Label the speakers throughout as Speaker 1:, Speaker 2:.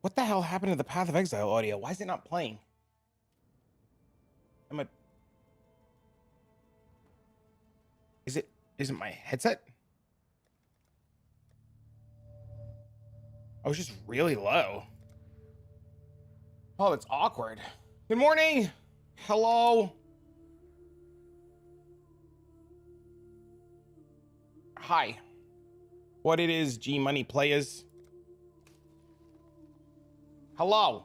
Speaker 1: What the hell happened to the Path of Exile audio? Why is it not playing? Is it my headset? I was just really low. Oh, it's awkward. Good morning. Hello. Hi. What it is, G Money players. Hello.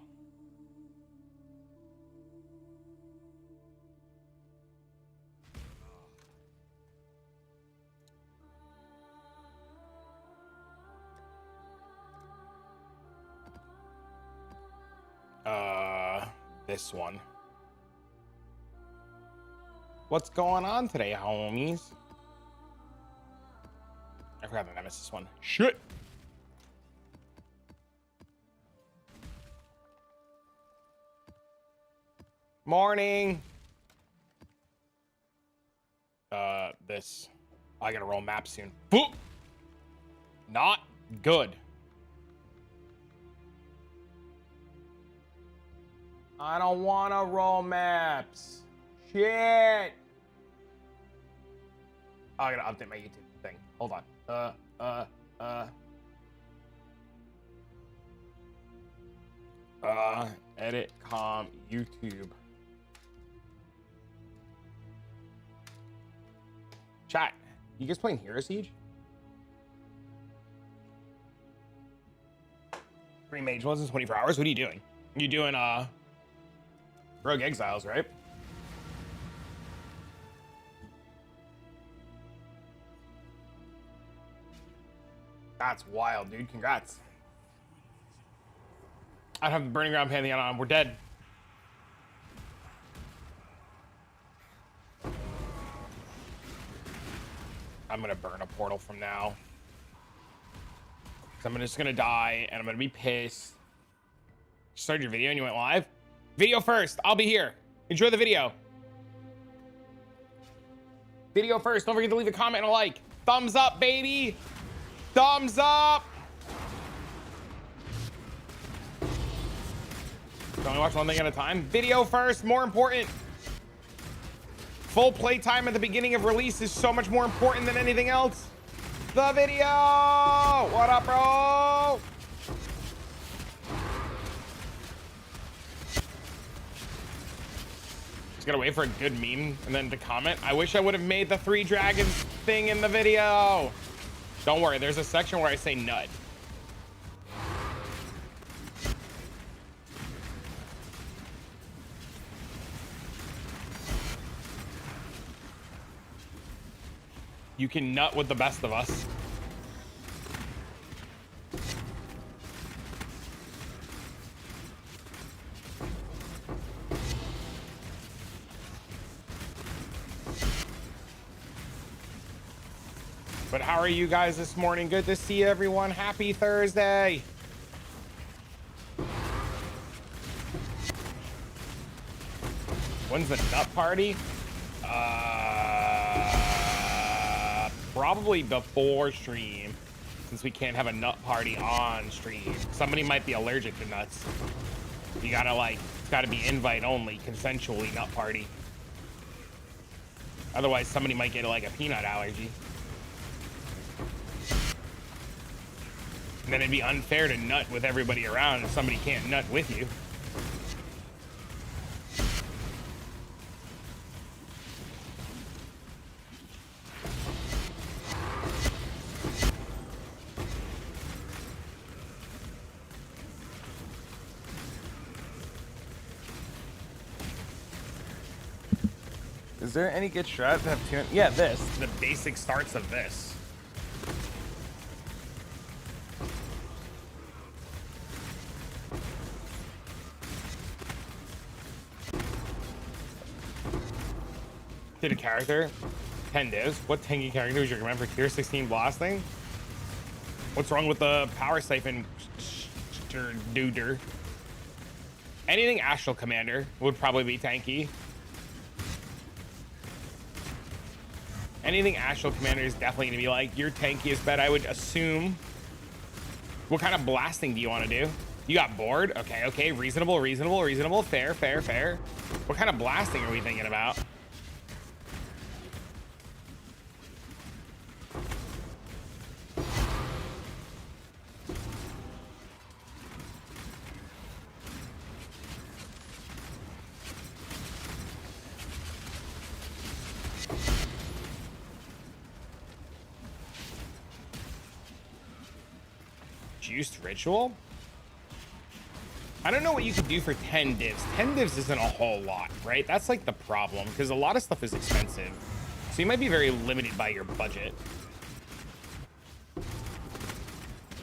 Speaker 1: This one. What's going on today, homies? I forgot the Nemesis one. Shit. Morning. This. I gotta roll map soon. Boop. Not good. I don't wanna roll maps. Shit. I gotta update my YouTube thing. Hold on. Edit com YouTube. Chat. You guys playing Hero Siege? Three mage ones in 24 hours? What are you doing? You doing Rogue Exiles, right? That's wild, dude. Congrats. I don't have the Burning Ground Pantheon on. We're dead. I'm gonna burn a portal from now. I'm just gonna die and I'm gonna be pissed. You started your video and you went live? Video first. I'll be here. Enjoy the video. Video first. Don't forget to leave a comment and a like. Thumbs up, baby. Thumbs up. Can only watch one thing at a time. Video first. More important. Full playtime at the beginning of release is so much more important than anything else. The video. What up, bro? Just gotta wait for a good meme and then to comment. I wish I would have made the 3 dragons thing in the video. Don't worry, there's a section where I say nut. You can nut with the best of us. But how are you guys this morning? Good to see everyone. Happy Thursday. When's the nut party? Probably before stream, since we can't have a nut party on stream. Somebody might be allergic to nuts. You gotta it's gotta be invite only, consensually nut party. Otherwise, somebody might get a peanut allergy. And then it'd be unfair to nut with everybody around if somebody can't nut with you. Is there any good strat to have 2? Yeah, this. The basic starts of this. Did a character? 10 divs. What tanky character would you recommend for tier 16 blasting? What's wrong with the power siphon? Duder. Anything Astral Commander would probably be tanky. Anything Astral Commander is definitely gonna be your tankiest bet, I would assume. What kind of blasting do you want to do? You got bored? Okay, okay. Reasonable, reasonable, reasonable. Fair, fair, fair. What kind of blasting are we thinking about? Juiced ritual? I don't know what you could do for 10 divs. 10 divs isn't a whole lot, right? That's like the problem, because a lot of stuff is expensive. So you might be very limited by your budget.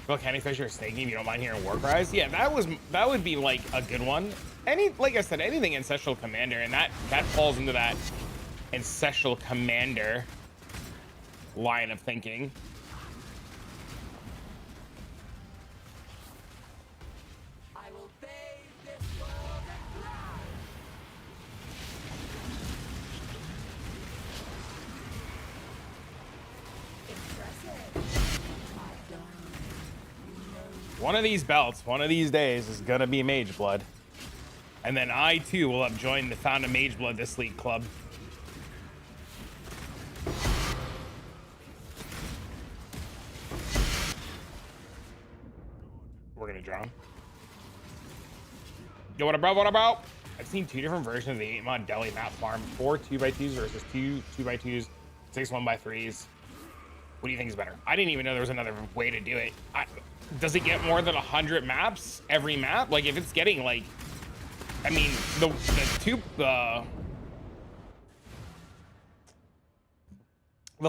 Speaker 1: Well, Candy Fisher snaking, if you don't mind hearing war cries. Yeah, that would be like a good one. Like I said, anything Ancestral Commander, and that falls into that Ancestral Commander line of thinking. One of these belts, one of these days, is gonna be Mage Blood. And then I, too, will have joined the Found a Mage Blood This League club. We're gonna drown. Yo, what about, what about? I've seen 2 different versions of the 8-mod Delhi map farm. 4 2x2s versus 2 2x2s, 6 1x3s. What do you think is better? I didn't even know there was another way to do it. Does it get more than 100 maps every map? Like, if it's getting like, I mean, the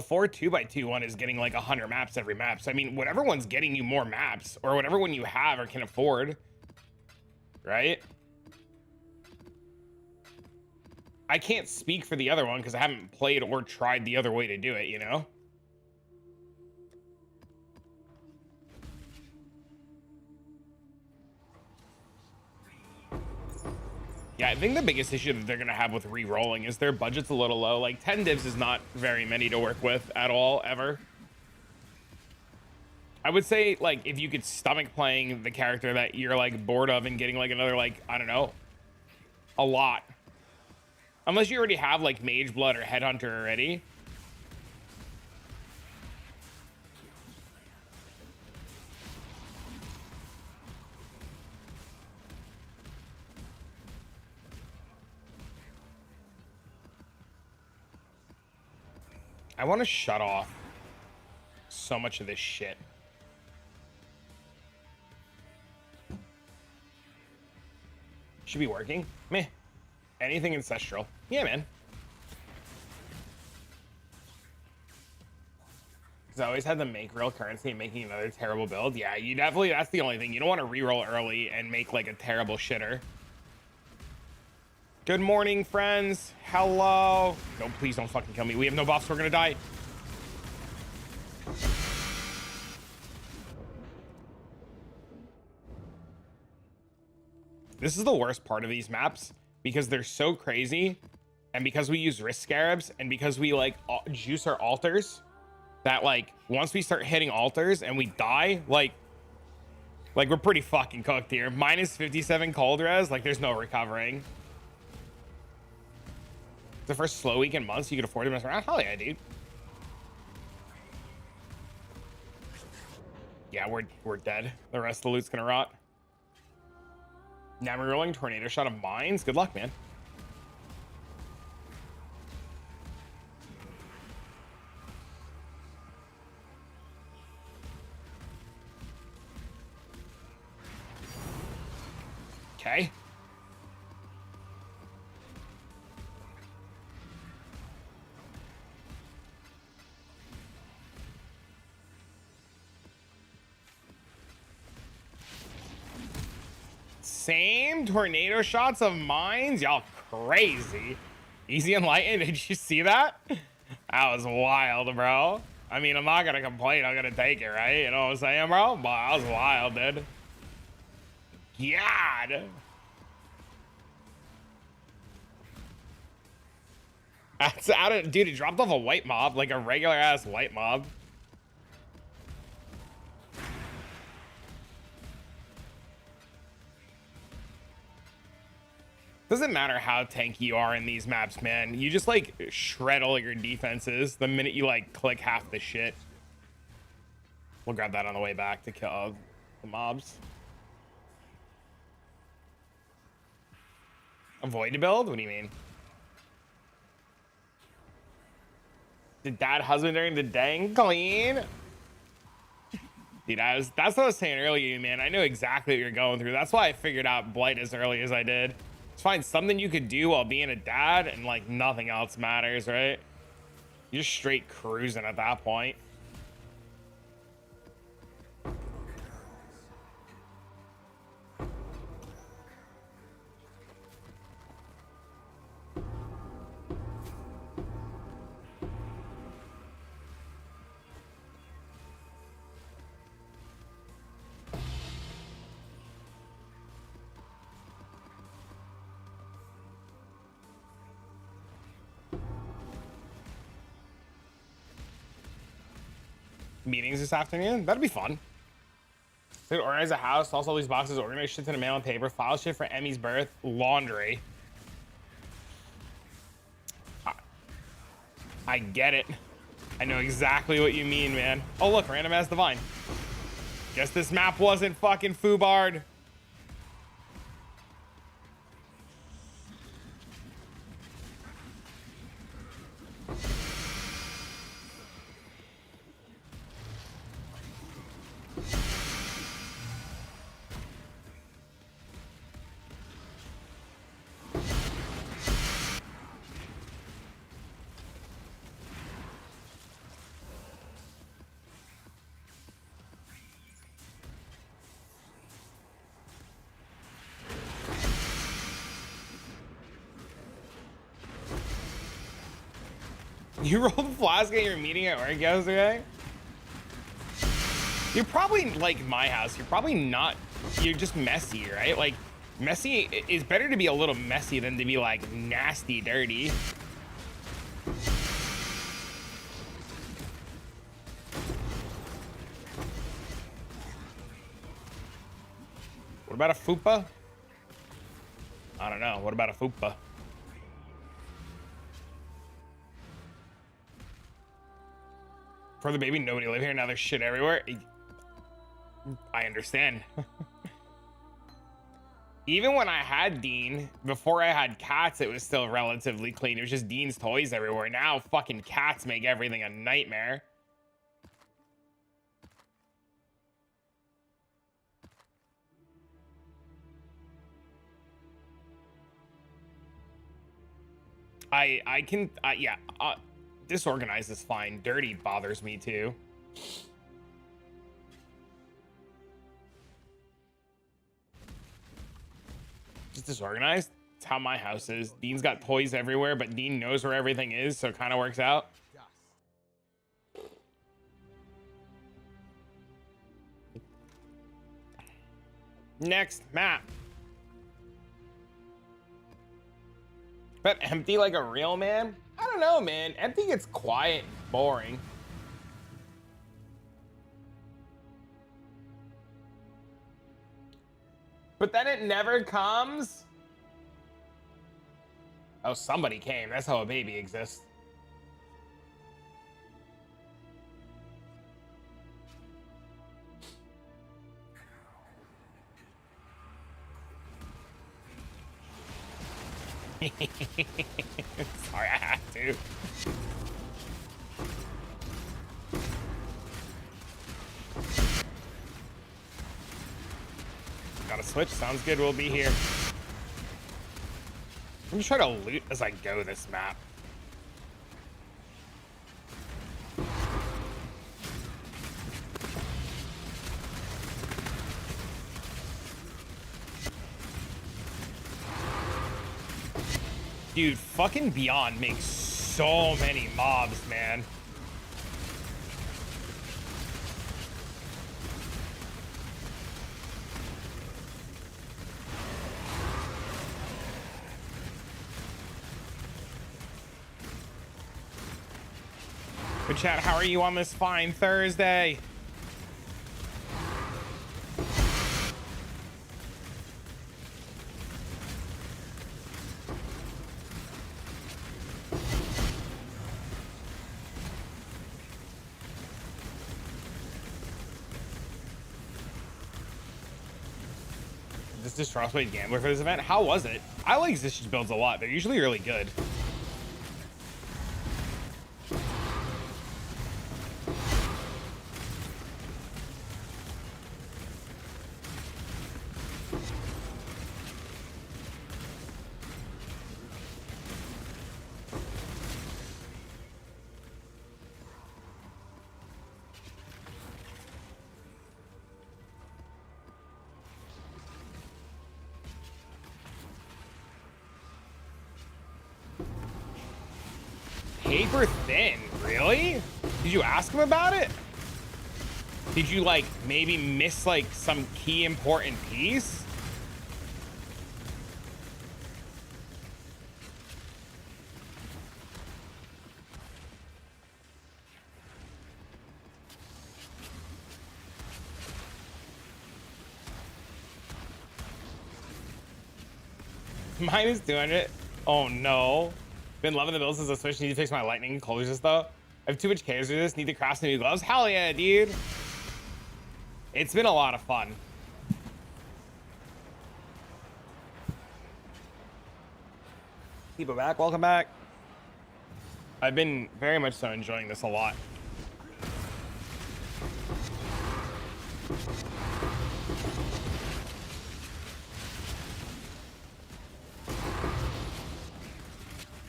Speaker 1: 4 2x2 one is getting like 100 maps every map. So I mean, whatever one's getting you more maps, or whatever one you have or can afford, right? I can't speak for the other one because I haven't played or tried the other way to do it, you know? Yeah, I think the biggest issue that they're going to have with re-rolling is their budget's a little low. Like 10 divs is not very many to work with at all, ever. I would say, like, if you could stomach playing the character that you're like bored of and getting like another, like, I don't know, a lot. Unless you already have like Mage Blood or Headhunter already. I want to shut off so much of this shit. Should be working. Meh. Anything ancestral. Yeah, man. Because I always had to make real currency and making another terrible build. Yeah, you definitely, that's the only thing. You don't want to reroll early and make like a terrible shitter. Good morning, friends. Hello. No, please don't fucking kill me. We have no buffs. We're gonna die. This is the worst part of these maps because they're so crazy, and because we use risk scarabs, and because we like juice our altars, that like once we start hitting altars and we die, like we're pretty fucking cooked here. Minus 57 cold res, like there's no recovering. The first slow week in months you could afford to mess around. Hell yeah, dude. Yeah, we're dead. The rest of the loot's gonna rot. Now we're rolling tornado shot of mines. Good luck, man. Okay. Same tornado shots of mines. Y'all crazy. Easy Enlightened. Did you see that? That was wild, bro. I mean, I'm not gonna complain. I'm gonna take it, right? You know what I'm saying, bro? But that was wild, dude. God. That's out of, dude, it dropped off a white mob, like a regular ass white mob. Doesn't matter how tanky you are in these maps, man. You just like shred all your defenses the minute you like click half the shit. We'll grab that on the way back to kill the mobs. Avoid build? What do you mean? The dad husband during the dang clean? Dude, that's what I was saying earlier, man. I know exactly what you're going through. That's why I figured out Blight as early as I did. It's find something you could do while being a dad and like nothing else matters, right? You're just straight cruising at that point. Meetings this afternoon? That'd be fun. Could organize a house, toss all these boxes, organize shit to the mail and paper, file shit for Emmy's birth, laundry. I get it. I know exactly what you mean, man. Oh, look, random as divine. Guess this map wasn't fucking foobarred. You rolled flask at your meeting at work yesterday? You're probably like my house. You're probably not. You're just messy, right? Like, messy is better to be a little messy than to be like nasty, dirty. What about a fupa? I don't know. What about a fupa? For the baby, nobody live here. Now there's shit everywhere. I understand. Even when I had Dean, before I had cats, it was still relatively clean. It was just Dean's toys everywhere. Now fucking cats make everything a nightmare. Yeah. Disorganized is fine. Dirty bothers me too. Just disorganized. It's how my house is. Dean's got toys everywhere, but Dean knows where everything is, so it kind of works out. Next map. But empty like a real man? I don't know, man. Empty gets quiet and boring. But then it never comes. Oh, somebody came. That's how a baby exists. Sorry, I had to. Got a switch. Sounds good. We'll be here. Let me try to loot as I go this map. Dude, fucking Beyond makes so many mobs, man. Good chat, how are you on this fine Thursday? this is Frostbite Gambler for this event. How was it? I like Zish's builds a lot. They're usually really good. Paper thin, really? Did you ask him about it? Did you like maybe miss like some key important piece? Mine is 200. Oh no. Been loving the build since I switched. Need to fix my lightning closures though. I have too much cares with this. Need to craft some new gloves. Hell yeah, dude. It's been a lot of fun. Keep it back. Welcome back. I've been very much so enjoying this a lot.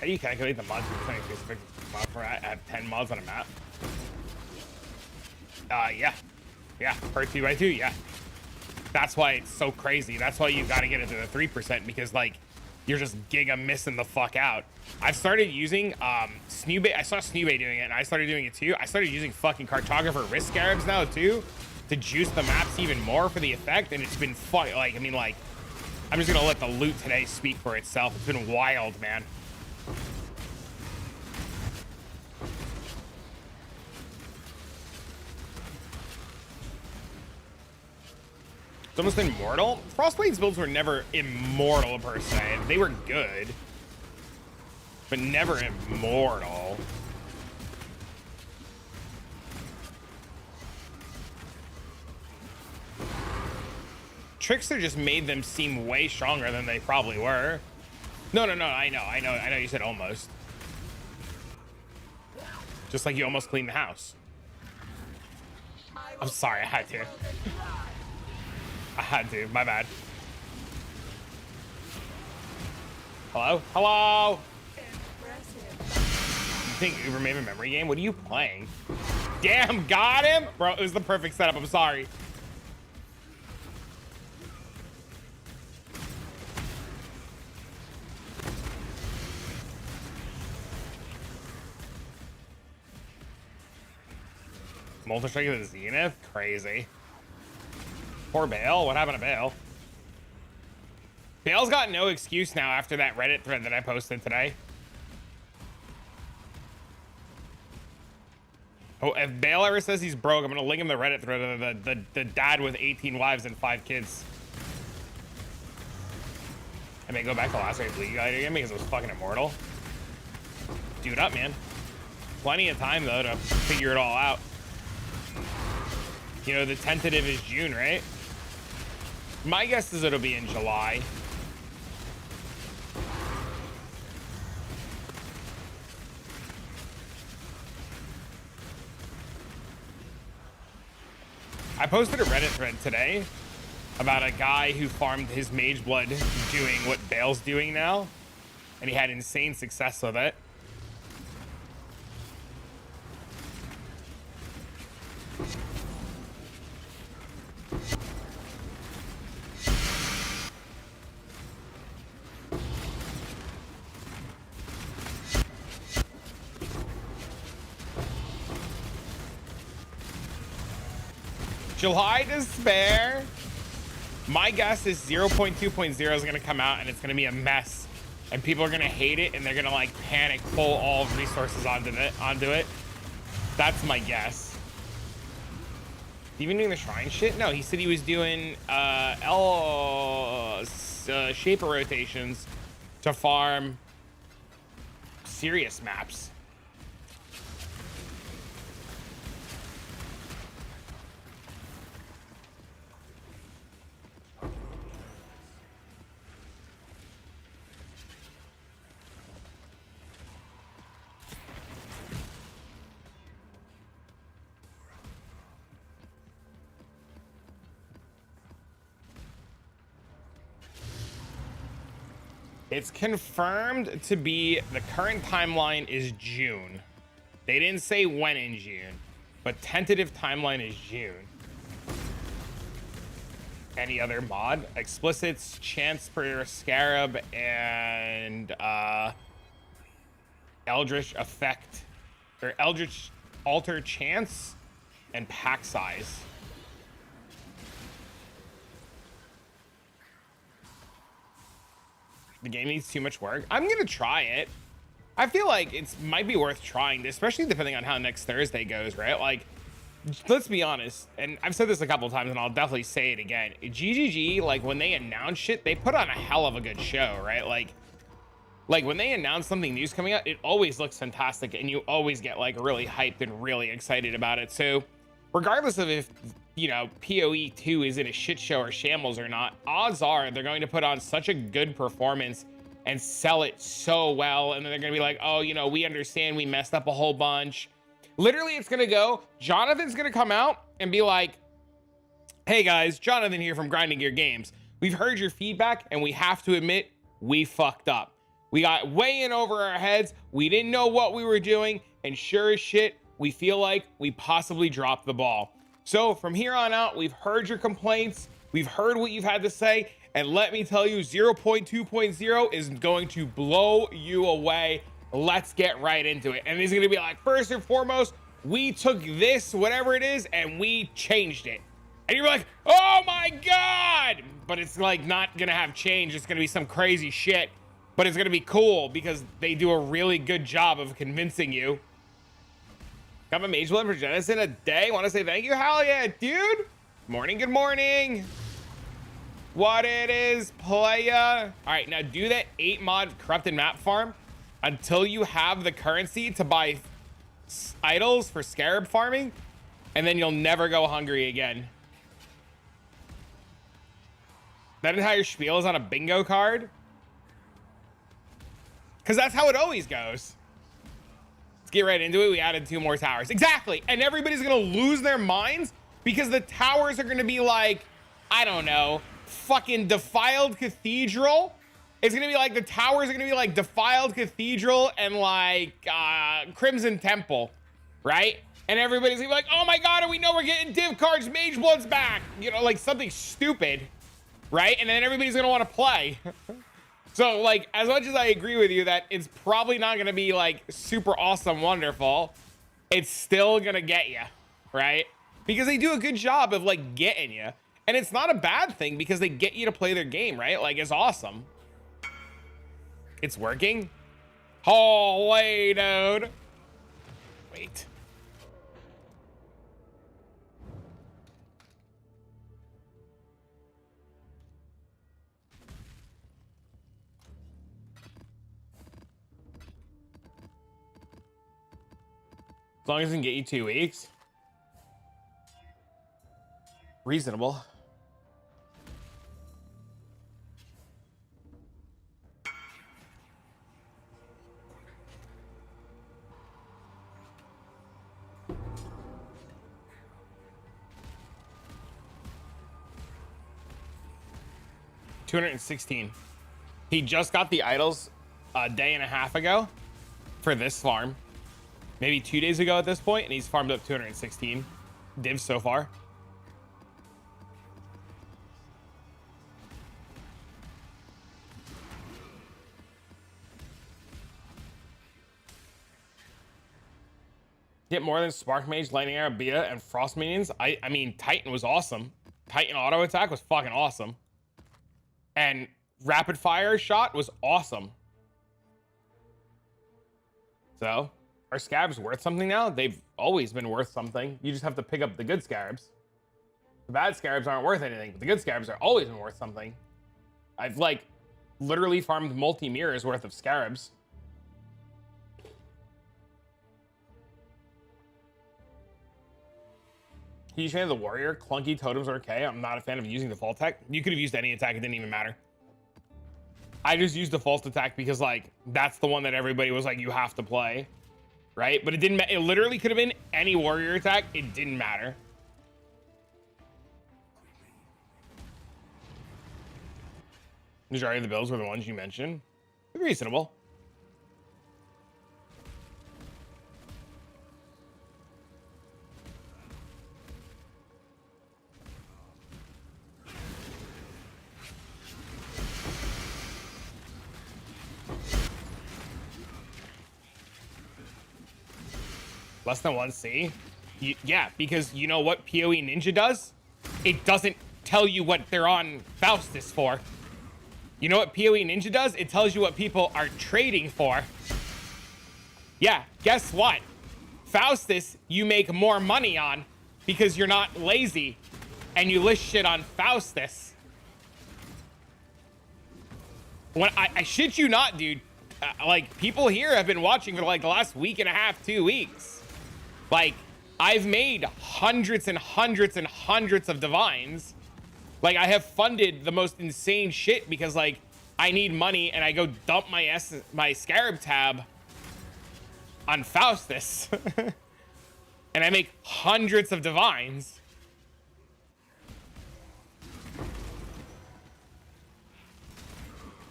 Speaker 1: How do you calculate the mods for I have 10 mods on a map? Yeah, per 2x2, yeah. That's why it's so crazy. That's why you gotta get it to the 3% because like you're just giga missing the fuck out. I've started using Snoobay. I saw Snoobay doing it and I started doing it too. I started using fucking cartographer wrist scarabs now too to juice the maps even more for the effect, and it's been fun. Like, I mean, like, I'm just gonna let the loot today speak for itself. It's been wild, man. It's almost immortal. Frostblade's builds were never immortal per se. They were good, but never immortal. Trickster just made them seem way stronger than they probably were. No, I know you said almost. Just like you almost cleaned the house. I'm sorry, I had to. I had to, my bad. Hello? Hello? You think Uber made a memory game? What are you playing? Damn, got him? Bro, it was the perfect setup, I'm sorry. Multi-strike of the Zenith? Crazy. Poor Bale. What happened to Bale? Bale's got no excuse now after that Reddit thread that I posted today. Oh, if Bale ever says he's broke, I'm gonna link him the Reddit thread of the dad with 18 wives and 5 kids. I may go back to last night's League Guide again because it was fucking immortal. Dude up, man. Plenty of time though to figure it all out. You know, the tentative is June, right? My guess is it'll be in July. I posted a Reddit thread today about a guy who farmed his mage blood doing what Bale's doing now, and he had insane success with it. July to spare. My guess is 0.2.0 is going to come out and it's going to be a mess and people are going to hate it and they're going to like panic, pull all resources onto it. That's my guess. Even doing the shrine shit? No, he said he was doing shaper rotations to farm serious maps. It's confirmed to be, the current timeline is June. They didn't say when in June, but tentative timeline is June. Any other mod? Explicits, chance per scarab, and eldritch effect, or eldritch alter chance, and pack size. The game needs too much work. I'm gonna try it. I feel like it might be worth trying, especially depending on how next Thursday goes, right? Like, let's be honest, and I've said this a couple times and I'll definitely say it again. GGG, like when they announce shit, they put on a hell of a good show, right? Like when they announce something new's coming out, it always looks fantastic and you always get like really hyped and really excited about it. So regardless of if, you know, PoE 2 is in a shit show or shambles or not, odds are they're going to put on such a good performance and sell it so well. And then they're gonna be like, oh, you know, we understand we messed up a whole bunch. Literally, it's gonna go, Jonathan's gonna come out and be like, hey guys, Jonathan here from Grinding Gear Games. We've heard your feedback and we have to admit, we fucked up. We got way in over our heads. We didn't know what we were doing. And sure as shit, we feel like we possibly dropped the ball. So from here on out, we've heard your complaints. We've heard what you've had to say. And let me tell you, 0.2.0 is going to blow you away. Let's get right into it. And it's gonna be like, first and foremost, we took this, whatever it is, and we changed it. And you're like, oh my God! But it's like not gonna have change. It's gonna be some crazy shit, but it's gonna be cool because they do a really good job of convincing you. Got my Mage Blood for Genesis in a day. Want to say thank you? Hell yeah, dude. Morning, good morning. What it is, playa. All right, now do that 8 mod corrupted map farm until you have the currency to buy idols for scarab farming, and then you'll never go hungry again. That entire spiel is on a bingo card, because that's how it always goes. Let's get right into it. We added 2 more towers. Exactly. And everybody's gonna lose their minds because the towers are gonna be like, I don't know, fucking Defiled Cathedral. It's gonna be like, the towers are gonna be like Defiled Cathedral and like Crimson Temple, right? And everybody's gonna be like, oh my God, and we know we're getting div cards, Mage Blood's back, you know, like something stupid, right? And then everybody's gonna want to play. So like, as much as I agree with you that it's probably not gonna be like super awesome, wonderful, it's still gonna get you, right? Because they do a good job of like getting you. And it's not a bad thing because they get you to play their game, right? Like, it's awesome. It's working. Oh, wait, dude. Wait. As long as it can get you 2 weeks. Reasonable. $216. He just got the idols a day and a half ago for this farm. Maybe 2 days ago at this point, and he's farmed up 216 divs so far. Get more than Spark Mage, Lightning Arrow, Beta, and Frost minions. I mean, Titan was awesome. Titan auto attack was fucking awesome. And rapid fire shot was awesome. So, are scarabs worth something now? They've always been worth something. You just have to pick up the good scarabs. The bad scarabs aren't worth anything, but the good scarabs are always been worth something. I've like literally farmed multi-mirrors worth of scarabs. Huge fan of the warrior. Clunky totems are okay. I'm not a fan of using the default attack. You could have used any attack. It didn't even matter. I just used the false attack because like that's the one that everybody was like, you have to play, right? But it didn't. It literally could have been any warrior attack. It didn't matter. Majority of the builds were the ones you mentioned. Reasonable. Less than 1C? Yeah, because you know what PoE Ninja does? It doesn't tell you what they're on Faustus for. You know what PoE Ninja does? It tells you what people are trading for. Yeah, guess what? Faustus, you make more money on because you're not lazy and you list shit on Faustus. When I shit you not, dude, like people here have been watching for like the last week and a half, 2 weeks. Like I've made hundreds and hundreds and hundreds of divines. Like I have funded the most insane shit because like I need money and I go dump my scarab tab on Faustus and I make hundreds of divines.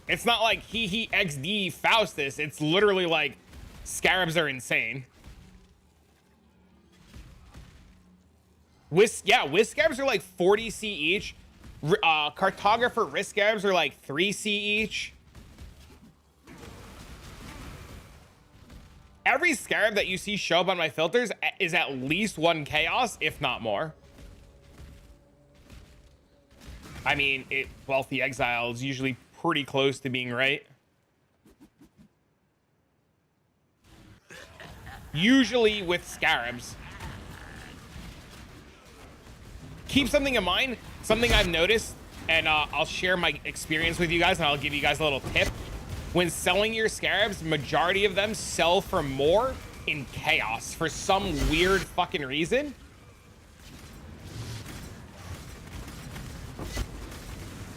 Speaker 1: It's not like he XD Faustus. It's literally like scarabs are insane. Whisk scarabs are like 40C each. Cartographer wrist scarabs are like 3C each. Every scarab that you see show up on my filters is at least 1 chaos, if not more. I mean, Wealthy Exile is usually pretty close to being right. Usually with scarabs. Keep something in mind, something I've noticed, and I'll share my experience with you guys, and I'll give you guys a little tip. When selling your scarabs, majority of them sell for more in chaos for some weird fucking reason.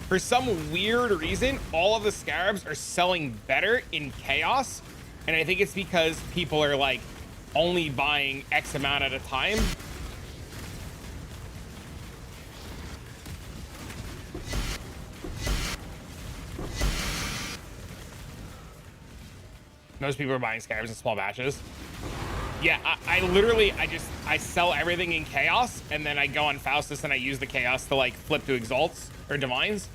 Speaker 1: For some weird reason, all of the scarabs are selling better in chaos, and I think it's because people are like only buying X amount at a time. Most people are buying scarabs in small batches. Yeah, I literally sell everything in chaos, and then I go on Faustus and I use the chaos to like flip to exalts or divines.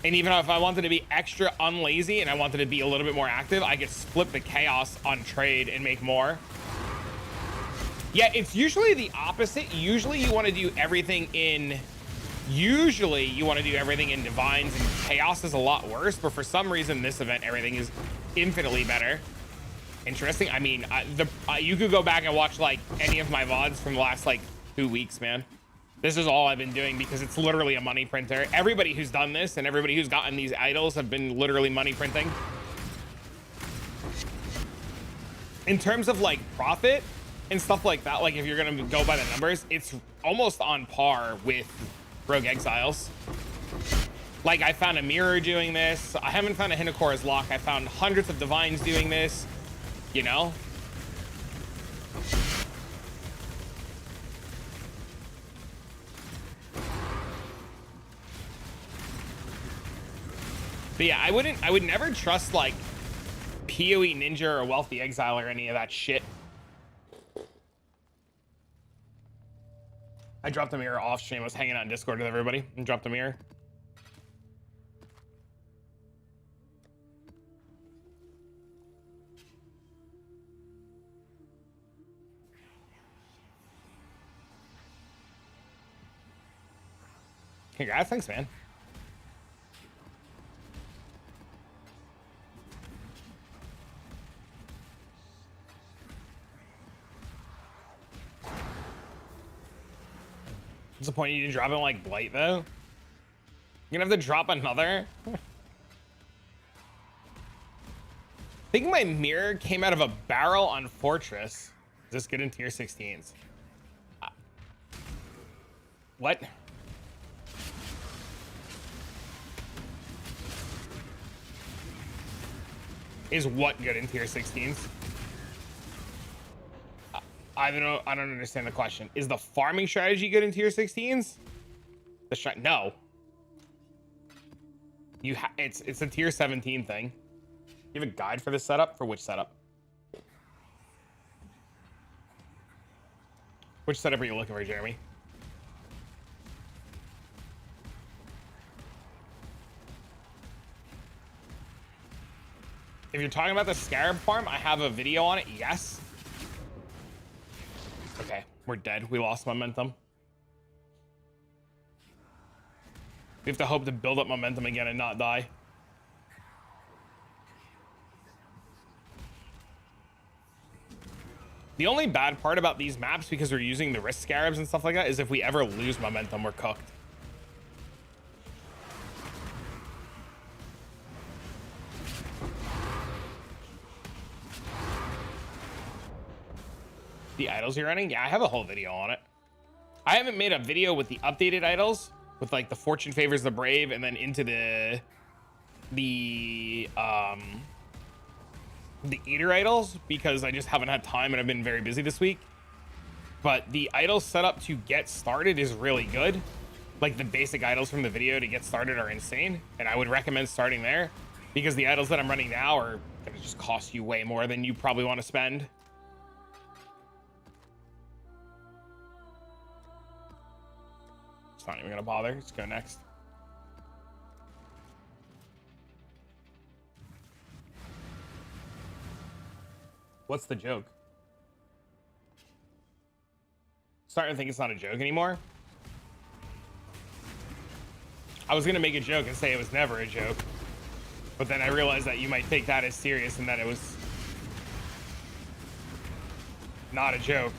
Speaker 1: And even if I wanted to be extra unlazy and I wanted to be a little bit more active, I could flip the chaos on trade and make more. Yeah, it's usually the opposite. Usually you want to do everything in divines, and chaos is a lot worse, but for some reason this event everything is infinitely better. Interesting. I mean, you could go back and watch like any of my VODs from the last like 2 weeks, man. This is all I've been doing because it's literally a money printer. Everybody who's done this and everybody who's gotten these idols have been literally money printing. In terms of like profit and stuff like that, like if you're gonna go by the numbers, it's almost on par with Rogue Exiles. Like I found a mirror doing this. I haven't found a Hinokora's Lock. I found hundreds of divines doing this, you know? But yeah, I would never trust like PoE Ninja or Wealthy Exile or any of that shit. I dropped a mirror off stream. I was hanging out in Discord with everybody and dropped a mirror. Congrats, thanks, man. What's the point? You didn't drop it like Blight though? You're gonna have to drop another? I think my mirror came out of a barrel on Fortress. Is this good in tier 16s? What? Is what good in tier 16s? I don't understand the question. Is the farming strategy good in tier 16s? No. It's a tier 17 thing. You have a guide for this setup? For which setup? Which setup are you looking for, Jeremy? If you're talking about the scarab farm, I have a video on it. Yes. Okay, we're dead. We lost momentum. We have to hope to build up momentum again and not die. The only bad part about these maps, because we're using the wrist scarabs and stuff like that, is if we ever lose momentum, we're cooked. The idols you're running? Yeah, I have a whole video on it. I haven't made a video with the updated idols, with like the fortune favors the brave, and then into the eater idols, because I just haven't had time and I've been very busy this week. But the idol setup to get started is really good. Like the basic idols from the video to get started are insane, and I would recommend starting there, because the idols that I'm running now are gonna just cost you way more than you probably want to spend. It's not even gonna bother. Let's go next. What's the joke? Starting to think it's not a joke anymore. I was gonna make a joke and say it was never a joke, but then I realized that you might take that as serious and that it was not a joke.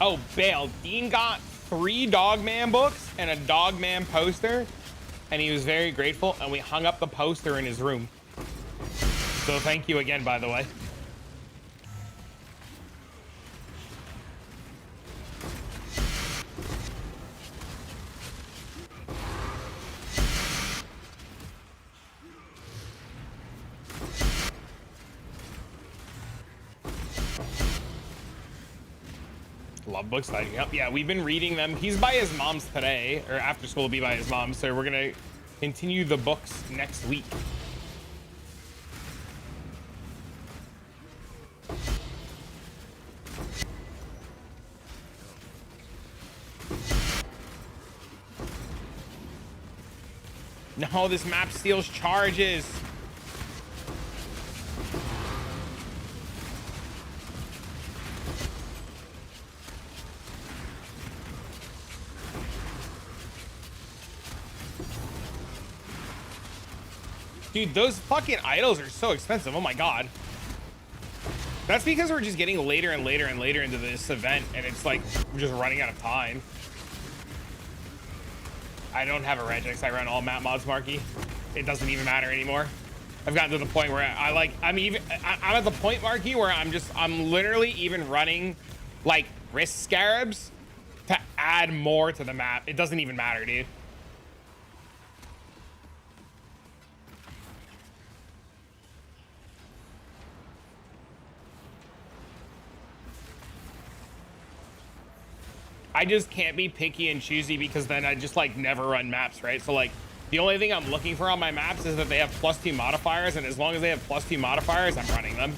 Speaker 1: Oh, bail. Dean got 3 Dogman books and a Dogman poster, and he was very grateful, and we hung up the poster in his room. So thank you again, by the way. Love books lighting up. Yeah, we've been reading them. He's by his mom's today, or after school will be by his mom's, so we're gonna continue the books next week. No, this map steals charges. Dude, those fucking idols are so expensive. Oh my god. That's because we're just getting later and later and later into this event, and it's like we're just running out of time. I don't have a regex. I run all map mods, Marky. It doesn't even matter anymore. I've gotten to the point where I'm at the point, Marky, where I'm literally even running like wrist scarabs to add more to the map. It doesn't even matter, dude. I just can't be picky and choosy, because then I just like never run maps, right? So like the only thing I'm looking for on my maps is that they have +2 modifiers, and as long as they have +2 modifiers, I'm running them.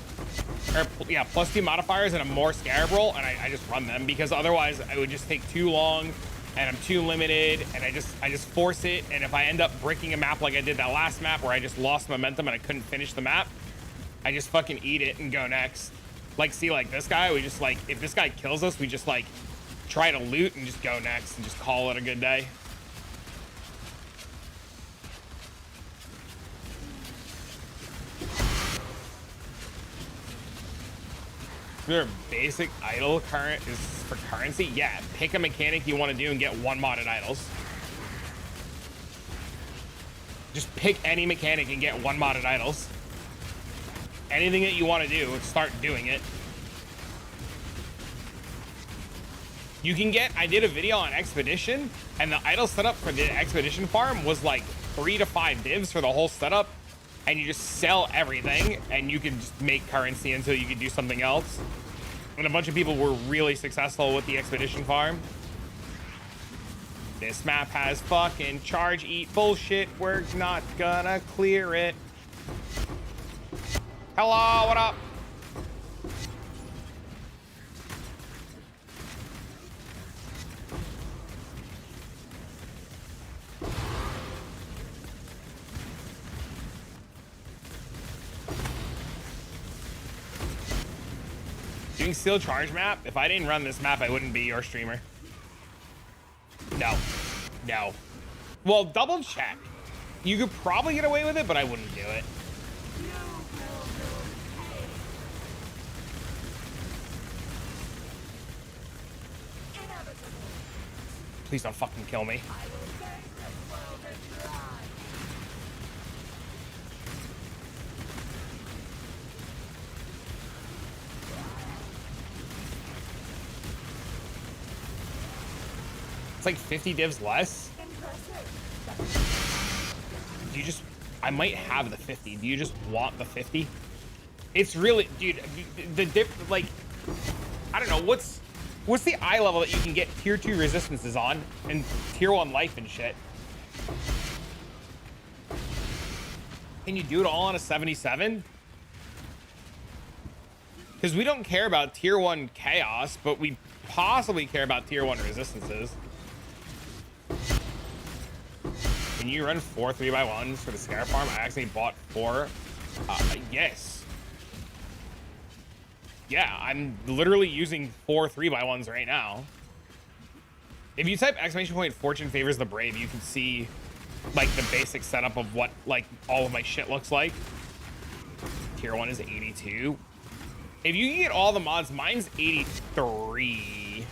Speaker 1: Or yeah, +2 modifiers and a more scarab roll, and I just run them, because otherwise it would just take too long and I'm too limited, and I just force it. And if I end up bricking a map like I did that last map where I just lost momentum and I couldn't finish the map, I just fucking eat it and go next. Like, see, like this guy, we just like, if this guy kills us, we just like try to loot and just go next and just call it a good day. Your basic idol current is for currency? Yeah, pick a mechanic you want to do and get 1 modded idols. Just pick any mechanic and get 1 modded idols. Anything that you want to do, start doing it. You can get, I did a video on Expedition, and the idle setup for the Expedition farm was like 3 to 5 divs for the whole setup, and you just sell everything, and you can just make currency until you can do something else. And a bunch of people were really successful with the Expedition farm. This map has fucking charge eat bullshit. We're not gonna clear it. Hello, what up? Doing steel charge map? If I didn't run this map, I wouldn't be your streamer. No. No. Well, double check. You could probably get away with it, but I wouldn't do it. Please don't fucking kill me. It's like 50 divs less. Do you just, I might have the 50. Do you just want the 50? It's really, dude, the dip, like, I don't know, what's the eye level that you can get tier 2 resistances on and tier 1 life and shit? Can you do it all on a 77? Because we don't care about tier 1 chaos, but we possibly care about tier 1 resistances. Can you run 4 3x1s for the scarab farm? I actually bought 4. Yes. Yeah, I'm literally using 4 3x1s right now. If you type ! Fortune favors the brave, you can see like the basic setup of what like all of my shit looks like. Tier 1 is 82. If you can get all the mods, mine's 83.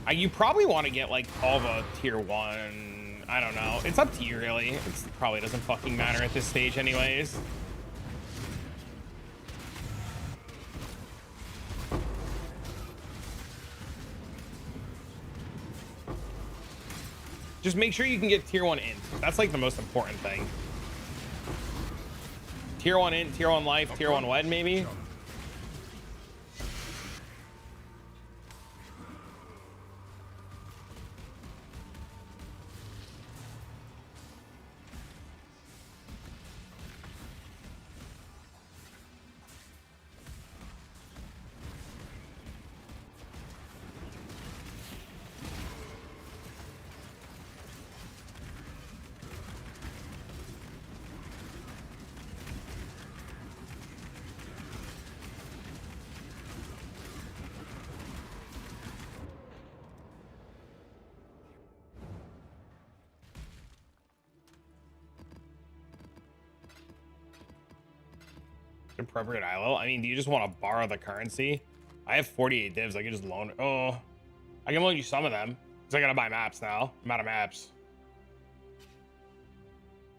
Speaker 1: You probably want to get like all the tier 1. I don't know. It's up to you, really. It probably doesn't fucking matter at this stage anyways. Just make sure you can get tier 1 int. That's like the most important thing. Tier 1 int, tier 1 life, tier 1 wed, maybe? Appropriate ILO. I mean, do you just want to borrow the currency? I have 48 divs. I can just loan. Oh, I can loan you some of them because I gotta buy maps now. I'm out of maps.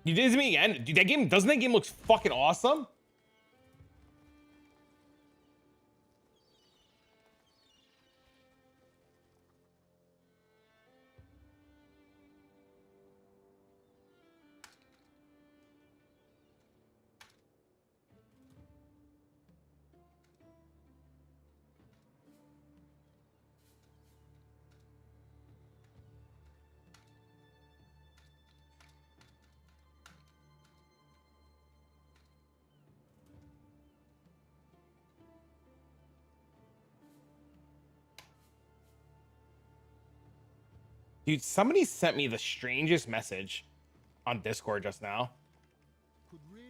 Speaker 1: You did this to me again, dude. That game, doesn't that game looks fucking awesome? Dude, somebody sent me the strangest message on Discord just now.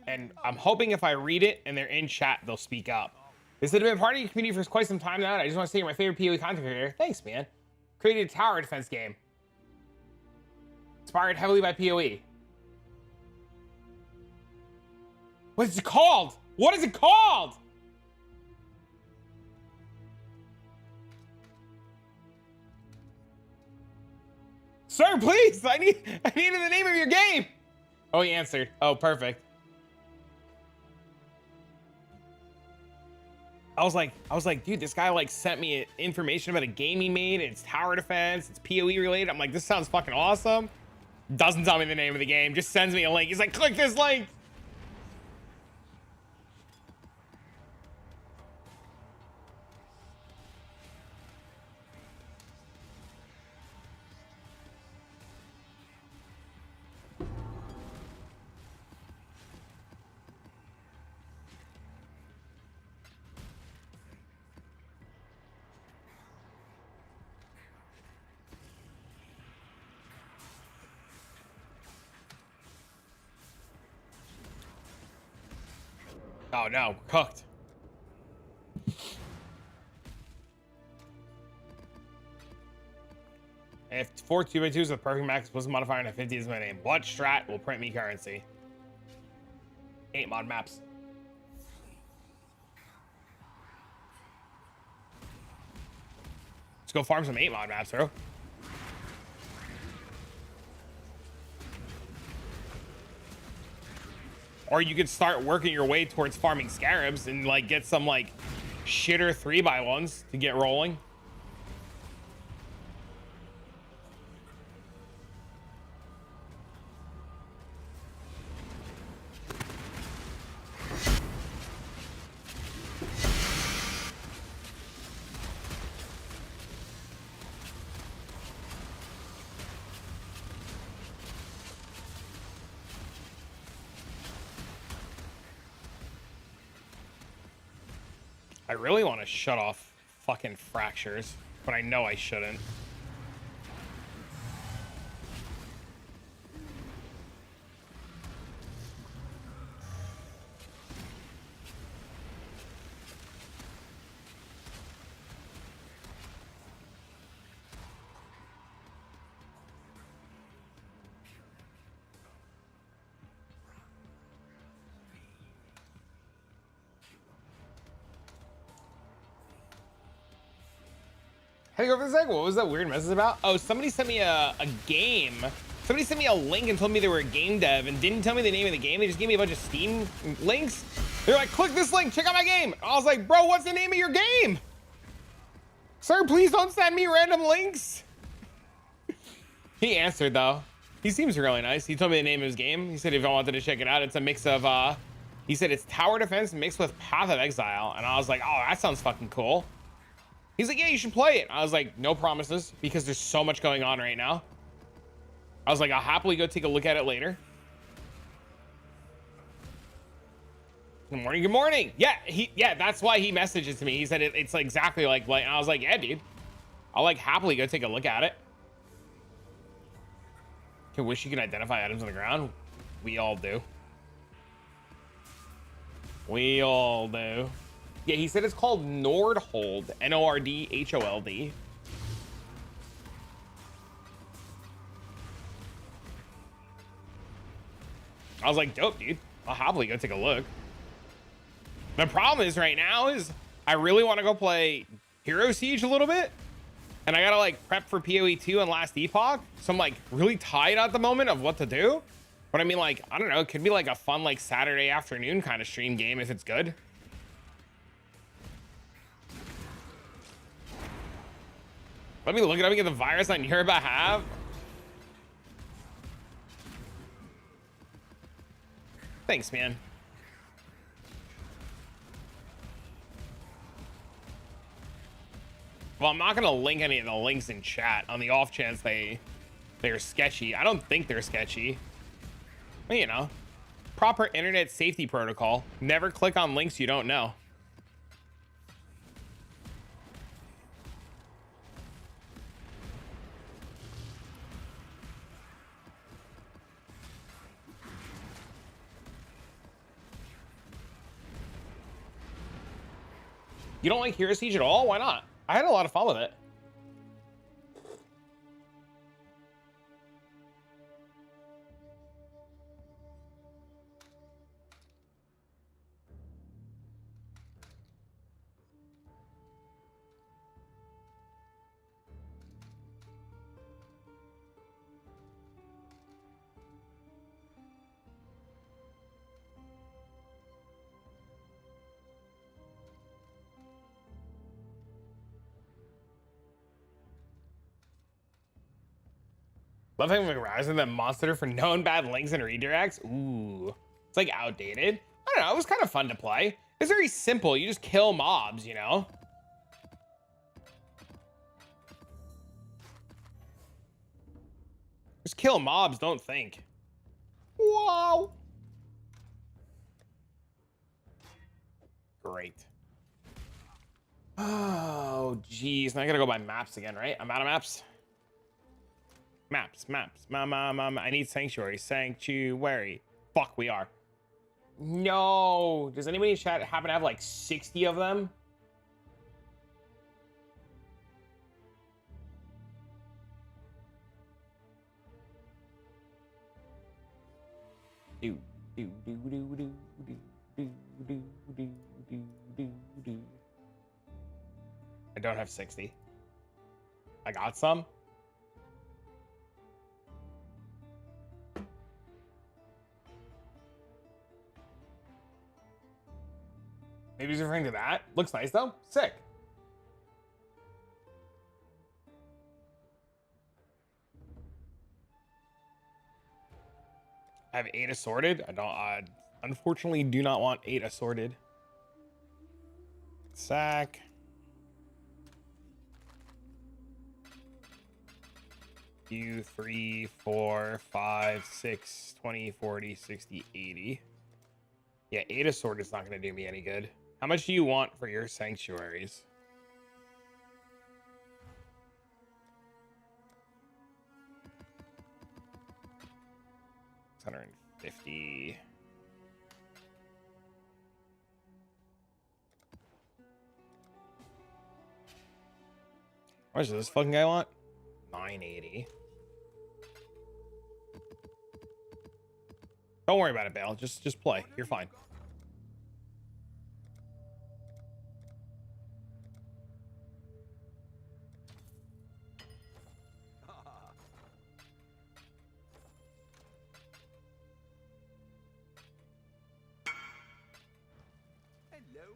Speaker 1: And I'm hoping if I read it and they're in chat, they'll speak up. This has been part of your community for quite some time now. And I just want to say you're my favorite PoE content creator. Thanks, man. Created a tower defense game. Inspired heavily by PoE. What is it called? What is it called? Sir, please, I needed the name of your game. Oh, he answered. Oh, perfect. I was like, dude, this guy like sent me information about a game he made. It's tower defense. It's PoE related. I'm like, this sounds fucking awesome. Doesn't tell me the name of the game. Just sends me a link. He's like, click this link. Oh no, cooked. If 4 2x2s with perfect max plus modifier and a 50 is my name. What strat will print me currency? 8 mod maps. Let's go farm some 8 mod maps, bro. Or you could start working your way towards farming scarabs and like get some like shitter 3x1s to get rolling. I really want to shut off fucking fractures, but I know I shouldn't. Hey, go for a sec. What was that weird message about? Oh, somebody sent me a game. Somebody sent me a link and told me they were a game dev and didn't tell me the name of the game. They just gave me a bunch of Steam links. They're like, click this link, check out my game. I was like, bro, what's the name of your game? Sir, please don't send me random links. He answered though. He seems really nice. He told me the name of his game. He said if I wanted to check it out, it's a mix of, he said it's tower defense mixed with Path of Exile. And I was like, oh, that sounds fucking cool. He's like, yeah, you should play it. I was like, no promises because there's so much going on right now. I was like, I'll happily go take a look at it later. Good morning, good morning. Yeah, that's why he messaged it to me. He said it's exactly like, and I was like, yeah, dude. I'll like happily go take a look at it. I wish you could identify items on the ground. We all do. We all do. Yeah, he said it's called Nordhold. Nordhold. I was like, dope, dude. I'll happily go take a look. The problem is right now is I really want to go play Hero Siege a little bit. And I got to like prep for PoE 2 and Last Epoch. So I'm like really tight at the moment of what to do. But I mean, like, I don't know. It could be like a fun like Saturday afternoon kind of stream game if it's good. Let me look it up and get the virus on your behalf. Thanks, man. Well, I'm not going to link any of the links in chat on the off chance they're sketchy. I don't think they're sketchy. But, you know, proper internet safety protocol. Never click on links you don't know. You don't like Hero Siege at all? Why not? I had a lot of fun with it. Love having Horizon that monster for known bad links and redirects. Ooh, it's like outdated. I don't know. It was kind of fun to play. It's very simple. You just kill mobs, you know? Just kill mobs, don't think. Wow. Great. Oh, geez. Now I gotta go by maps again, right? I'm out of maps. Maps. I need sanctuary. Sanctuary. Fuck, we are. No. Does anybody in chat happen to have like 60 of them? Do. I don't have 60. I got some. Maybe he's referring to that. Looks nice though. Sick. I have 8 assorted. I don't. Unfortunately, do not want 8 assorted. Sack. You 3, 4, 5, 6, 20, 40, 60, 80. Yeah, 8 assorted is not going to do me any good. How much do you want for your sanctuaries? $150. How much does this fucking guy want? 980. Don't worry about it, Bale. Just play. You're fine.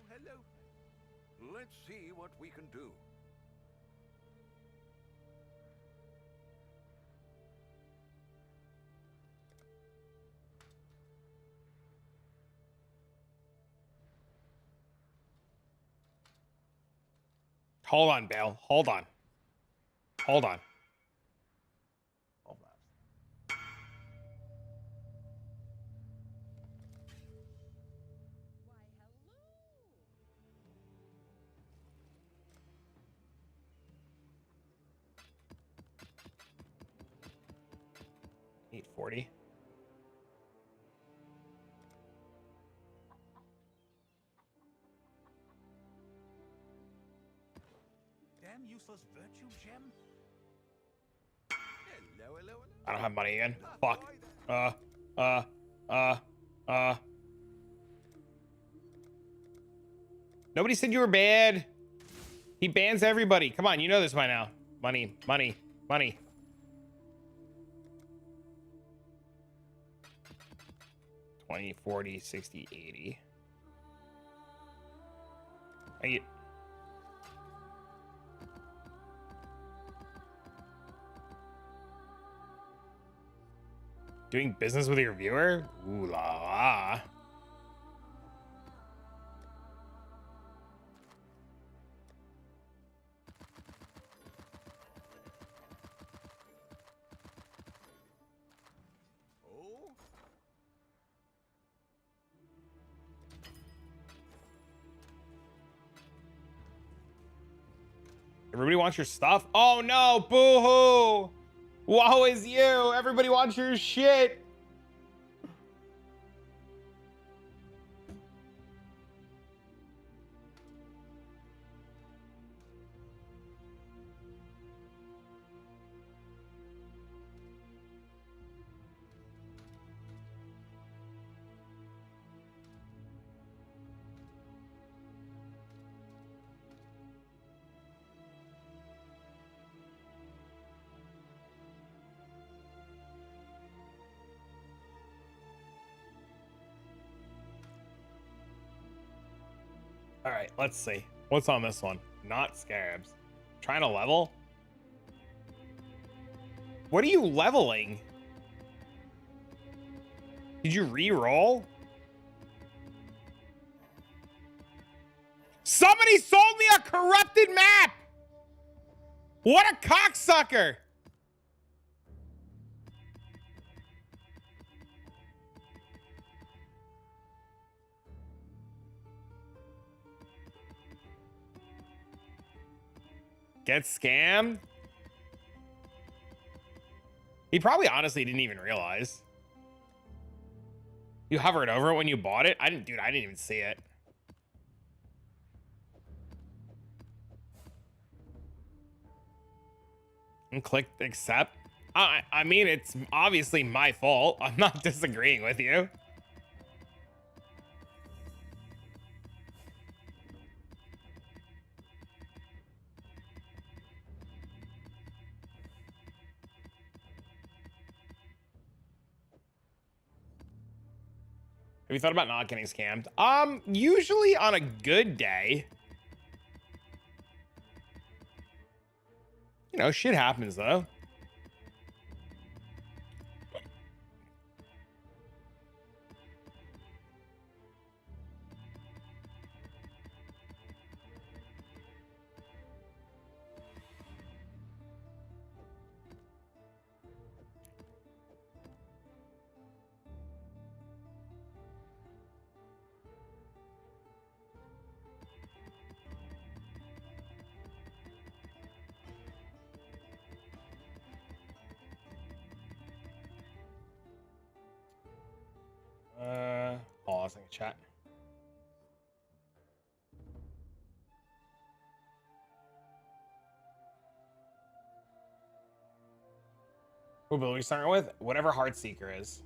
Speaker 2: Hello. Let's see what we can do.
Speaker 1: Hold on, Bale. Hold on. Hold on. $840.
Speaker 2: Damn useless virtue gem. Hello.
Speaker 1: I don't have money again. Fuck. Nobody said you were bad. He bans everybody. Come on, you know this by now. Money. 20, 40, 60, 80. I get... Doing business with your viewer? Ooh la la.
Speaker 2: Oh?
Speaker 1: Everybody wants your stuff? Oh no, boo-hoo! Woe is you! Everybody wants your shit! All right, let's see. What's on this one? Not scarabs. Trying to level? What are you leveling? Did you re-roll? Somebody sold me a corrupted map! What a cocksucker! Get scammed? He probably honestly didn't even realize. You hovered over it when you bought it? I didn't even see it. And clicked accept. I mean, it's obviously my fault. I'm not disagreeing with you. Have you thought about not getting scammed? Usually on a good day. You know, shit happens though. Hold on a second, chat. What build are we starting with? Whatever Heartseeker is.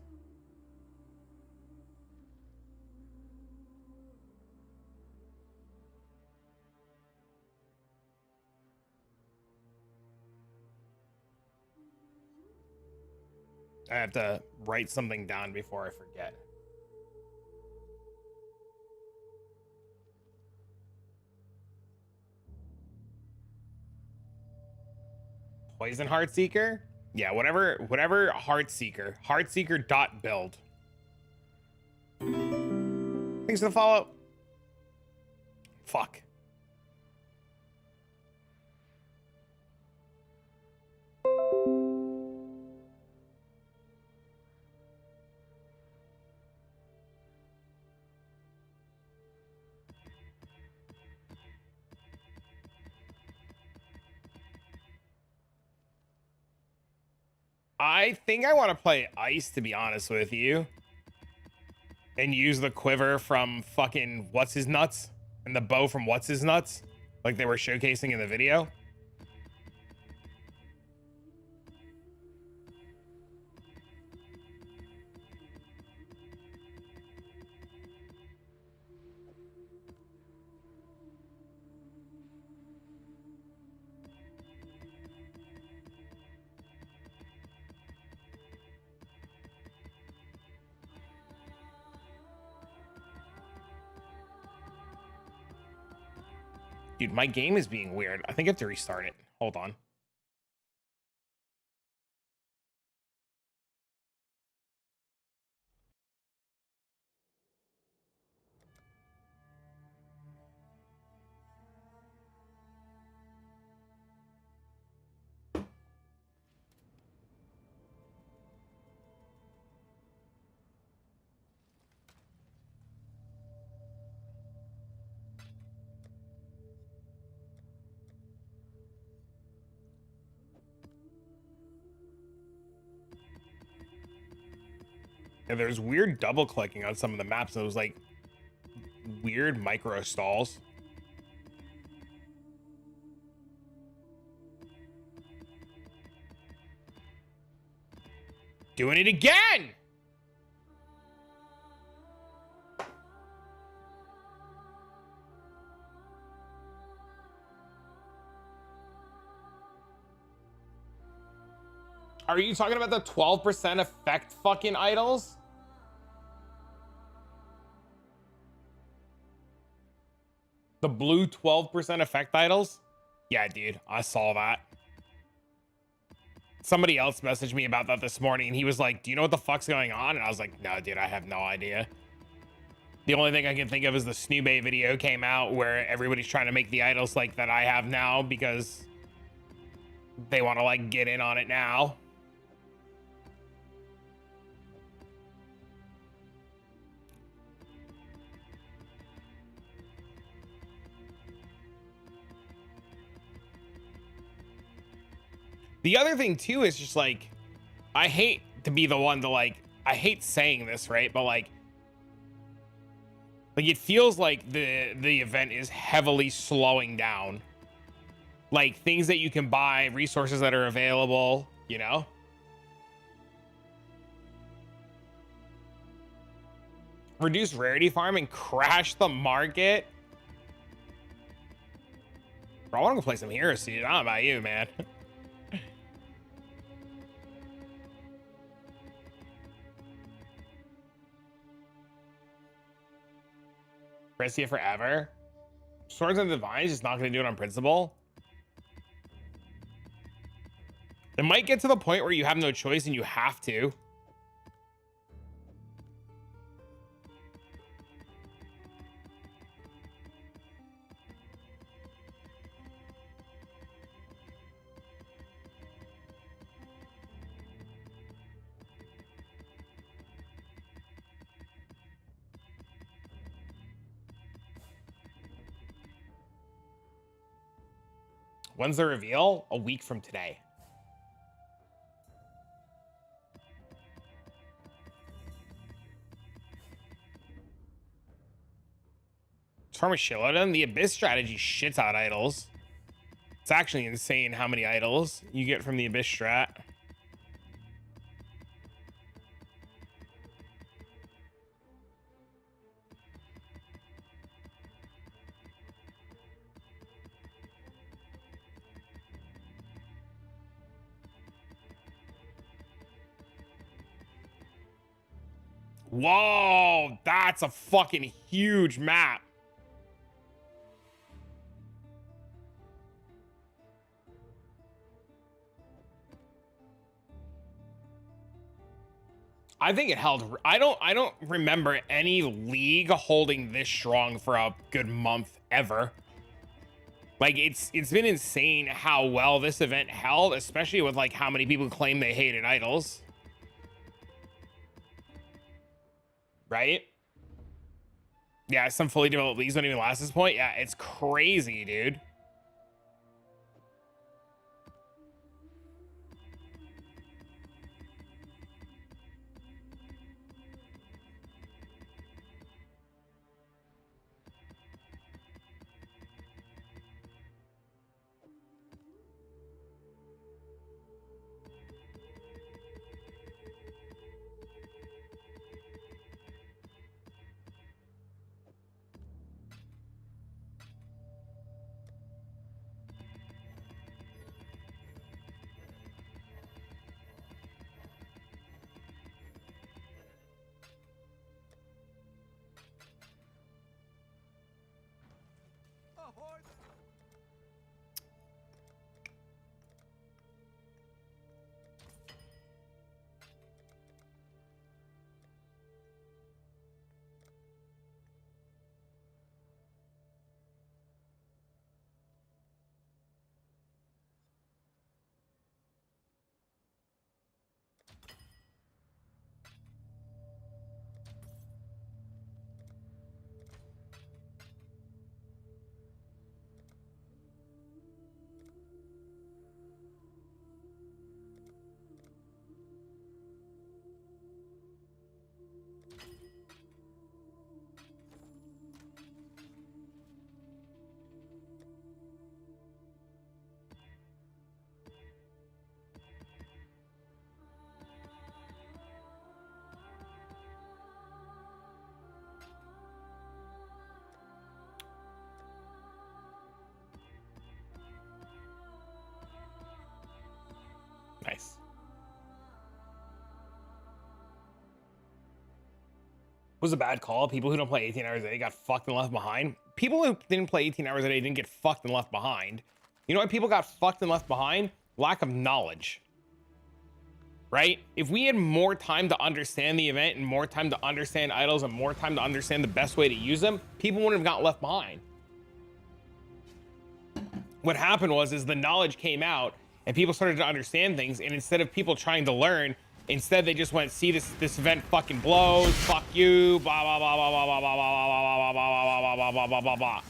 Speaker 1: I have to write something down before I forget. Poison Heartseeker? Yeah, whatever Heartseeker. Heartseeker.build. Thanks for the follow. Fuck. I think I want to play Ice, to be honest with you. And use the quiver from fucking What's His Nuts and the bow from What's His Nuts, like they were showcasing in the video. Dude, my game is being weird. I think I have to restart it. Hold on. Yeah, there's weird double clicking on some of the maps. Those like weird micro stalls. Doing it again. Are you talking about the 12% effect fucking idols? The blue 12% effect idols? Yeah, dude, I saw that. Somebody else messaged me about that this morning, and he was like, do you know what the fuck's going on? And I was like, no, dude, I have no idea. The only thing I can think of is the Snoobe video came out where everybody's trying to make the idols like that I have now because they want to like get in on it now. The other thing too is just like, I hate to be the one to like, I hate saying this, right? But like it feels like the event is heavily slowing down. Like things that you can buy, resources that are available, you know? Reduce rarity farm and crash the market. Bro, I want to go play some heroes, dude. I don't know about you, man. Rest here forever. Swords of the Divine is just not going to do it on principle. It might get to the point where you have no choice and you have to. When's the reveal? A week from today. Farm a shitload of them. The Abyss strategy shits out idols. It's actually insane how many idols you get from the Abyss strat. Whoa, that's a fucking huge map. I think it held. I don't remember any league holding this strong for a good month ever. Like it's been insane how well this event held, especially with like how many people claim they hated idols. Right? Yeah, some fully developed leagues don't even last this point. Yeah, it's crazy, dude. Nice. Was a bad call. People who don't play 18 hours a day got fucked and left behind. People who didn't play 18 hours a day didn't get fucked and left behind. You know why people got fucked and left behind? Lack of knowledge. right? If we had more time to understand the event and more time to understand idols and more time to understand the best way to use them, people wouldn't have got left behind. What happened was is the knowledge came out and people started to understand things, and instead of people trying to learn, instead they just went, see, this event fucking blows, fuck you, blah blah blah blah blah blah blah blah blah blah blah blah blah blah blah blah.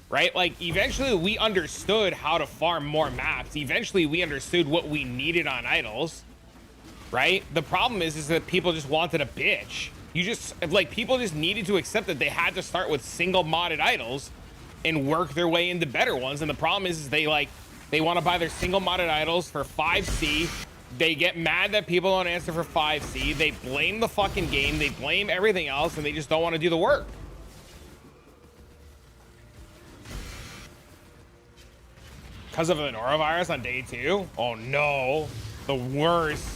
Speaker 1: Right? Like eventually we understood how to farm more maps. Eventually we understood what we needed on idols. Right? The problem is that people just wanted a bitch. You just like people just needed to accept that they had to start with single modded idols and work their way into better ones. And the problem is they want to buy their single modded idols for 5C. They get mad that people don't answer for 5C. They blame the fucking game. They blame everything else, and they just don't want to do the work. Because of the norovirus on day 2? Oh no, the worst.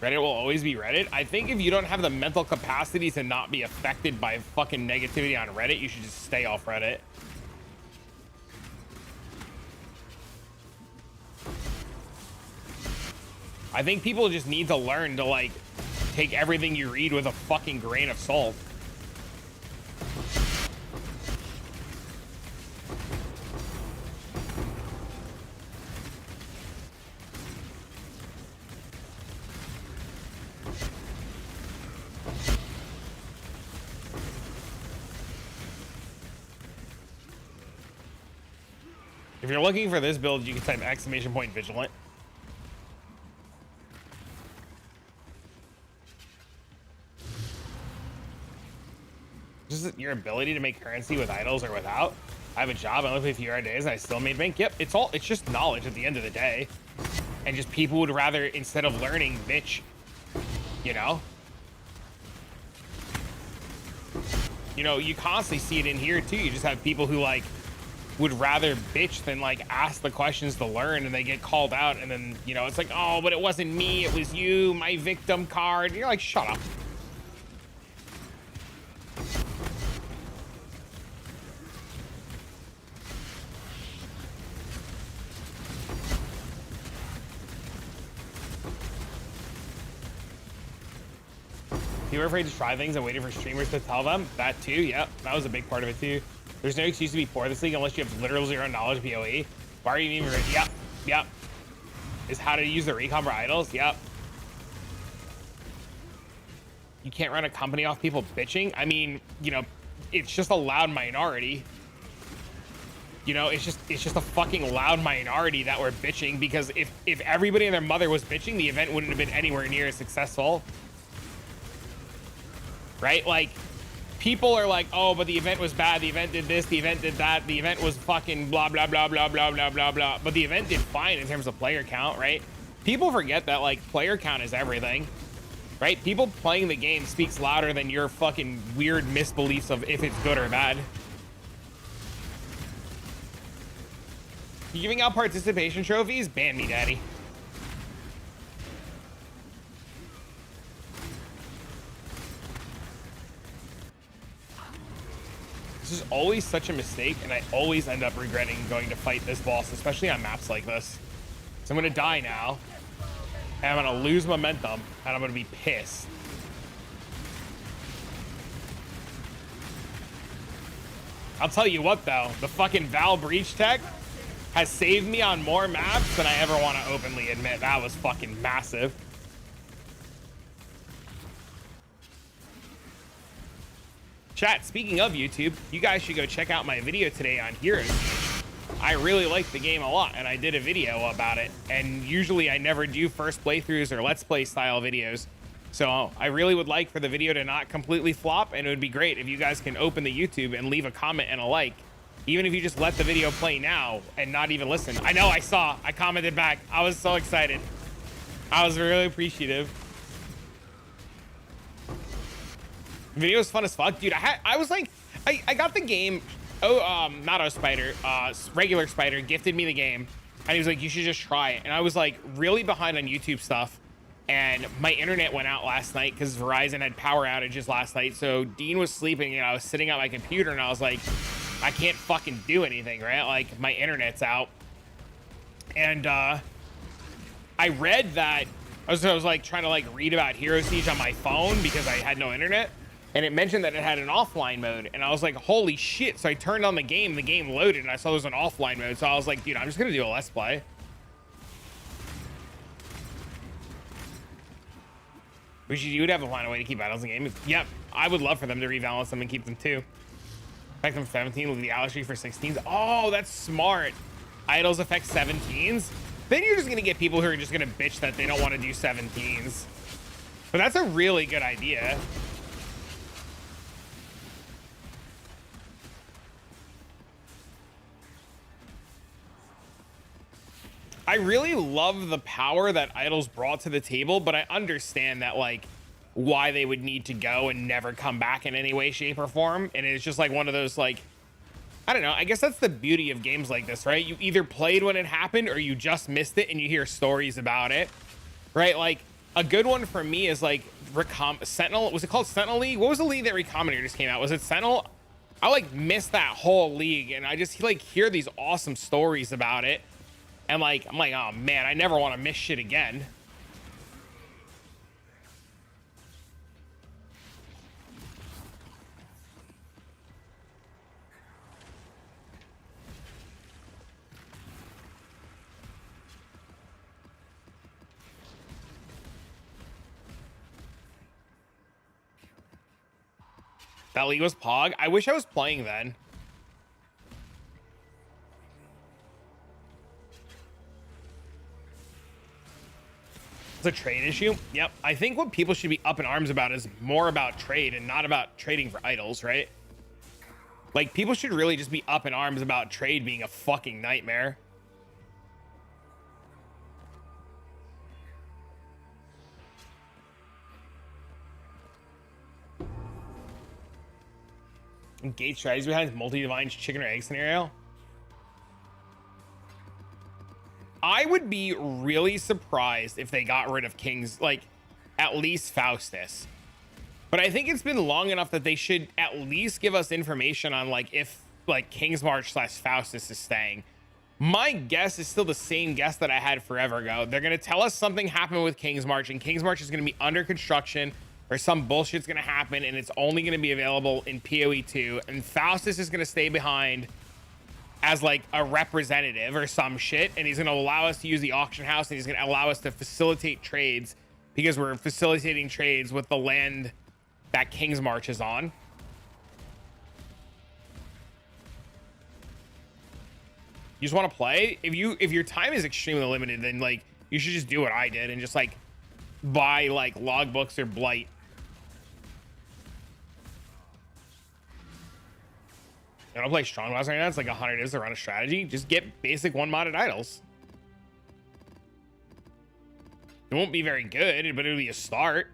Speaker 1: Reddit will always be Reddit. I think if you don't have the mental capacity to not be affected by fucking negativity on Reddit, you should just stay off Reddit. I think people just need to learn to like take everything you read with a fucking grain of salt. If you're looking for this build, you can type !Vigilant. Just your ability to make currency with idols or without. I have a job, I only play a few hour days, and I still made bank. Yep, it's just knowledge at the end of the day. And just people would rather, instead of learning, bitch. You know? You know, you constantly see it in here too. You just have people who like would rather bitch than like ask the questions to learn, and they get called out, and then, you know, it's like, oh, but it wasn't me, it was you, my victim card. And you're like, shut up. You were afraid to try things and waiting for streamers to tell them? That too, yep, that was a big part of it too. There's no excuse to be poor this league unless you have literal zero knowledge PoE. Why are you even? Yep. Is how to use the recon for idols? Yep. You can't run a company off people bitching. I mean, you know, it's just a loud minority. You know, it's just a fucking loud minority that were bitching, because if everybody and their mother was bitching, the event wouldn't have been anywhere near as successful. Right? Like, people are like, oh, but the event was bad, the event did this, the event did that, the event was fucking blah blah blah blah blah blah blah blah, but the event did fine in terms of player count, right? People forget that like player count is everything, right? People playing the game speaks louder than your fucking weird misbeliefs of if it's good or bad. You giving out participation trophies? Ban me, daddy. This is always such a mistake, and I always end up regretting going to fight this boss, especially on maps like this. So I'm gonna die now, and I'm gonna lose momentum, and I'm gonna be pissed. I'll tell you what though, the fucking Val Breach tech has saved me on more maps than I ever want to openly admit. That was fucking massive. Chat, speaking of YouTube, you guys should go check out my video today on Heroes. I really liked the game a lot, and I did a video about it. And usually I never do first playthroughs or let's play style videos. So I really would like for the video to not completely flop, and it would be great if you guys can open the YouTube and leave a comment and a like. Even if you just let the video play now and not even listen. I know, I commented back. I was so excited. I was really appreciative. Video was fun as fuck, dude. I was like, I got the game. Oh, not Spider, regular Spider gifted me the game, and he was like, you should just try it. And I was like really behind on YouTube stuff, and my internet went out last night because Verizon had power outages last night. So Dean was sleeping, and I was sitting at my computer, and I was like, I can't fucking do anything, right? Like my internet's out, and I read that I was like trying to like read about Hero Siege on my phone because I had no internet, and it mentioned that it had an offline mode, and I was like, holy shit. So I turned on the game loaded, and I saw there was an offline mode. So I was like, dude, I'm just gonna do a let's play. You would have to find a way to keep idols in the game. Yep, I would love for them to rebalance them and keep them too. Affect them 17 with the alloy for 16s. Oh, that's smart. Idols affect 17s. Then you're just gonna get people who are just gonna bitch that they don't want to do 17s. But that's a really good idea. I really love the power that idols brought to the table, but I understand that like why they would need to go and never come back in any way, shape, or form. And it's just like one of those like, I don't know, I guess that's the beauty of games like this, right? You either played when it happened or you just missed it and you hear stories about it, right? Like a good one for me is like Sentinel. Was it called Sentinel League? What was the league that Recombinator just came out? Was it Sentinel? I like missed that whole league, and I just like hear these awesome stories about it. And like, I'm like, oh man, I never want to miss shit again. That league was Pog. I wish I was playing then. It's a trade issue. Yep. I think what people should be up in arms about is more about trade and not about trading for idols, right? Like people should really just be up in arms about trade being a fucking nightmare. Gate strategies behind multi-divine chicken or egg scenario. I would be really surprised if they got rid of King's, like at least Faustus. But I think it's been long enough that they should at least give us information on like if like King's March / Faustus is staying. My guess is still the same guess that I had forever ago. They're going to tell us something happened with King's March, and King's March is going to be under construction, or some bullshit's going to happen, and it's only going to be available in PoE 2, and Faustus is going to stay behind as like a representative or some shit, and he's going to allow us to use the auction house, and he's going to allow us to facilitate trades because we're facilitating trades with the land that King's March is on. You just want to play? If your time is extremely limited, then like you should just do what I did and just like buy like logbooks or blight. I don't play strong boss right now. It's like 100 is to run a strategy. Just get basic one modded idols. It won't be very good, but it'll be a start.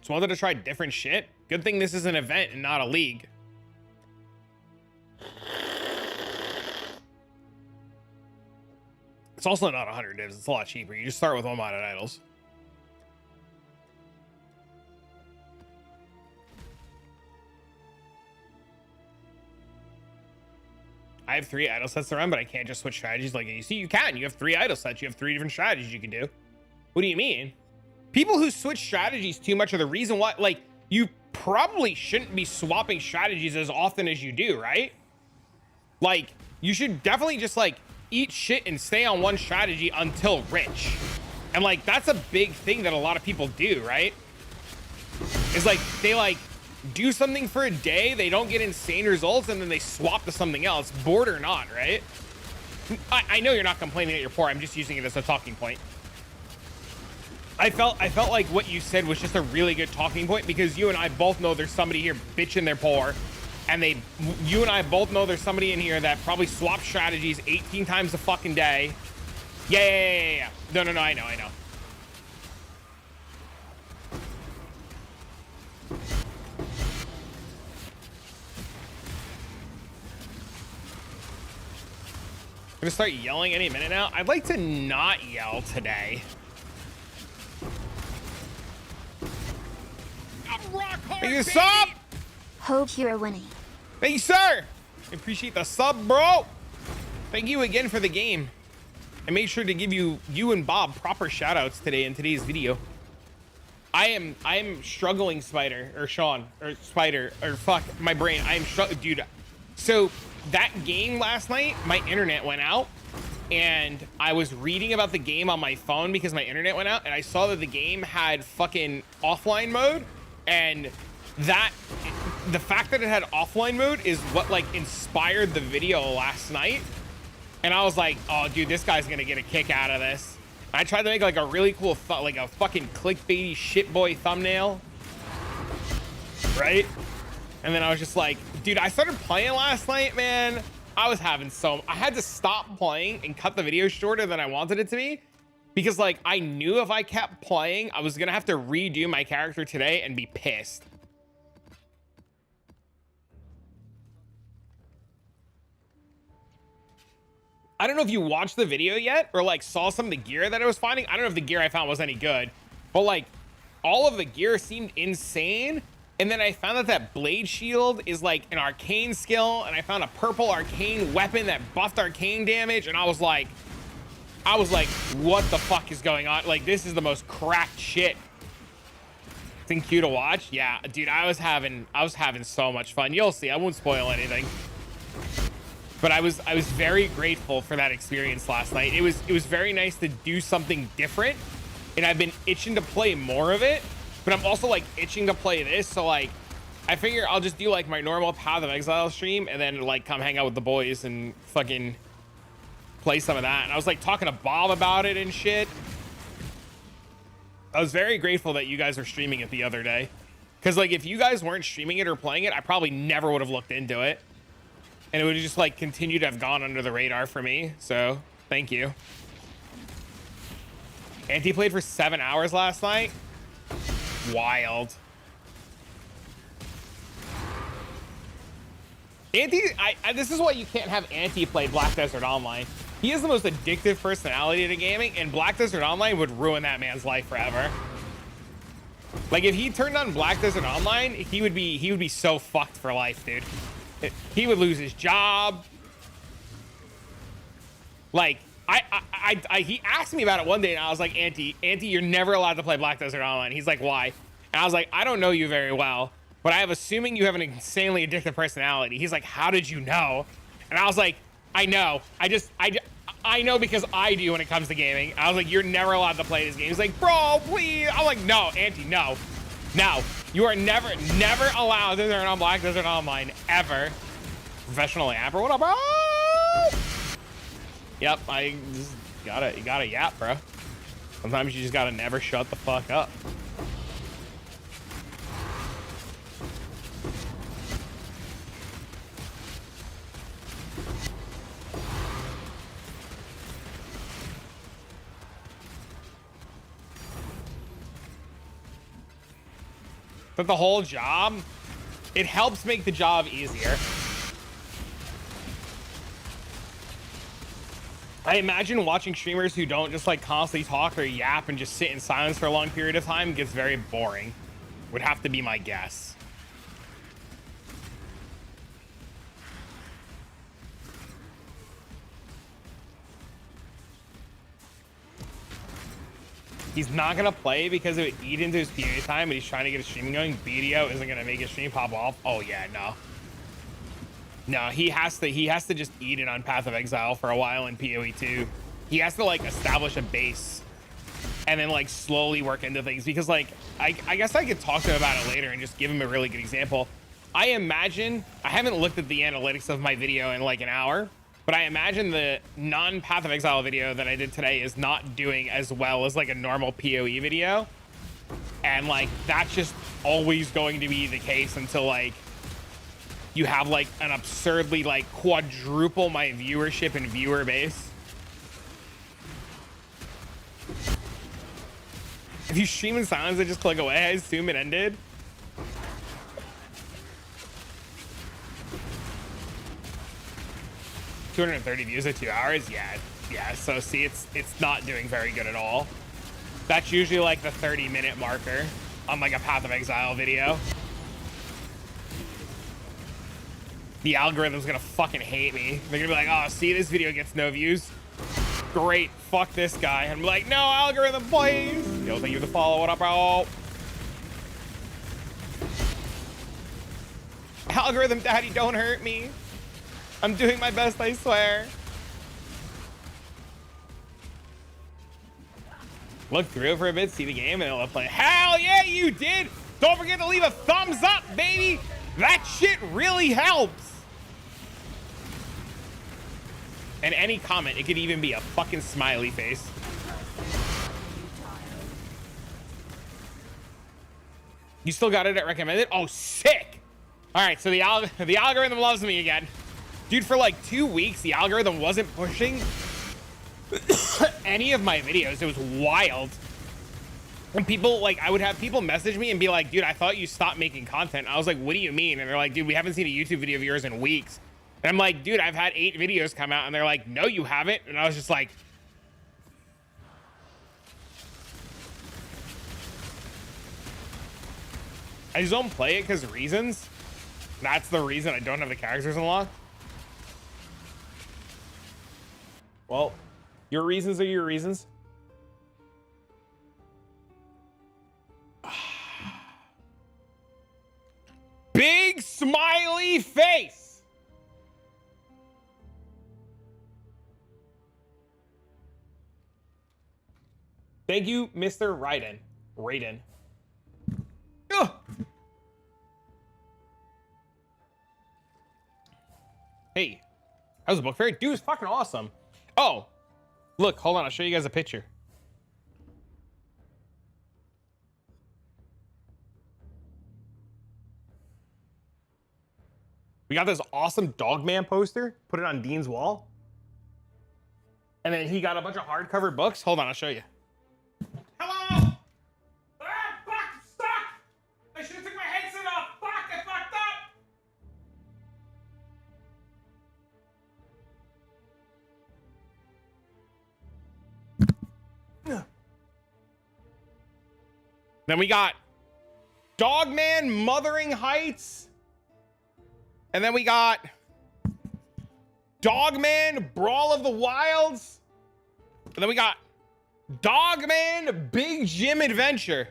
Speaker 1: Just wanted to try different shit. Good thing this is an event and not a league. It's also not 100 divs. It's a lot cheaper. You just start with one modded idols. I have 3 idol sets to run, but I can't just switch strategies. Like you see, you can. You have 3 idol sets. You have 3 different strategies you can do. What do you mean? People who switch strategies too much are the reason why. Like you probably shouldn't be swapping strategies as often as you do, right? Like you should definitely just like eat shit and stay on one strategy until rich. And like that's a big thing that a lot of people do, right? It's like they like do something for a day, they don't get insane results, and then they swap to something else, bored or not, right? I know you're not complaining that you're poor. I'm just using it as a talking point. I felt like what you said was just a really good talking point, because you and I both know there's somebody here bitching they're poor, and you and I both know there's somebody in here that probably swaps strategies 18 times a fucking day. Yeah. No, I know. I'm gonna start yelling any minute now. I'd like to not yell today. Thank you, sub!
Speaker 3: Hope you're winning.
Speaker 1: Thank you, sir! I appreciate the sub, bro! Thank you again for the game. I made sure to give you and Bob proper shout outs today in today's video. I am struggling, Spider, or Sean, or Spider, or fuck my brain. I am struggling, dude. So that game last night, my internet went out, and I was reading about the game on my phone because my internet went out, and I saw that the game had fucking offline mode, and that the fact that it had offline mode is what like inspired the video last night. And I was like, oh dude, this guy's gonna get a kick out of this. I tried to make like a really cool like a fucking clickbaity shit boy thumbnail, right? And then I was just like, dude, I started playing last night, man. I had to stop playing and cut the video shorter than I wanted it to be, because like I knew if I kept playing I was gonna have to redo my character today and be pissed. I don't know if you watched the video yet or like saw some of the gear that I was finding. I don't know if the gear I found was any good, but like all of the gear seemed insane. And then I found that that blade shield is like an arcane skill, and I found a purple arcane weapon that buffed arcane damage. And I was like, what the fuck is going on? Like, this is the most cracked shit. It's in queue to watch. Yeah, dude, I was having so much fun. You'll see. I won't spoil anything. But I was very grateful for that experience last night. It was very nice to do something different, and I've been itching to play more of it, but I'm also like itching to play this. So like I figure I'll just do like my normal Path of Exile stream and then like come hang out with the boys and fucking play some of that. And I was like talking to Bob about it and shit. I was very grateful that you guys were streaming it the other day, because like if you guys weren't streaming it or playing it, I probably never would have looked into it. And it would just like continue to have gone under the radar for me. So thank you. Auntie played for 7 hours last night. Wild. Auntie, this is why you can't have Auntie play Black Desert Online. He is the most addictive personality to gaming, and Black Desert Online would ruin that man's life forever. Like if he turned on Black Desert Online, he would be so fucked for life, dude. He would lose his job. Like he asked me about it one day, and I was like, Auntie, you're never allowed to play Black Desert Online. He's like, why? And I was like, I don't know you very well, but I am assuming you have an insanely addictive personality. He's like, how did you know? And I was like, I know. I know because I do when it comes to gaming. I was like, you're never allowed to play this game. He's like, bro, please. I'm like, no, Auntie, no. No, you are never allowed to turn on Black Desert Online ever. Professional yapper, what up, bro? Yep, I just you gotta yap, bro. Sometimes you just gotta never shut the fuck up. But the whole job, it helps make the job easier. I imagine watching streamers who don't just like constantly talk or yap and just sit in silence for a long period of time gets very boring. Would have to be my guess. He's not gonna play because it would eat into his PoE time, and he's trying to get his streaming going. BDO isn't gonna make his stream pop off. Oh yeah, no, he has to just eat it on Path of Exile for a while in PoE too. He has to like establish a base and then like slowly work into things, because like I guess I could talk to him about it later and just give him a really good example. I imagine, I haven't looked at the analytics of my video in like an hour, but I imagine the non-Path of Exile video that I did today is not doing as well as like a normal PoE video. And like, that's just always going to be the case until like you have like an absurdly like quadruple my viewership and viewer base. If you stream in silence and just click away, I assume it ended. $230 views at 2 hours. Yeah. So see, it's not doing very good at all. That's usually like the 30-minute marker on like a Path of Exile video. The algorithm's gonna fucking hate me. They're gonna be like, oh, see, this video gets no views. Great, fuck this guy. And I'm like, no, algorithm, please. Yo, thank you for the follow. What up, bro? Algorithm daddy, don't hurt me. I'm doing my best, I swear. Look through it for a bit, see the game, and it'll play. Hell yeah, you did. Don't forget to leave a thumbs up, baby. That shit really helps. And any comment, it could even be a fucking smiley face. You still got it at recommended? Oh, sick. All right, so the algorithm loves me again. Dude, for like 2 weeks, the algorithm wasn't pushing any of my videos. It was wild. And people, like, I would have people message me and be like, dude, I thought you stopped making content. I was like, what do you mean? And they're like, dude, we haven't seen a YouTube video of yours in weeks. And I'm like, dude, I've had 8 videos come out. And they're like, no, you haven't. And I was just like, I just don't play it because of reasons. That's the reason I don't have the characters unlocked. Well, your reasons are your reasons. Big smiley face. Thank you, Mr. Raiden. Ugh. Hey, how's the book fairy? Dude, it's fucking awesome. Oh, look, hold on. I'll show you guys a picture. We got this awesome Dogman poster. Put it on Dean's wall. And then he got a bunch of hardcover books. Hold on, I'll show you. Hello! Ah, fuck, stuck! I should have took my headset off. Fuck, I fucked up! Then we got Dogman Mothering Heights. And then we got Dogman Brawl of the Wilds. And then we got Dogman Big Gym Adventure.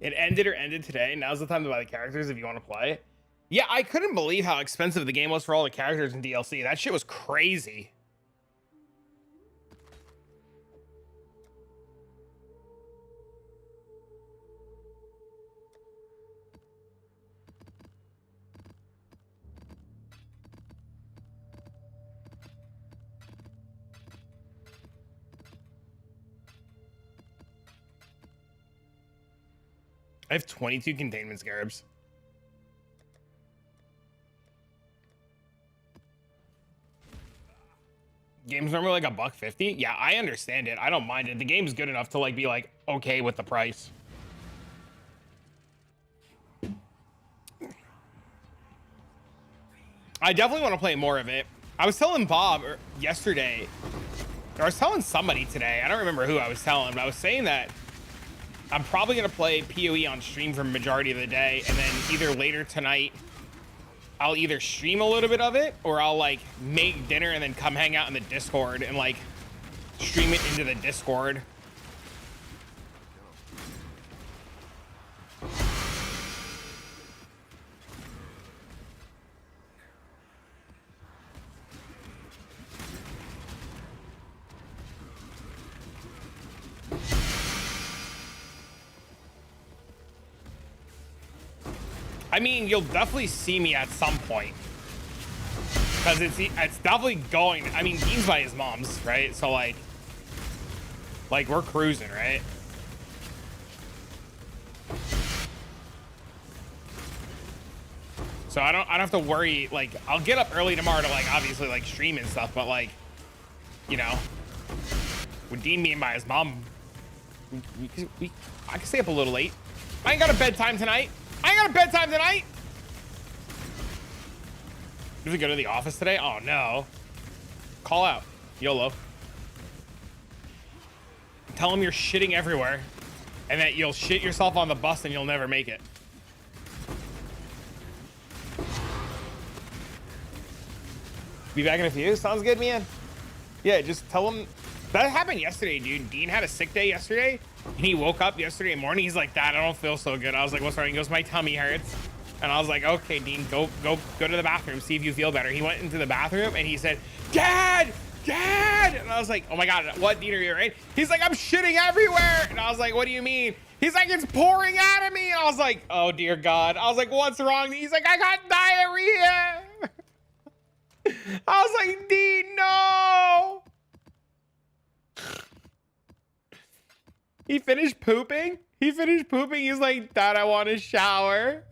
Speaker 1: It ended today. Now's the time to buy the characters if you want to play. Yeah, I couldn't believe how expensive the game was for all the characters in DLC. That shit was crazy. I have 22 containment scarabs. Game's normally like $150. Yeah, I understand it. I don't mind it. The game's good enough to like be like okay with the price. I definitely want to play more of it. I was telling Bob yesterday, or I was telling somebody today. I don't remember who I was telling, but I was saying that I'm probably going to play PoE on stream for the majority of the day, and then either later tonight, I'll either stream a little bit of it, or I'll like make dinner and then come hang out in the Discord and like stream it into the Discord. I mean, you'll definitely see me at some point, because it's definitely going. I mean, Dean's by his mom's, right? So like we're cruising, right? So I don't have to worry. Like, I'll get up early tomorrow to like obviously like stream and stuff, but like, you know, with Dean being by his mom, I can stay up a little late. I ain't got a bedtime tonight. Did we go to the office today? Oh no. Call out. YOLO. Tell him you're shitting everywhere and that you'll shit yourself on the bus and you'll never make it. Be back in a few. Sounds good, man. Yeah, just tell him. That happened yesterday, dude. Dean had a sick day yesterday and he woke up yesterday morning. He's like, Dad, I don't feel so good. I was like, what's wrong? He goes, my tummy hurts. And I was like, okay, Dean, go to the bathroom, see if you feel better. He went into the bathroom and he said, Dad! And I was like, oh my God, what, Dean, are you all right? He's like, I'm shitting everywhere. And I was like, what do you mean? He's like, it's pouring out of me. And I was like, oh dear God. I was like, what's wrong? He's like, I got diarrhea. I was like, Dean, no. He finished pooping. He's like, Dad, I want to shower.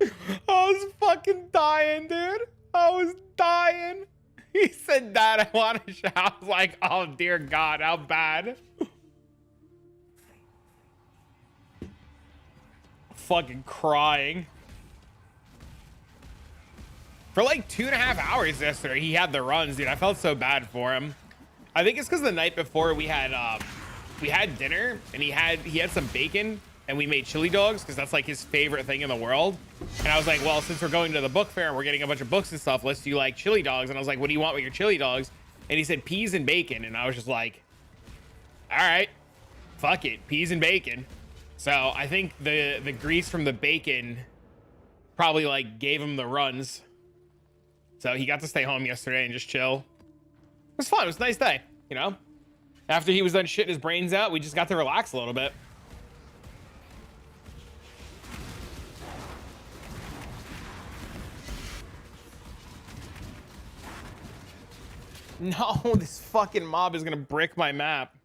Speaker 1: I was fucking dying, dude. I was dying. He said, Dad, I want to shower. I was like, oh dear God, how bad? Fucking crying. For like 2.5 hours yesterday, he had the runs, dude. I felt so bad for him. I think it's because the night before we had dinner and he had some bacon and we made chili dogs because that's like his favorite thing in the world. And I was like, well, since we're going to the book fair and we're getting a bunch of books and stuff, let's do like chili dogs. And I was like, what do you want with your chili dogs? And he said peas and bacon. And I was just like, all right, fuck it, peas and bacon. So I think the grease from the bacon probably like gave him the runs. So he got to stay home yesterday and just chill. It was fun. It was a nice day, you know? After he was done shitting his brains out, we just got to relax a little bit. No, this fucking mob is gonna brick my map.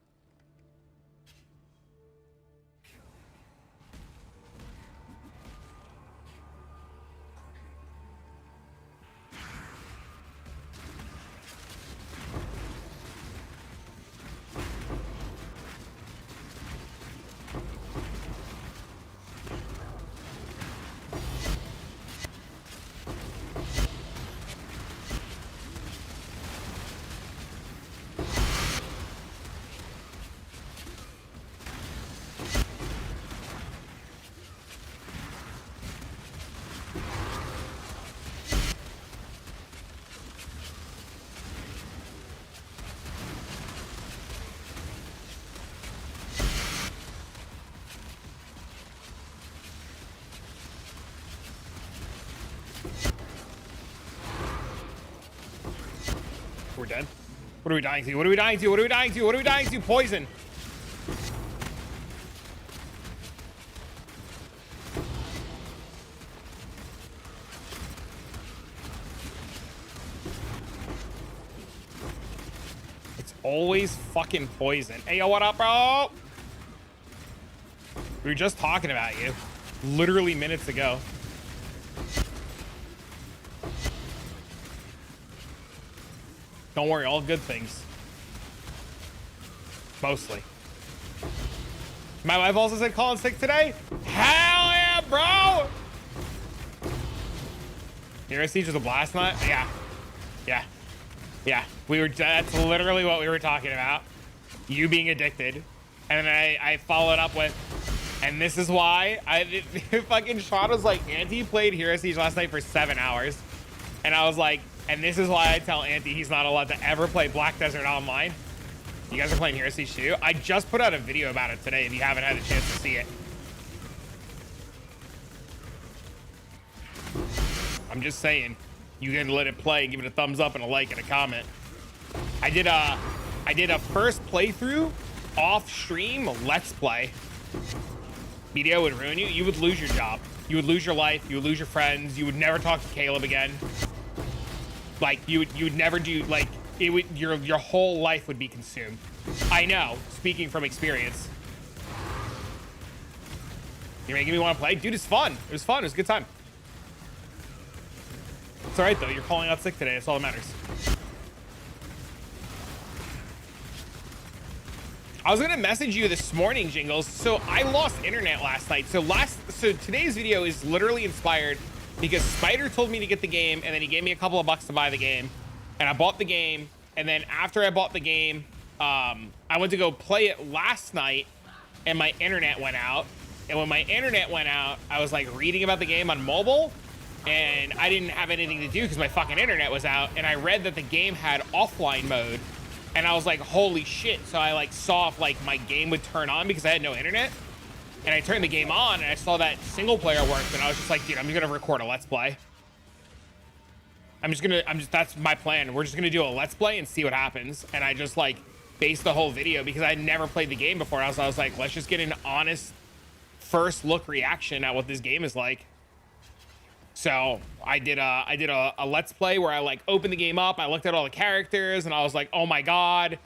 Speaker 1: We're dead. What are we dying to? What are we dying to? What are we dying to? What are we dying to? Poison. It's always fucking poison. Hey, yo, what up, bro? We were just talking about you literally minutes ago. Don't worry, all good things. Mostly. My wife also said calling sick today. Hell yeah, bro! Hero Siege was a blast night? Yeah. That's literally what we were talking about. You being addicted. And then I followed up with, and this is why fucking Sean was like, Auntie played Hero Siege last night for 7 hours. And I was like, and this is why I tell Auntie he's not allowed to ever play Black Desert Online. You guys are playing Hero Siege too? I just put out a video about it today if you haven't had a chance to see it. I'm just saying, you can let it play and give it a thumbs up and a like and a comment. I did a first playthrough off stream Let's Play. Video would ruin you. You would lose your job. You would lose your life. You would lose your friends. You would never talk to Caleb again. Like you would never do, like it would, your whole life would be consumed. I know, speaking from experience. You're making me want to play? Dude, it's fun. It was fun. It was a good time. It's all right though. You're calling out sick today. That's all that matters. I was gonna message you this morning, Jingles. So I lost internet last night. So today's video is literally inspired because Spider told me to get the game, and then he gave me a couple of bucks to buy the game, and I bought the game. And then after I bought the game, I went to go play it last night, and my internet went out. And when my internet went out, I was like reading about the game on mobile, and I didn't have anything to do because my fucking internet was out. And I read that the game had offline mode, and I was like, holy shit. So I like saw if like my game would turn on because I had no internet, and I turned the game on and I saw that single player worked, and I was just like, dude, I'm just gonna record a let's play. That's my plan. We're just gonna do a let's play and see what happens. And I just like based the whole video because I never played the game before. I was like, let's just get an honest first look reaction at what this game is like. So I did a let's play where I like opened the game up, I looked at all the characters, and I was like, oh my god.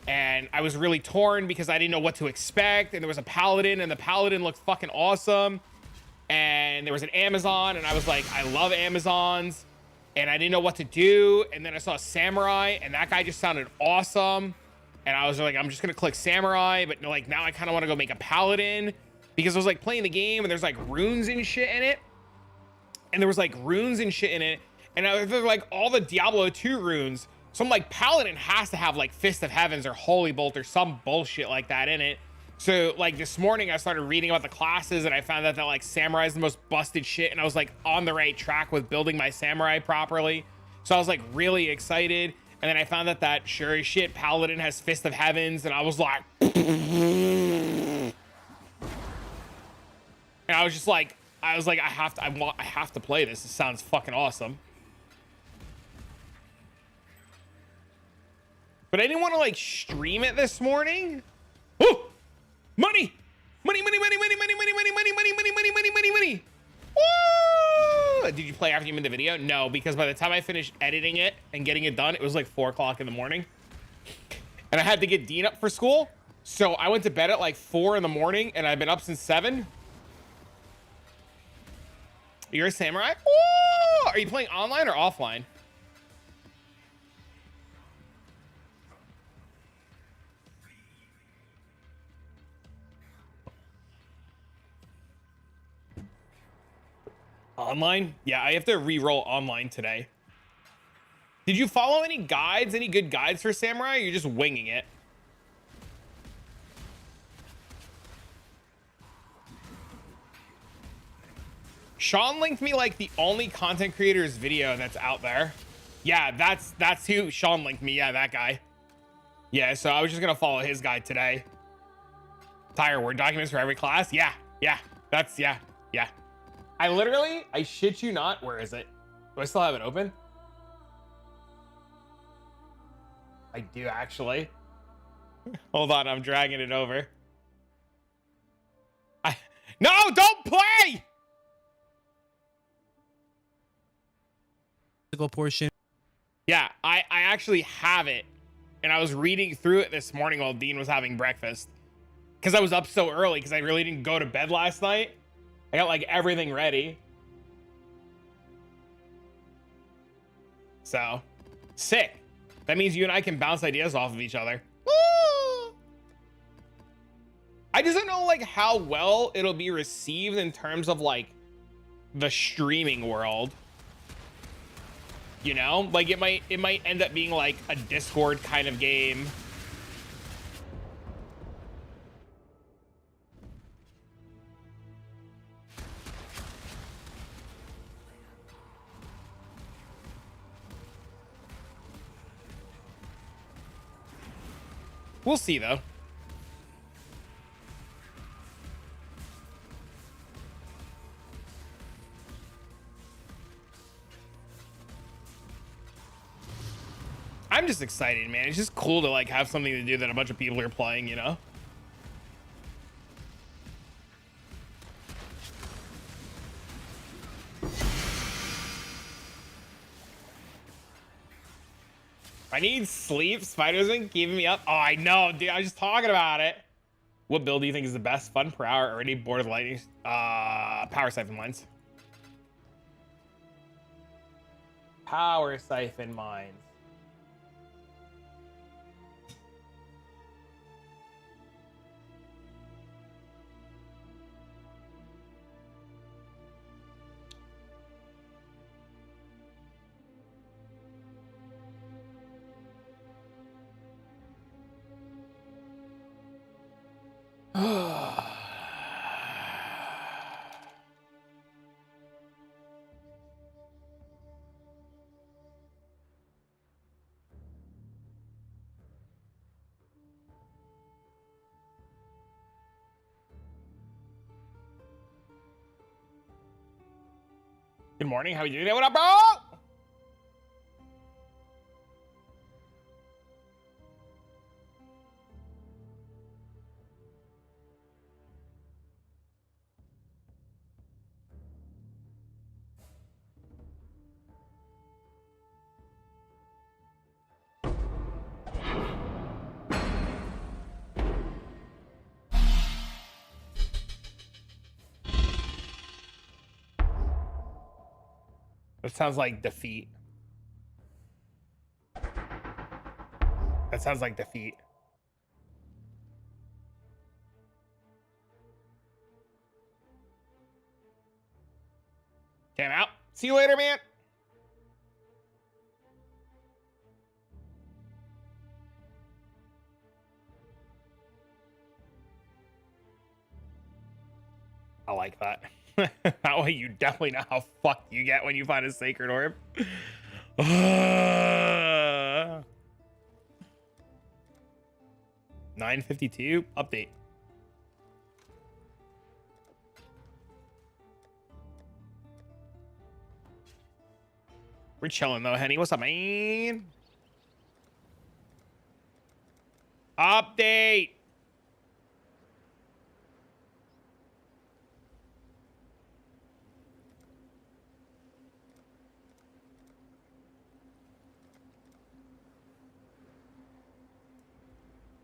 Speaker 1: And I was really torn because I didn't know what to expect. And there was a paladin, and the paladin looked fucking awesome. And there was an Amazon, and I was like, I love Amazons. And I didn't know what to do. And then I saw a samurai, and that guy just sounded awesome. And I was like, I'm just gonna click samurai, but like now I kind of want to go make a paladin because I was like playing the game, and there's like runes and shit in it. And there was like runes and shit in it, and they're like all the Diablo 2 runes. So I'm like, paladin has to have like Fist of Heavens or Holy Bolt or some bullshit like that in it. So like this morning I started reading about the classes, and I found out that like samurai is the most busted shit, and I was like on the right track with building my samurai properly. So I was like really excited. And then I found out that sure as shit paladin has Fist of Heavens, and I was like and I was just like, I have to play this. This sounds fucking awesome. But I didn't want to like stream it this morning. Oh, money, money, money, money, money, money, money, money, money, money, money, money, money, money, money. Woo! Did you play after you made the video? No, because by the time I finished editing it and getting it done, it was like 4 o'clock in the morning, and I had to get Dean up for school. So I went to bed at like 4 in the morning, and I've been up since 7. You're a samurai? Ooh! Are you playing online or offline? Online? Yeah, I have to re-roll online today. Did you follow any guides? Any good guides for samurai? Or you're just winging it? Sean linked me like the only content creator's video that's out there. Yeah, that's who Sean linked me. Yeah, that guy. Yeah, so I was just gonna follow his guide today. Tire Word documents for every class. Yeah. That's yeah. I shit you not. Where is it? Do I still have it open? I do actually. Hold on, I'm dragging it over. No, don't play!
Speaker 3: Portion.
Speaker 1: Yeah, I actually have it, and I was reading through it this morning while Dean was having breakfast because I was up so early because I really didn't go to bed last night. I got like everything ready. So sick. That means you and I can bounce ideas off of each other. Woo! I just don't know like how well it'll be received in terms of like the streaming world. You know, like it might end up being like a Discord kind of game. We'll see though. I'm just excited, man. It's just cool to like have something to do that a bunch of people are playing, you know? I need sleep. Spider's been keeping me up. Oh, I know, dude. I was just talking about it. What build do you think is the best? Fun per hour. Already bored of lightning. Power siphon mines. Power siphon mines. Good morning. How are you doing? What up, bro? That sounds like defeat. That sounds like defeat. Okay, I'm out. See you later, man. I like that. That way you definitely know how fucked you get when you find a sacred orb. 9:52 update. We're chilling though, Henny. What's up, man? Update.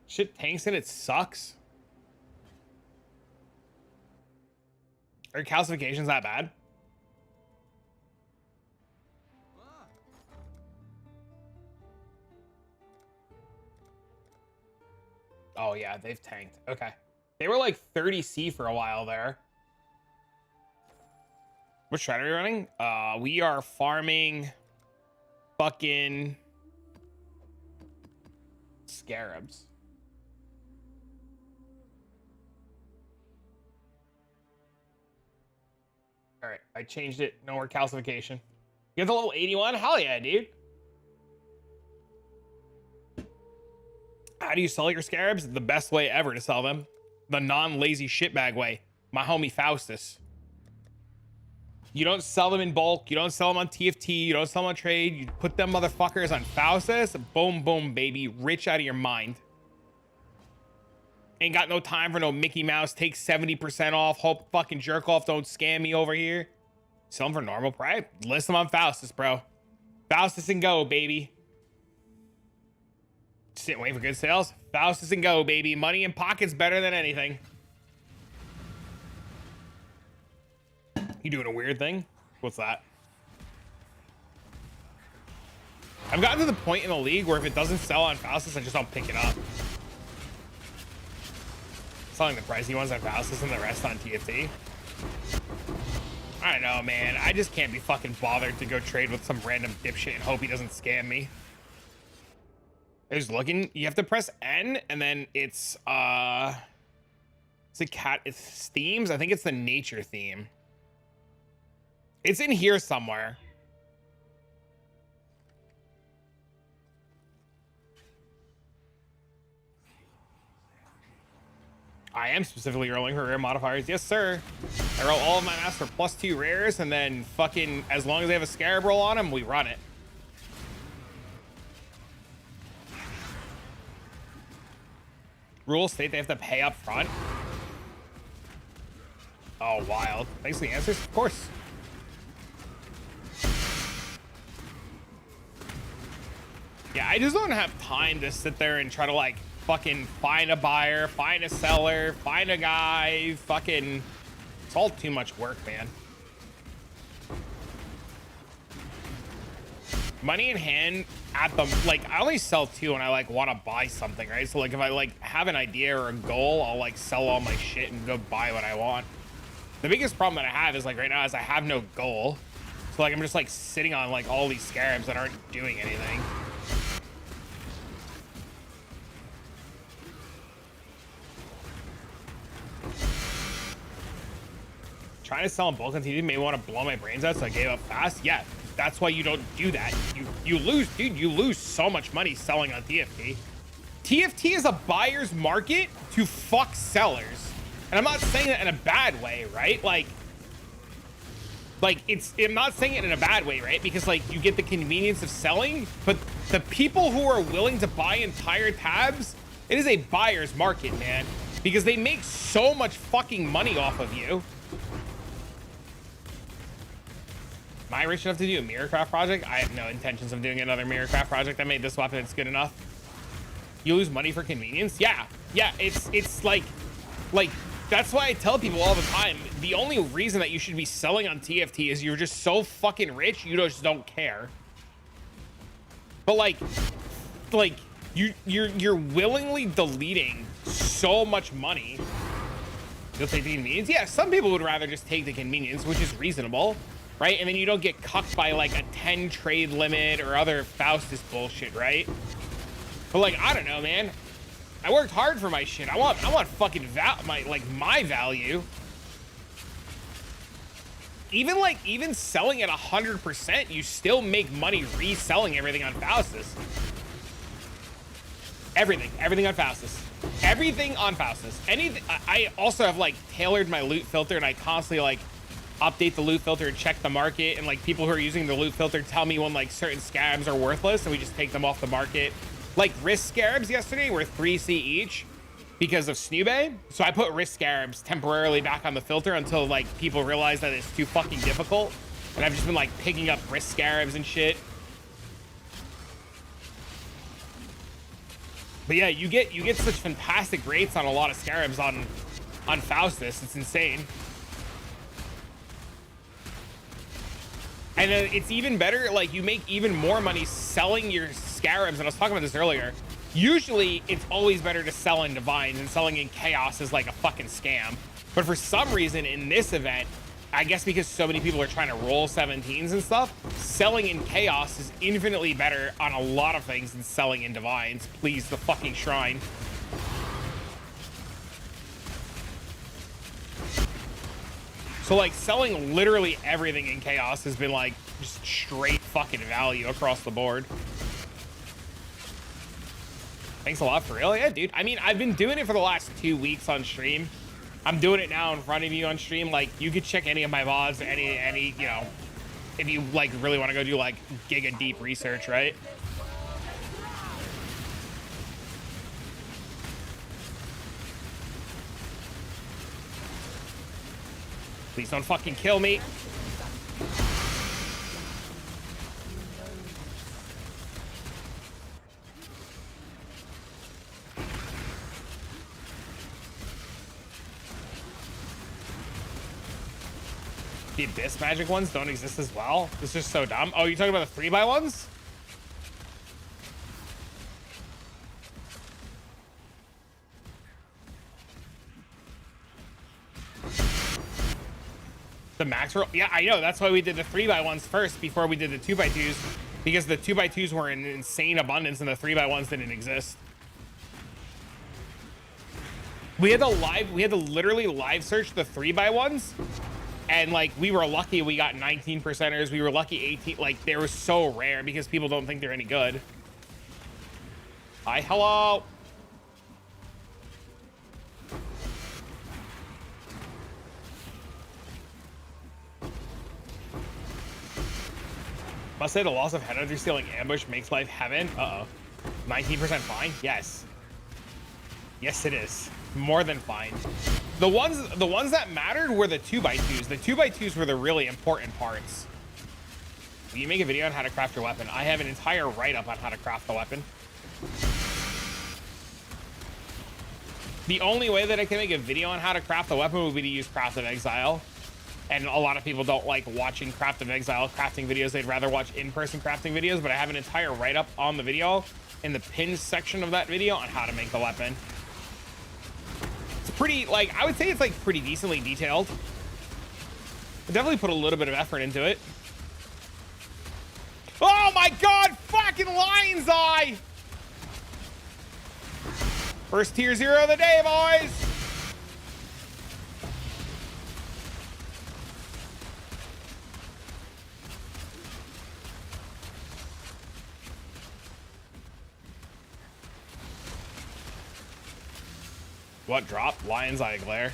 Speaker 1: Shit tanks and it sucks. Are calcifications that bad? Oh yeah, they've tanked. Okay. They were like 30C for a while there. What strat are we running? We are farming fucking scarabs. All right, I changed it. No more calcification. You get the level 81? Hell yeah, dude. How do you sell your scarabs? The best way ever to sell them. The non-lazy shitbag way. My homie Faustus. You don't sell them in bulk. You don't sell them on TFT. You don't sell them on trade. You put them motherfuckers on Faustus. Boom, boom, baby. Rich out of your mind. Ain't got no time for no Mickey Mouse. Take 70% off. Hope fucking jerk off don't scam me over here. Sell them for normal price. List them on Faustus, bro. Faustus and go, baby. Sitting waiting for good sales. Faustus and go, baby. Money in pockets better than anything. You doing a weird thing? What's that? I've gotten to the point in the league where if it doesn't sell on Faustus, I just don't pick it up. Selling the pricey ones on Faustus and the rest on TFT. I don't know, man. I just can't be fucking bothered to go trade with some random dipshit and hope he doesn't scam me. I was looking. You have to press N and then it's a cat. It's themes. I think it's the nature theme. It's in here somewhere. I am specifically rolling for rare modifiers. Yes, sir. I roll all of my masks for +2 rares, and then fucking, as long as they have a scarab roll on them, we run it. Rules state they have to pay up front. Oh, wild. Thanks for the answers. Of course. Yeah, I just don't have time to sit there and try to like fucking find a buyer, find a seller, find a guy, fucking, it's all too much work, man. Money in hand at the, like, I only sell 2 when I like want to buy something, right? So like if I like have an idea or a goal, I'll like sell all my shit and go buy what I want. The biggest problem that I have is like right now is I have no goal. So like I'm just like sitting on like all these scarabs that aren't doing anything. Trying to sell in bulk on TV may want to blow my brains out, so I gave up fast. Yeah, that's why you don't do that. You lose, dude. You lose so much money selling on TFT. TFT is a buyer's market to fuck sellers, and I'm not saying that in a bad way, right? Like Like, I'm not saying it in a bad way, right? Because like you get the convenience of selling, but the people who are willing to buy entire tabs, it is a buyer's market, man, because they make so much fucking money off of you. Am I rich enough to do a Mirrorcraft project? I have no intentions of doing another Mirrorcraft project. I made this weapon, it's good enough. You lose money for convenience? Yeah, it's like that's why I tell people all the time, the only reason that you should be selling on TFT is you're just so fucking rich, you just don't care. But like you're willingly deleting so much money. You'll take the convenience. Yeah, some people would rather just take the convenience, which is reasonable, right? And then you don't get cucked by like a 10 trade limit or other Faustus bullshit, right? But like, I don't know, man. I worked hard for my shit. I want fucking my value. Even selling at 100%, you still make money reselling everything on Faustus. Everything on Faustus. Everything on Faustus. Anything. I also have like tailored my loot filter, and I constantly like update the loot filter and check the market. And like people who are using the loot filter tell me when like certain scarabs are worthless, and we just take them off the market. Like risk scarabs yesterday were 3C each because of Snube. So I put risk scarabs temporarily back on the filter until like people realize that it's too fucking difficult. And I've just been like picking up risk scarabs and shit. But yeah, you get such fantastic rates on a lot of scarabs on Faustus. It's insane. And it's even better, like you make even more money selling your scarabs. And I was talking about this earlier. Usually it's always better to sell in divines, and selling in chaos is like a fucking scam. But for some reason in this event, I guess because so many people are trying to roll 17s and stuff, selling in chaos is infinitely better on a lot of things than selling in divines. Please, the fucking shrine. So like selling literally everything in chaos has been like just straight fucking value across the board. Thanks a lot, for real. Yeah, dude. I mean, I've been doing it for the last 2 weeks on stream. I'm doing it now in front of you on stream. Like you could check any of my VODs, any, you know, if you like really want to go do like giga deep research, right? Please don't fucking kill me. The Abyss magic ones don't exist as well. This is so dumb. Oh, you're talking about the 3x ones? The max roll? Yeah, I know. That's why we did the 3x1s first before we did the 2x2s, because the 2x2s were in insane abundance and the 3x1s didn't exist. We had to literally live search the 3x1s, and like we were lucky we got 19%ers. We were lucky 18. Like they were so rare because people don't think they're any good. Hi, hello. Must say the loss of head under stealing ambush makes life heaven. Uh-oh. 19% fine? Yes. Yes, it is. More than fine. The ones that mattered were the 2x2s. The 2x2s were the really important parts. Will you make a video on how to craft your weapon? I have an entire write-up on how to craft the weapon. The only way that I can make a video on how to craft the weapon would be to use Craft of Exile. And a lot of people don't like watching Craft of Exile crafting videos. They'd rather watch in-person crafting videos, but I have an entire write-up on the video in the pins section of that video on how to make the weapon. It's pretty, like, I would say it's like pretty decently detailed. I definitely put a little bit of effort into it. Oh my God, fucking Lion's Eye! First tier 0 of the day, boys. What dropped? Lion's Eye Glare.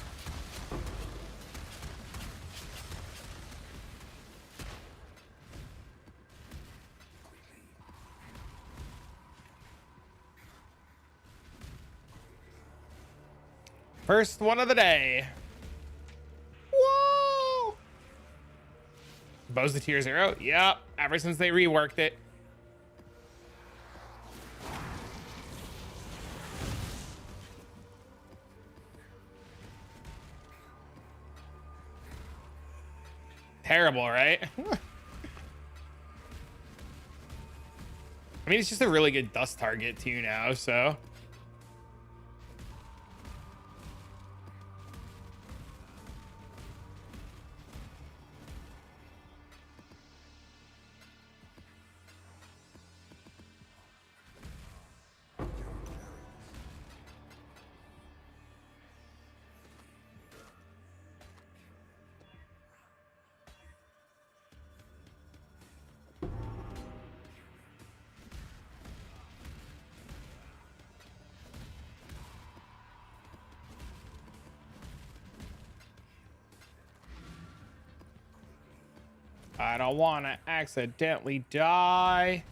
Speaker 1: First one of the day. Whoa! Bow's the tier 0. Yep. Ever since they reworked it. Terrible, right? I mean, it's just a really good dust target too now, so. I don't want to accidentally die.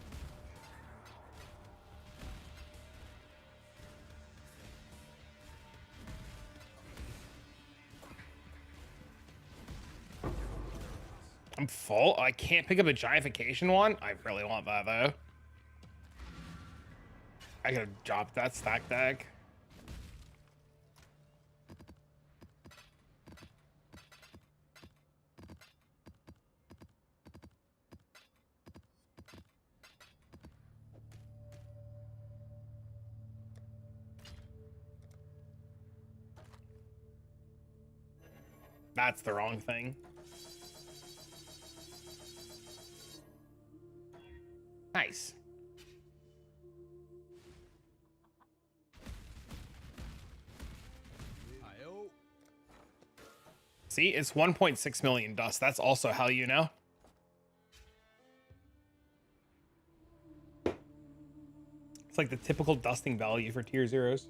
Speaker 1: I'm full. I can't pick up a giantification one. I really want that though. I gotta drop that stack deck. That's the wrong thing. Nice. See, it's 1.6 million dust. That's also how you know. It's like the typical dusting value for tier 0s.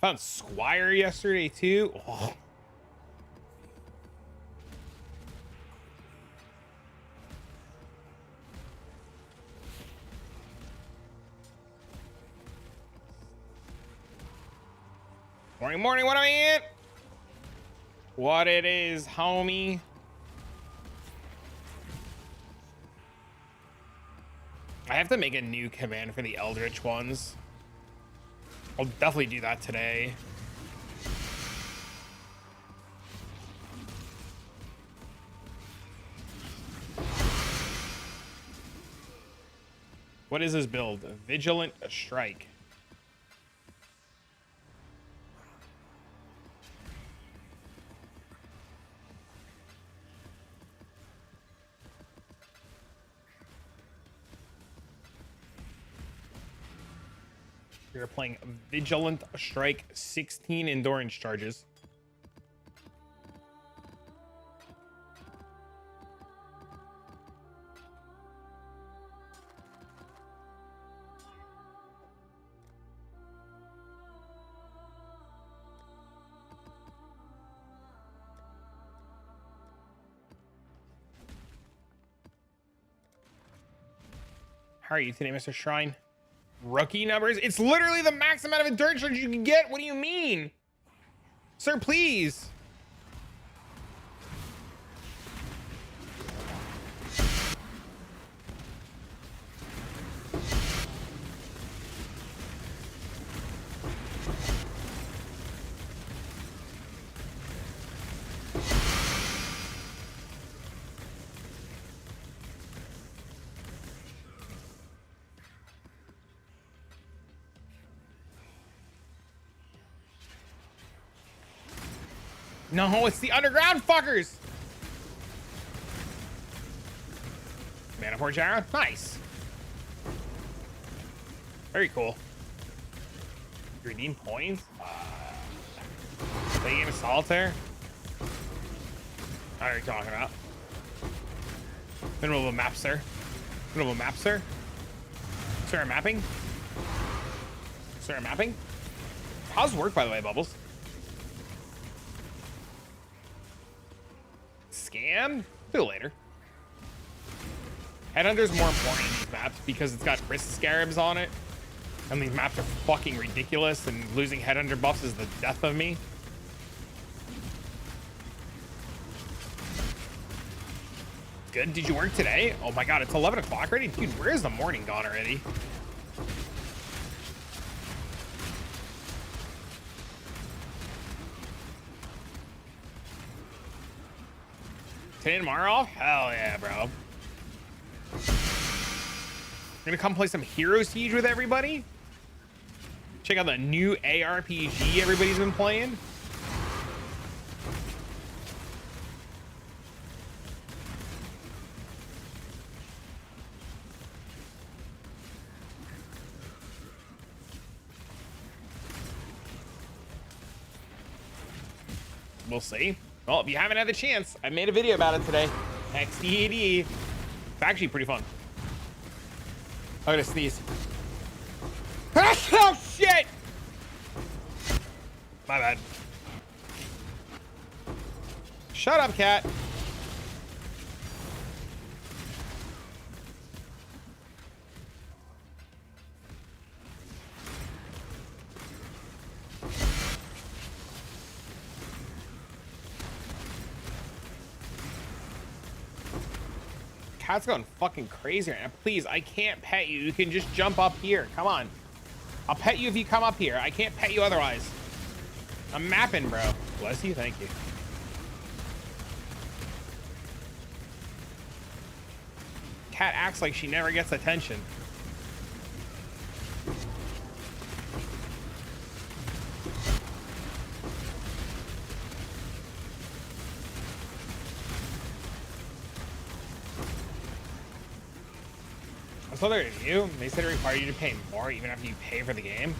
Speaker 1: Found Squire yesterday too. Oh. Morning, morning. What am I in? What it is, homie? I have to make a new command for the Eldritch ones. I'll definitely do that today. What is this build? Vigilant Strike. We're playing Vigilant Strike, 16 endurance charges. How are you today, Mr. Shrine? Rookie numbers? It's literally the max amount of endurance charge you can get. What do you mean? Sir, please. No, it's the underground fuckers. Mana for Gyro. Nice. Very cool. Redeem points. Play game of solitaire. I don't know what you're talking about. Middle of a map, sir. Middle of a map, sir. Sir, mapping. Sir, mapping. How's work, by the way, Bubbles? Scam? Do it later. Headhunter's more important in these maps because it's got wrist scarabs on it. And these maps are fucking ridiculous, and losing Headhunter buffs is the death of me. Good. Did you work today? Oh my god, it's 11 o'clock already? Dude, where is the morning gone already? Today and tomorrow off? Hell yeah, bro. Gonna come play some Hero Siege with everybody. Check out the new ARPG everybody's been playing. We'll see. Well, if you haven't had the chance, I made a video about it today. XDAD. It's actually pretty fun. I'm gonna sneeze. Oh shit! My bad. Shut up, cat. Cat's going fucking crazy right now. Please, I can't pet you. You can just jump up here. Come on. I'll pet you if you come up here. I can't pet you otherwise. I'm mapping, bro. Bless you. Thank you. Cat acts like she never gets attention. So their review, they said it required you to pay more even after you pay for the game.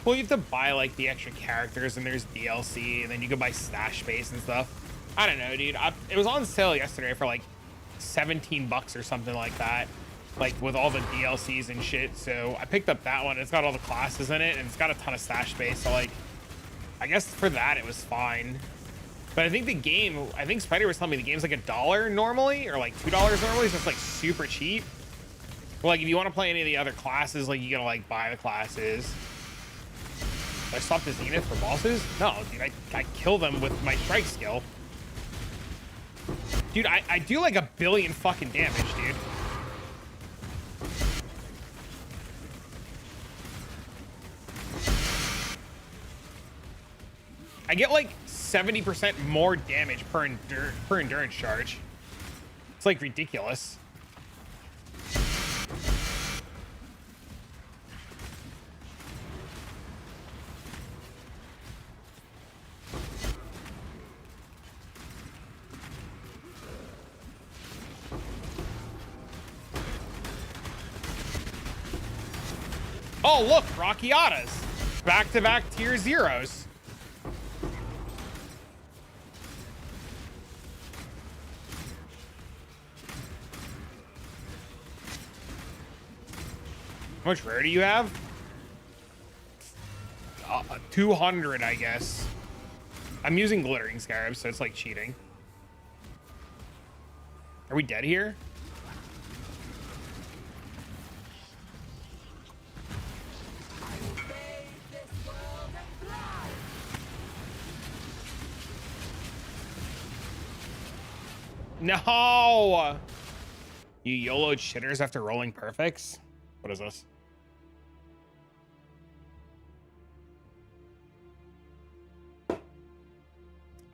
Speaker 1: Well, you have to buy like the extra characters, and there's DLC, and then you can buy stash space and stuff. I don't know, dude. It was on sale yesterday for like 17 bucks or something like that, like with all the DLCs and shit. So I picked up that one. It's got all the classes in it, and it's got a ton of stash space. So like, I guess for that it was fine. But I think the game, I think Spider was telling me the game's like $1 normally, or like $2 normally, so it's like super cheap. Well, like if you want to play any of the other classes, like you gotta like buy the classes. I stopped the Zenith for bosses? No, dude, I kill them with my strike skill. Dude, I do like 1 billion fucking damage, dude. I get like 70% more damage per endurance charge. It's like ridiculous. Oh, look, Rockiatas. Back-to-back tier zeros. How much rare do you have? 200, I guess. I'm using glittering scarabs, so it's like cheating. Are we dead here? No! You YOLO'd shitters after rolling perfects? What is this?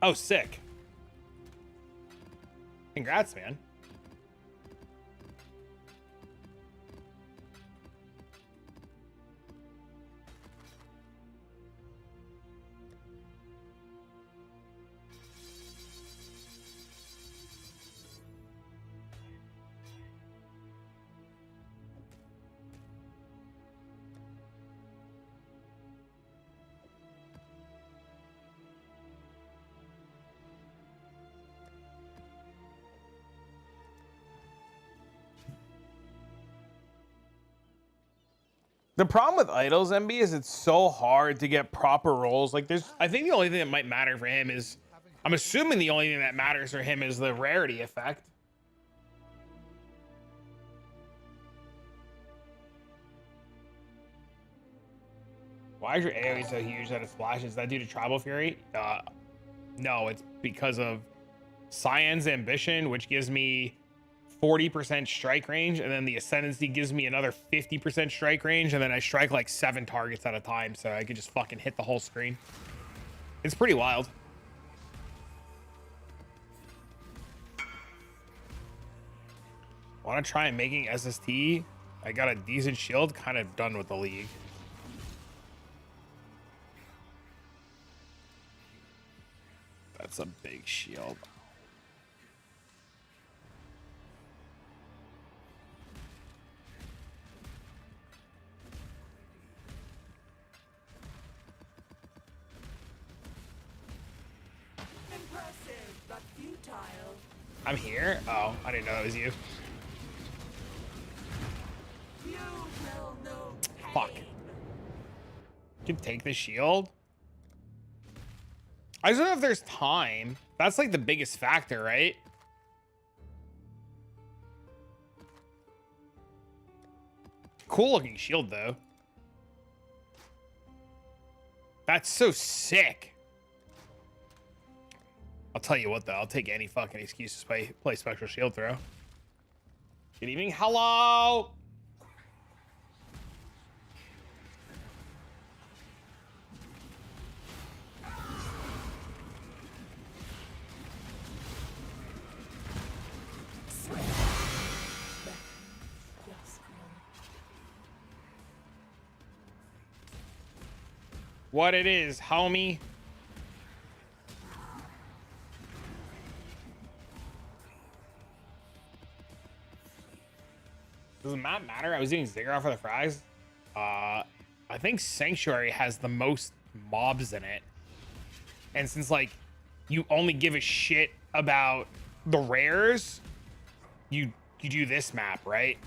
Speaker 1: Oh, sick. Congrats, man. The problem with idols, MB, is it's so hard to get proper rolls. Like, I think the only thing that might matter for him is, I'm assuming the only thing that matters for him is the rarity effect. Why is your AoE so huge that it splashes? Is that due to Tribal Fury? No, it's because of Cyan's Ambition, which gives me 40% strike range, and then the Ascendancy gives me another 50% strike range, and then I strike like 7 targets at a time, so I could just fucking hit the whole screen. It's pretty wild. Want to try making SST? I got a decent shield, kind of done with the league. That's a big shield.
Speaker 3: Impressive, but futile.
Speaker 1: I'm here? Oh, I didn't know that was you.
Speaker 3: You will know pain.
Speaker 1: Fuck. You can take the shield? I just don't know if there's time. That's like the biggest factor, right? Cool looking shield though. That's so sick. I'll tell you what though, I'll take any fucking excuse to play Spectral Shield Throw. Good evening, hello! What it is, homie. Does the map matter? I was doing Ziggurat for the fries. I think Sanctuary has the most mobs in it. And since like you only give a shit about the rares, you do this map, right?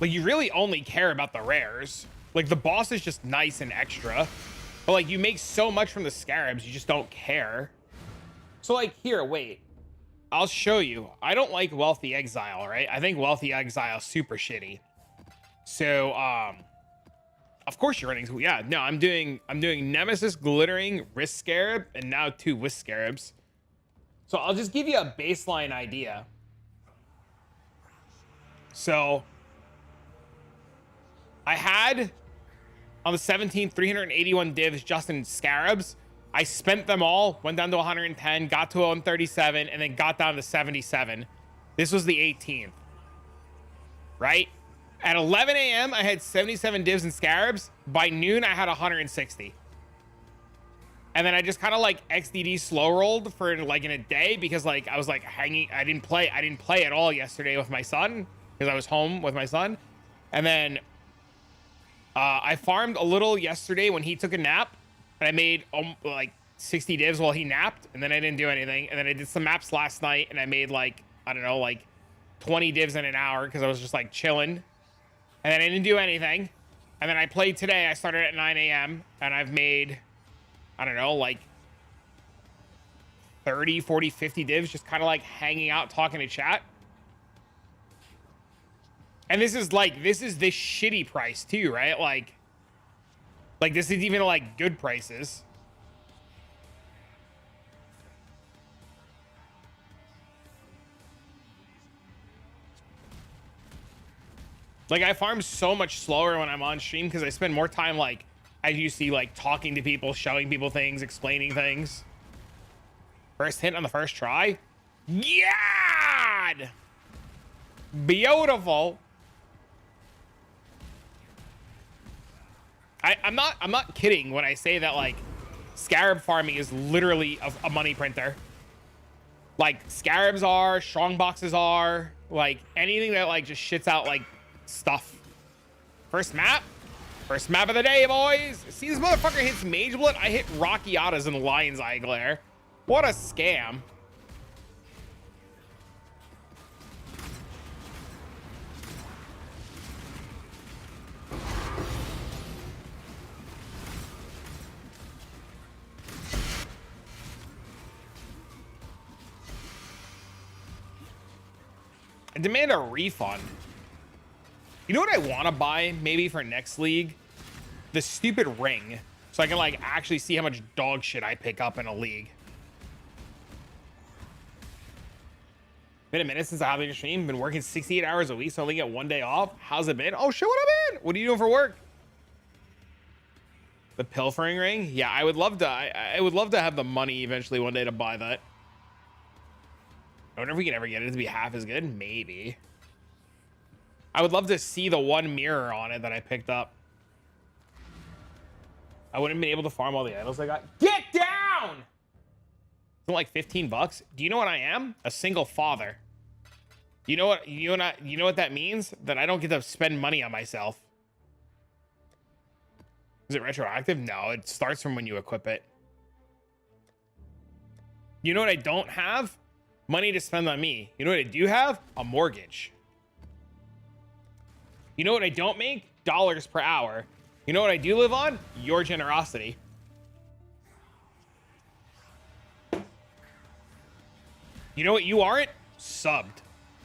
Speaker 1: Like, you really only care about the rares. Like, the boss is just nice and extra. But, like, you make so much from the scarabs, you just don't care. So, like, here, wait. I'll show you. I don't like Wealthy Exile, right? I think Wealthy Exile is super shitty. So, of course you're running. Yeah, no, I'm doing Nemesis, Glittering, Wrist Scarab, and now 2 Wisp Scarabs. So, I'll just give you a baseline idea. So, I had on the 17th 381 divs just in scarabs. I spent them all, went down to 110, got to 137, and then got down to 77. This was the 18th, right? At 11 a.m., I had 77 divs and scarabs. By noon, I had 160. And then I just kind of like XDD slow rolled for like in a day because like I was like hanging. I didn't play at all yesterday with my son because I was home with my son. And then I farmed a little yesterday when he took a nap, and I made like 60 divs while he napped, and then I didn't do anything. And then I did some maps last night, and I made like, I don't know, like 20 divs in an hour because I was just like chilling. And then I didn't do anything. And then I played today. I started at 9 a.m. and I've made, I don't know, like 30, 40, 50 divs, just kind of like hanging out, talking to chat. And this is this shitty price too, right? Like this is even like good prices. Like I farm so much slower when I'm on stream because I spend more time like, as you see, like talking to people, showing people things, explaining things. First hit on the first try. Yeah! Beautiful. I'm not kidding when I say that like scarab farming is literally a money printer. Like scarabs are, strong boxes are, like anything that like just shits out like stuff. First map, First map of the day, boys. See, this motherfucker hits Mage Blood. I hit Rockiatas and Lion's Eye Glare. What a scam. I demand a refund. You know what I want to buy maybe for next league? The stupid ring. So I can like actually see how much dog shit I pick up in a league. Been a minute since I have been stream. Been working 68 hours a week, so I only get 1 day off. How's it been? Oh shit, what I'm in. What are you doing for work? The pilfering ring? Yeah, I would love to. I would love to have the money eventually one day to buy that. I wonder if we can ever get it to be half as good. Maybe. I would love to see the one mirror on it that I picked up. I wouldn't have been able to farm all the idols I got. Get down! Isn't like 15 bucks? Do you know what I am? A single father. You know what? You know what that means? That I don't get to spend money on myself. Is it retroactive? No, it starts from when you equip it. You know what I don't have? Money to spend on me. You know what I do have? A mortgage. You know what I don't make? Dollars per hour. You know what I do live on? Your generosity. You know what you aren't? Subbed.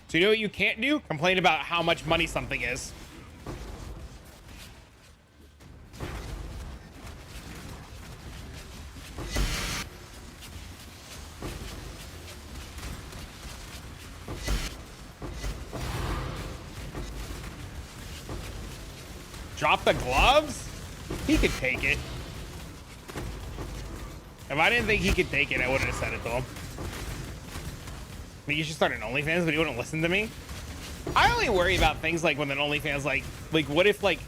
Speaker 1: So you know what you can't do? Complain about how much money something is. Drop the gloves? He could take it. If I didn't think he could take it, I wouldn't have said it to him. I mean, you should start an OnlyFans, but he wouldn't listen to me. I only worry about things like when an OnlyFans, like what if like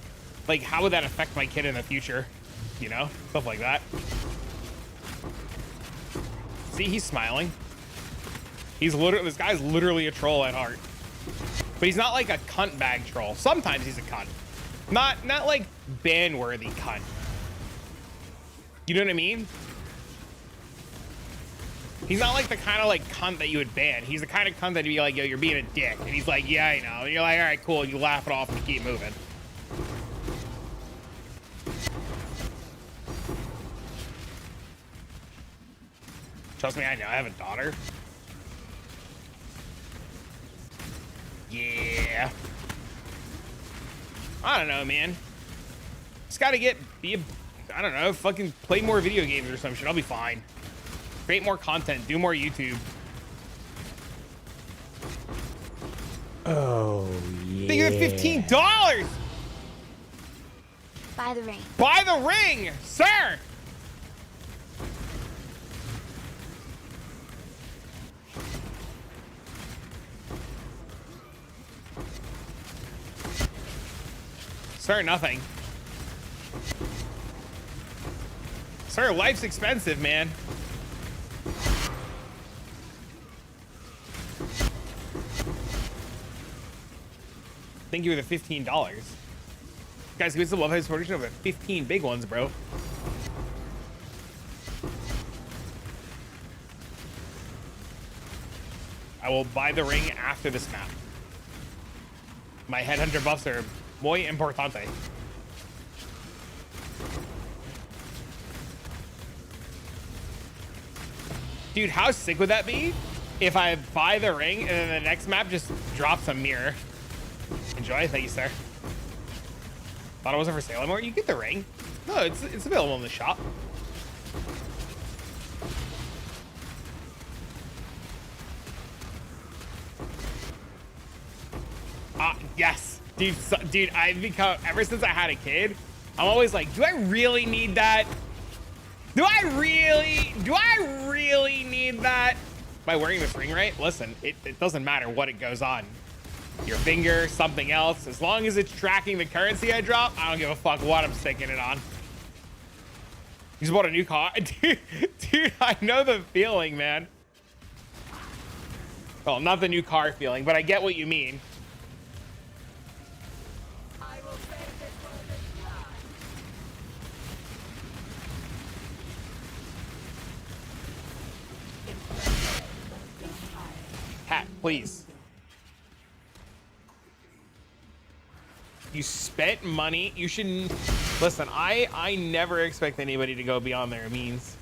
Speaker 1: how would that affect my kid in the future? You know, stuff like that. See, he's smiling. He's literally, this guy's literally a troll at heart. But he's not like a cunt bag troll. Sometimes he's a cunt. Not like ban-worthy cunt. You know what I mean? He's not like the kind of like cunt that you would ban. He's the kind of cunt that'd be like, yo, you're being a dick. And he's like, yeah, I know. And you're like, all right, cool. You laugh it off and you keep moving. Trust me, I know. I have a daughter. Yeah. I don't know, man. Just gotta I don't know, fucking play more video games or some shit. I'll be fine. Create more content, do more YouTube.
Speaker 4: Oh, yeah.
Speaker 1: Think of $15!
Speaker 5: Buy the ring.
Speaker 1: Buy the ring, sir! Sir, nothing. Sir, life's expensive, man. Thank you for the $15. Guys, give us the love high portion of the 15 big ones, bro. I will buy the ring after this map. My headhunter buffs are muy importante. Dude, how sick would that be if I buy the ring and then the next map just drops a mirror? Enjoy. Thank you, sir. Thought it wasn't for sale anymore. You get the ring. No, it's available in the shop. Yes. Dude, I've become, ever since I had a kid, I'm always like, do I really need that? Do I really need that? Am I wearing this ring right? Listen, it doesn't matter what it goes on. Your finger, something else. As long as it's tracking the currency I drop, I don't give a fuck what I'm sticking it on. You just bought a new car? Dude, I know the feeling, man. Well, not the new car feeling, but I get what you mean. Please. You spent money. You shouldn't. Listen, I never expect anybody to go beyond their means.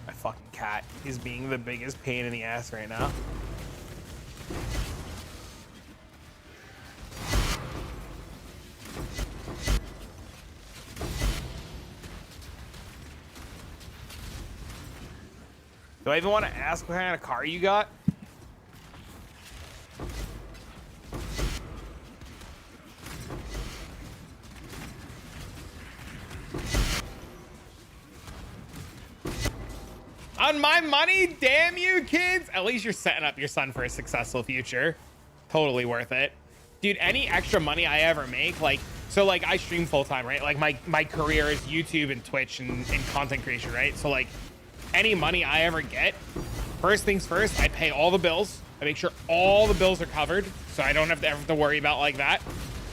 Speaker 1: My fucking cat is being the biggest pain in the ass right now. Do I even want to ask what kind of car you got? On my money? Damn you, kids. At least you're setting up your son for a successful future. Totally worth it. Dude, any extra money I ever make, like, so like I stream full time, right? Like my career is YouTube and Twitch and content creation, right? So like any money I ever get, first things first, I pay all the bills. I make sure all the bills are covered, so I don't have to ever have to worry about like that.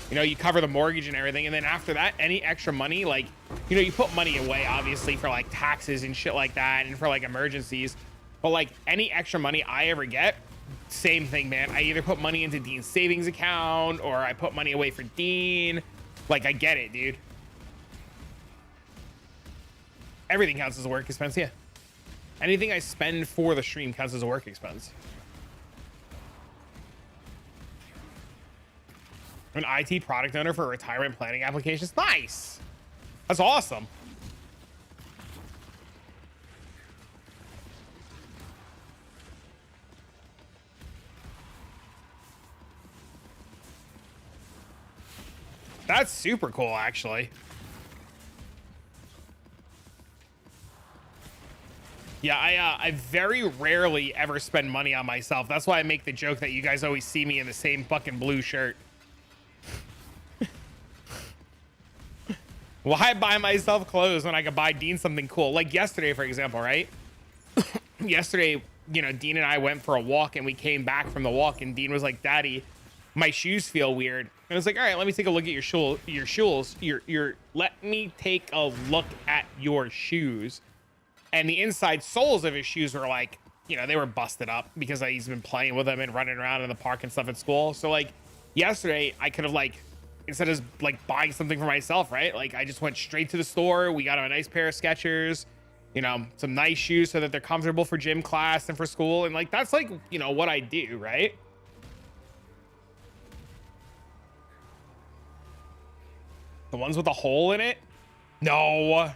Speaker 1: You know, you cover the mortgage and everything. And then after that, any extra money, like, you know, you put money away, obviously, for like taxes and shit like that and for like emergencies. But like any extra money I ever get, same thing, man. I either put money into Dean's savings account or I put money away for Dean. Like, I get it, dude. Everything counts as a work expense, yeah. Anything I spend for the stream counts as a work expense. I'm an IT product owner for retirement planning applications. Nice. That's awesome. That's super cool, actually. Yeah, I very rarely ever spend money on myself. That's why I make the joke that you guys always see me in the same fucking blue shirt. Why buy myself clothes when I could buy Dean something cool? Like yesterday, for example, right? Yesterday, you know, Dean and I went for a walk and we came back from the walk and Dean was like, Daddy, my shoes feel weird. And I was like, all right, let me take a look at your shoes. Let me take a look at your shoes. And the inside soles of his shoes were like, you know, they were busted up because he's been playing with them and running around in the park and stuff at school. So like yesterday I could have like, instead of like buying something for myself, right? Like I just went straight to the store. We got him a nice pair of Skechers, you know, some nice shoes so that they're comfortable for gym class and for school. And like, that's like, you know, what I do, right? The ones with a hole in it? No.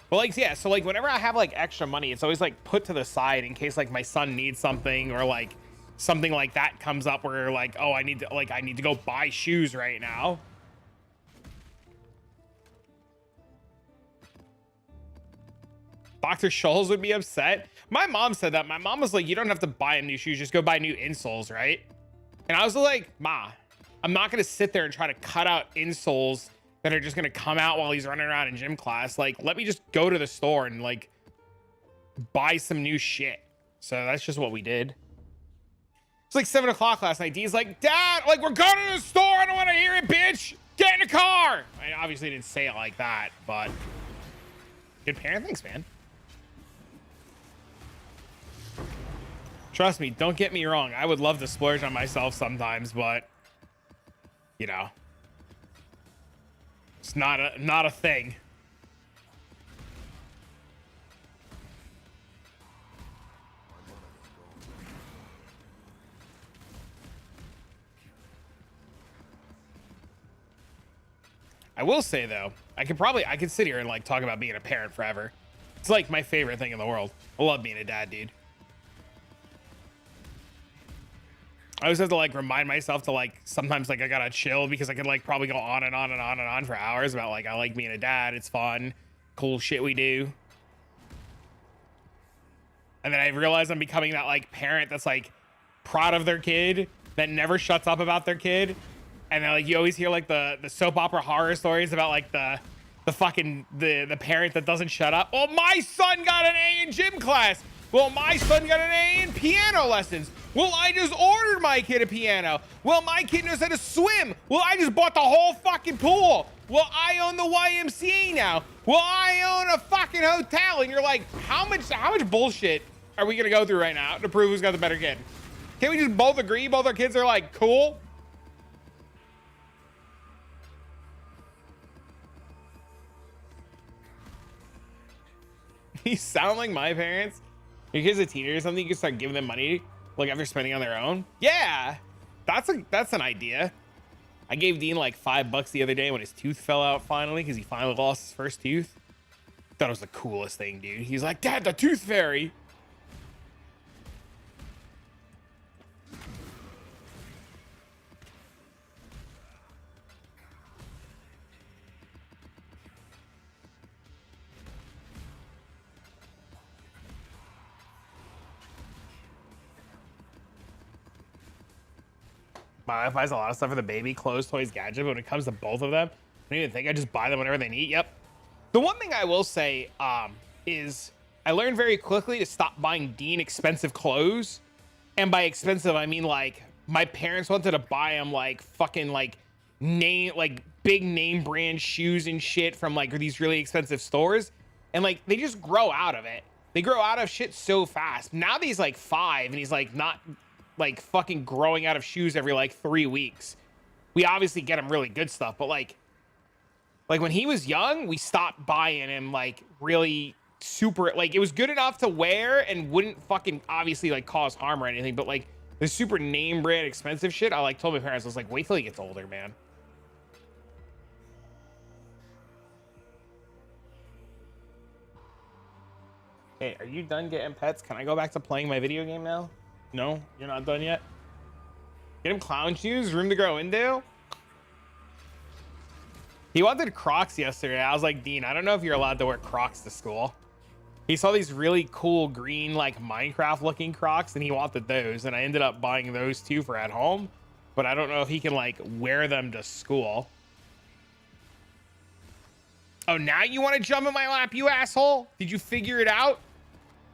Speaker 1: Well, like, yeah, so like whenever I have like extra money, it's always like put to the side in case like my son needs something or like something like that comes up where like, oh, I need to go buy shoes right now. Dr. Scholes would be upset. My mom said that. My mom was like, you don't have to buy him new shoes, just go buy new insoles, right? And I was like, Ma, I'm not going to sit there and try to cut out insoles that are just going to come out while he's running around in gym class. Like, let me just go to the store and like buy some new shit. So that's just what we did. It's like 7 o'clock last night. Dean's like, Dad, like, we're going to the store. I don't want to hear it, bitch. Get in the car. I obviously didn't say it like that, but good parenting, man. Trust me, don't get me wrong. I would love to splurge on myself sometimes, but you know, it's not a thing. I will say though, I could sit here and like talk about being a parent forever. It's like my favorite thing in the world. I love being a dad, dude. I always have to like remind myself to like sometimes like I gotta chill because I could like probably go on and on and on and on for hours about like I like being a dad. It's fun, cool shit we do. And then I realize I'm becoming that like parent that's like proud of their kid, that never shuts up about their kid. And then like you always hear like the soap opera horror stories about like the parent that doesn't shut up. Well, my son got an A in gym class. Well, my son got an A in piano lessons. Well, I just ordered my kid a piano. Well, my kid knows how to swim. Well, I just bought the whole fucking pool. Well, I own the YMCA now. Well, I own a fucking hotel. And you're like, how much bullshit are we gonna go through right now to prove who's got the better kid? Can't we just both agree both our kids are like cool? You sound like my parents. Your kid's a teenager or something, you can start giving them money like after spending on their own. Yeah, that's an idea. I gave Dean like $5 the other day when his tooth fell out finally, because he finally lost his first tooth. Thought it was the coolest thing, dude. He's like, Dad, the tooth fairy. My wife buys a lot of stuff for the baby, clothes, toys, gadgets, but when it comes to both of them, I don't even think I just buy them whenever they need. Yep. The one thing I will say is I learned very quickly to stop buying Dean expensive clothes. And by expensive, I mean like my parents wanted to buy him like fucking like big name brand shoes and shit from like these really expensive stores. And like they just grow out of it. They grow out of shit so fast. Now that he's like 5 and he's like not like fucking growing out of shoes every like 3 weeks. We obviously get him really good stuff, but like when he was young, we stopped buying him like really super, like it was good enough to wear and wouldn't fucking obviously like cause harm or anything, but like the super name brand expensive shit, I like told my parents, I was like, wait till he gets older, man. Hey, are you done getting pets? Can I go back to playing my video game now? No, you're not done yet? Get him clown shoes, room to grow into. He wanted Crocs yesterday. I was like, Dean, I don't know if you're allowed to wear Crocs to school. He saw these really cool green, like Minecraft looking Crocs, and he wanted those. And I ended up buying those too for at home, but I don't know if he can like wear them to school. Oh, now you want to jump in my lap, you asshole? Did you figure it out?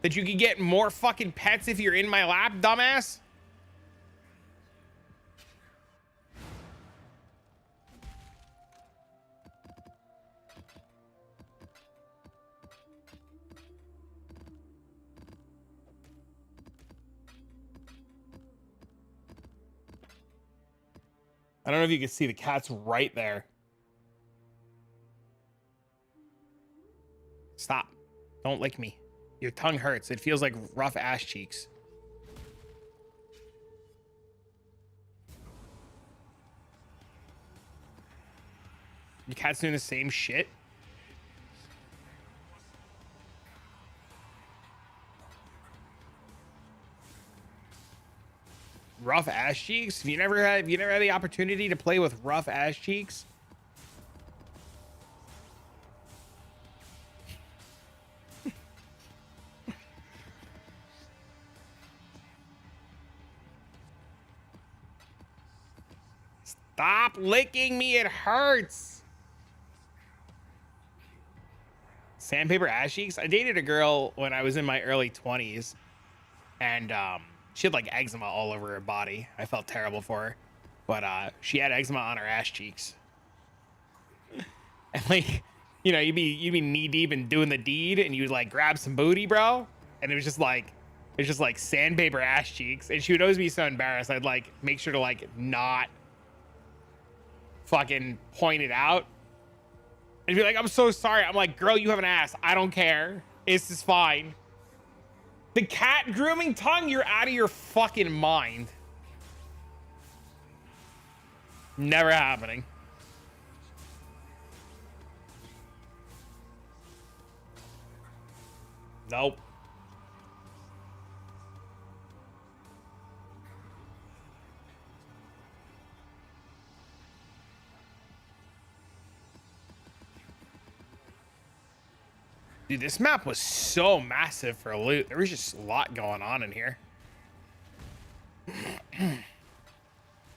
Speaker 1: That you could get more fucking pets if you're in my lap, dumbass? I don't know if you can see the cat's right there. Stop. Don't lick me. Your tongue hurts. It feels like rough ass cheeks. Your cat's doing the same shit. Rough ass cheeks? Have you never had the opportunity to play with rough ass cheeks? Stop licking me, it hurts. Sandpaper ass cheeks? I dated a girl when I was in my early 20s, and she had like eczema all over her body. I felt terrible for her, but she had eczema on her ass cheeks. And like, you know, you'd be knee deep in doing the deed, and you'd like grab some booty, bro, and it was just like sandpaper ass cheeks, and she would always be so embarrassed. I'd like make sure to like not fucking point it out and be like, I'm so sorry. I'm like, girl, you have an ass. I don't care. It's just fine. The cat grooming tongue, you're out of your fucking mind. Never happening. Nope. Dude, this map was so massive for loot. There was just a lot going on in here.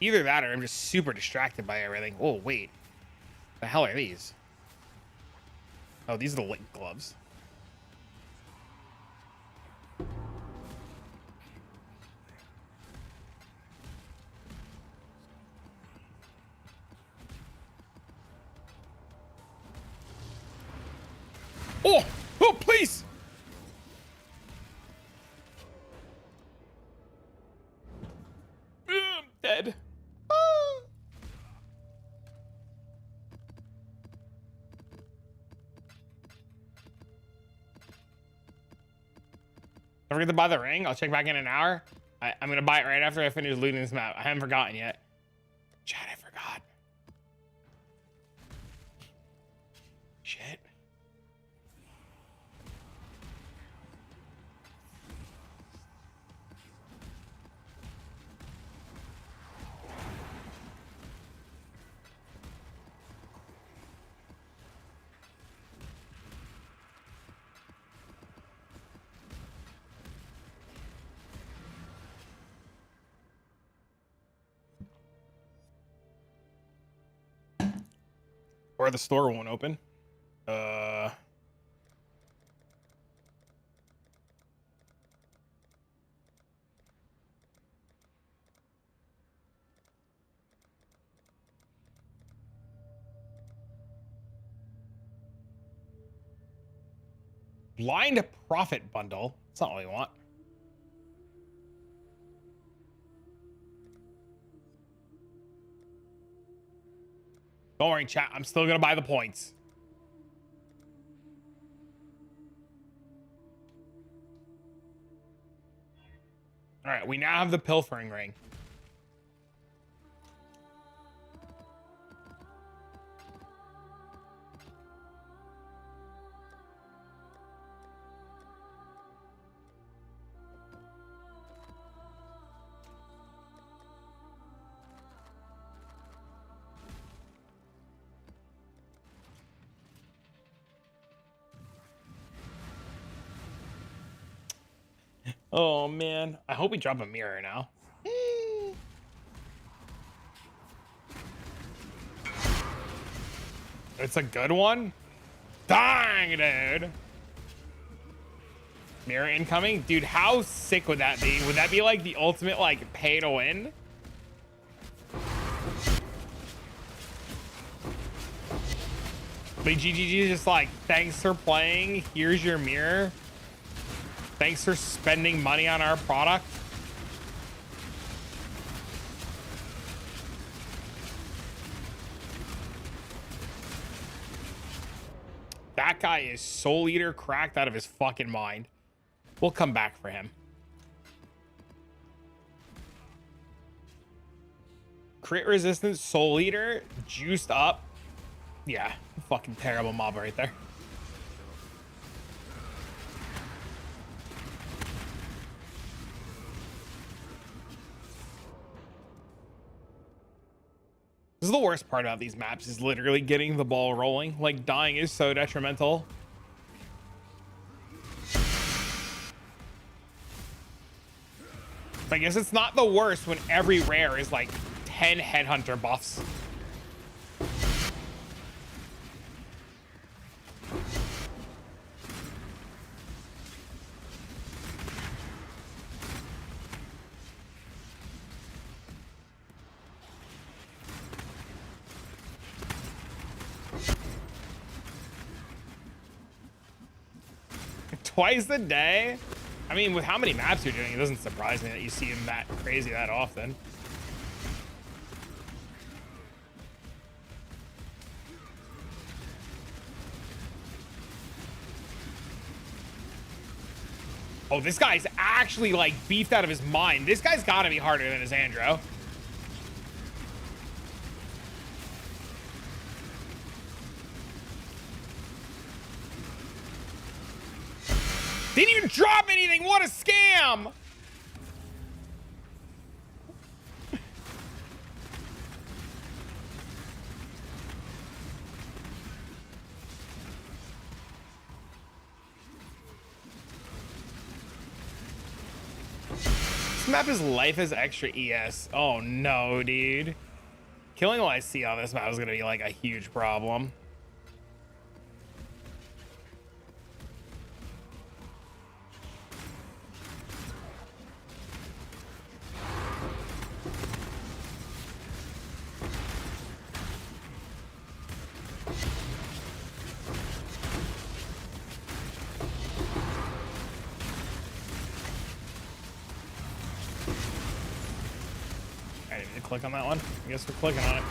Speaker 1: Either that or I'm just super distracted by everything. Oh, wait. The hell are these? Oh, these are the link gloves. Oh, oh, please. I'm dead. Ah. Don't forget to buy the ring. I'll check back in an hour. I'm gonna buy it right after I finish looting this map. I haven't forgotten yet. Chad, I forgot. Shit. Or the store won't open. Blind profit bundle. That's not what we want. Don't worry, chat. I'm still gonna buy the points. All right, we now have the pilfering ring. Oh man, I hope we drop a mirror now. It's a good one? Dang, dude. Mirror incoming? Dude, how sick would that be? Would that be like the ultimate like pay to win? But GGG is just like, thanks for playing. Here's your mirror. Thanks for spending money on our product. That guy is Soul Eater cracked out of his fucking mind. We'll come back for him. Crit resistance Soul Eater juiced up. Yeah, fucking terrible mob right there. This is the worst part about these maps, is literally getting the ball rolling. Like, dying is so detrimental. I guess it's not the worst when every rare is like 10 headhunter buffs. Twice a day? I mean, with how many maps you're doing, it doesn't surprise me that you see him that crazy that often. Oh, this guy's actually like beefed out of his mind. This guy's gotta be harder than his Andro. Didn't even drop anything. What a scam. This map is life as extra ES. Oh no, dude. Killing what I see on this map is gonna be like a huge problem. click on that one? I guess we're clicking on it.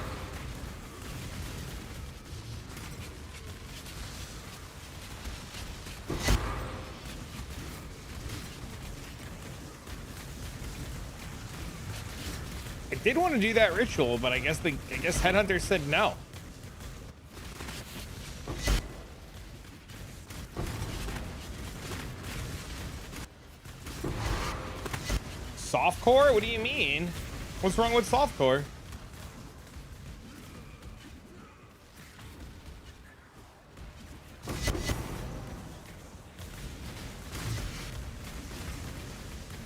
Speaker 1: I did want to do that ritual, but I guess Headhunter said no. Softcore? What do you mean? What's wrong with softcore?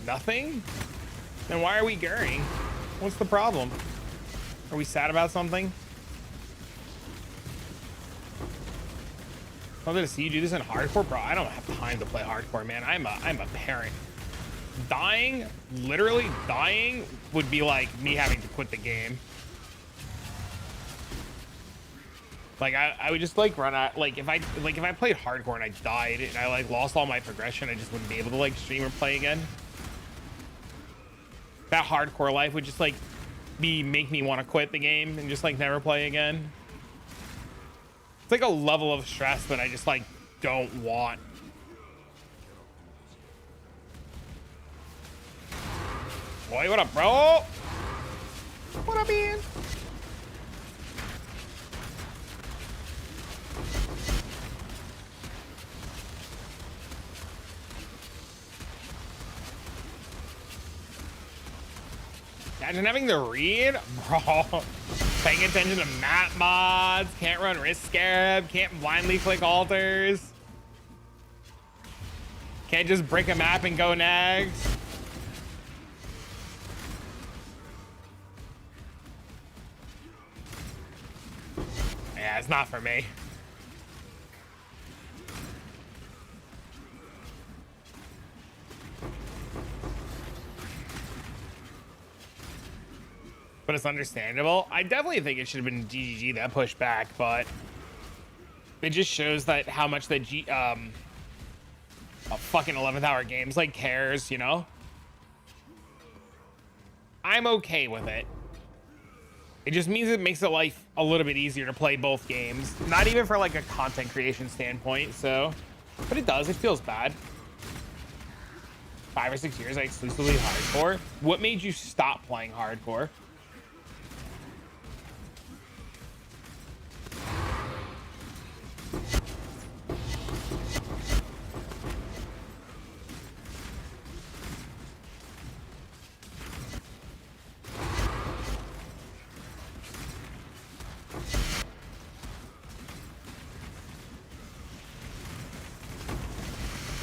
Speaker 1: Nothing? Then why are we gearing? What's the problem? Are we sad about something? I'm gonna see you do this in hardcore, bro. I don't have time to play hardcore, man. I'm a parent. Dying, literally dying, would be like me having to quit the game. Like I would just like run out. Like if I played hardcore and I died and I like lost all my progression, I just wouldn't be able to like stream or play again. That hardcore life would just like make me want to quit the game and just like never play again. It's like a level of stress that I just like don't want. Boy, what up, bro? What up, Ian? Imagine having to read, bro. Paying attention to map mods, can't run wrist scarab, can't blindly click altars, can't just break a map and go next. Yeah, it's not for me. But it's understandable. I definitely think it should have been GGG that pushed back, but it just shows that how much the a fucking 11th hour games like cares, you know? I'm okay with it. It just means it makes it life a little bit easier to play both games. Not even for like a content creation standpoint, so. But it does, it feels bad. 5 or 6 years I exclusively hardcore. What made you stop playing hardcore?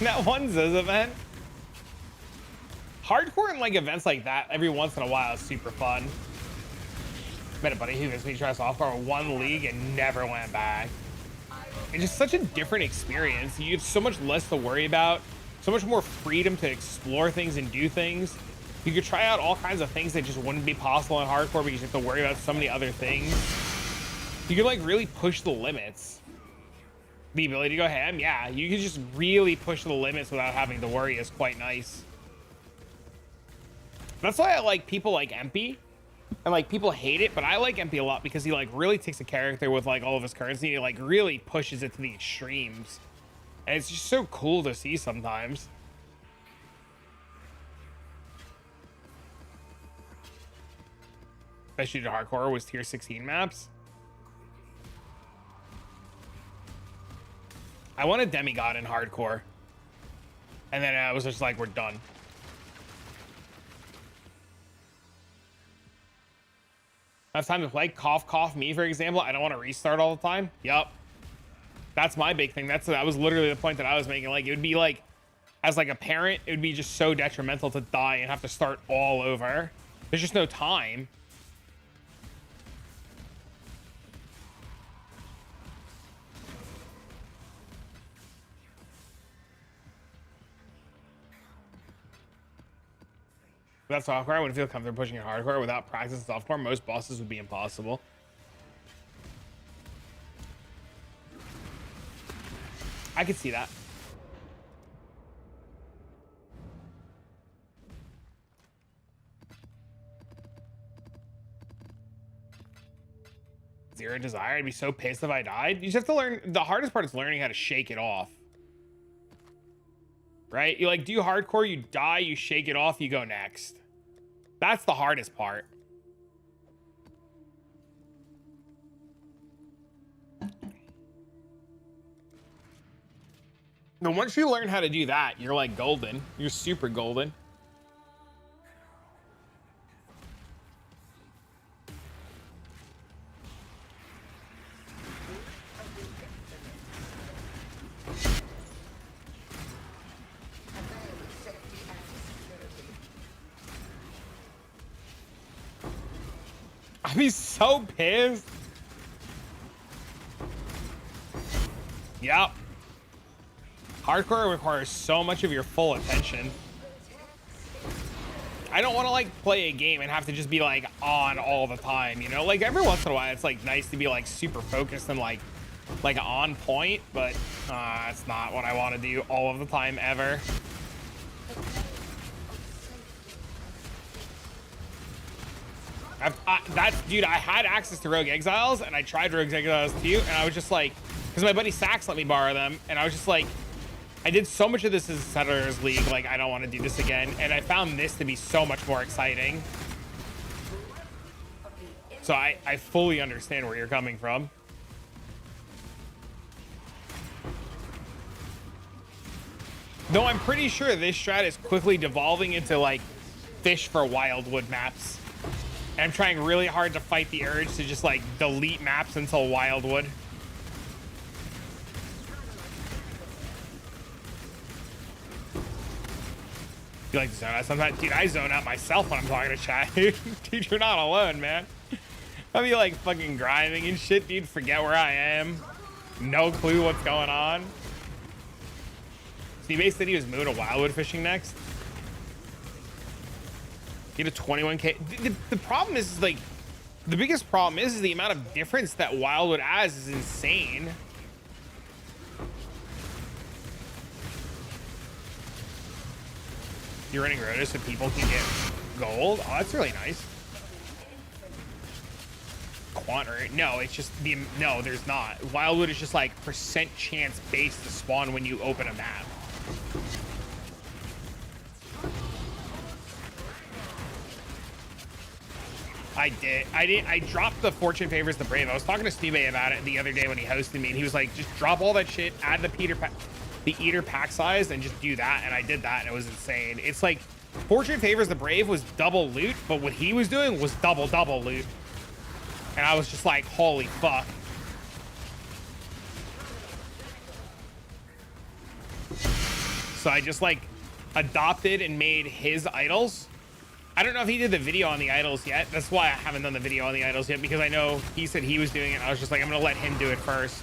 Speaker 1: That one Ziz event. Hardcore and like events like that every once in a while is super fun. Met a buddy who makes me try softcore one league and never went back. It's just such a different experience. You have so much less to worry about, so much more freedom to explore things and do things. You could try out all kinds of things that just wouldn't be possible in hardcore because you have to worry about so many other things. You could like really push the limits. The ability to go ham, yeah, you can just really push the limits without having to worry is quite nice. That's why I like people like MP, and like people hate it, but I like MP a lot because he like really takes a character with like all of his currency and he like really pushes it to the extremes, and it's just so cool to see sometimes. Especially to hardcore was tier 16 maps. I wanted demigod in hardcore, and then I was just like, we're done. I have time to play. Cough, cough. Me, for example, I don't want to restart all the time. Yup. That's my big thing. That was literally the point that I was making. Like, it would be like, as like a parent, it would be just so detrimental to die and have to start all over. There's just no time. Without softcore, I wouldn't feel comfortable pushing it hardcore. Without practice in softcore, most bosses would be impossible. I could see that. Zero desire. I'd be so pissed if I died. You just have to learn. The hardest part is learning how to shake it off. Right? You like do hardcore, you die, you shake it off, you go next. That's the hardest part. But once you learn how to do that, you're like golden. You're super golden. I'd be so pissed. Yep. Hardcore requires so much of your full attention. I don't want to like play a game and have to just be like on all the time, you know? Like every once in a while it's like nice to be like super focused and like on point, but it's not what I want to do all of the time ever. Dude, I had access to Rogue Exiles and I tried Rogue Exiles too, and I was just like, because my buddy Sax let me borrow them, and I was just like, I did so much of this as Settlers League, like I don't want to do this again, and I found this to be so much more exciting. So I fully understand where you're coming from. Though I'm pretty sure this strat is quickly devolving into like fish for Wildwood maps. And I'm trying really hard to fight the urge to just like delete maps until Wildwood. You like to zone out sometimes? Dude, I zone out myself when I'm talking to chat. Dude, you're not alone, man. I'll be like fucking grinding and shit, dude. Forget where I am. No clue what's going on. Steve said he was moving to Wildwood fishing next. Get a 21K. The problem is like, the biggest problem is the amount of difference that Wildwood has is insane. You're running Rotos so people can get gold. Oh, that's really nice. Quant rate? No, it's just the no. There's not. Wildwood is just like percent chance based to spawn when you open a map. I dropped the Fortune Favors the Brave. I was talking to Steve about it the other day when he hosted me, and he was like, just drop all that shit, add the Eater pack size, and just do that. And I did that, and it was insane. It's like Fortune Favors the Brave was double loot, but what he was doing was double loot. And I was just like, holy fuck. So I just like adopted and made his idols. I don't know if he did the video on the idols yet. That's why I haven't done the video on the idols yet, because I know he said he was doing it. I was just like, I'm gonna let him do it first.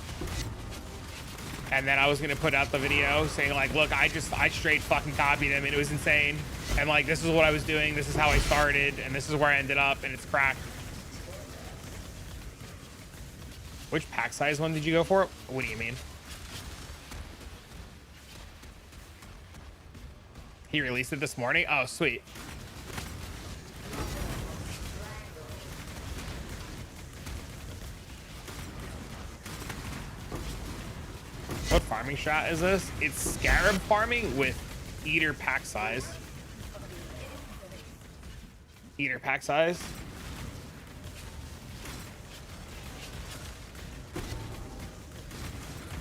Speaker 1: And then I was gonna put out the video saying like, look, I straight fucking copied him and it was insane. And like, this is what I was doing. This is how I started and this is where I ended up, and it's cracked. Which pack size one did you go for? What do you mean? He released it this morning? Oh, sweet. What farming strat is this? It's scarab farming with Eater pack size. Eater pack size.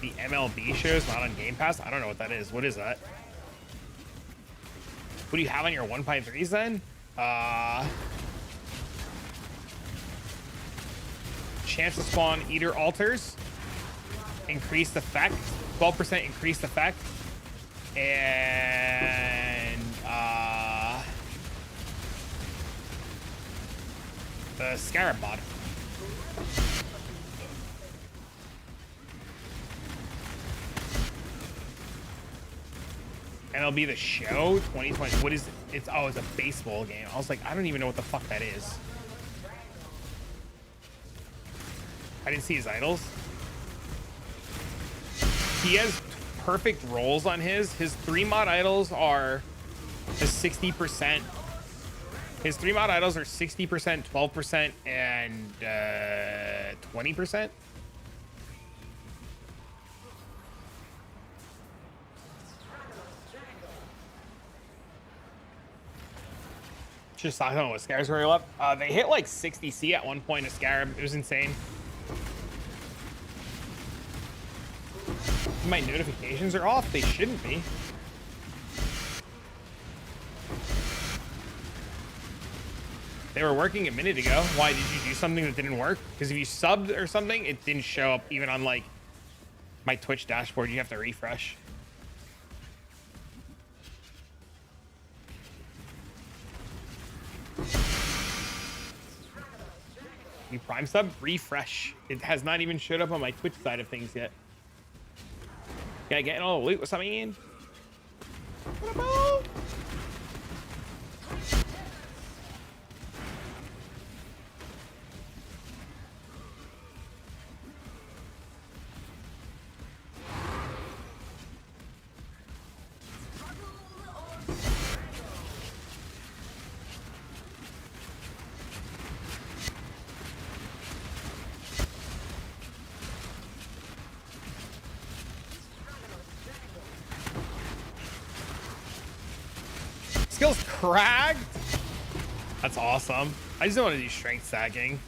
Speaker 1: The MLB show is not on Game Pass? I don't know what that is. What is that? What do you have on your 1.3s then? Chance to spawn Eater altars. Increased effect. 12% increased effect. And the scarab mod. MLB The Show 2020. What is it? It's a baseball game. I was like, I don't even know what the fuck that is. I didn't see his idols. He has perfect rolls on his. His 3 mod idols are the 60%. His 3 mod idols are 60%, 12%, and 20%. Just talking about what scarabs were up. They hit like 60C at one point. A scarab. It was insane. My notifications are off. They shouldn't be. They were working a minute ago. Why did you do something that didn't work? Because if you subbed or something, it didn't show up even on like my Twitch dashboard. You have to refresh. You prime sub, refresh. It has not even showed up on my Twitch side of things yet. Yeah, getting all the loot. What's up, Ian? What about? Skills cracked. That's awesome. I just don't want to do strength stacking.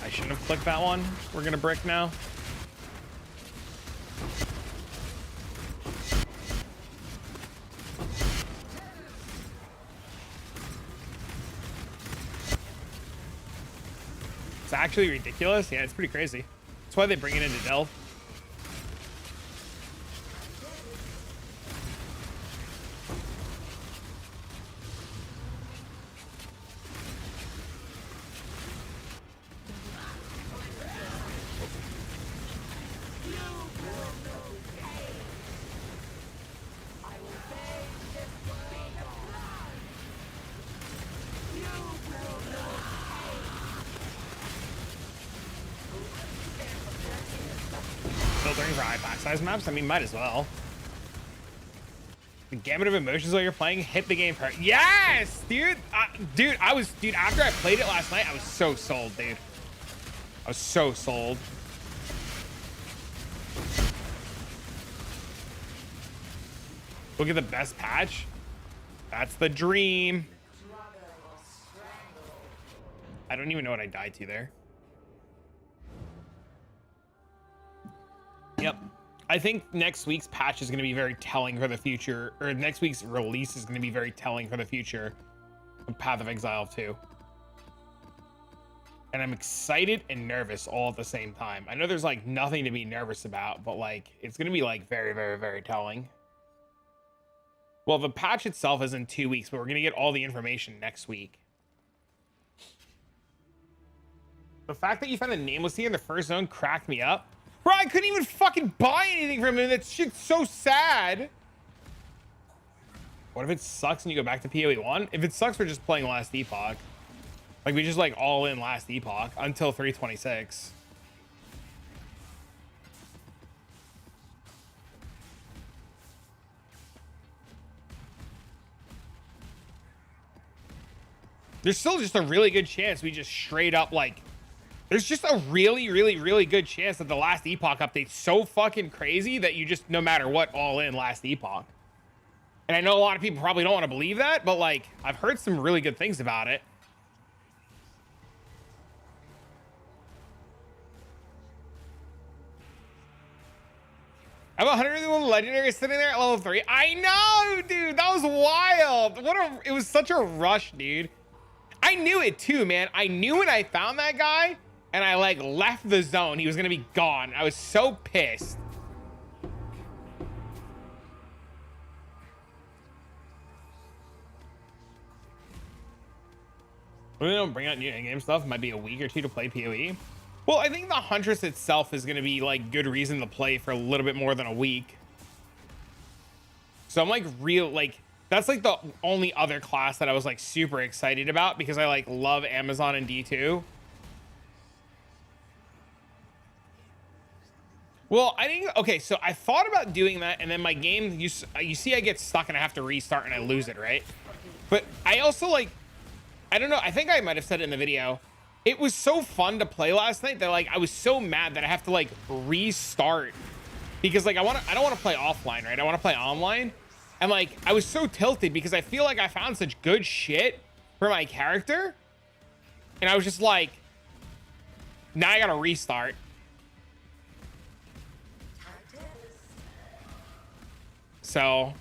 Speaker 1: I shouldn't have clicked that one. We're gonna brick now. It's actually ridiculous. Yeah, it's pretty crazy. That's why they bring it into Delve. Filtering for high pack size maps? I mean, might as well. The gamut of emotions while you're playing, hit the game part. Yes, dude. Dude, after I played it last night, I was so sold, dude. I was so sold. Look at the best patch. That's the dream. I don't even know what I died to there. Yep. I think next week's patch is going to be very telling for the future, or next week's release is going to be very telling for the future of Path of Exile 2. And I'm excited and nervous all at the same time. I know there's like nothing to be nervous about, but like it's going to be like very, very, very telling. Well, the patch itself is in 2 weeks, but we're going to get all the information next week. The fact that you found a nameless here in the first zone cracked me up. Bro, I couldn't even fucking buy anything from him. That shit's so sad. What if it sucks and you go back to PoE 1? If it sucks, we're just playing Last Epoch. Like, we just, like, all in Last Epoch until 326. There's still just a really good chance we just straight up, like... There's just a really, really, really good chance that the Last Epoch update's so fucking crazy that you just, no matter what, all in Last Epoch. And I know a lot of people probably don't want to believe that, but like, I've heard some really good things about it. I have 101 legendaries sitting there at level 3. I know, dude, that was wild. It was such a rush, dude. I knew it too, man. I knew when I found that guy and I like left the zone, he was gonna be gone. I was so pissed. When they don't bring out new in-game stuff, it might be a week or two to play PoE. Well, I think the Huntress itself is gonna be like good reason to play for a little bit more than a week. So I'm like that's like the only other class that I was like super excited about because I like love Amazon and D2. Well, I think, okay, so I thought about doing that, and then my game, you see I get stuck and I have to restart and I lose it, right? But I also, like, I don't know, I think I might have said it in the video. It was so fun to play last night that, like, I was so mad that I have to, like, restart. Because, like, I don't want to play offline, right? I want to play online. And, like, I was so tilted because I feel like I found such good shit for my character. And I was just like, now I gotta restart. So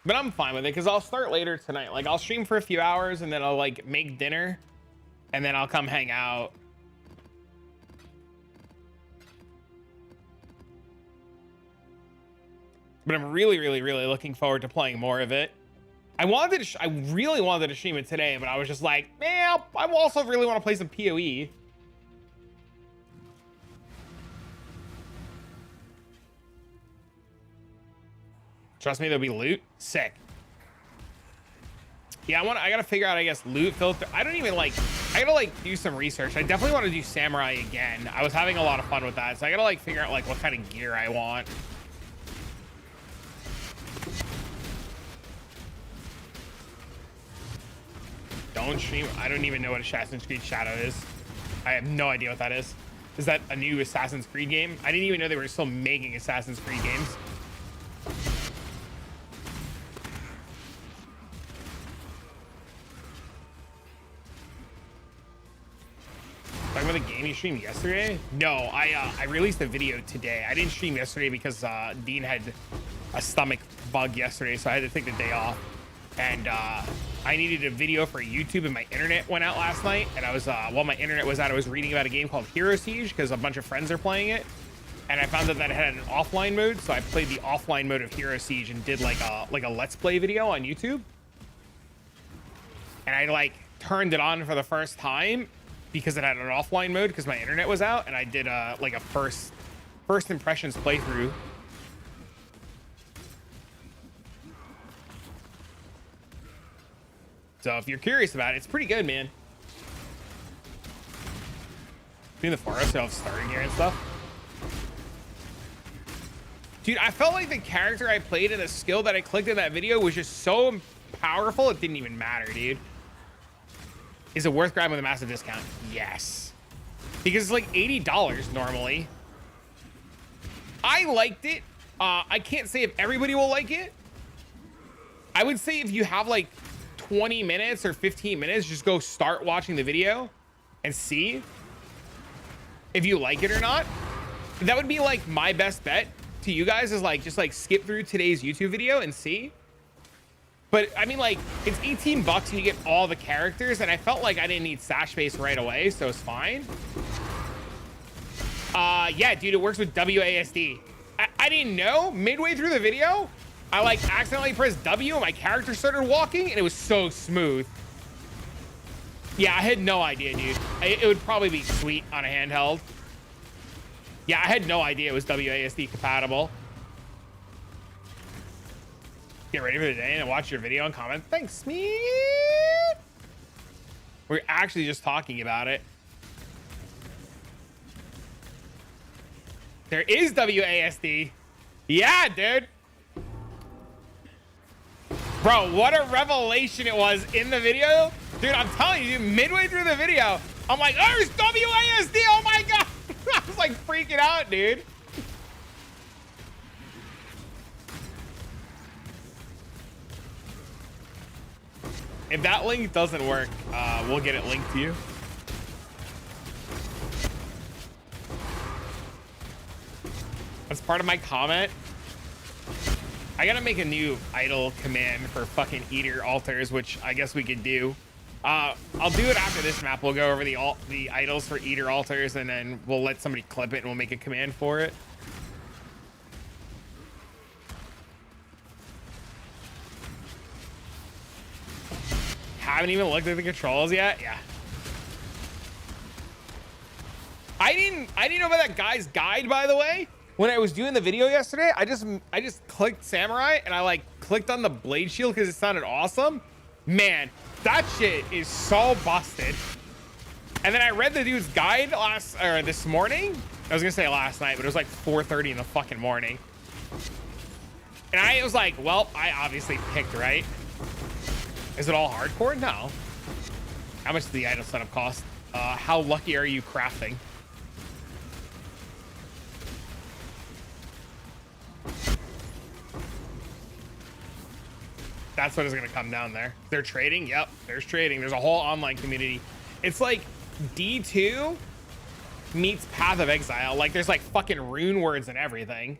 Speaker 1: but I'm fine with it because I'll start later tonight. Like, I'll stream for a few hours and then I'll, like, make dinner and then I'll come hang out. But I'm really, really, really looking forward to playing more of it. I really wanted to stream it today, but I was just like, man, I also really want to play some PoE. Trust me, there'll be loot. Sick. Yeah, I gotta figure out, I guess, loot filter. I gotta, like, do some research. I definitely want to do samurai again. I was having a lot of fun with that, so I gotta, like, figure out, like, what kind of gear I want. Don't stream. I don't even know what Assassin's Creed Shadow is. I have no idea what that is. Is that a new Assassin's Creed game? I didn't even know they were still making Assassin's Creed games. Talking about the game you streamed yesterday? No, I released a video today. I didn't stream yesterday because Dean had a stomach bug yesterday, so I had to take the day off. And I needed a video for YouTube, and my internet went out last night. And I was while my internet was out, I was reading about a game called Hero Siege because a bunch of friends are playing it. And I found out that it had an offline mode, so I played the offline mode of Hero Siege and did like a Let's Play video on YouTube. And I, like, turned it on for the first time because it had an offline mode because my internet was out, and I did like a first impressions playthrough. So if you're curious about it, it's pretty good, man. Doing the forest, I'll starting here and stuff. Dude, I felt like the character I played and the skill that I clicked in that video was just so powerful, it didn't even matter, dude. Is it worth grabbing with a massive discount? Yes. Because it's like $80 normally. I liked it. I can't say if everybody will like it. I would say if you have like 20 minutes or 15 minutes, just go start watching the video and see if you like it or not. That would be like my best bet to you guys, is like just like skip through today's YouTube video and see. But I mean, like, it's 18 bucks and you get all the characters, and I felt like I didn't need stash space right away, so it's fine. Yeah, dude, it works with WASD. I didn't know. Midway through the video, I like accidentally pressed W and my character started walking, and it was so smooth. Yeah, I had no idea, dude. It would probably be sweet on a handheld. Yeah, I had no idea it was WASD compatible. Get ready for the day and watch your video and comment. Thanks, man. We're actually just talking about it. There is WASD. Yeah, dude. Bro, what a revelation it was in the video. Dude, I'm telling you, midway through the video, I'm like, oh, there's WASD. Oh my God. I was like freaking out, dude. If that link doesn't work, we'll get it linked to you. That's part of my comment. I gotta make a new idol command for fucking eater altars, which I guess we could do. I'll do it after this map. We'll go over the idols for eater altars, and then we'll let somebody clip it and we'll make a command for it. Haven't even looked at the controls yet. Yeah. I didn't know about that guy's guide, by the way. When I was doing the video yesterday, I just clicked samurai and I like clicked on the blade shield because it sounded awesome. Man, that shit is so busted. And then I read the dude's guide this morning. I was gonna say last night, but it was like 4:30 in the fucking morning. And I was like, well, I obviously picked right. Is it all hardcore? No. How much does the idle setup cost? How lucky are you crafting? That's what is going to come down there. They're trading. Yep, there's trading. There's a whole online community. It's like D2 meets Path of Exile. Like there's like fucking rune words and everything.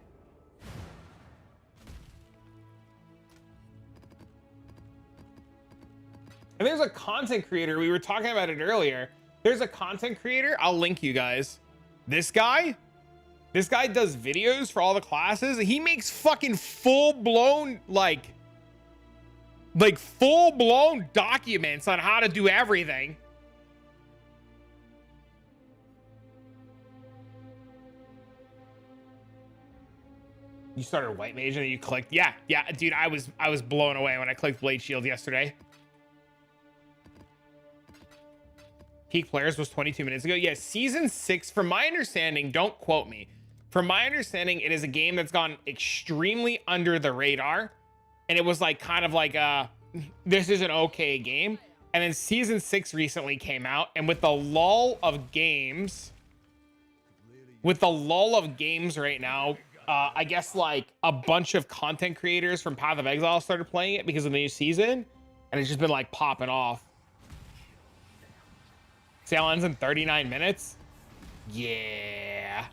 Speaker 1: And there's a content creator. We were talking about it earlier. There's a content creator. I'll link you guys. This guy does videos for all the classes. He makes fucking full-blown like full-blown documents on how to do everything. You started white mage and then you clicked. Yeah, dude, I was blown away when I clicked Blade Shield yesterday. Peak players was 22 minutes ago. Yeah, season 6, from my understanding, don't quote me. From my understanding, it is a game that's gone extremely under the radar. And it was like kind of like this is an okay game. And then season 6 recently came out, and with the lull of games right now, I guess like a bunch of content creators from Path of Exile started playing it because of the new season, and it's just been like popping off. Sale ends in 39 minutes. Yeah,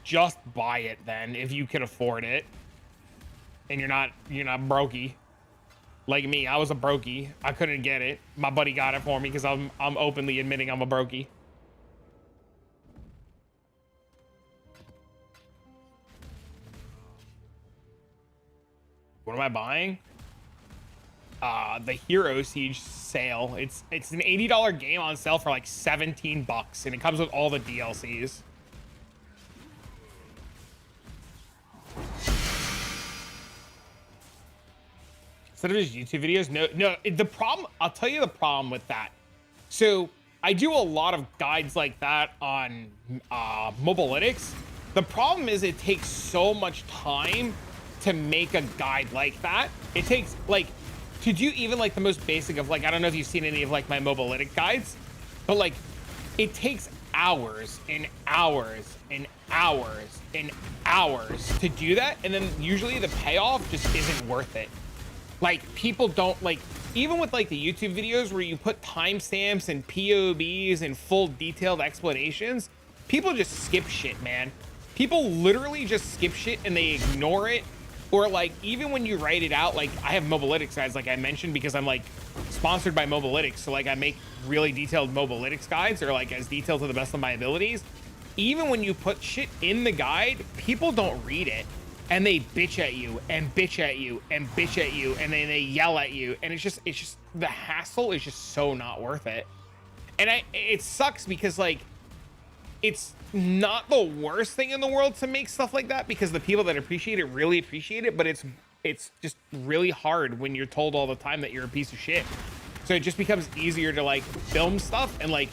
Speaker 1: just buy it then if you can afford it, and you're not brokey like me. I was a brokey. I couldn't get it. My buddy got it for me because I'm openly admitting I'm a brokey. What am I buying? The Hero Siege sale. It's an $80 game on sale for like $17, and it comes with all the DLCs. Instead of just YouTube videos, no. The problem, I'll tell you the problem with that. So I do a lot of guides like that on Mobalytics. The problem is it takes so much time to make a guide like that. It takes like, to do even like the most basic of like, I don't know if you've seen any of like my Mobalytic guides, but like it takes hours and hours and hours and hours to do that. And then usually the payoff just isn't worth it. Like people don't like, even with like the YouTube videos where you put timestamps and POBs and full detailed explanations, people just skip shit, man. People literally just skip shit and they ignore it. Or like, even when you write it out, like I have Mobalytics guides, like I mentioned, because I'm like sponsored by Mobalytics. So like I make really detailed Mobalytics guides, or like as detailed to the best of my abilities. Even when you put shit in the guide, people don't read it. And they bitch at you and bitch at you and bitch at you, and then they yell at you. And it's just the hassle is just so not worth it. And it sucks because like, it's not the worst thing in the world to make stuff like that, because the people that appreciate it really appreciate it, but it's just really hard when you're told all the time that you're a piece of shit. So it just becomes easier to like film stuff, and like,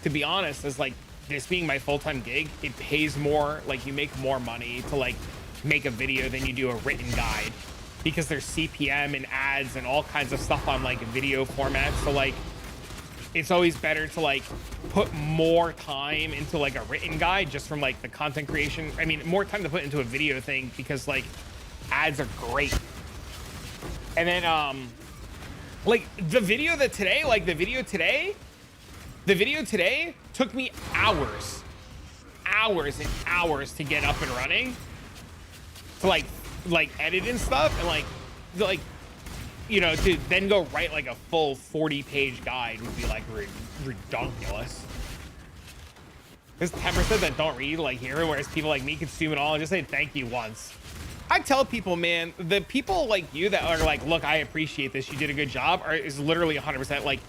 Speaker 1: to be honest, as like this being my full-time gig, it pays more, like you make more money to like make a video than you do a written guide, because there's CPM and ads and all kinds of stuff on like video formats. So like, it's always better to like put more time into like a written guide just from like the content creation. I mean, more time to put into a video thing, because like ads are great. And then like the video today took me hours and hours to get up and running, to like edit and stuff, and like you know, to then go write like a full 40-page guide would be like redonkulous. There's 10% that don't read like here, whereas people like me consume it all and just say thank you once. I tell people, man, the people like you that are like, look, I appreciate this, you did a good job, is literally 100%. Like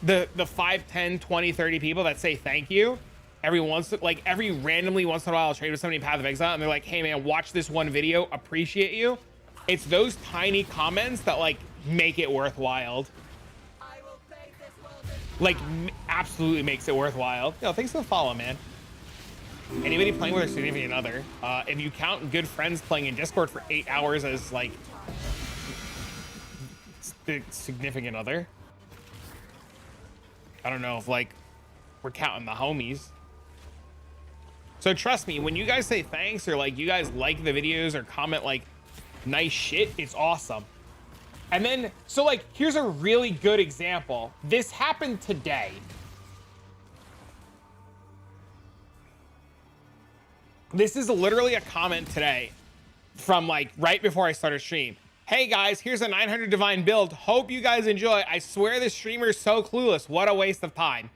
Speaker 1: the 5, 10, 20, 30 people that say thank you every randomly once in a while, I'll trade with somebody in Path of Exile and they're like, hey man, watch this one video, appreciate you. It's those tiny comments that like make it worthwhile. like absolutely makes it worthwhile. Yo, thanks for the follow, man. Anybody playing with their significant other, if you count good friends playing in Discord for 8 hours as like the significant other, I don't know if like we're counting the homies. So trust me, when you guys say thanks or like you guys like the videos or comment like nice shit, it's awesome. And then, so like, here's a really good example. This happened today. This is literally a comment today from like right before I started stream. Hey guys, here's a 900 divine build. Hope you guys enjoy. I swear this streamer is so clueless. What a waste of time.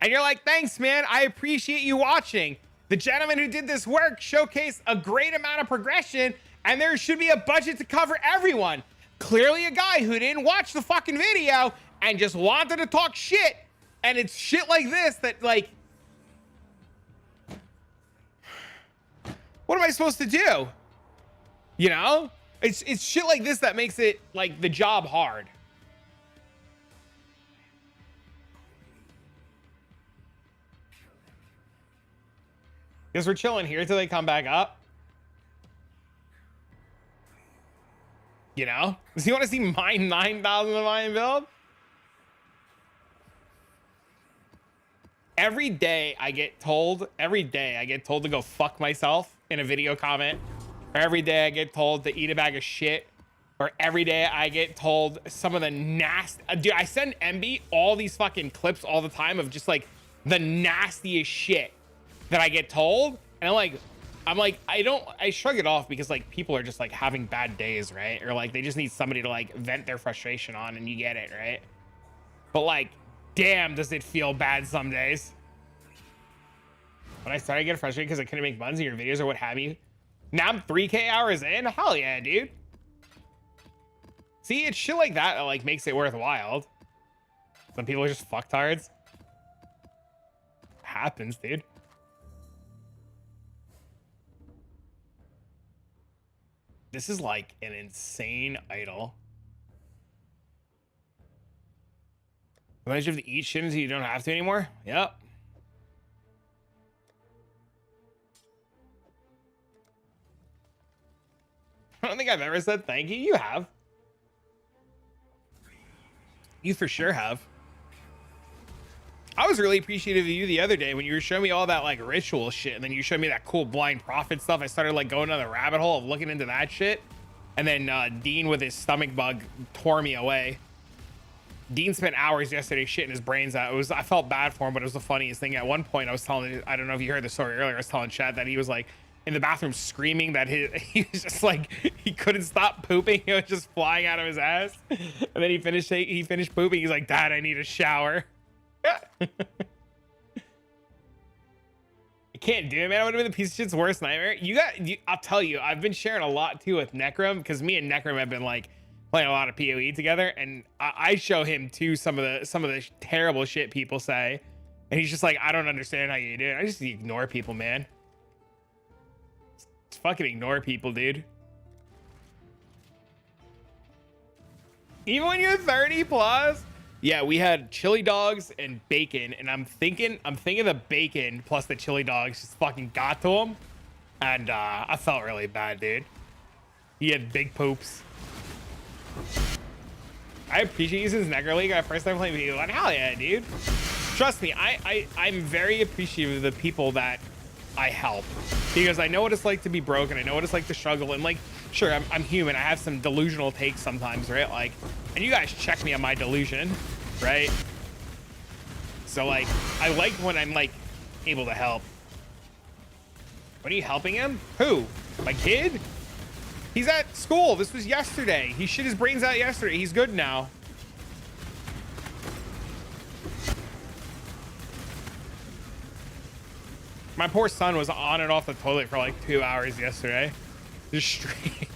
Speaker 1: And you're like, thanks, man. I appreciate you watching. The gentleman who did this work showcased a great amount of progression, and there should be a budget to cover everyone. Clearly a guy who didn't watch the fucking video and just wanted to talk shit. And it's shit like this that like, what am I supposed to do? You know, it's shit like this that makes it like the job hard. Because we're chilling here till they come back up. You know? Does he want to see my 9,000 divine build? Every day I get told to go fuck myself in a video comment. Or every day I get told to eat a bag of shit. Or every day I get told some of the nasty... Dude, I send MB all these fucking clips all the time of just like the nastiest shit that I get told. And I'm like, I shrug it off because like people are just like having bad days, right? Or like they just need somebody to like vent their frustration on, and you get it, right? But like, damn, does it feel bad some days. When I started getting frustrated because I couldn't make buns in your videos or what have you. Now I'm 3K hours in. Hell yeah, dude. See, it's shit like that that like makes it worthwhile. Some people are just fucktards. Happens, dude. This is like an insane idol. Sometimes you have to eat shit until you don't have to anymore. Yep. I don't think I've ever said thank you. You have. You for sure have. I was really appreciative of you the other day when you were showing me all that like ritual shit, and then you showed me that cool blind prophet stuff. I started like going down the rabbit hole of looking into that shit, and then Dean with his stomach bug tore me away. Dean spent hours yesterday shitting his brains out. I felt bad for him, but it was the funniest thing. At one point I was telling, I don't know if you heard the story earlier, I was telling Chad that he was like in the bathroom screaming that he was just like, he couldn't stop pooping. It was just flying out of his ass. And then he finished pooping. He's like, Dad, I need a shower. I can't do it, man. I would have been the piece of shit's worst nightmare. I'll tell you, I've been sharing a lot too with Necrom, because me and Necrom have been like playing a lot of PoE together, and I show him too some of the terrible shit people say, and he's just like, I don't understand how you do it. I just ignore people, man. Just fucking ignore people, dude. Even when you're 30 plus. Yeah, we had chili dogs and bacon, and I'm thinking the bacon plus the chili dogs just fucking got to him, and I felt really bad, dude. He had big poops. I appreciate you since Necro League. I first time playing video, like, hell yeah, dude. Trust me, I'm very appreciative of the people that I help, because I know what it's like to be broken. I know what it's like to struggle, and like, sure, I'm human. I have some delusional takes sometimes, right? Like, and you guys check me on my delusion, right? So like, I like when I'm like able to help. What are you helping him? Who? My kid? He's at school. This was yesterday. He shit his brains out yesterday. He's good now. My poor son was on and off the toilet for like 2 hours yesterday. Just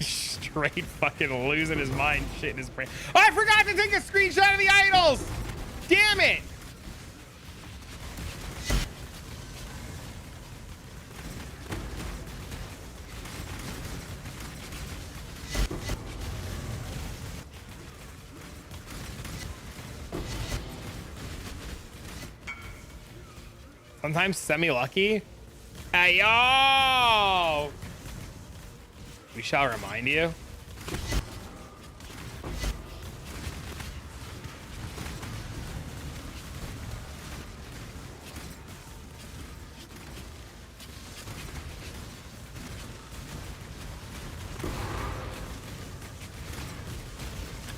Speaker 1: straight fucking losing his mind, shitting his brain. Oh, I forgot to take a screenshot of the idols. Damn it. Sometimes semi-lucky. Hey, yo! We shall remind you.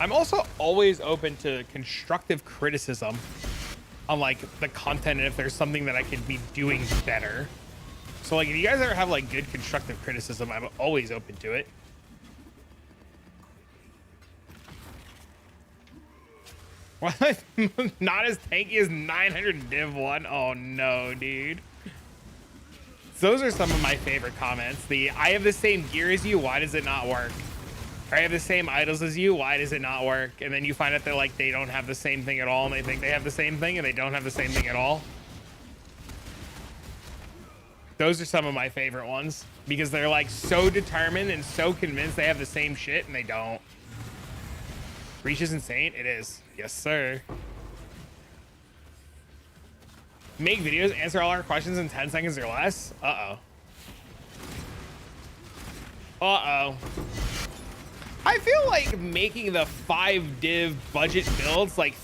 Speaker 1: I'm also always open to constructive criticism on like the content and if there's something that I could be doing better. So like if you guys ever have like good constructive criticism, I'm always open to it. What? Not as tanky as 900 Div 1? Oh no, dude. Those are some of my favorite comments. The I have the same gear as you, why does it not work? Or I have the same idols as you, why does it not work? And then you find out they're like they don't have the same thing at all and they think they have the same thing and they don't have the same thing at all. Those are some of my favorite ones because they're like so determined and so convinced they have the same shit and they don't. Reach is insane. It is. Yes, sir. Make videos, answer all our questions in 10 seconds or less. Uh-oh. Uh-oh. I feel like making the 5 div budget builds like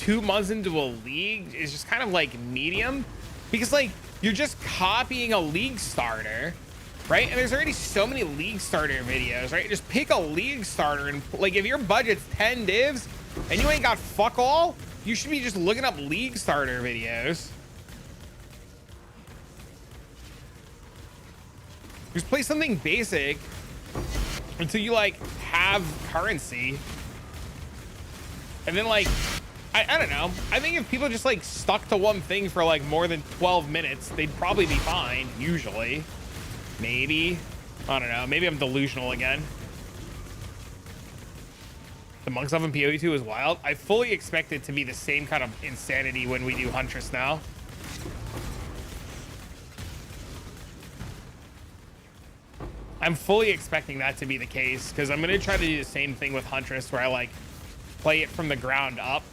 Speaker 1: 2 months into a league is just kind of like medium because like you're just copying a league starter, right? And there's already so many league starter videos, right? Just pick a league starter and like if your budget's 10 divs and you ain't got fuck all, you should be just looking up league starter videos. Just play something basic until you like have currency. And then like, I don't know. I think if people just like stuck to one thing for like more than 12 minutes, they'd probably be fine, usually. Maybe. I don't know. Maybe I'm delusional again. The Monks Oven PoE2 is wild. I fully expect it to be the same kind of insanity when we do Huntress now. I'm fully expecting that to be the case because I'm going to try to do the same thing with Huntress where I like play it from the ground up.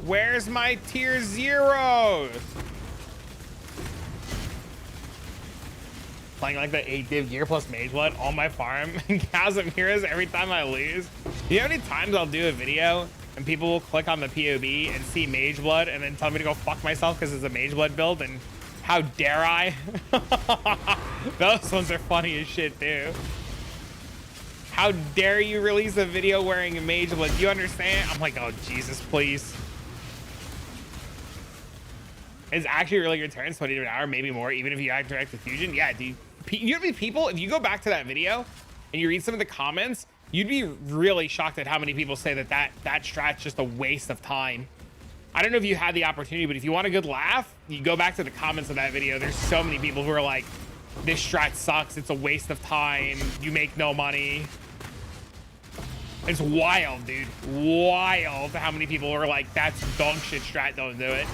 Speaker 1: Where's my tier 0s? Playing like the 8 div gear plus mage blood on my farm and chasm heroes every time I lose. You know how many times I'll do a video and people will click on the POB and see mage blood and then tell me to go fuck myself because it's a mage blood build, and how dare I? Those ones are funny as shit too. How dare you release a video wearing a mage blood? Do you understand? I'm like, oh Jesus, please. It's actually really good turns, 20 to an hour, maybe more, even if you act direct with fusion. Yeah, dude. You know, people, if you go back to that video and you read some of the comments, you'd be really shocked at how many people say that strat's just a waste of time. I don't know if you had the opportunity, but if you want a good laugh, you go back to the comments of that video. There's so many people who are like, this strat sucks. It's a waste of time. You make no money. It's wild, dude. Wild how many people are like, that's dog shit strat, don't do it.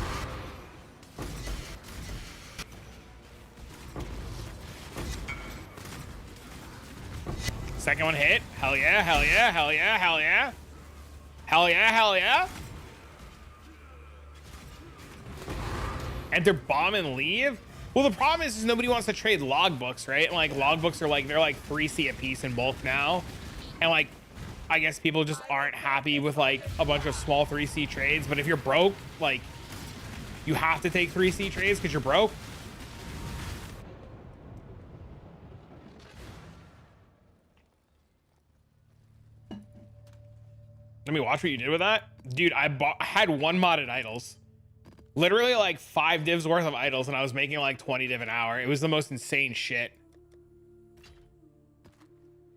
Speaker 1: Second one hit. Hell yeah, hell yeah, hell yeah, hell yeah. Hell yeah, hell yeah. Enter bomb and leave? Well, the problem is nobody wants to trade logbooks, right? And like logbooks are like, they're like 3C a piece in bulk now. And like, I guess people just aren't happy with like a bunch of small 3C trades. But if you're broke, like you have to take 3C trades because you're broke. Let me watch what you did with that. Dude, I had 1 modded idols. Literally like 5 divs worth of idols and I was making like 20 div an hour. It was the most insane shit.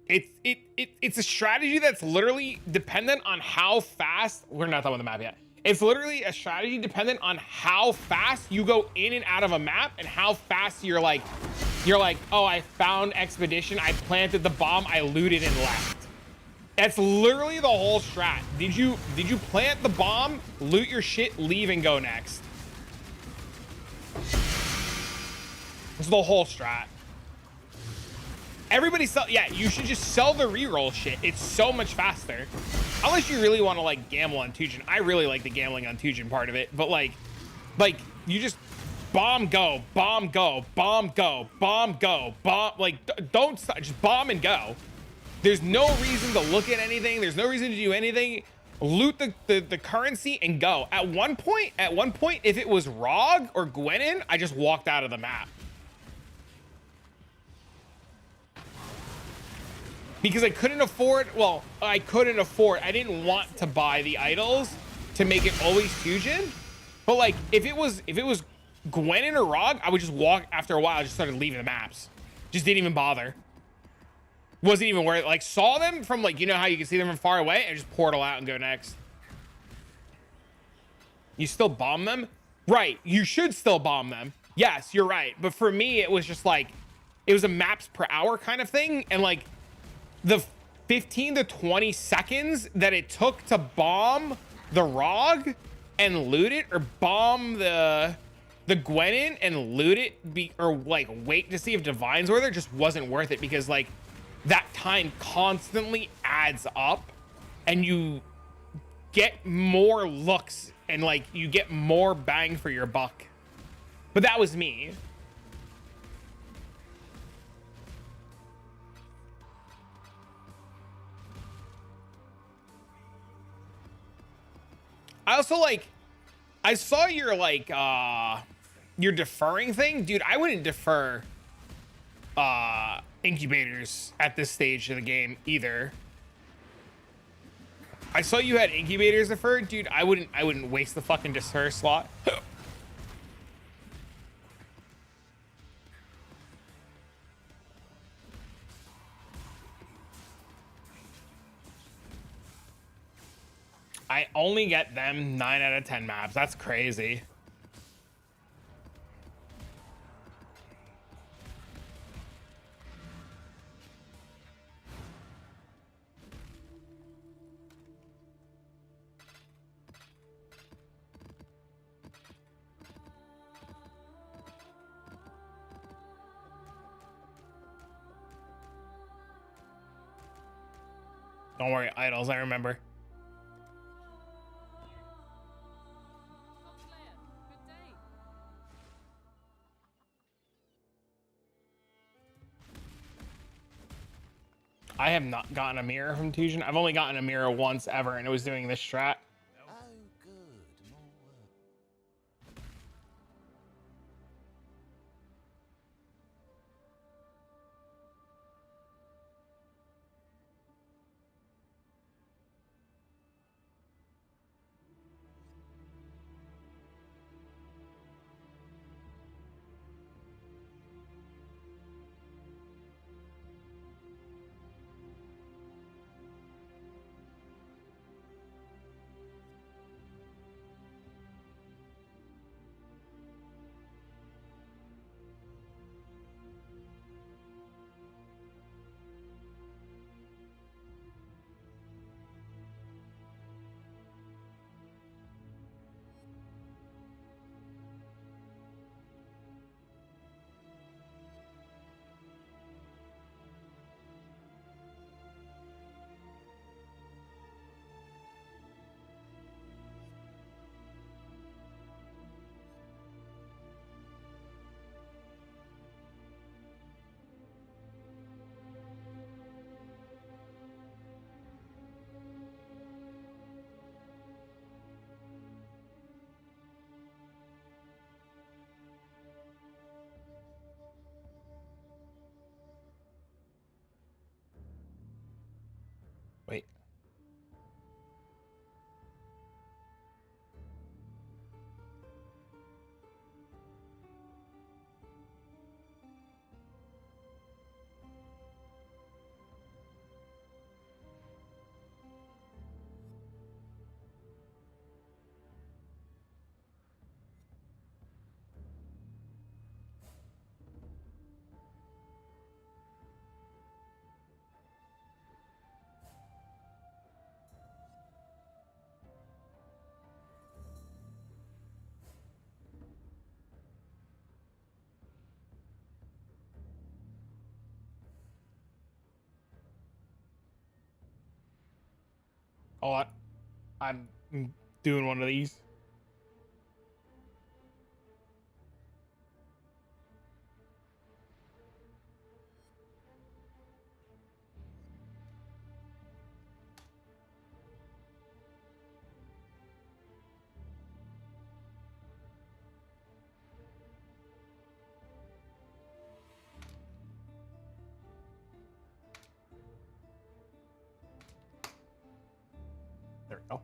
Speaker 1: It's a strategy that's literally dependent on how fast, we're not done with the map yet. It's literally a strategy dependent on how fast you go in and out of a map and how fast you're like, oh, I found expedition, I planted the bomb, I looted and left. That's literally the whole strat. Did you plant the bomb, loot your shit, leave and go next? It's the whole strat. Everybody sell, yeah, you should just sell the reroll shit. It's so much faster. Unless you really want to like gamble on Tujin. I really like the gambling on Tujin part of it, but like you just bomb go, bomb go, bomb go, bomb go, bomb, like don't stop, just bomb and go. There's no reason to look at anything. There's no reason to do anything. Loot the currency and go. At one point, if it was Rog or Gwenin, I just walked out of the map. Because I couldn't afford, well, I didn't want to buy the idols to make it always Tujin. But like, if it was Gwenin or Rog, I would just walk after a while. I just started leaving the maps. Just didn't even bother. Wasn't even worth it. Like, saw them from like, you know how you can see them from far away and just portal out and go next. You still bomb them? Right, you should still bomb them. Yes, you're right. But for me, it was just like, it was a maps per hour kind of thing. And like, the 15 to 20 seconds that it took to bomb the Rog and loot it, or bomb the Gwenin and loot it, or like wait to see if Divines were there, just wasn't worth it, because like that time constantly adds up and you get more looks and like you get more bang for your buck. But that was me. I also like, I saw your like your deferring thing, dude. I wouldn't defer incubators at this stage of the game either. I saw you had incubators deferred, dude. I wouldn't waste the fucking defer slot. I only get them 9 out of 10 maps. That's crazy. Don't worry, idols, I remember. I have not gotten a mirror from Tujin. I've only gotten a mirror once ever, and it was doing this strat.
Speaker 2: Oh, good. More work.
Speaker 1: Oh, I'm doing one of these. There we go.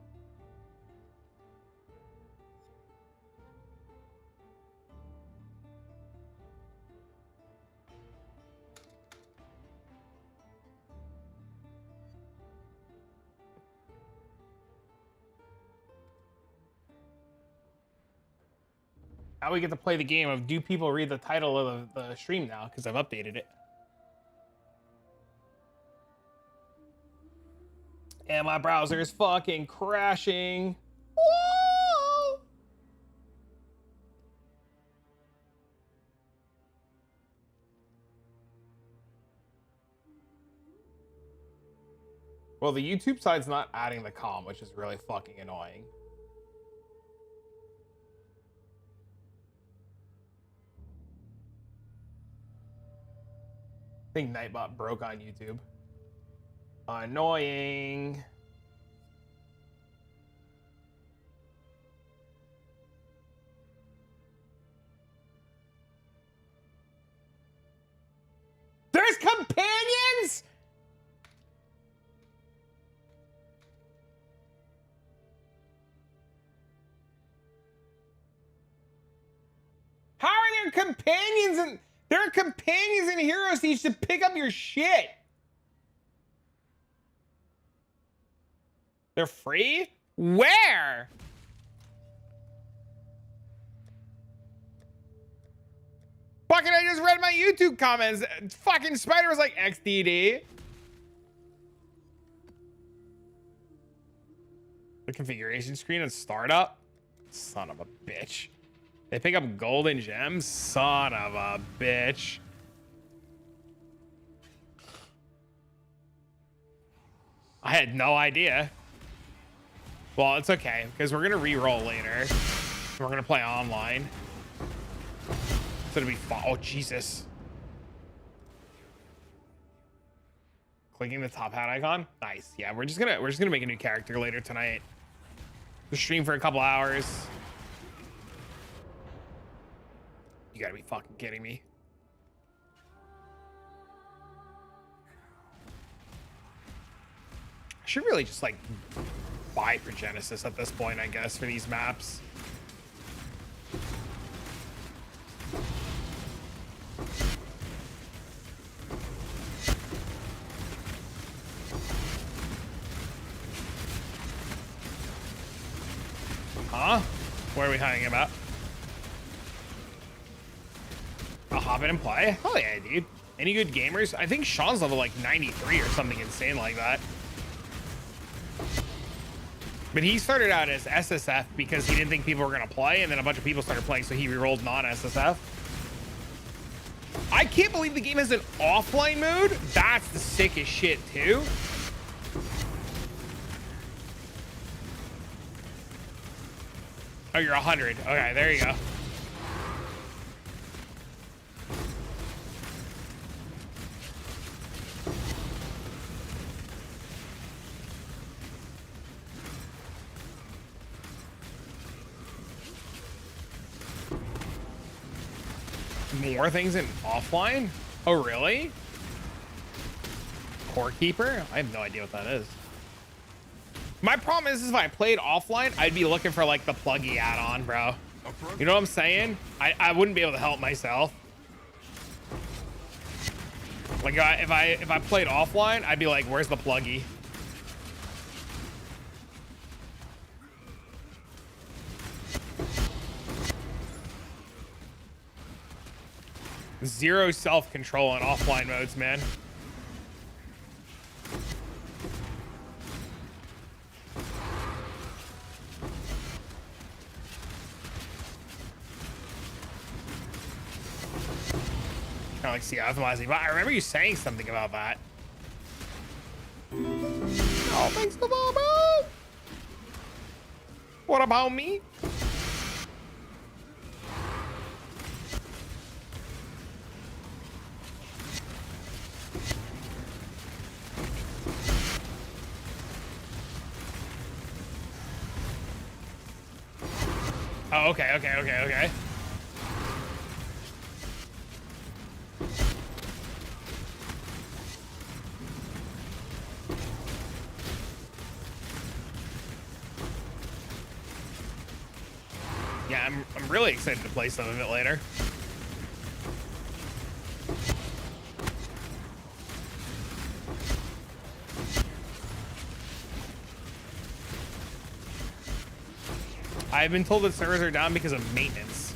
Speaker 1: Now we get to play the game of do people read the title of the stream now because I've updated it. And my browser is fucking crashing. Whoa! Well, the YouTube side's not adding the comm, which is really fucking annoying. I think Nightbot broke on YouTube. Annoying. There's companions? How are there companions and there are companions and heroes that you should pick up your shit? They're free? Where? Fucking, I just read my YouTube comments. Fucking Spider was like XDD. The configuration screen and startup. Son of a bitch. They pick up golden gems? Son of a bitch. I had no idea. Well, it's okay, because we're gonna re-roll later. We're gonna play online. So it'll be fun. Oh, Jesus. Clicking the top hat icon. Nice. Yeah, we're just gonna make a new character later tonight. The stream for a couple hours. You gotta be fucking kidding me. I should really just like buy for Genesis at this point, I guess, for these maps. Huh? What are we hanging about? I'll hop in and play. Oh yeah, dude. Any good gamers? I think Sean's level like 93 or something insane like that. But he started out as SSF because he didn't think people were gonna play, and then a bunch of people started playing, so he re-rolled non-SSF. I can't believe the game has an offline mode. That's the sickest shit too. Oh, you're 100. Okay, there you go. More things in offline? Oh, really? Core Keeper? I have no idea what that is. My problem is if I played offline, I'd be looking for like the pluggy add-on, bro. You know what I'm saying? I wouldn't be able to help myself. Like if I played offline, I'd be like, where's the pluggy? Zero self-control in offline modes, man. Kind of like see optimizing, but I remember you saying something about that. Oh, thanks for the ball, bro. What about me? Oh, okay, okay, okay, okay. Yeah, I'm really excited to play some of it later. I've been told that servers are down because of maintenance.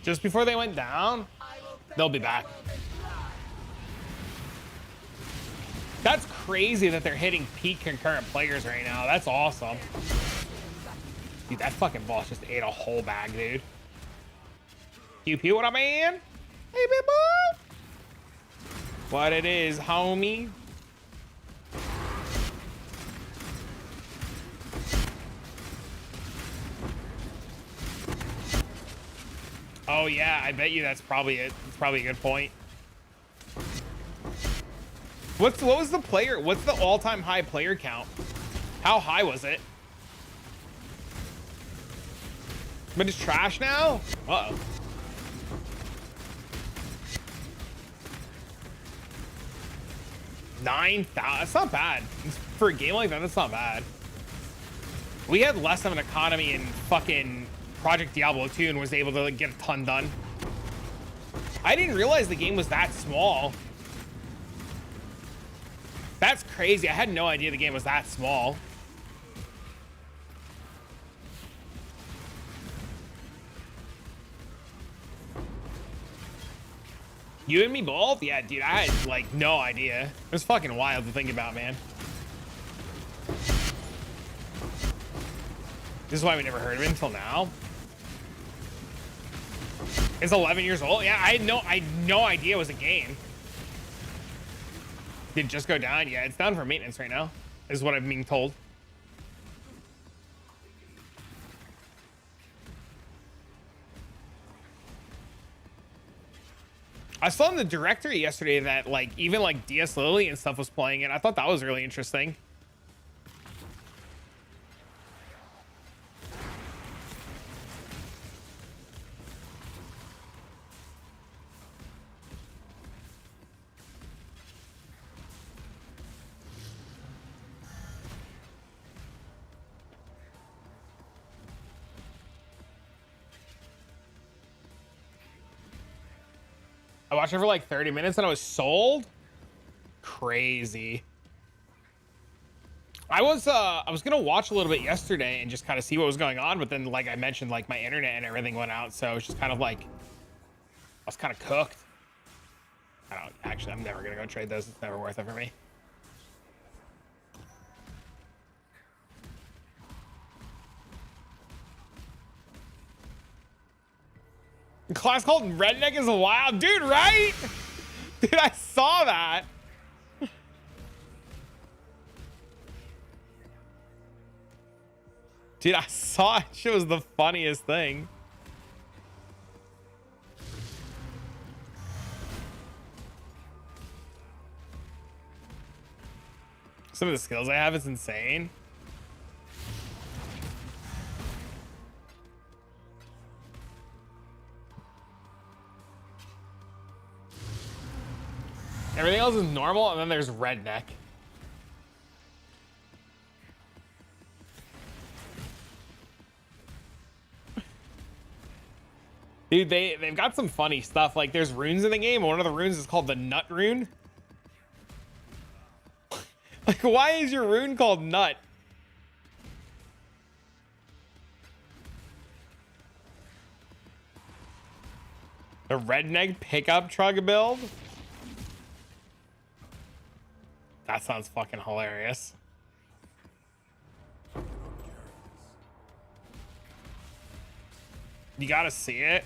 Speaker 1: Just before they went down, they'll be back. That's crazy that they're hitting peak concurrent players right now. That's awesome. Dude, that fucking boss just ate a whole bag, dude. Pew pew, what up, man? Hey, big boy. What it is, homie? Oh yeah, I bet you that's probably it. It's probably a good point. What was the player? What's the all-time high player count? How high was it? But it's trash now? Uh-oh. 9,000. That's not bad. For a game like that, that's not bad. We had less of an economy in fucking Project Diablo 2 and was able to like, get a ton done. I didn't realize the game was that small. That's crazy. I had no idea the game was that small. You and me both? Yeah, dude, I had like no idea. It was fucking wild to think about, man. This is why we never heard of it until now. It's 11 years old. Yeah, I had no idea it was a game. Did it just go down? Yeah, it's down for maintenance right now, is what I'm being told. I saw in the directory yesterday that like even like DS Lily and stuff was playing it. I thought that was really interesting. I watched it for like 30 minutes and I was sold. Crazy. I was gonna watch a little bit yesterday and just kind of see what was going on, but then like I mentioned, like my internet and everything went out, so it's just kind of like I was kind of cooked. I'm never gonna go trade those. It's never worth it for me. Class called Redneck is wild, dude, right? Dude, I saw that. Dude, I saw it. Shit was the funniest thing. Some of the skills I have is insane. Everything else is normal, and then there's redneck. Dude, they've got some funny stuff. Like, there's runes in the game. One of the runes is called the Nut rune. Like, why is your rune called Nut? The redneck pickup truck build? That's That sounds fucking hilarious. You gotta see it.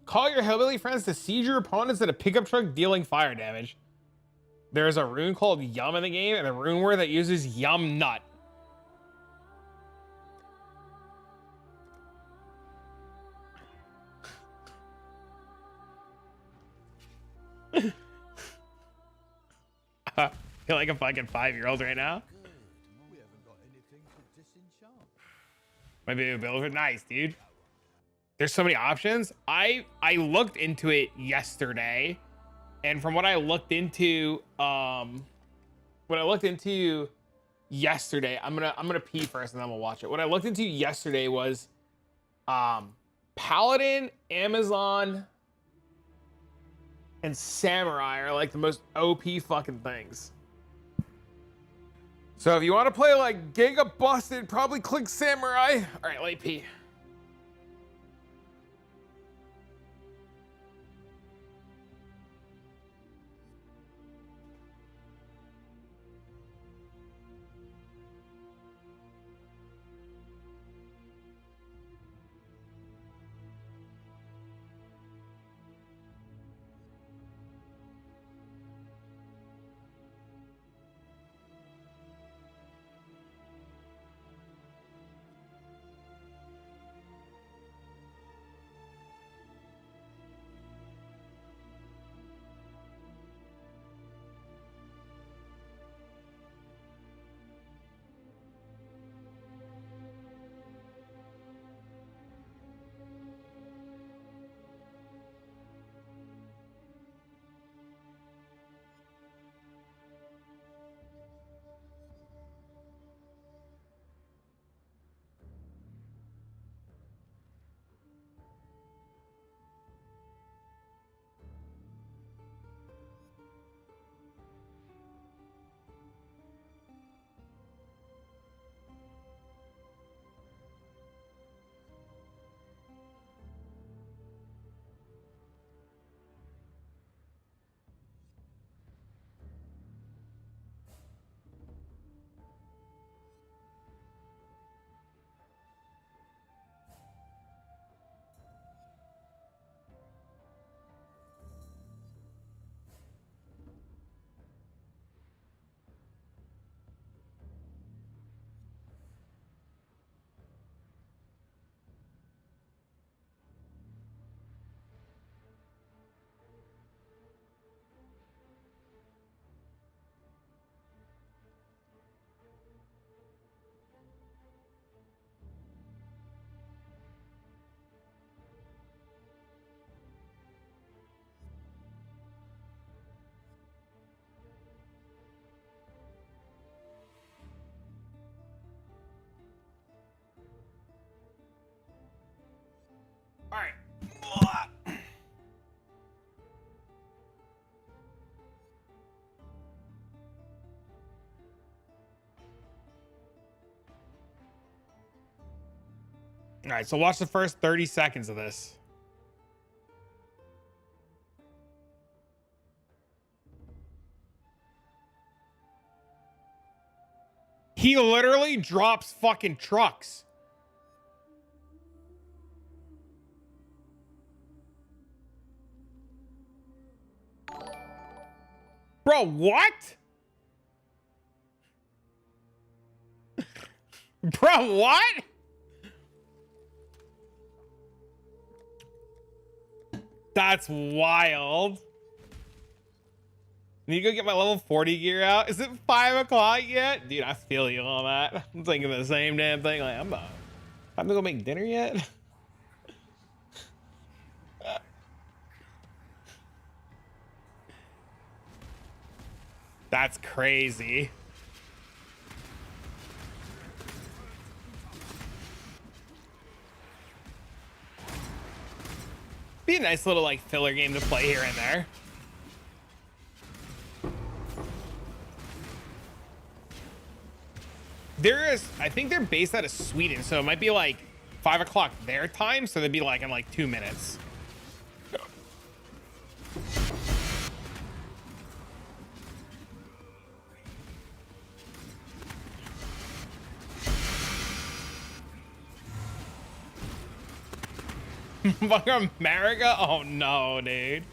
Speaker 1: Call your hillbilly friends to siege your opponents in a pickup truck dealing fire damage. There's a rune called Yum in the game and a rune word that uses Yum Nut. I feel like a fucking 5-year-old right now.
Speaker 4: We haven't got anything to disenchant.
Speaker 1: Maybe a builder. Nice, dude. There's so many options. I looked into it yesterday, and from what I looked into, yesterday, I'm gonna pee first and then we'll watch it. What I looked into yesterday was, Paladin, Amazon, and Samurai are like the most OP fucking things. So if you want to play like Giga Busted, probably click Samurai. All right, let me pee. All right. All right, so watch the first 30 seconds of this. He literally drops fucking trucks. Bro, what? Bro, what? That's wild. Need to go get my level 40 gear out. Is it 5 o'clock yet? Dude, I feel you on that. I'm thinking the same damn thing. Like, I'm to go make dinner yet? That's crazy. Be a nice little like filler game to play here and there. I think they're based out of Sweden, so it might be like 5 o'clock their time, so they'd be like in like 2 minutes. Fuck America? Oh no, dude.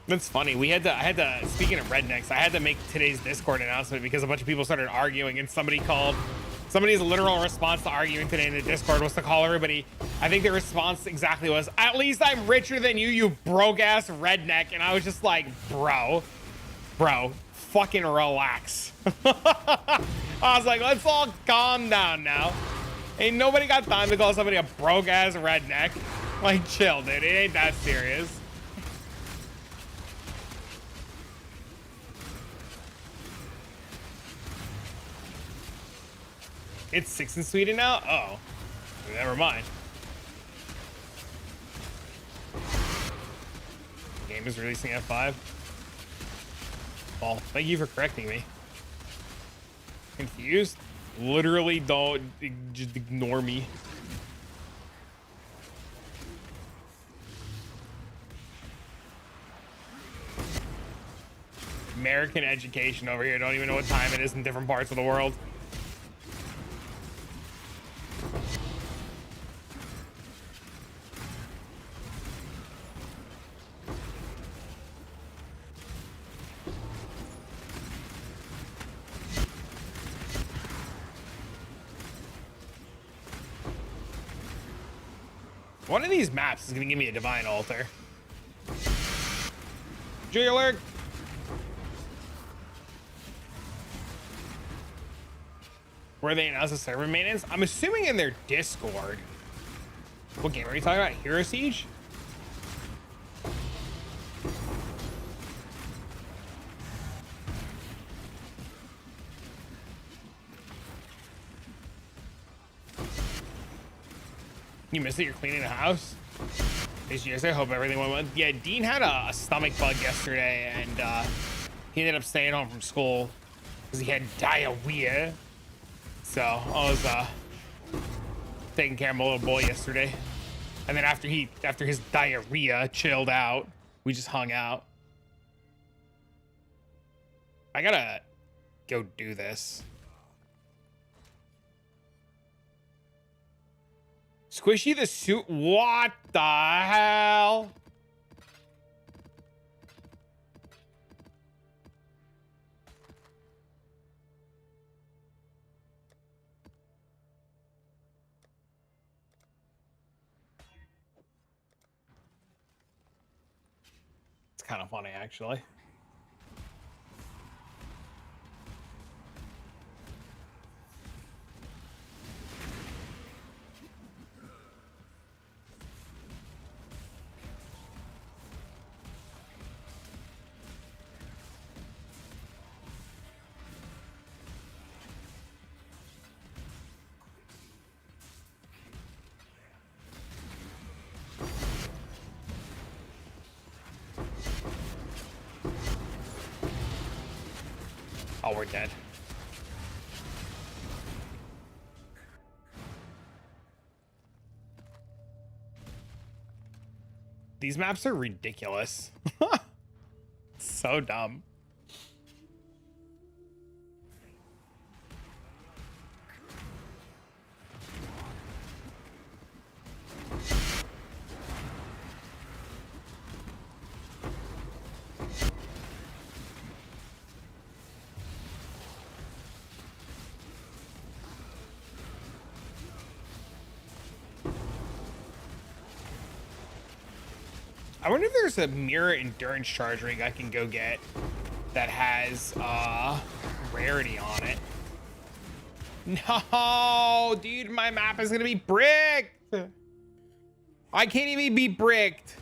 Speaker 1: That's funny. I had to, speaking of rednecks, I had to make today's Discord announcement because a bunch of people started arguing and somebody's literal response to arguing today in the Discord was to call everybody. I think the response exactly was, at least I'm richer than you broke ass redneck. And I was just like, bro, fucking relax. I was like, let's all calm down now. Ain't nobody got time to call somebody a broke ass redneck. Like, chill, dude. It ain't that serious. It's 6 in Sweden now? Oh, never mind. Game is releasing at 5. Well, thank you for correcting me. Confused? Literally don't, just ignore me. American education over here. Don't even know what time it is in different parts of the world. One of these maps is gonna give me a divine altar. Julia alert! Where they announce the server maintenance? I'm assuming in their Discord. What game are you talking about? Hero Siege? You missed it? You're cleaning the house? Yes, I hope everything went well. Yeah, Dean had a stomach bug yesterday, and he ended up staying home from school because he had diarrhea. So I was taking care of my little boy yesterday, and then after his diarrhea chilled out, we just hung out. I gotta go do this. Squishy the suit. What the hell? It's kind of funny, actually. Oh, we're dead. These maps are ridiculous. So dumb. I wonder if there's a mirror endurance charge ring I can go get that has rarity on it. No, dude, my map is gonna be bricked. I can't even be bricked.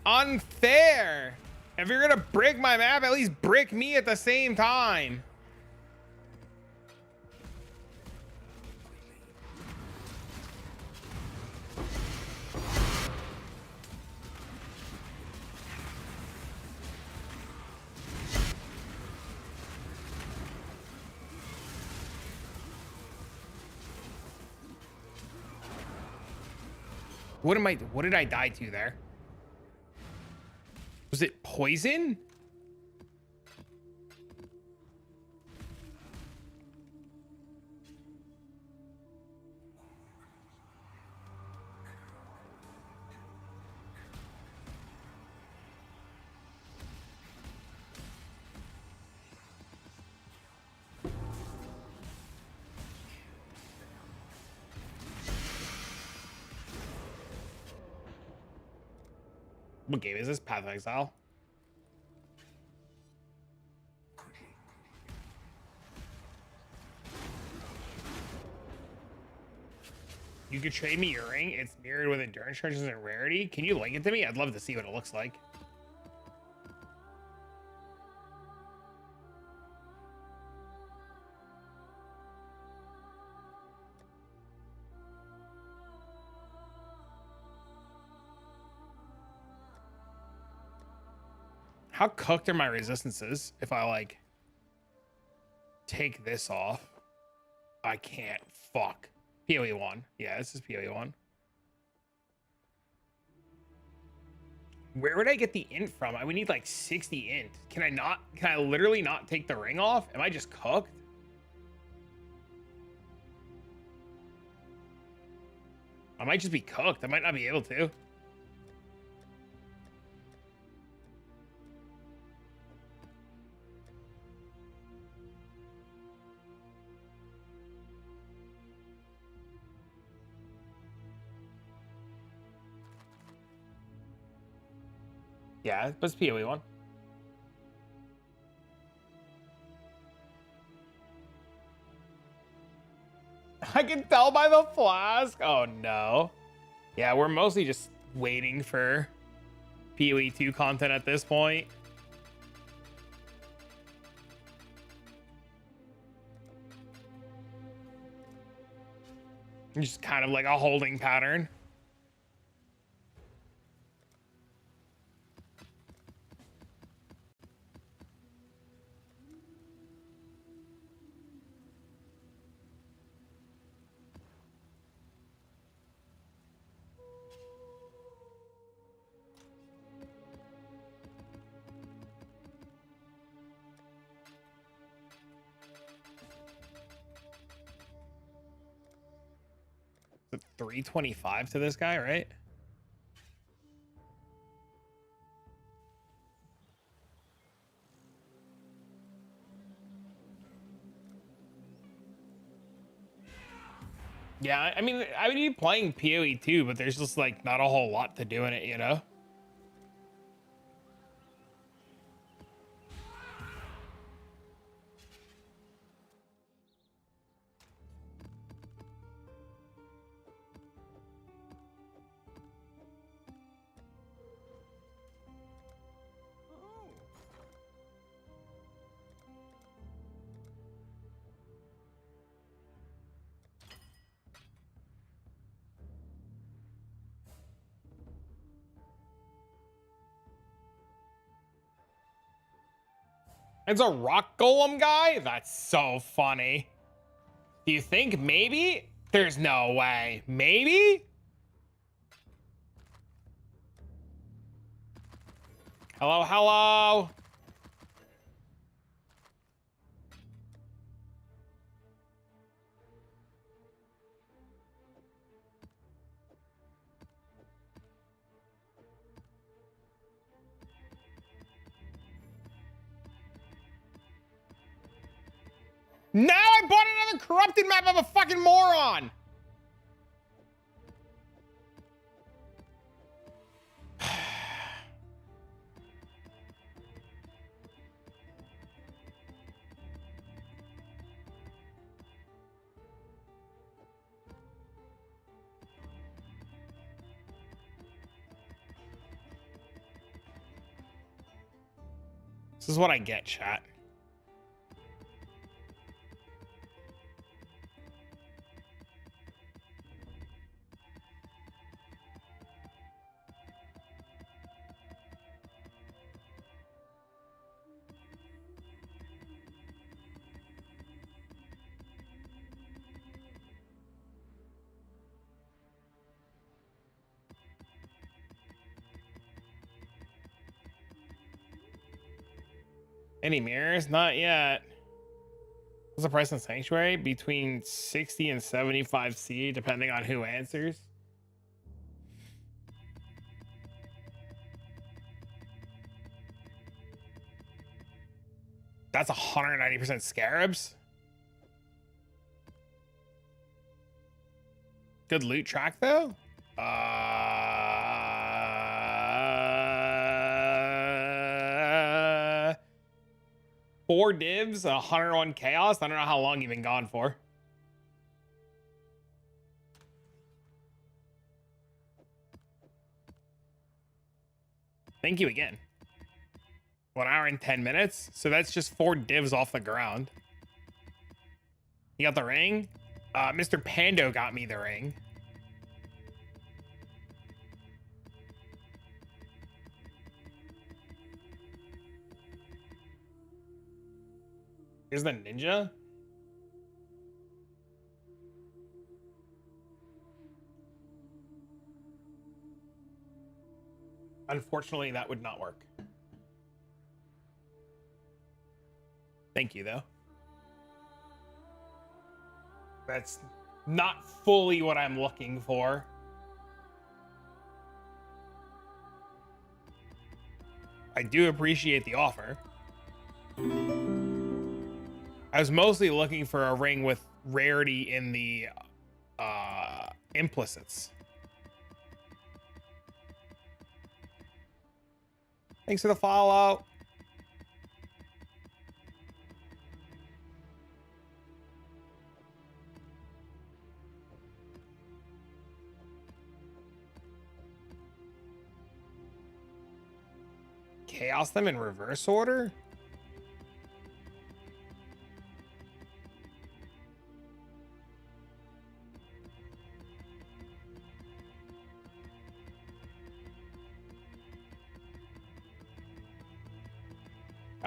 Speaker 1: Unfair. If you're gonna brick my map, at least brick me at the same time. What did I die to there? Was it poison? What game is this? Path of Exile? You could trade me your ring. It's mirrored with endurance charges and rarity. Can you link it to me? I'd love to see what it looks like. How cooked are my resistances if I like take this off? I can't. Fuck. PoE 1. Yeah, this is PoE 1. Where would I get the int from? I would need like 60 int. Can I literally not take the ring off? Am I just cooked? I might just be cooked. I might not be able to. Yeah, but it's PoE 1. I can tell by the flask. Oh no. Yeah, we're mostly just waiting for PoE 2 content at this point. Just kind of like a holding pattern. It's 325 to this guy, right? Yeah, I mean, I would be playing PoE 2, but there's just like not a whole lot to do in it, you know? It's a rock golem guy? That's so funny. Do you think maybe? There's no way. Maybe? Hello, hello. Now I bought another corrupted map. I'm a fucking moron. This is what I get, chat. Any mirrors? Not yet. What's the price on Sanctuary? Between 60 and 75C, depending on who answers. That's 190% scarabs. Good loot track though. 4 divs, 101 chaos. I don't know how long you've been gone for. Thank you again. 1 hour and 10 minutes. So that's just 4 divs off the ground. You got the ring? Mr. Pando got me the ring. Here's the ninja. Unfortunately, that would not work. Thank you, though. That's not fully what I'm looking for. I do appreciate the offer. I was mostly looking for a ring with rarity in the implicits. Thanks for the follow. Chaos them in reverse order?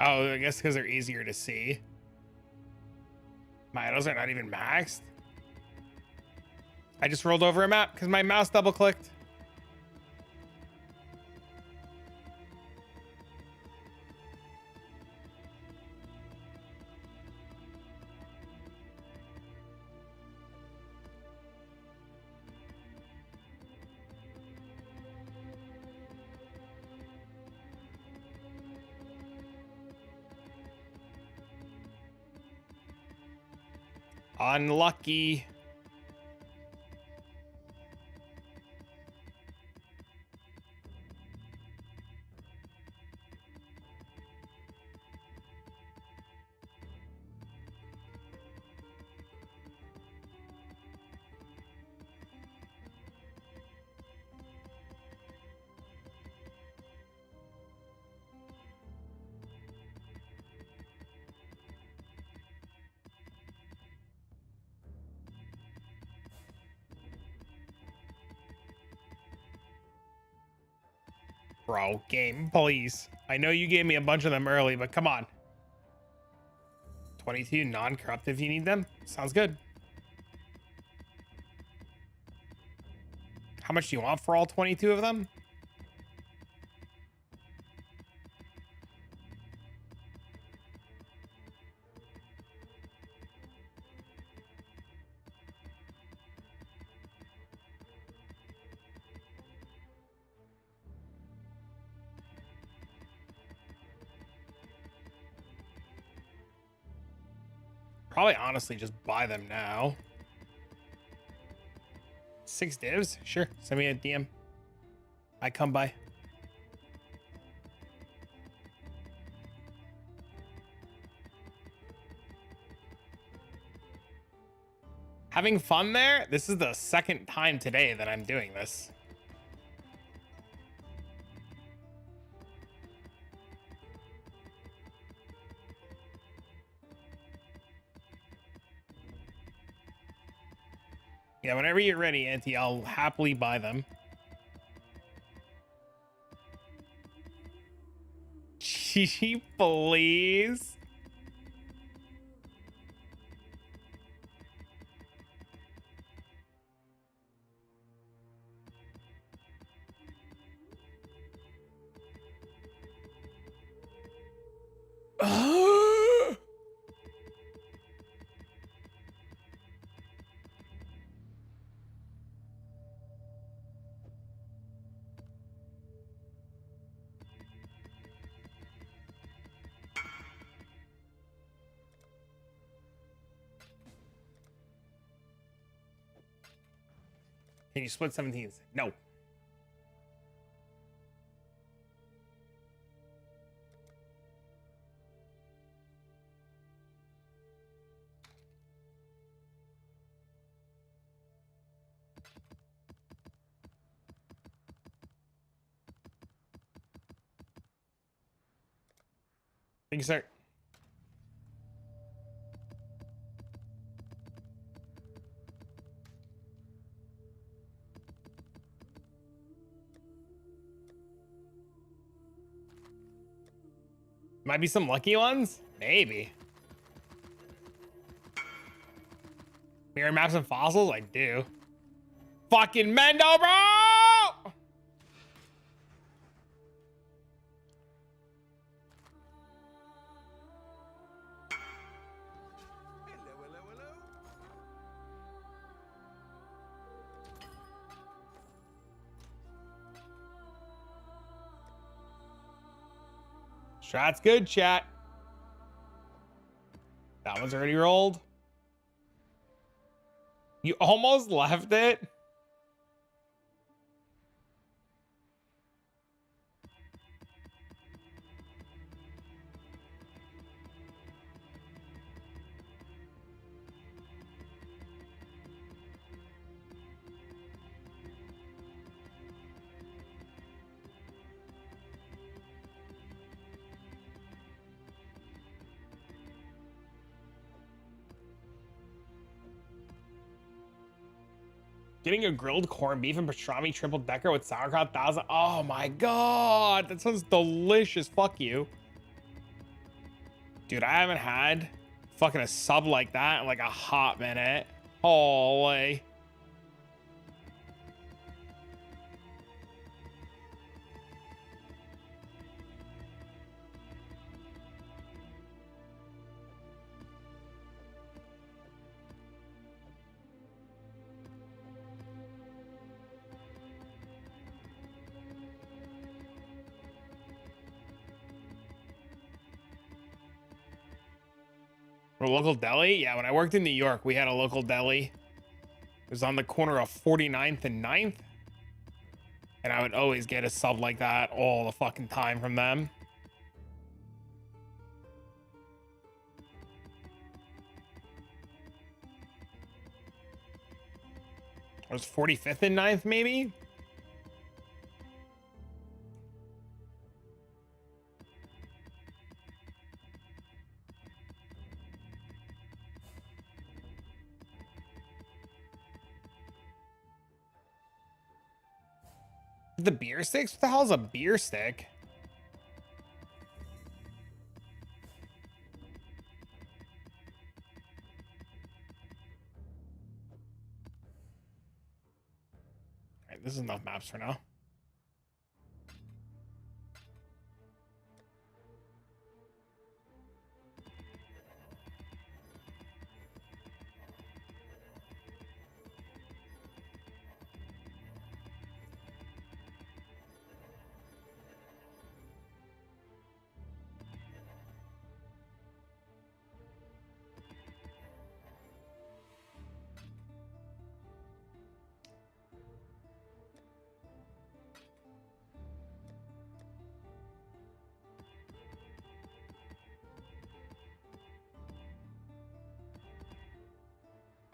Speaker 1: Oh, I guess because they're easier to see. My idols are not even maxed. I just rolled over a map because my mouse double clicked. Unlucky. Bro, game, please. I know you gave me a bunch of them early, but come on. 22 non-corrupt if you need them. Sounds good. How much do you want for all 22 of them? Probably honestly just buy them now. 6 divs? Sure. Send me a DM. I come by. Having fun there? This is the second time today that I'm doing this. Yeah, whenever you're ready, Auntie, I'll happily buy them. Gee, please. Can you split 17s? No. Thank you, sir. Might be some lucky ones? Maybe. Mirror maps and fossils? I do. Fucking Mendo, bro!
Speaker 2: Hello.
Speaker 1: Strat's good, chat. That one's already rolled. You almost left it. Getting a grilled corned beef and pastrami triple decker with sauerkraut 1000. Oh my god, that sounds delicious. Fuck you, dude. I haven't had fucking a sub like that in like a hot minute. Holy. A local deli? Yeah, when I worked in New York, we had a local deli. It was on the corner of 49th and 9th. And I would always get a sub like that all the fucking time from them. It was 45th and 9th, maybe? The beer sticks? What the hell is a beer stick? All right, this is enough maps for now.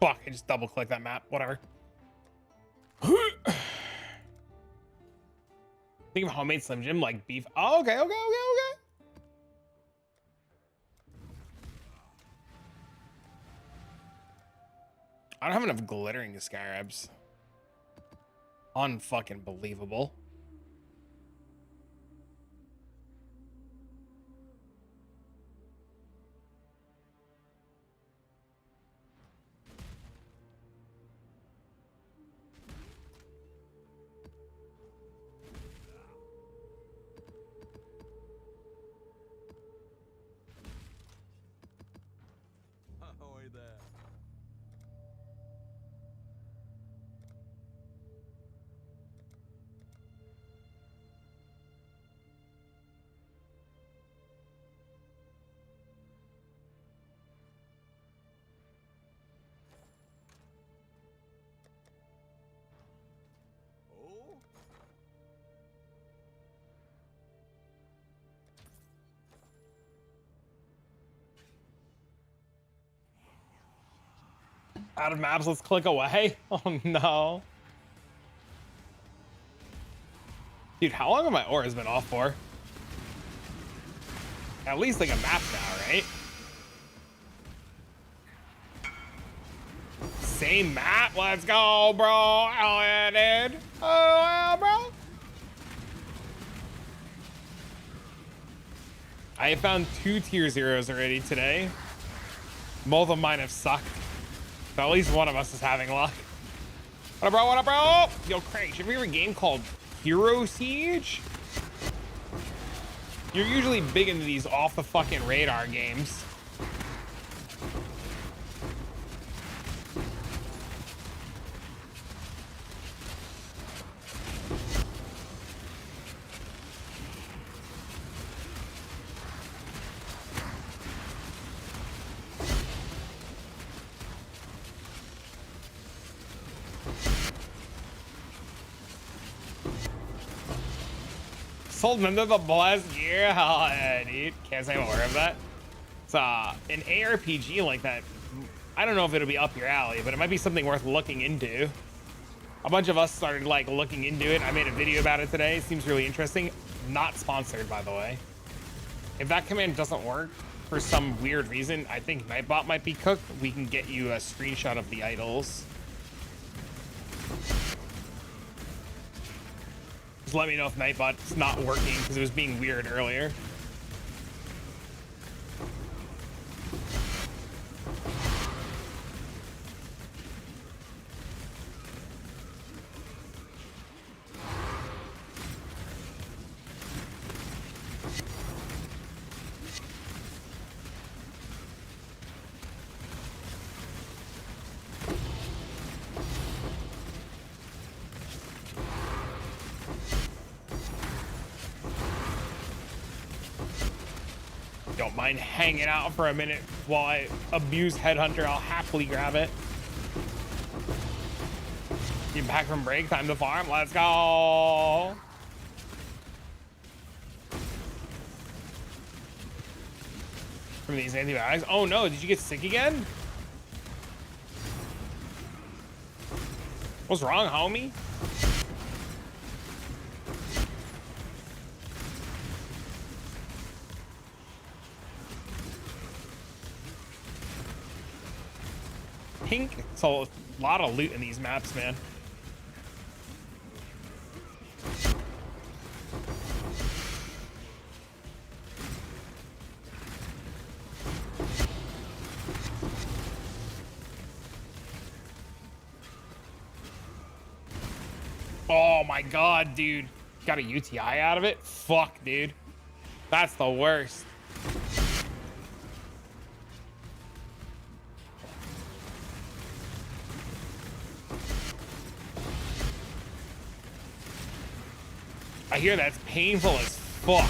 Speaker 1: Fuck, I just double click that map. Whatever. Think of homemade Slim Jim like beef. Oh, okay. I don't have enough glittering scarabs. Unfucking believable.
Speaker 4: Ahoy there. Oh?
Speaker 1: Out of maps, let's click away. Oh no. Dude, how long have my auras been off for? At least like a map now, right? Same map? Let's go, bro. Oh yeah, dude. Oh yeah, bro. I found 2 tier 0s already today. Both of mine have sucked. So at least one of us is having luck. What up, bro? What up, bro? Yo, Craig, have you ever a game called Hero Siege? You're usually big into these off the fucking radar games. Sold into the blessed gear. Hell yeah, dude. Can't say more of that. It's an ARPG like that. I don't know if it'll be up your alley, but it might be something worth looking into. A bunch of us started like looking into it. I made a video about it today. It seems really interesting. Not sponsored, by the way. If that command doesn't work for some weird reason, I think Nightbot might be cooked. We can get you a screenshot of the idols. Just let me know if Nightbot's not working because it was being weird earlier. Don't mind hanging out for a minute while I abuse Headhunter. I'll happily grab it. Get back from break, time to farm. Let's go. From these antibiotics. Oh no, did you get sick again? What's wrong, homie? Pink. So a lot of loot in these maps, man. Oh my god, dude. Got a UTI out of it? Fuck, dude. That's the worst. I hear that's painful as fuck.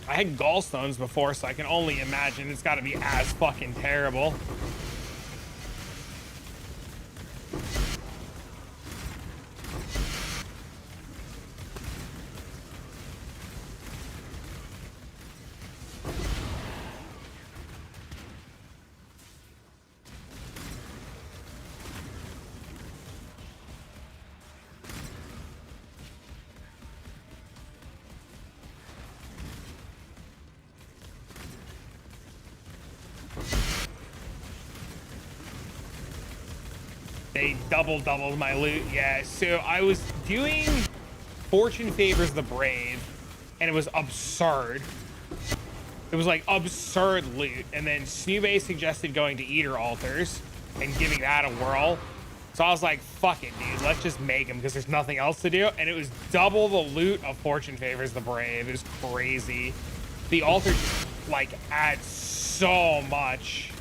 Speaker 1: I had gallstones before, so I can only imagine it's got to be as fucking terrible. They doubled my loot. Yeah, so I was doing Fortune Favors the Brave, and it was absurd. It was like absurd loot. And then Snoobe suggested going to Eater Altars and giving that a whirl. So I was like, fuck it, dude. Let's just make them because there's nothing else to do. And it was double the loot of Fortune Favors the Brave. It was crazy. The altars like add so much.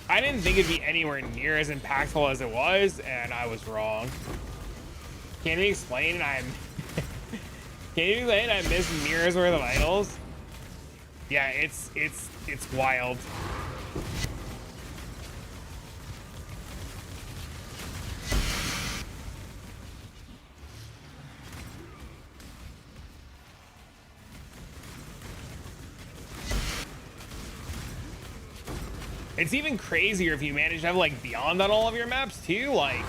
Speaker 1: I didn't think it'd be anywhere near as impactful as it was, and I was wrong. Can you explain I'm can you explain I missed Mirror's worth of idols? Yeah, it's wild. It's even crazier if you manage to have like Beyond on all of your maps too, like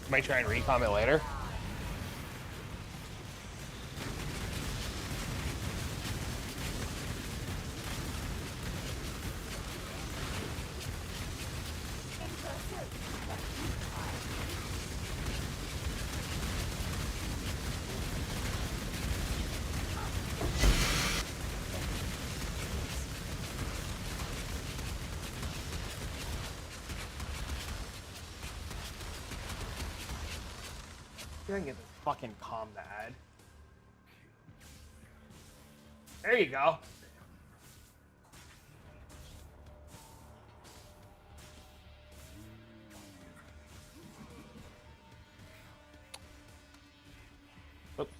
Speaker 1: might try and recom it later. I can get this fucking com to add. There you go. Oops.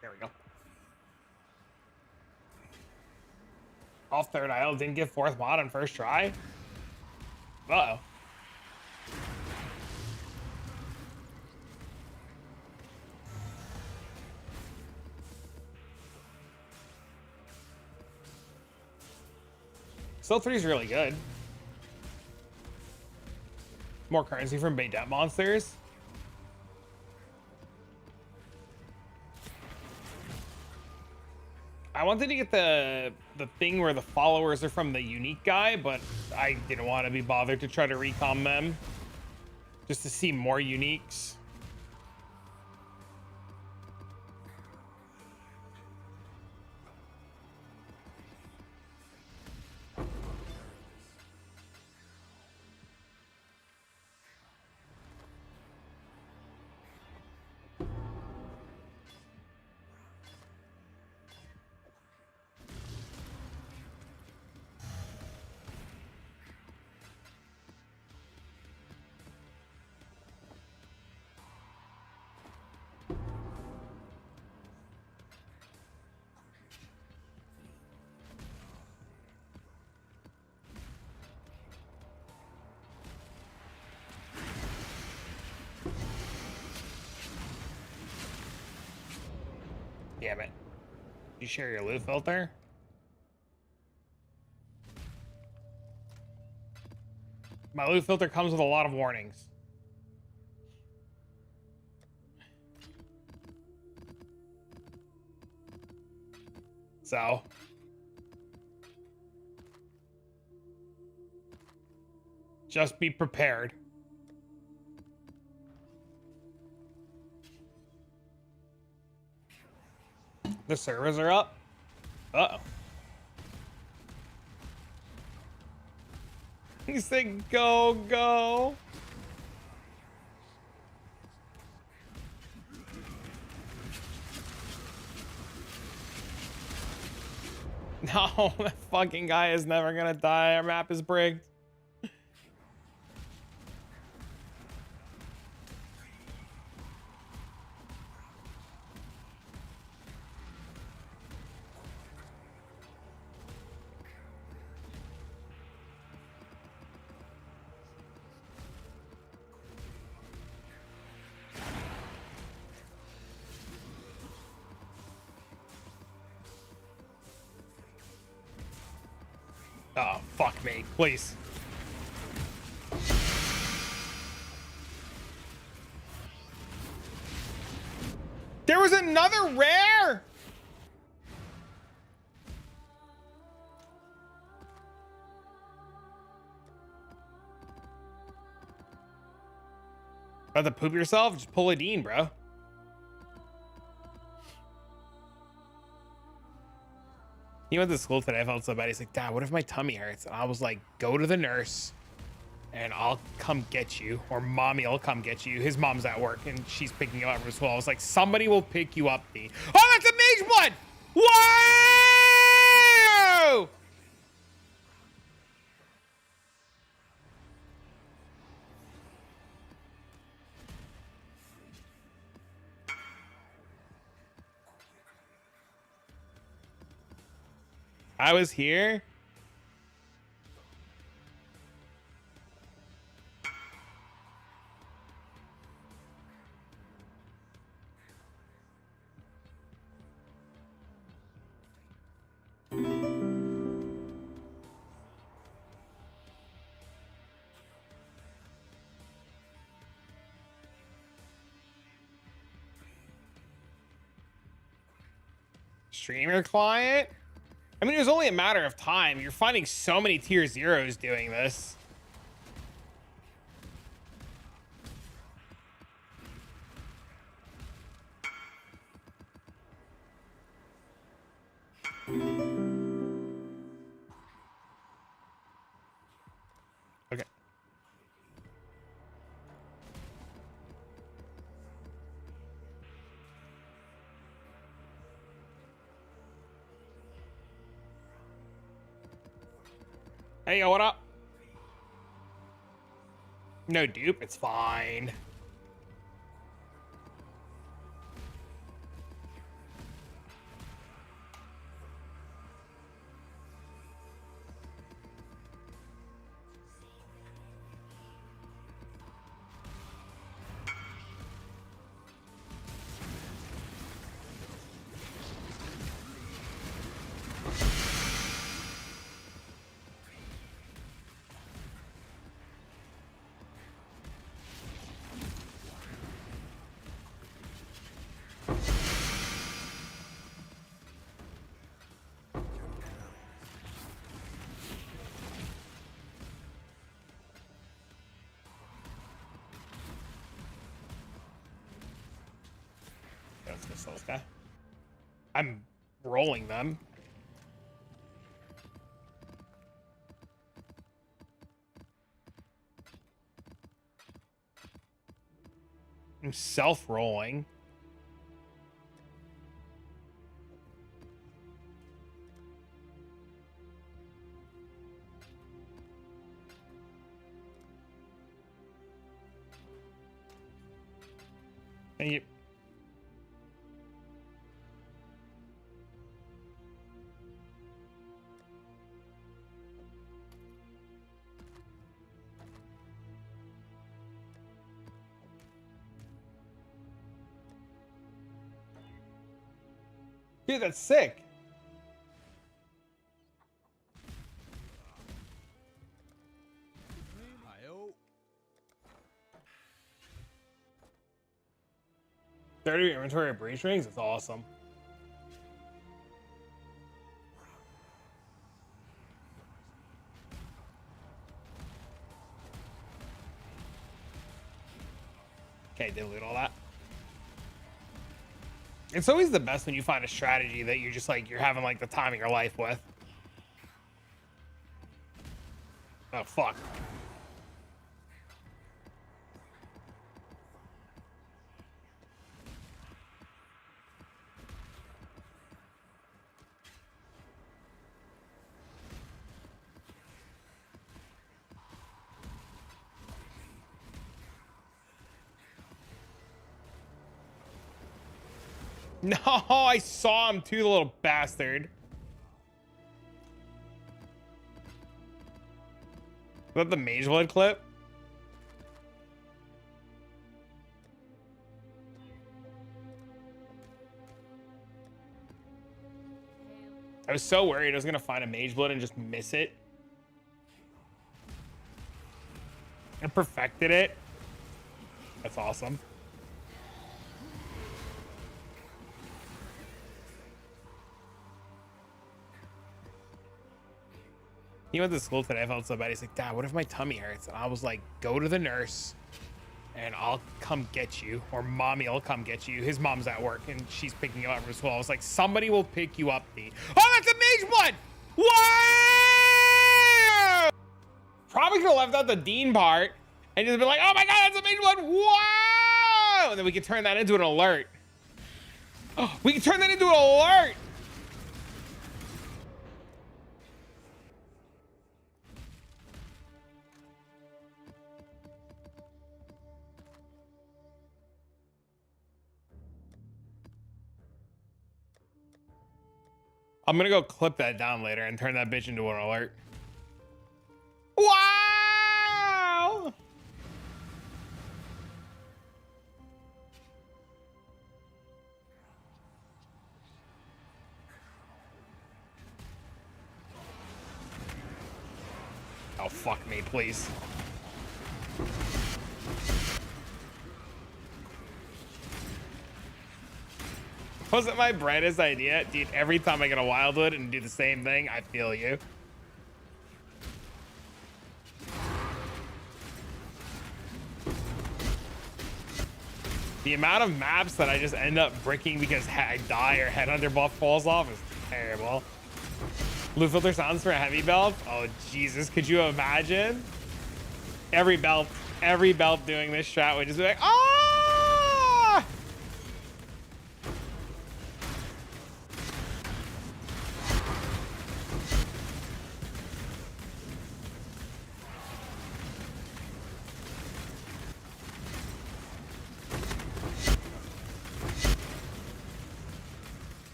Speaker 1: There we go. Off third aisle, didn't get fourth mod on first try. Uh-oh. Still 3 is really good. More currency from bait debt monsters. I wanted to get the thing where the followers are from the unique guy, but I didn't want to be bothered to try to recom them just to see more uniques. Damn it. You share your loot filter? My loot filter comes with a lot of warnings. So. Just be prepared. The servers are up. Uh-oh. He said, go, go. No, that fucking guy is never gonna die. Our map is brigged. Oh, fuck me. Please. There was another rare. About to poop yourself? Just pull a Dean, bro. He went to school today. I felt so bad. He's like, Dad, what if my tummy hurts? And I was like, go to the nurse and I'll come get you. Or mommy will come get you. His mom's at work and she's picking you up from school. I was like, somebody will pick you up, Dean. Oh, that's a mage blood! Whoa! I was here. Streamer client? I mean, it was only a matter of time. You're finding so many tier zeros doing this. Okay. Hey, yo, what up? No dupe, it's fine. Let's go sell this guy. I'm rolling them. I'm self-rolling. And you... Dude, that's sick.
Speaker 4: Hi-yo.
Speaker 1: 30 inventory of breach rings? That's awesome. Okay, did loot all that. It's always the best when you find a strategy that you're just like, you're having like the time of your life with. Oh, fuck. No, I saw him too, the little bastard. Is that the Mage Blood clip? I was so worried I was gonna find a Mage Blood and just miss it I perfected it. That's awesome. He went to school today. I felt so bad. He's like, Dad, what if my tummy hurts? And I was like, go to the nurse and I'll come get you. Or mommy will come get you. His mom's at work and she's picking you up from school. I was like, somebody will pick you up, D. Oh, that's a mage blood! Wow! Probably could have left out the Dean part and just been like, oh my God, that's a mage blood! Wow! And then we could turn that into an alert. Oh, we can turn that into an alert! I'm gonna go clip that down later and turn that bitch into an alert. Wow! Oh, fuck me, please. Wasn't my brightest idea, dude. Every time I get a wildwood and do the same thing, I feel you. The amount of maps that I just end up bricking because I die or headhunter buff falls off is terrible. Blue filter sounds for a heavy belt. Oh Jesus, could you imagine? Every belt doing this strat would just be like, ah!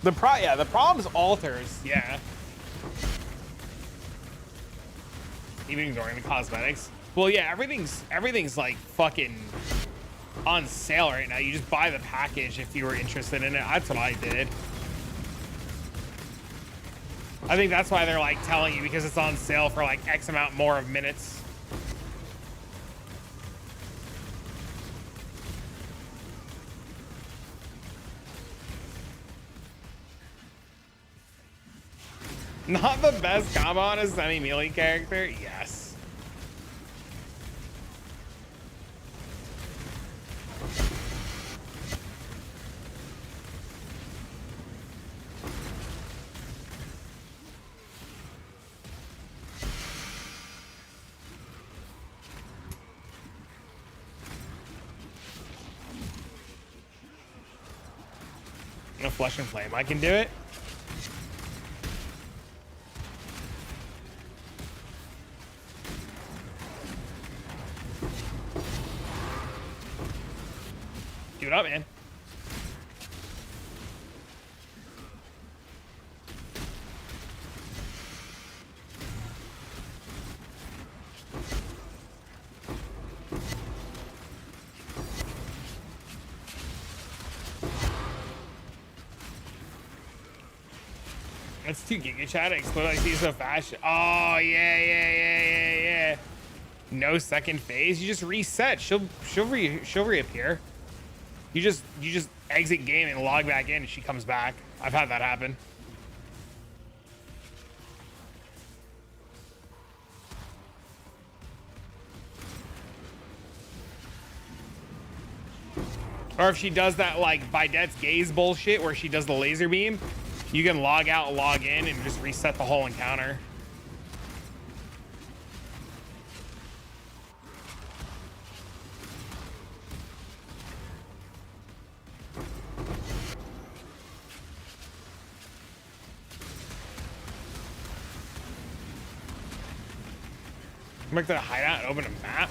Speaker 1: The problem's altars, yeah. Even ignoring the cosmetics. Well, yeah, everything's like fucking on sale right now. You just buy the package if you were interested in it. That's what I did. I think that's why they're like telling you, because it's on sale for like X amount more of minutes. Not the best combo on a semi-melee character? Yes. No flesh and flame. I can do it. Do it up, man. That's 2 giga chat. Explode like these so fast. Oh yeah. No second phase. You just reset. She'll reappear. You just exit game and log back in and she comes back. I've had that happen. Or if she does that like Vidette's gaze bullshit where she does the laser beam, you can log out, log in, and just reset the whole encounter. Come back to the hideout and open a map.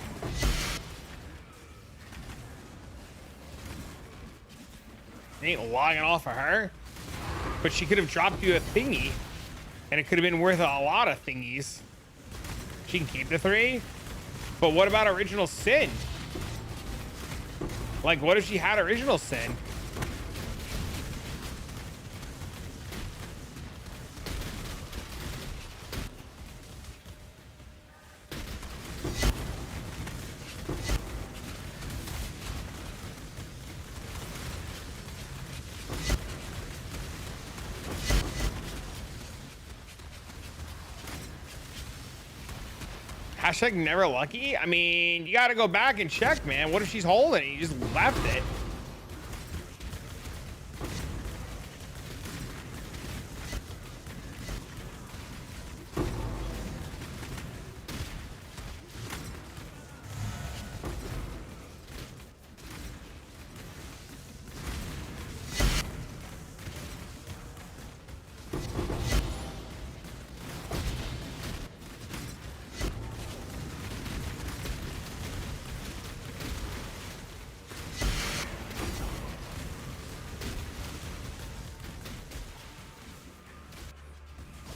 Speaker 1: Ain't logging off of her. But she could have dropped you a thingy. And it could have been worth a lot of thingies. She can keep the 3. But what about original sin? Like, what if she had original sin? Hashtag never lucky. I mean, you got to go back and check, man. What if she's holding it? You just left it.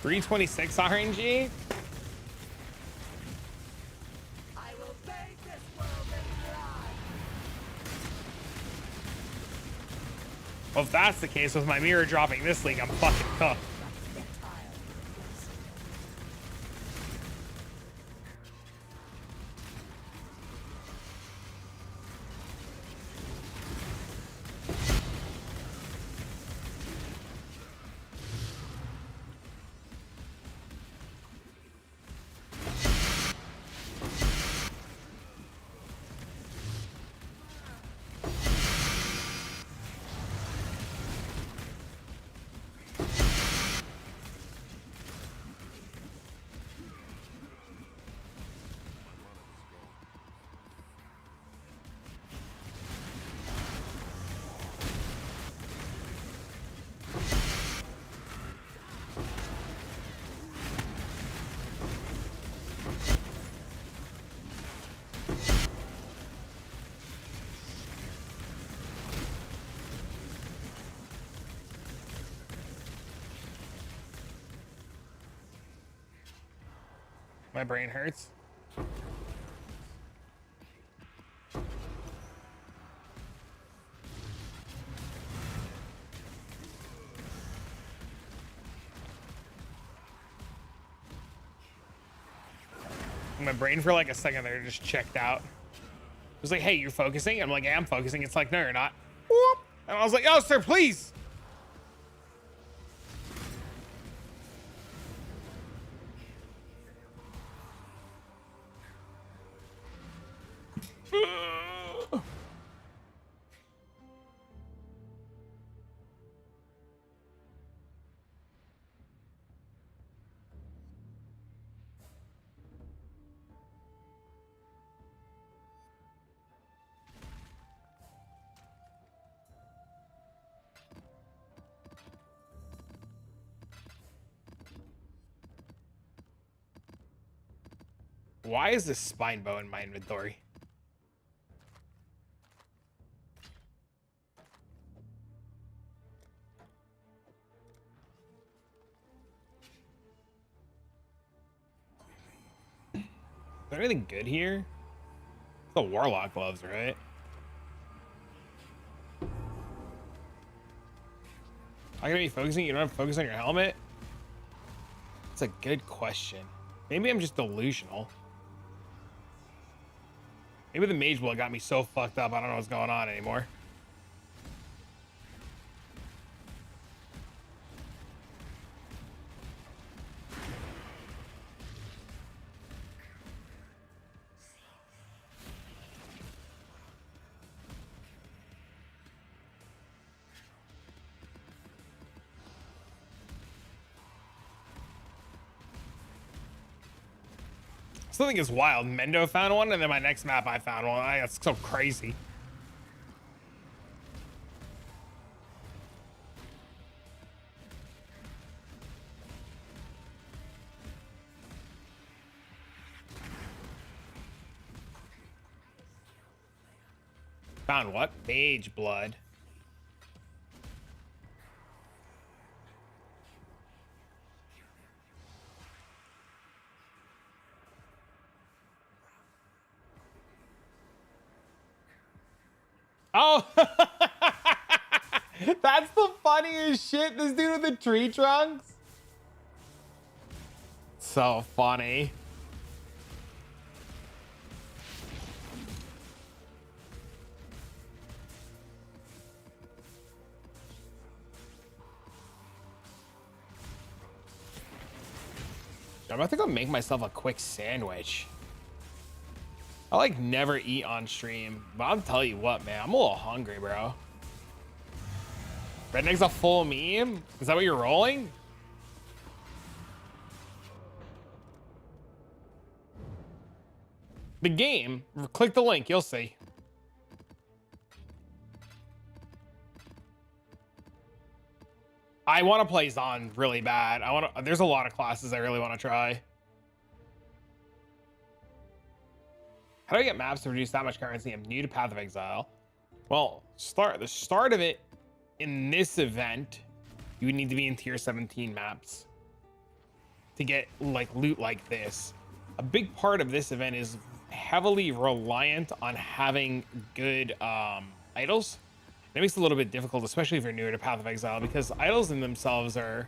Speaker 1: $326 RNG.
Speaker 3: I will bathe this world in blood.
Speaker 1: Well, if that's the case with my mirror dropping this league, I'm fucking cooked. My brain hurts. My brain for like a second there just checked out. It was like, hey, you're focusing? I'm like, yeah, I'm focusing. It's like, no, you're not. Whoop. And I was like, oh, sir, please. Why is this spine bow in my inventory? Is there anything good here? The warlock gloves, right? I gotta be focusing. You don't have to focus on your helmet. That's a good question. Maybe I'm just delusional. Maybe the mage blood got me so fucked up I don't know what's going on anymore. Still think it's wild. Mendo found one, and then my next map I found one. That's so crazy. Found what? Mage blood. Oh, that's the funniest shit. This dude with the tree trunks. So funny. I'm about to go make myself a quick sandwich. I like never eat on stream, but I'll tell you what, man, I'm a little hungry, bro. Redneck's a full meme? Is that what you're rolling? The game, click the link, you'll see. I want to play Zon really bad. There's a lot of classes I really want to try. How do I get maps to reduce that much currency? I'm new to Path of Exile. Well, the start of it in this event, you would need to be in tier 17 maps to get like loot like this. A big part of this event is heavily reliant on having good idols. It makes it a little bit difficult, especially if you're newer to Path of Exile, because idols in themselves are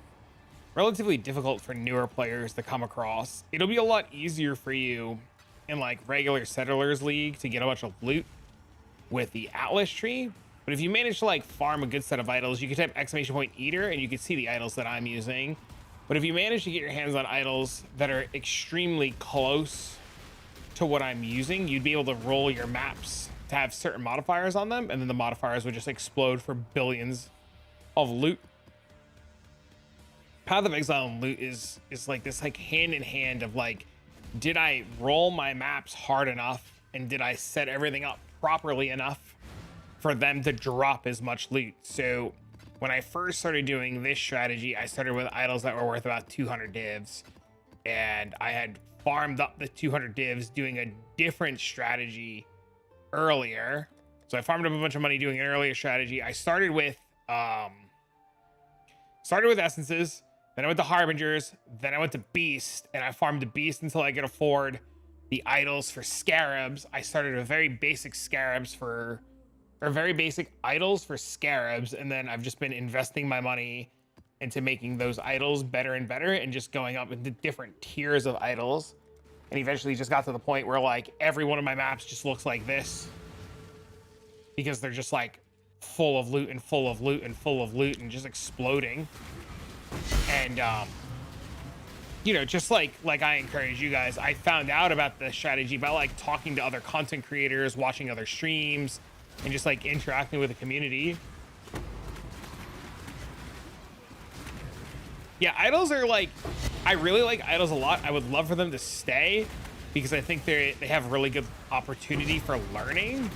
Speaker 1: relatively difficult for newer players to come across. It'll be a lot easier for you in like regular Settlers League to get a bunch of loot with the Atlas tree. But if you manage to like farm a good set of idols, you can type !eater and you can see the idols that I'm using. But if you manage to get your hands on idols that are extremely close to what I'm using, you'd be able to roll your maps to have certain modifiers on them, and then the modifiers would just explode for billions of loot. Path of Exile and loot is like this like hand in hand of like, did I roll my maps hard enough and did I set everything up properly enough for them to drop as much loot? So when I first started doing this strategy, I started with idols that were worth about 200 divs, and I had farmed up the 200 divs doing a different strategy earlier. So I farmed up a bunch of money doing an earlier strategy. I started with essences, then I went to harbingers, then I went to beast, and I farmed the beast until I could afford the idols for scarabs. I started with very basic idols for scarabs, and then I've just been investing my money into making those idols better and better, and just going up into different tiers of idols, and eventually just got to the point where like every one of my maps just looks like this, because they're just like full of loot and full of loot and full of loot and just exploding. And you know, just like I encourage you guys, I found out about the strategy by like talking to other content creators, watching other streams, and just like interacting with the community. Yeah, idols are like, I really like idols a lot. I would love for them to stay because I think they have really good opportunity for learning.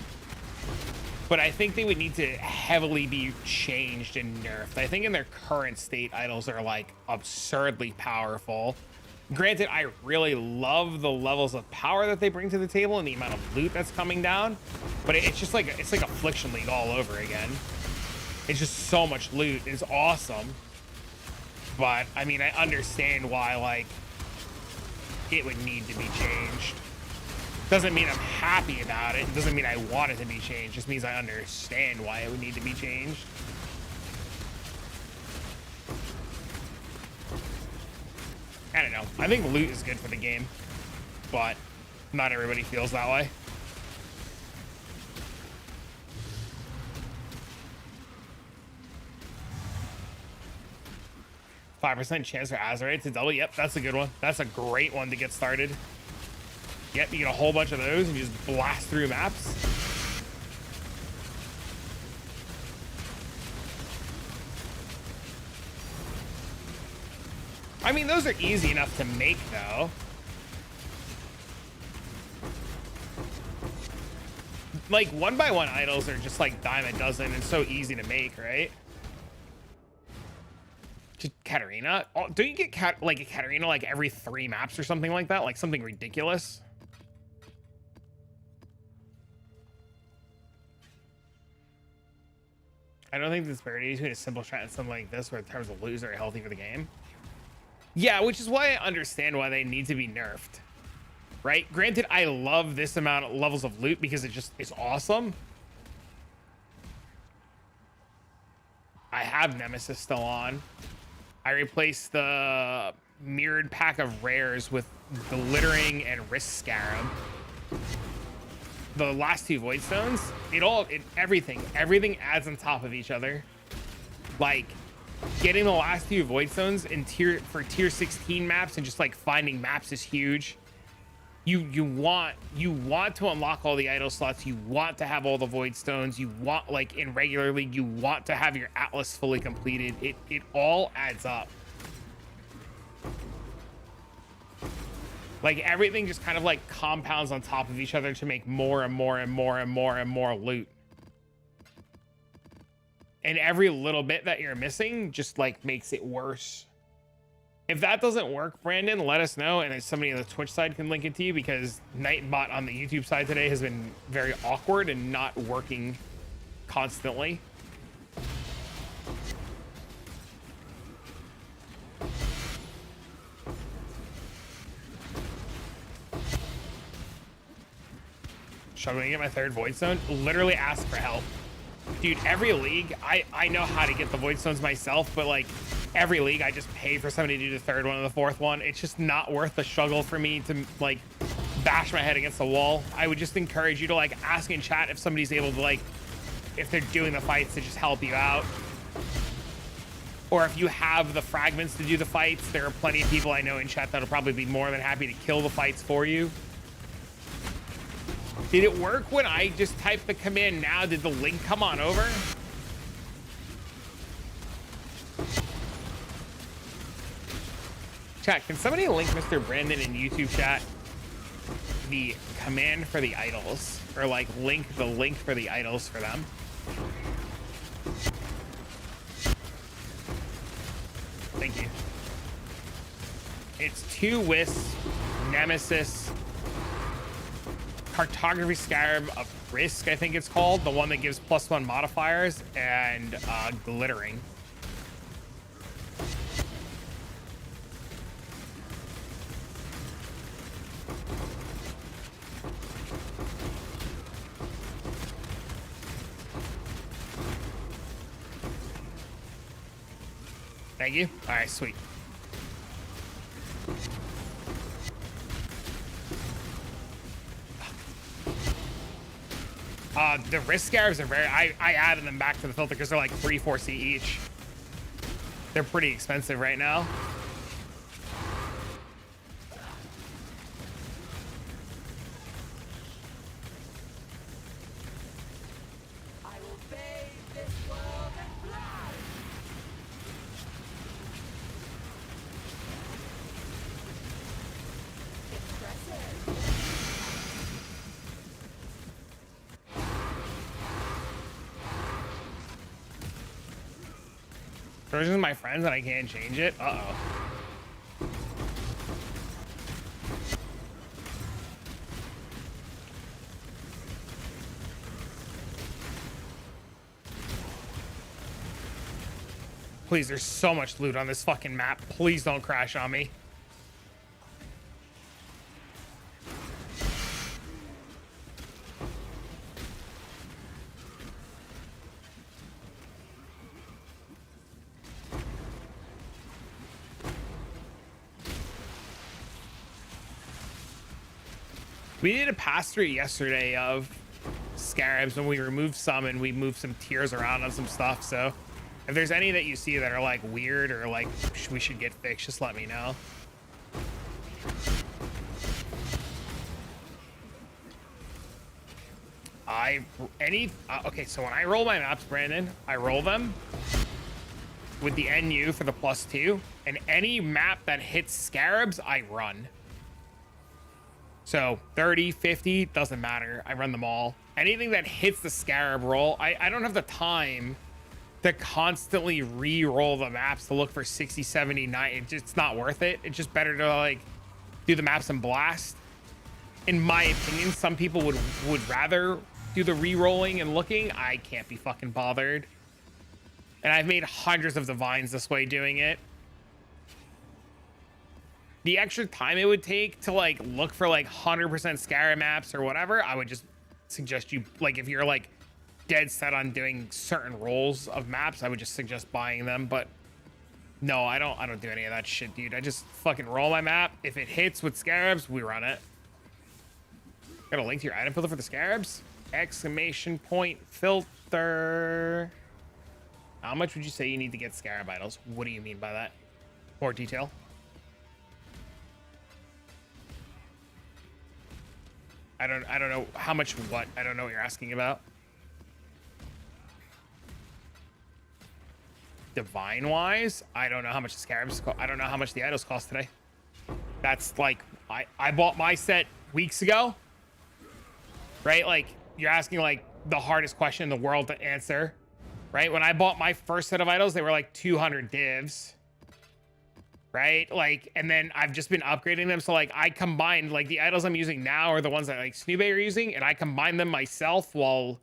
Speaker 1: But I think they would need to heavily be changed and nerfed. I think in their current state, idols are like absurdly powerful. Granted, I really love the levels of power that they bring to the table and the amount of loot that's coming down. But it's just like, it's like Affliction League all over again. It's just so much loot. It's awesome. But I mean, I understand why like it would need to be changed. Doesn't mean I'm happy about it. It doesn't mean I want it to be changed. It just means I understand why it would need to be changed. I don't know. I think loot is good for the game, but not everybody feels that way. %5 chance for Azerite to double. Yep, that's a good one. That's a great one to get started. Yep, you get a whole bunch of those and you just blast through maps. I mean, those are easy enough to make, though. Like, 1x1 idols are just like dime a dozen and so easy to make, right? Katarina? Oh, don't you get like a Katarina like every 3 maps or something like that? Like something ridiculous? I don't think the disparity between a simple strat and something like this, where in terms of loot is very healthy for the game. Yeah, which is why I understand why they need to be nerfed, right? Granted, I love this amount of levels of loot because it's awesome. have Nemesis still on. I replaced the mirrored pack of rares with glittering and wrist scarab. The last two void stones, everything adds on top of each other. Like getting the last two void stones in tier 16 maps and just like finding maps is huge. You want to unlock all the idol slots. You want to have all the void stones. You want, like in regular league, you want to have your atlas fully completed. It all adds up. Like everything just kind of like compounds on top of each other to make more and more and more and more and more loot. And every little bit that you're missing just like makes it worse. If that doesn't work, Brandon, let us know, and somebody on the Twitch side can link it to you, because Nightbot on the YouTube side today has been very awkward and not working constantly. Struggling to get my third void stone. Literally ask for help. Dude, every league, I know how to get the void stones myself, but like every league I just pay for somebody to do the third one and the fourth one. It's just not worth the struggle for me to like bash my head against the wall. I would just encourage you to like ask in chat if somebody's able to, like, if they're doing the fights, to just help you out. Or if you have the fragments to do the fights, there are plenty of people I know in chat that'll probably be more than happy to kill the fights for you. Did it work when I just typed the command now? Did the link come on over? Chat, can somebody link Mr. Brandon in YouTube chat the command for the idols? Or like link the link for the idols for them? Thank you. It's 2 wisps, Nemesis, Cartography Scarab of Risk, I think it's called, the one that gives +1 modifiers, and glittering. Thank you. All right, sweet. The wrist scarabs are very, I added them back to the filter because they're like 3-4C each. They're pretty expensive right now.
Speaker 3: I will bathe this world in blood. Impressive.
Speaker 1: Versions of my friends and I can't change it. Uh-oh. Please, there's so much loot on this fucking map. Please don't crash on me. We did a pass through yesterday of scarabs when we removed some and we moved some tiers around on some stuff. So if there's any that you see that are like weird or like we should get fixed, just let me know. Okay, so when I roll my maps, Brandon, I roll them with the NU for the +2, and any map that hits scarabs, I run. So 30, 50, doesn't matter. I run them all. Anything that hits the scarab roll, I don't have the time to constantly re-roll the maps to look for 60, 70, 90. It's not worth it. It's just better to like do the maps and blast. In my opinion, some people would rather do the re-rolling and looking. I can't be fucking bothered. And I've made hundreds of divines this way doing it. The extra time it would take to like look for like 100% scarab maps or whatever, I would just suggest you, like, if you're like dead set on doing certain roles of maps, I would just suggest buying them. But no, I don't do any of that shit, dude. I just fucking roll my map. If it hits with scarabs, we run it. Got a link to your item filter for the scarabs? Exclamation point filter. How much would you say you need to get scarab idols? What do you mean by that? More detail. I don't know how much what. I don't know what you're asking about. Divine wise, I don't know how much the scarabs cost. I don't know how much the idols cost today. That's like, I bought my set weeks ago, right? Like, you're asking like the hardest question in the world to answer, right? When I bought my first set of idols, they were like 200 divs, right? Like, and then I've just been upgrading them. So like, I combined like the idols I'm using now are the ones that like Snoobe are using, and I combined them myself while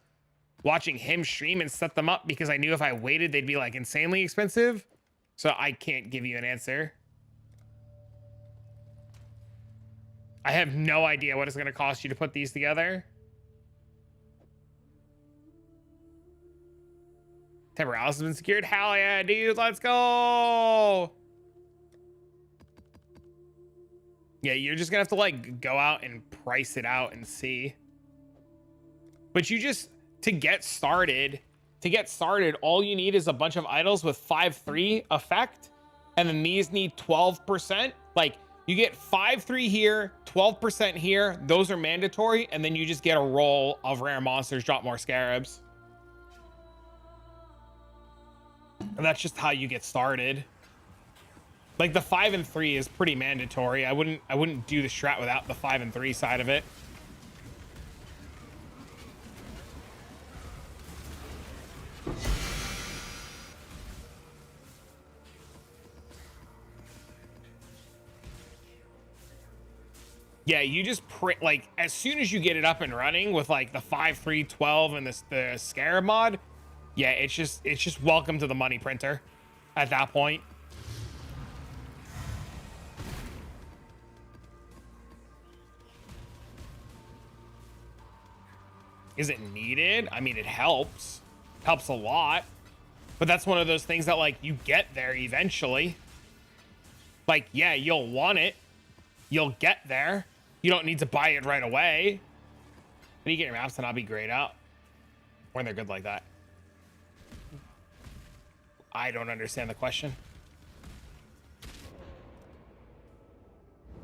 Speaker 1: watching him stream and set them up because I knew if I waited, they'd be like insanely expensive. So I can't give you an answer. I have no idea what it's going to cost you to put these together. Temporales has been secured. Hell yeah, dude. Let's go. Yeah, you're just going to have to like go out and price it out and see. But you just... To get started, all you need is a bunch of idols with 5/3 effect, and then these need 12%. Like, you get 5/3 here, 12% here. Those are mandatory, and then you just get a roll of rare monsters, drop more scarabs. And that's just how you get started. Like, the 5 and 3 is pretty mandatory. I wouldn't do the strat without the 5 and 3 side of it. Yeah, you just print like as soon as you get it up and running with like the 5/3 12 and the scarab mod. Yeah, it's just welcome to the money printer at that point. Is it needed? I mean, it helps a lot, but that's one of those things that like you get there eventually. Like, yeah, you'll want it. You'll get there. You don't need to buy it right away. But you get your maps to not be grayed out when they're good like that. I don't understand the question.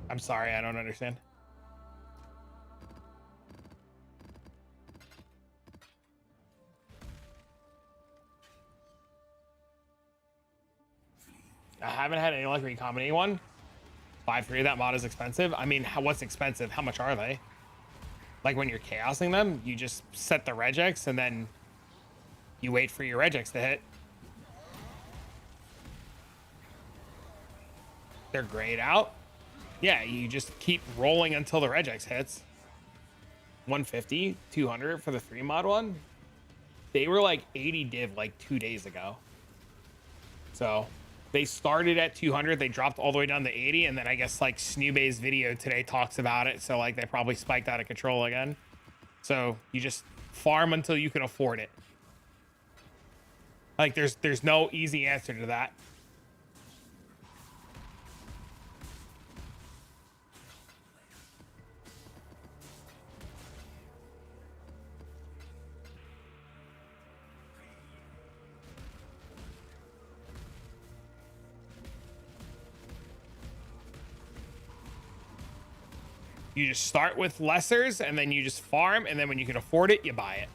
Speaker 1: I'm sorry, I don't understand. I haven't had any luck recombining one. 5/3, that mod is expensive. I mean, what's expensive? How much are they? Like when you're chaosing them, you just set the regex and then you wait for your regex to hit. They're grayed out. Yeah, you just keep rolling until the regex hits. 150, 200 for the 3 mod one. They were like 80 div like 2 days ago. So they started at 200, they dropped all the way down to 80, and then I guess like Snoobe's video today talks about it, so like they probably spiked out of control again. So you just farm until you can afford it. Like there's no easy answer to that. You just start with lessers and then you just farm, and then when you can afford it, you buy it.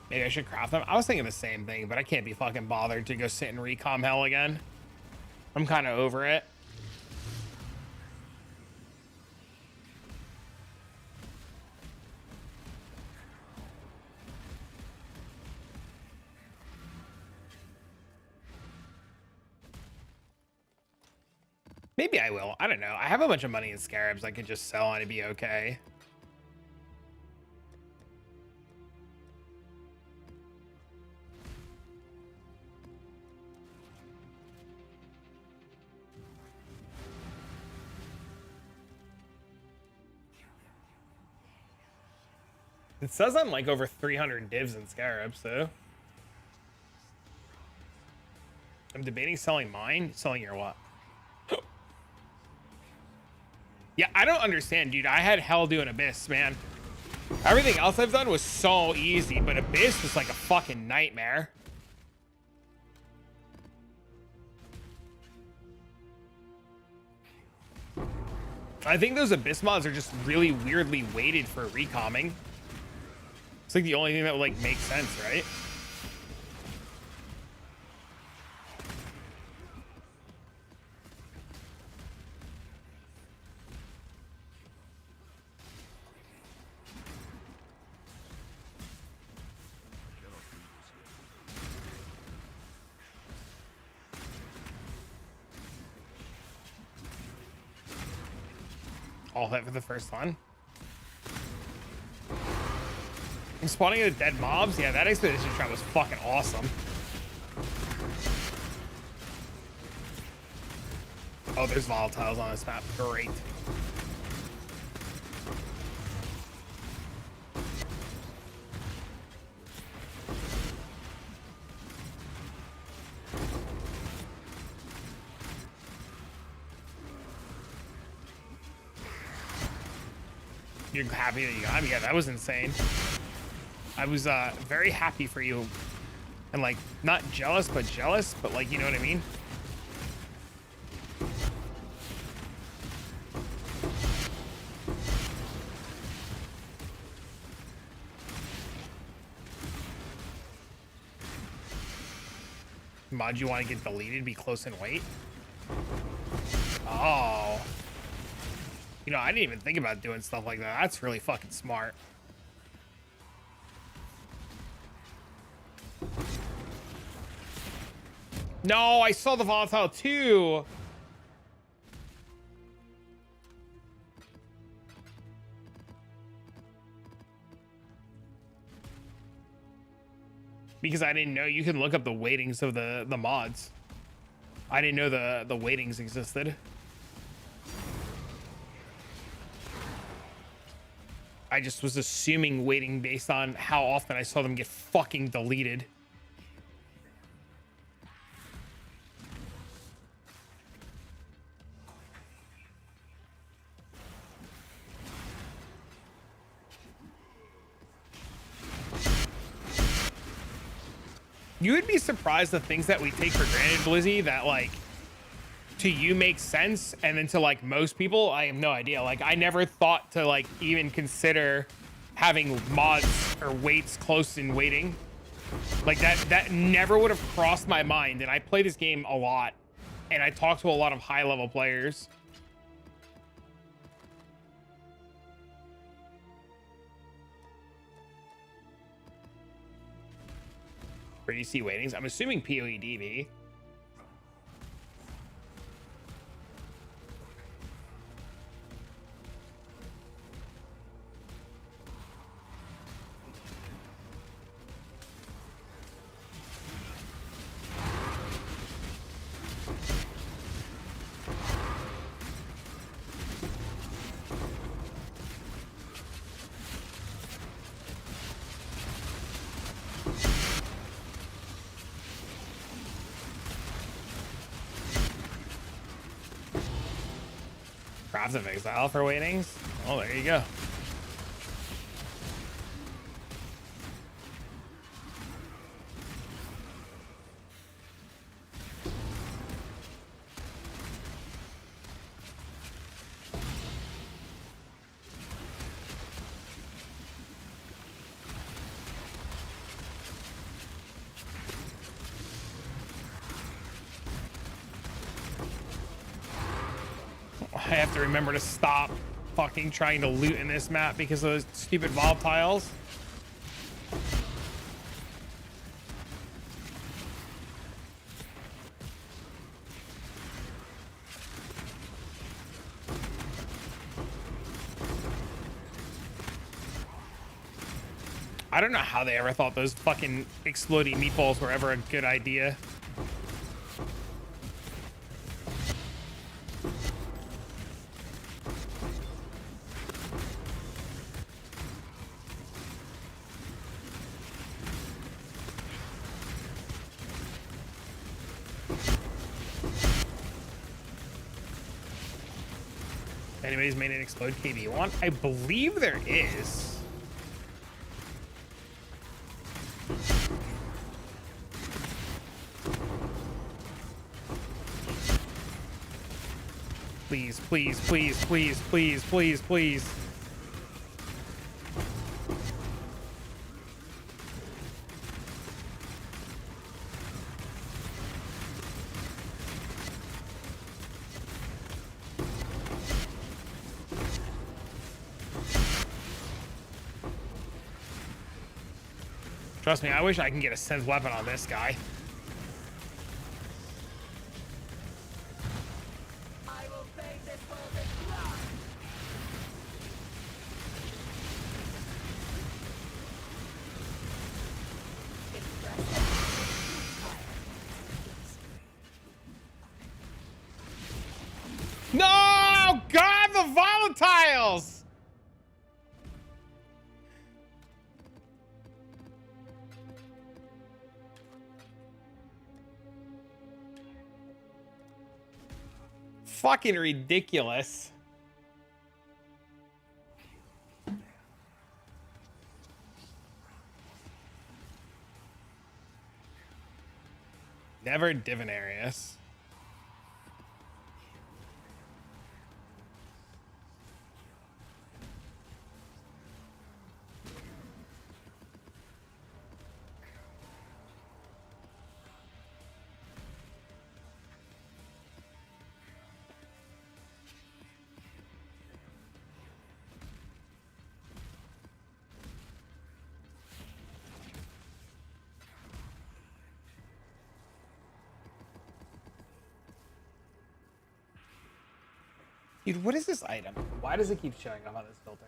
Speaker 1: Maybe I should craft them. I was thinking the same thing, but I can't be fucking bothered to go sit in recom hell again. I'm kind of over it. Maybe I will. I don't know. I have a bunch of money in scarabs I could just sell and it'd be okay. It says I'm like over 300 divs in Scarab, so I'm debating selling mine. Selling your what? Yeah, I don't understand, dude. I had hell doing Abyss, man. Everything else I've done was so easy, but Abyss was like a fucking nightmare. I think those Abyss mods are just really weirdly weighted for recomming. It's like the only thing that would like make sense, right? All hit for the first one. And spawning the dead mobs, yeah, that expedition trap was fucking awesome. Oh, there's volatiles on this map. Great. You're happy that you got me? Yeah, that was insane. I was very happy for you. And like, not jealous, but like, you know what I mean? Mod you want to get deleted, be close in weight? Oh. You know, I didn't even think about doing stuff like that. That's really fucking smart. No, I saw the volatile too. Because I didn't know you can look up the weightings of the mods. I didn't know the weightings existed. I just was assuming weighting based on how often I saw them get fucking deleted. You would be surprised the things that we take for granted, Blizzy, that like to you make sense, and then to like most people, I have no idea. Like I never thought to like even consider having mods or weights close in weighting. Like that never would have crossed my mind. And I play this game a lot, and I talk to a lot of high level players. Where do you see weightings? I'm assuming POEDB. Crafts of Exile for weightings. Oh, there you go. I have to remember to stop fucking trying to loot in this map because of those stupid volatiles. I don't know how they ever thought those fucking exploding meatballs were ever a good idea. Anybody's made an explode KB one? I believe there is. Please, please, please, please, please, please, please. Trust me, I wish I can get a synth weapon on this guy.
Speaker 3: I will bathe this world in blood.
Speaker 1: No! God, the volatiles! Fucking ridiculous. Never divinarius. Dude, what is this item? Why does it keep showing up on this filter?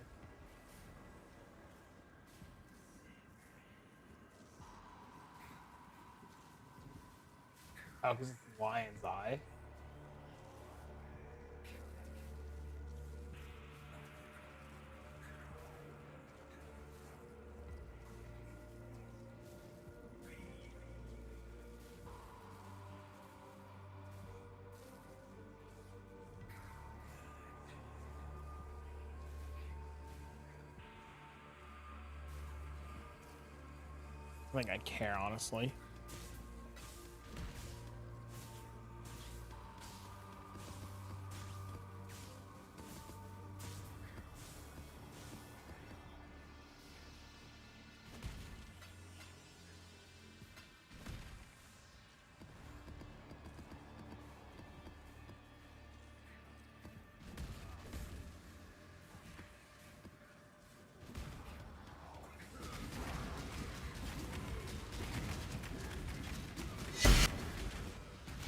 Speaker 1: Oh, because it's lion's eye. I think I'd care, honestly.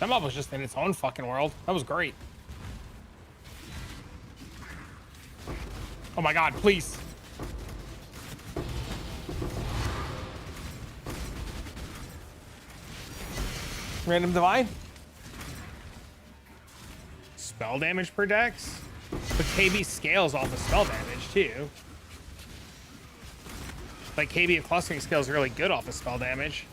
Speaker 1: That mob was just in its own fucking world. That was great. Oh my god, please. Random divine. Spell damage per dex. But KB scales off of spell damage too. Like KB of clustering scales really good off of spell damage.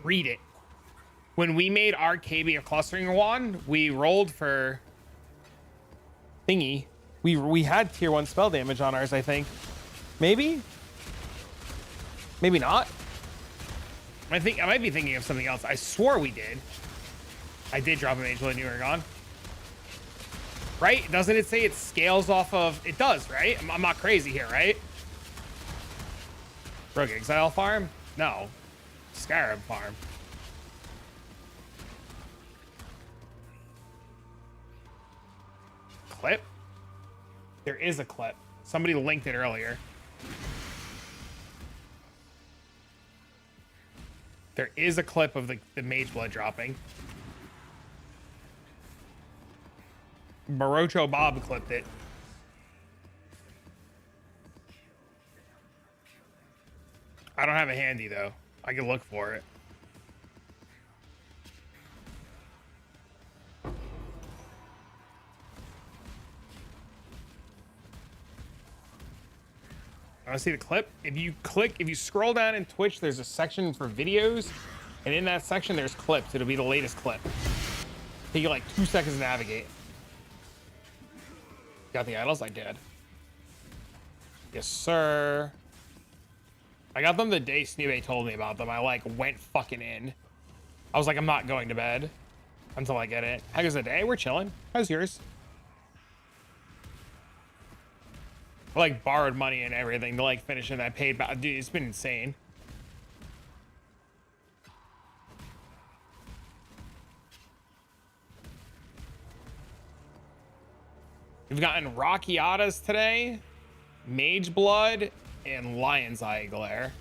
Speaker 1: Read it. When we made our KB of clustering wand, we rolled for thingy. We had tier 1 spell damage on ours, I think. Maybe? Maybe not. I might be thinking of something else. I swore we did. I did drop a mage when you were gone. Right? Doesn't it say it scales off of... It does, right? I'm not crazy here, right? Rogue Exile farm? No. Scarab farm. Clip? There is a clip. Somebody linked it earlier. There is a clip of the mage blood dropping. Barocho Bob clipped it. I don't have it handy though. I can look for it. I want to see the clip. If you scroll down in Twitch, there's a section for videos, and in that section there's clips. It'll be the latest clip. Take you like 2 seconds to navigate. Got the idols? I did. Yes, sir. I got them the day Snube told me about them. I like went fucking in. I was like, I'm not going to bed until I get it. How goes the day? We're chilling. How's yours? I like borrowed money and everything to like finish in that paid back. Dude, it's been insane. We've gotten Rockiatas today, Mage Blood, and Lion's Eye Glare.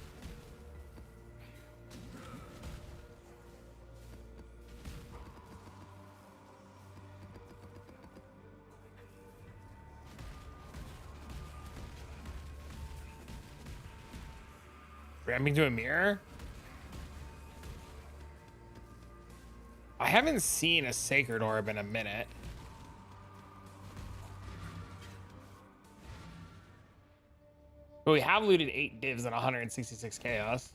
Speaker 1: Ramming to a mirror? I haven't seen a Sacred Orb in a minute. But we have looted 8 divs and 166 chaos.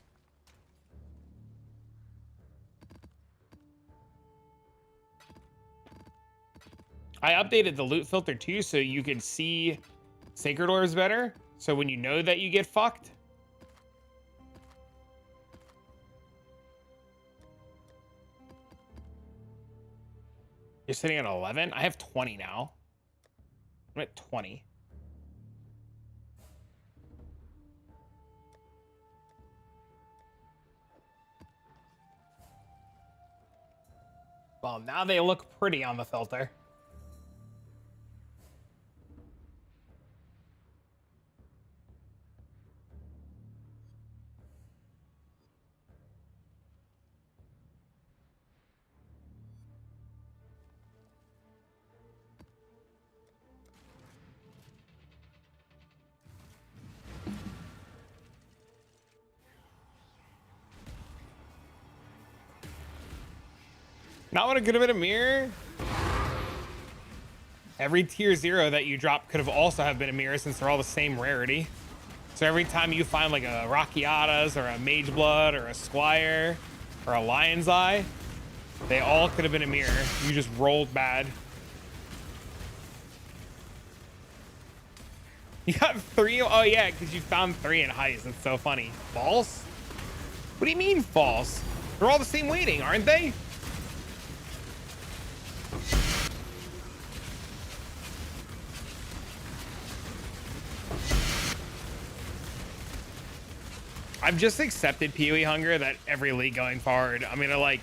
Speaker 1: I updated the loot filter too, so you can see Sacred Orbs better. So when you know that you get fucked. You're sitting at 11? I have 20 now. I'm at 20. Well, now they look pretty on the filter. Not what it could have been a mirror. Every tier 0 that you drop could have also have been a mirror since they're all the same rarity. So every time you find like a Rockiatas or a Mage Blood or a Squire or a Lion's Eye, they all could have been a mirror. You just rolled bad. You got 3? Oh yeah, because you found 3 in heist. That's so funny. False? What do you mean false? They're all the same weighting, aren't they? I've just accepted PoE hunger that every league going forward, I'm gonna like,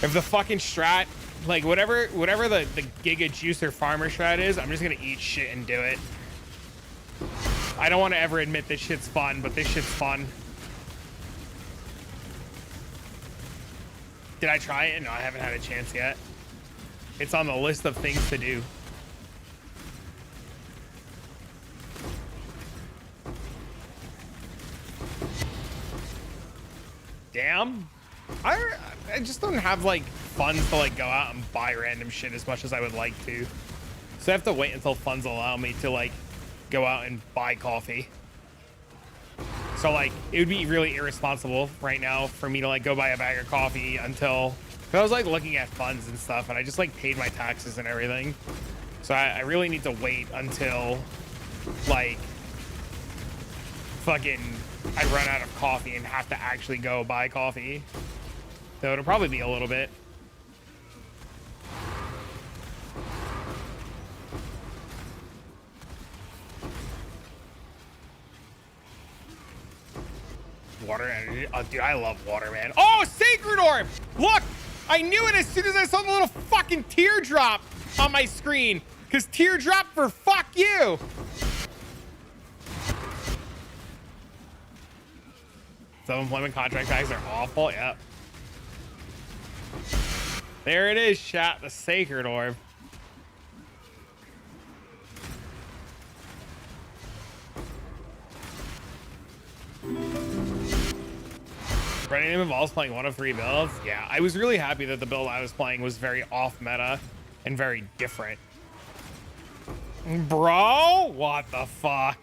Speaker 1: if the fucking strat, like whatever the Giga Juicer Farmer strat is, I'm just gonna eat shit and do it. I don't want to ever admit this shit's fun, but this shit's fun. Did I try it? No, I haven't had a chance yet. It's on the list of things to do. Damn. I just don't have like funds to like go out and buy random shit as much as I would like to. So I have to wait until funds allow me to like go out and buy coffee. So like it would be really irresponsible right now for me to like go buy a bag of coffee until I was like looking at funds and stuff, and I just like paid my taxes and everything. So I really need to wait until like fucking I run out of coffee and have to actually go buy coffee. So it'll probably be a little bit. Water energy. Oh, dude, I love water, man. Oh, Sacred Orb! Look! I knew it as soon as I saw the little fucking teardrop on my screen. Because teardrop for fuck you! Self-employment contract tags are awful. Yep. There it is, chat. The Sacred Orb. Running him involves playing 1 of 3 builds. Yeah, I was really happy that the build I was playing was very off meta and very different. Bro, what the fuck?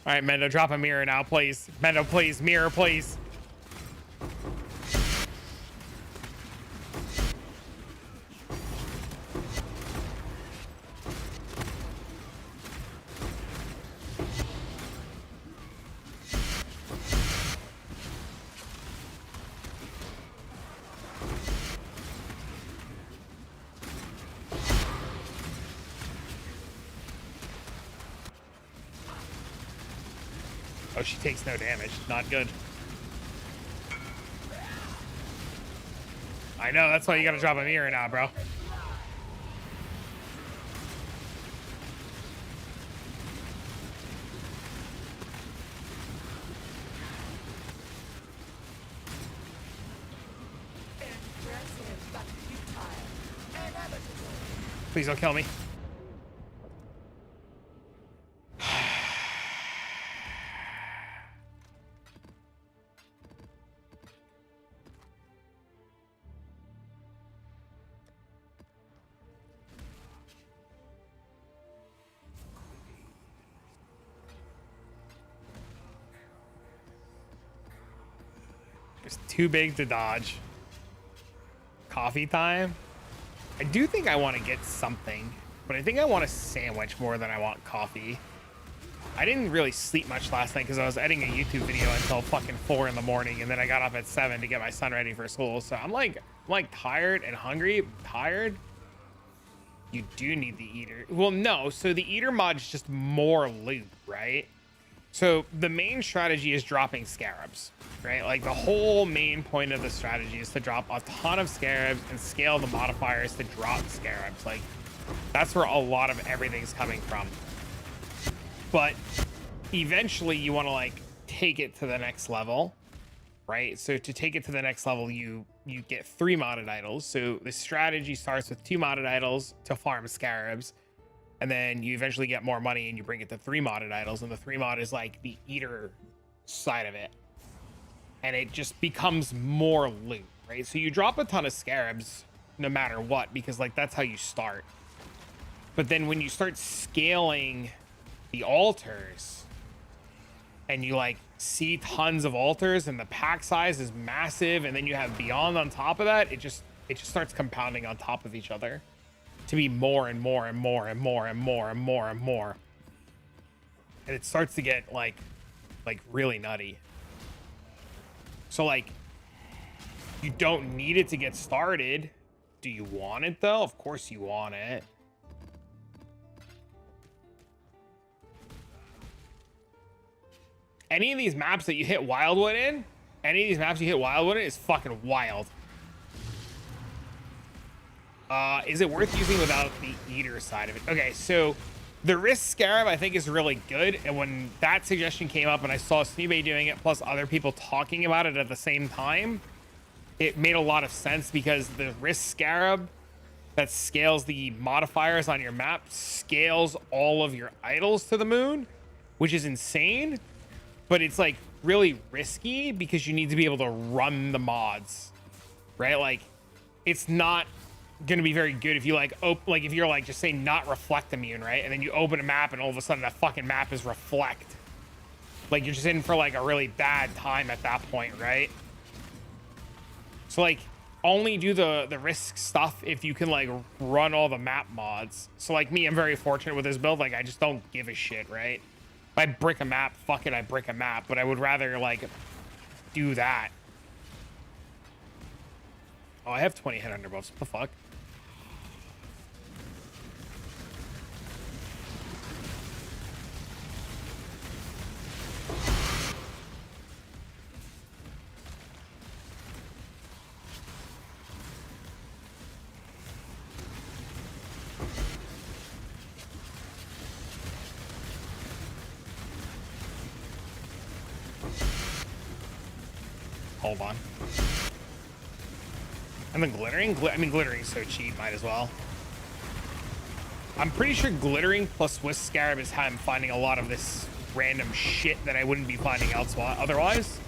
Speaker 1: All right, Mendo, drop a mirror now, please. Mendo, please. Mirror, please. Oh, she takes no damage. Not good. I know, that's why you gotta drop a mirror now, bro.
Speaker 3: Impressive, but futile. Inevitable.
Speaker 1: Please don't kill me. It's too big to dodge. Coffee time. I do think I want to get something, but I think I want a sandwich more than I want coffee. I didn't really sleep much last night because I was editing a YouTube video until fucking 4 in the morning, and then I got up at 7 to get my son ready for school. So I'm like tired and hungry. Tired. You do need the eater. Well, no. So the eater mod is just more loot, right? So the main strategy is dropping scarabs, right? Like the whole main point of the strategy is to drop a ton of scarabs and scale the modifiers to drop scarabs. Like that's where a lot of everything's coming from. But eventually you want to like take it to the next level, right? So to take it to the next level, you get 3 modded idols. So the strategy starts with 2 modded idols to farm scarabs. And then you eventually get more money and you bring it to 3 modded idols. And the 3 mod is like the eater side of it. And it just becomes more loot, right? So you drop a ton of scarabs no matter what, because like that's how you start. But then when you start scaling the altars and you like see tons of altars and the pack size is massive, and then you have beyond on top of that, it just starts compounding on top of each other to be more and more and more and more and more and more and more. And it starts to get like really nutty. So like you don't need it to get started. Do you want it though? Of course you want it. Any of these maps that you hit Wildwood in, is fucking wild. Is it worth using without the eater side of it? Okay, so the Risk Scarab I think is really good, and when that suggestion came up and I saw Sneebay doing it plus other people talking about it at the same time, it made a lot of sense, because the Risk Scarab that scales the modifiers on your map scales all of your idols to the moon, which is insane, but it's like really risky because you need to be able to run the mods, right? Like it's not gonna be very good if you like if you're like just say not reflect immune, right? And then you open a map and all of a sudden that fucking map is reflect. Like you're just in for like a really bad time at that point, right? So like only do the risk stuff if you can like run all the map mods. So like me, I'm very fortunate with this build. Like I just don't give a shit, right? If I brick a map, fuck it, I brick a map, but I would rather like do that. Oh, I have 20 head under buffs. What the fuck? Hold on. And then glittering? I mean, glittering's so cheap, might as well. I'm pretty sure glittering plus Swiss Scarab is how I'm finding a lot of this random shit that I wouldn't be finding elsewhere otherwise.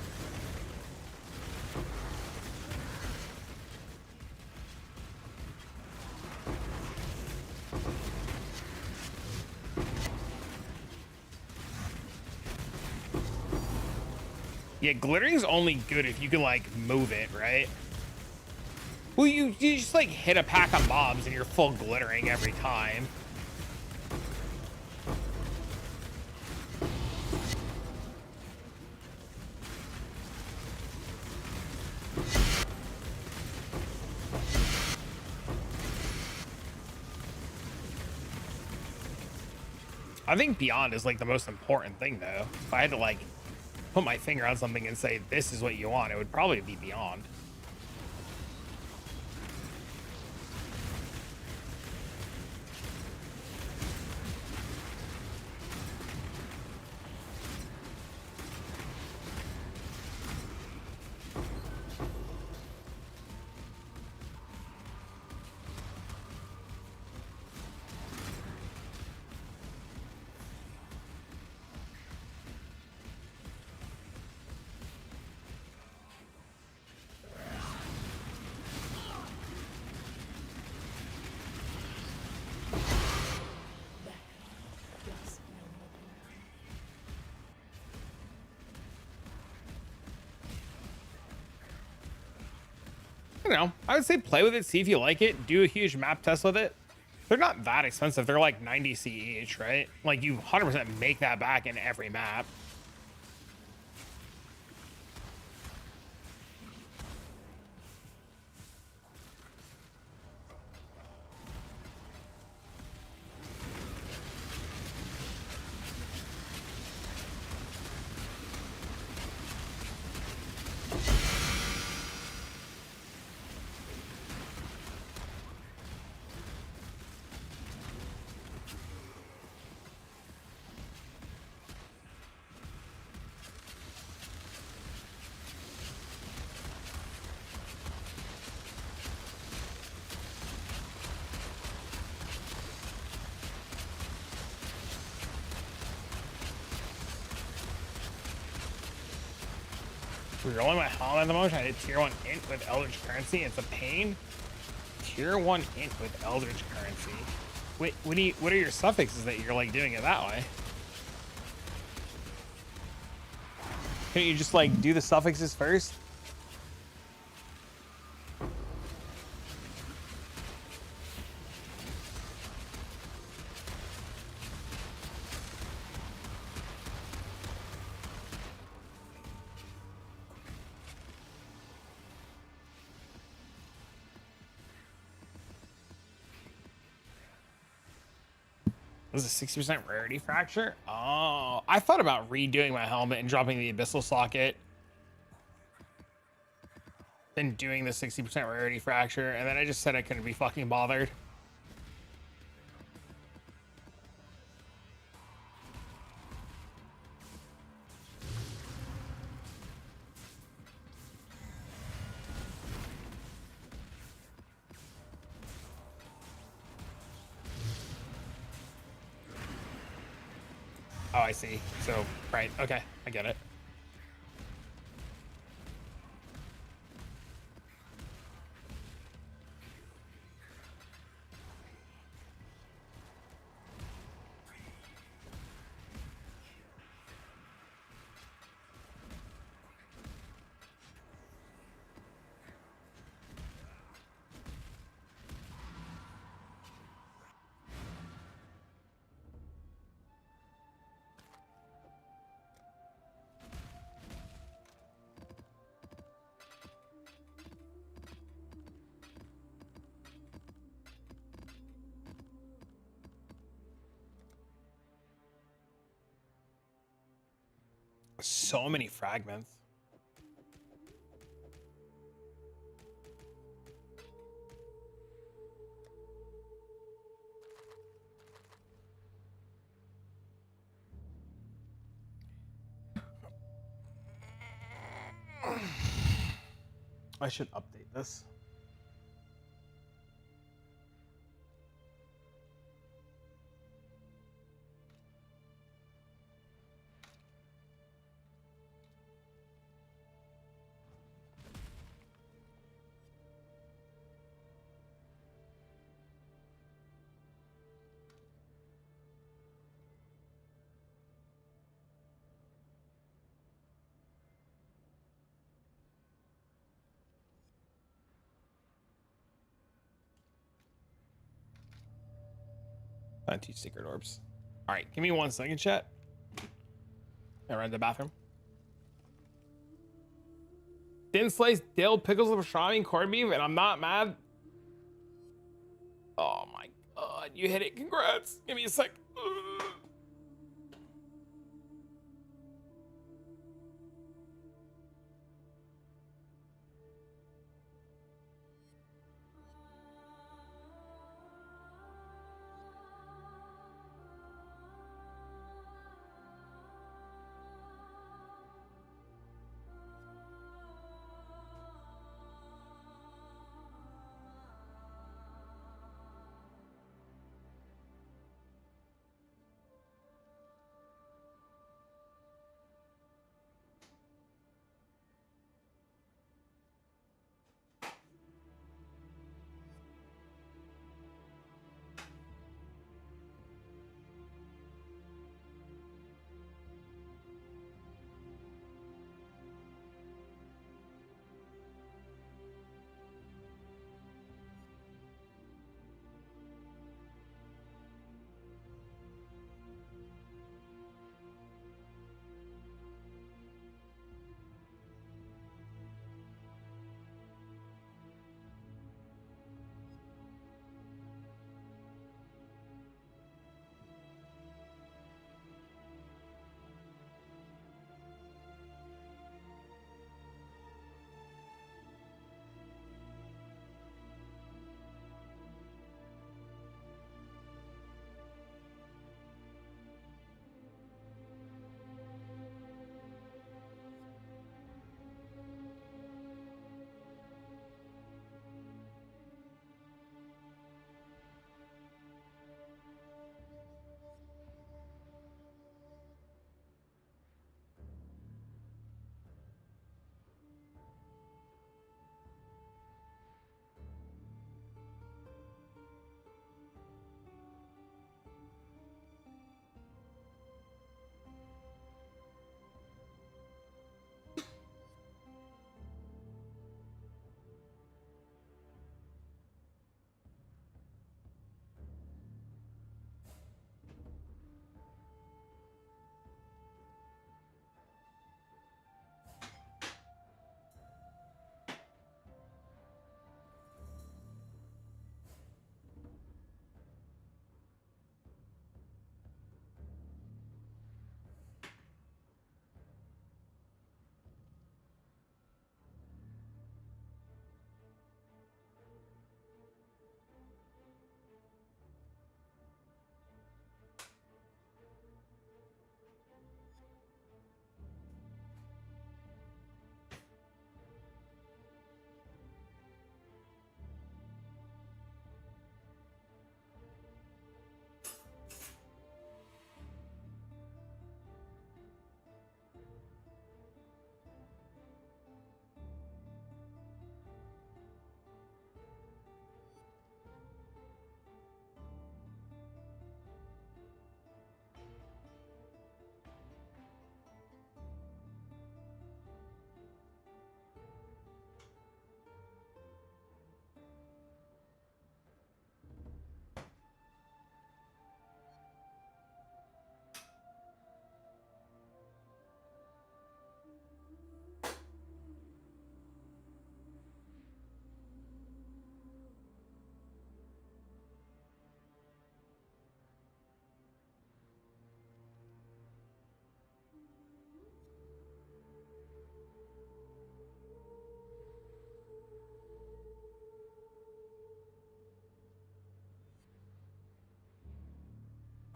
Speaker 1: Yeah, glittering's only good if you can like move it, right? Well, you just like hit a pack of mobs and you're full glittering every time. I think Beyond is like the most important thing though. If I had to like put my finger on something and say this is what you want, it would probably be Beyond. You know, I would say play with it, see if you like it, do a huge map test with it. They're not that expensive. They're like 90C each, right? Like you 100% make that back in every map. Rerolling my helmet at the moment. I did tier 1 int with Eldritch Currency. It's a pain. Tier 1 int with Eldritch Currency. Wait, what are your suffixes that you're like doing it that way? Can't you just like do the suffixes first? This is a 60% rarity fracture. Oh, I thought about redoing my helmet and dropping the abyssal socket. Then doing the 60% rarity fracture. And then I just said I couldn't be fucking bothered. Oh, I see. So, right. Okay. I get it. So many fragments. I should update this. Not two secret orbs. All right, give me 1 second, chat. I ran to the bathroom. Thin sliced dill, pickles, pastrami, and corned beef, and I'm not mad. Oh my god, you hit it. Congrats. Give me a sec.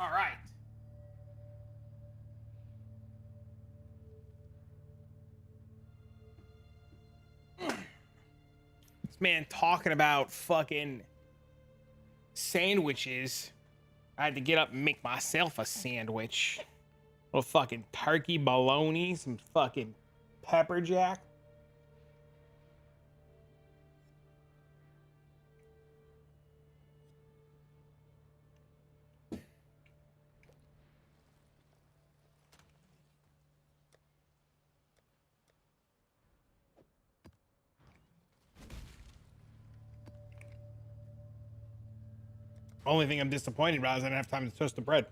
Speaker 1: All right. This man talking about fucking sandwiches. I had to get up and make myself a sandwich. Little fucking turkey bologna, some fucking pepper jack. Only thing I'm disappointed about is I didn't have time to toast the bread.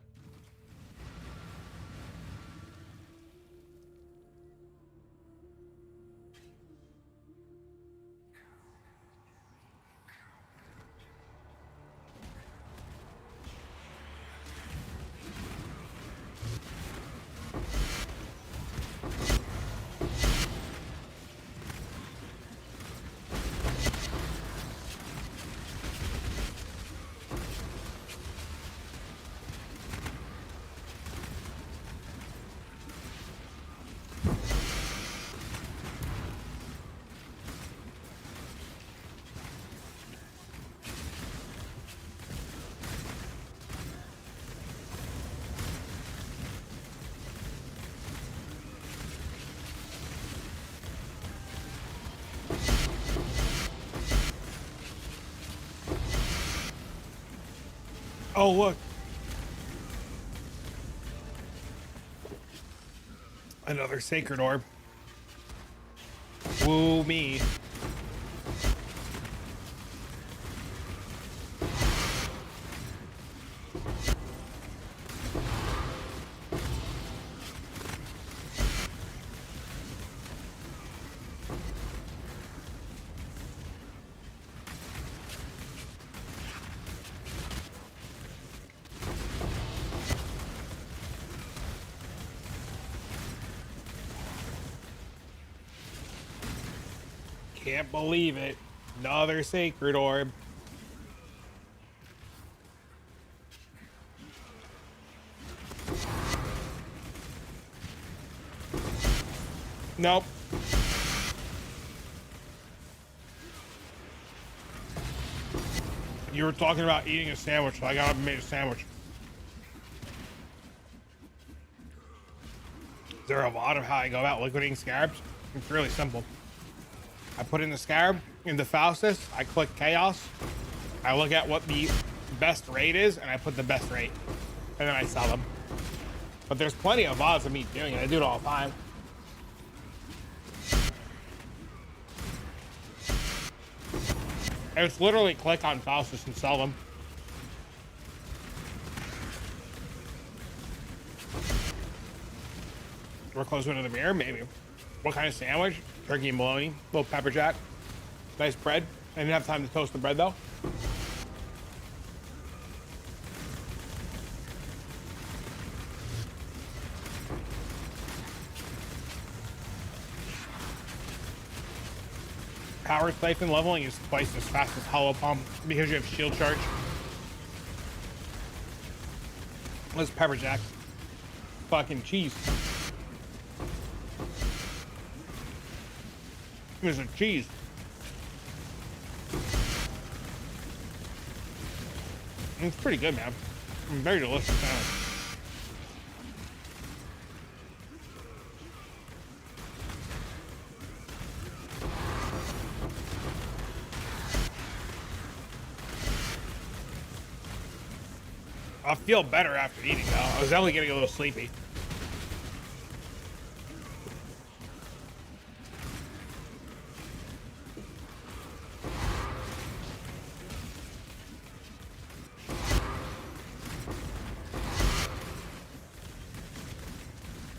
Speaker 1: Oh, look. Another sacred orb. Woo me. Can't believe it. Another sacred orb. Nope. You were talking about eating a sandwich, so I got up and made a sandwich. Is there a lot of how I go about liquidating scarabs? It's really simple. I put in the scarab into Faustus, I click chaos, I look at what the best rate is, and I put the best rate, and then I sell them. But there's plenty of odds of me doing it. I do it all the time. And it's literally click on Faustus and sell them. We're closer to the mirror, maybe. What kind of sandwich? Turkey and bologna, little pepper jack, nice bread. I didn't have time to toast the bread though. Power siphon leveling is twice as fast as hollow pump because you have shield charge. Let's pepper jack. Fucking cheese. There's a cheese. It's pretty good, man. Very delicious sandwich. I feel better after eating though. I was definitely getting a little sleepy.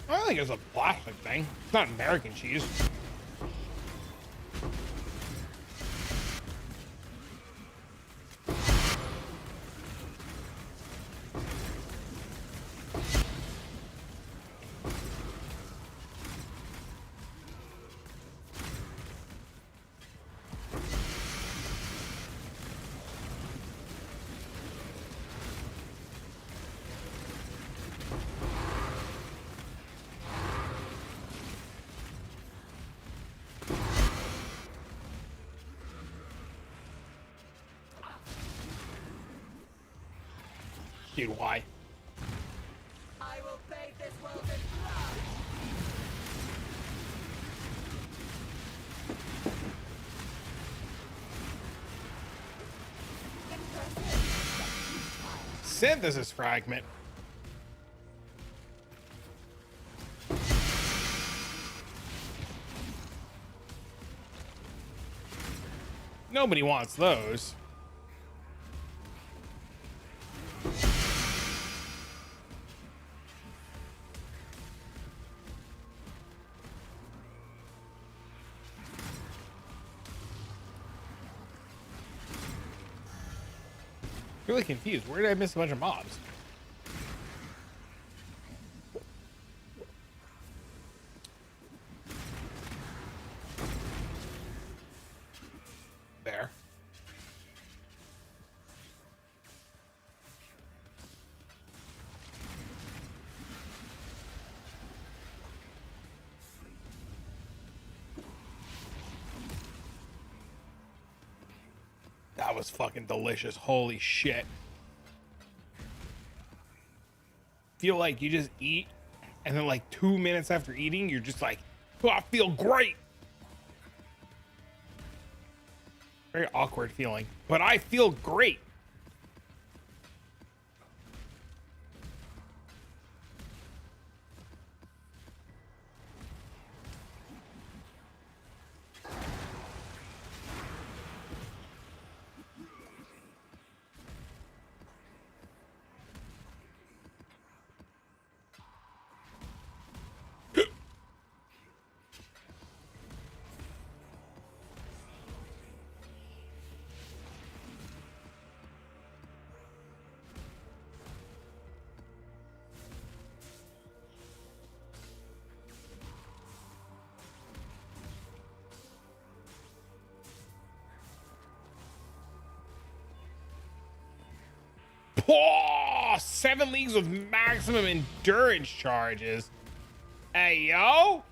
Speaker 1: I don't think it's a plastic thing. It's not American cheese. Dude, why?
Speaker 3: I will bathe this world in blood.
Speaker 1: Synthesis fragment. Nobody wants those. Really confused. Where did I miss a bunch of mobs? There. That was fucking delicious. Holy shit. Feel like you just eat and then like 2 minutes after eating, you're just like, oh, I feel great. Very awkward feeling, but I feel great. Oh, 7 leagues with maximum endurance charges. Hey, yo.